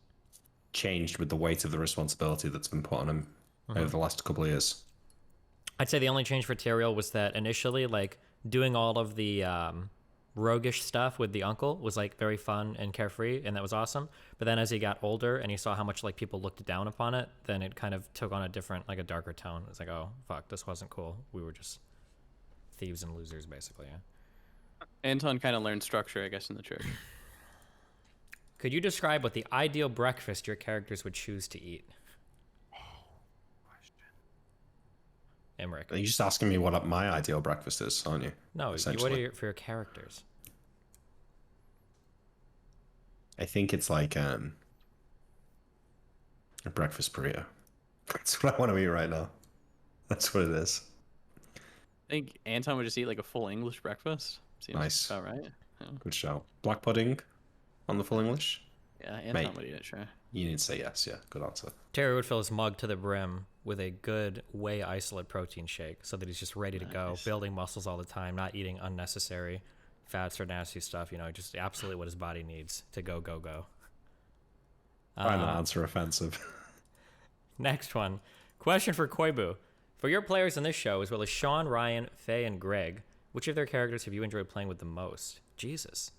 S4: changed with the weight of the responsibility that's been put on him over the last couple of years.
S2: I'd say the only change for Tyrael was that initially, like, doing all of the roguish stuff with the uncle was, like, very fun and carefree, and that was awesome. But then as he got older and he saw how much, like, people looked down upon it, then it kind of took on a different, like, a darker tone. It's like, oh, fuck, this wasn't cool. We were just thieves and losers, basically, yeah.
S3: Anton kind of learned structure, I guess, in the church.
S2: Could you describe what the ideal breakfast your characters would choose to eat? Emmerich.
S4: You're just asking me what my ideal breakfast is, aren't you?
S2: No, what
S4: Essentially.
S2: are for your characters?
S4: I think it's like a breakfast burrito. That's what I want to eat right now. That's what it is.
S3: I think Anton would just eat like a full English breakfast. Seems
S4: Nice.
S3: about right. Yeah,
S4: Good shout. Black pudding on the full English.
S3: yeah, Anton
S4: Mate.
S3: would eat it, sure.
S4: You need to say yes. Yeah, good answer.
S2: Terry would fill his mug to the brim with a good whey isolate protein shake so that he's just ready to go,
S3: Nice.
S2: building muscles all the time, not eating unnecessary fats or nasty stuff, just absolutely what his body needs to go, go, go.
S4: Find that answer offensive.
S2: Next one. Question for Koibu. For your players in this show, as well as Sean, Ryan, Faye, and Greg, which of their characters have you enjoyed playing with the most? Jesus.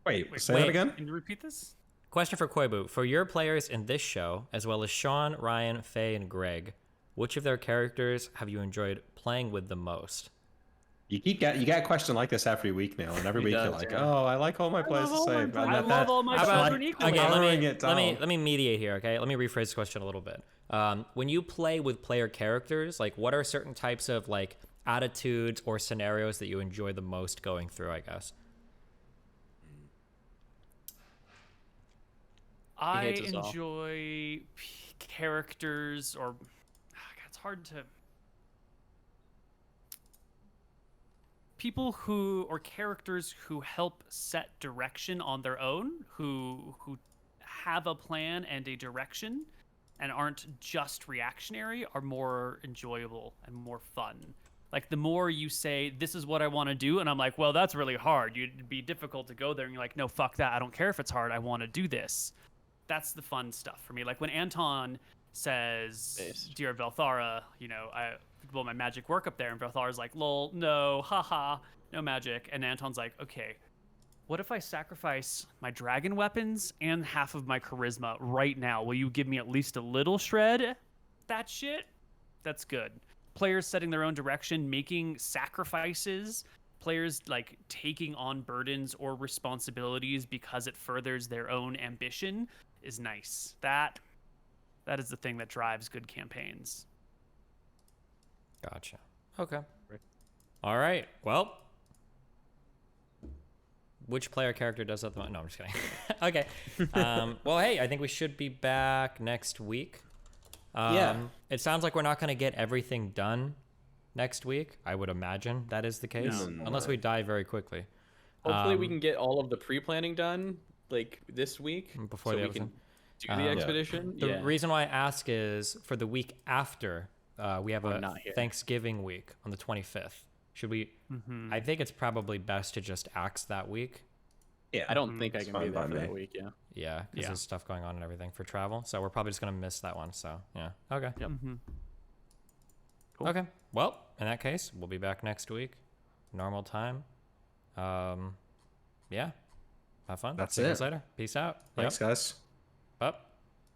S4: Wait, say that again?
S1: Can you repeat this?
S2: Question for Koibu. For your players in this show, as well as Sean, Ryan, Faye, and Greg, which of their characters have you enjoyed playing with the most?
S4: You get a question like this every week now, and every week you're
S3: does,
S4: like,
S3: yeah.
S4: "Oh, I like all my players the same."
S1: I love all my children equally.
S2: Okay,
S4: narrowing it down.
S2: let me mediate here, okay? Let me rephrase this question a little bit. When you play with player characters, like what are certain types of like attitudes or scenarios that you enjoy the most going through, I guess?
S1: I
S3: hates us all.
S1: enjoy characters, or it's hard to. People or characters who help set direction on their own, who have a plan and a direction, and aren't just reactionary, are more enjoyable and more fun. Like the more you say, "This is what I want to do," and I'm like, "Well, that's really hard. It'd be difficult to go there," and you're like, "No, fuck that. I don't care if it's hard. I want to do this." That's the fun stuff for me. Like when Anton says, "Dear Velthara, I will my magic work up there," and Velthara's like, "Lol, no, haha, no magic," and Anton's like, "Okay, what if I sacrifice my dragon weapons and half of my charisma right now? Will you give me at least a little shred? That shit, that's good." Players setting their own direction, making sacrifices, players like taking on burdens or responsibilities because it furthers their own ambition is nice. That is the thing that drives good campaigns.
S2: Gotcha. Okay. All right. Well, which player character does that the most? No, I'm just kidding. Okay. Well, hey, I think we should be back next week.
S4: Yeah.
S2: It sounds like we're not going to get everything done next week. I would imagine that is the case,
S4: No.
S2: unless we die very quickly.
S3: Hopefully we can get all of the pre-planning done like this week
S2: Before
S3: so
S2: the
S3: we
S2: episode.
S3: can do the expedition.
S2: The reason why I ask is for the week after, we have a
S3: not here.
S2: Thanksgiving week on the 25th. Should we? I think it's probably best to just axe that week.
S4: Yeah,
S3: I don't think I can be
S4: fine
S3: there
S4: by
S3: for
S4: me.
S3: that week. Yeah.
S2: Yeah, because
S1: Yeah.
S2: there's stuff going on and everything for travel. So we're probably just going to miss that one. So, yeah. Okay.
S3: Yep. Cool.
S2: Okay. Well, in that case, we'll be back next week. Normal time. Yeah. Have fun.
S4: That's
S2: See you
S4: it.
S2: guys later. Peace out.
S4: Thanks, guys.
S2: Up.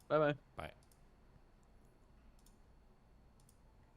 S3: Bye bye.
S2: Bye.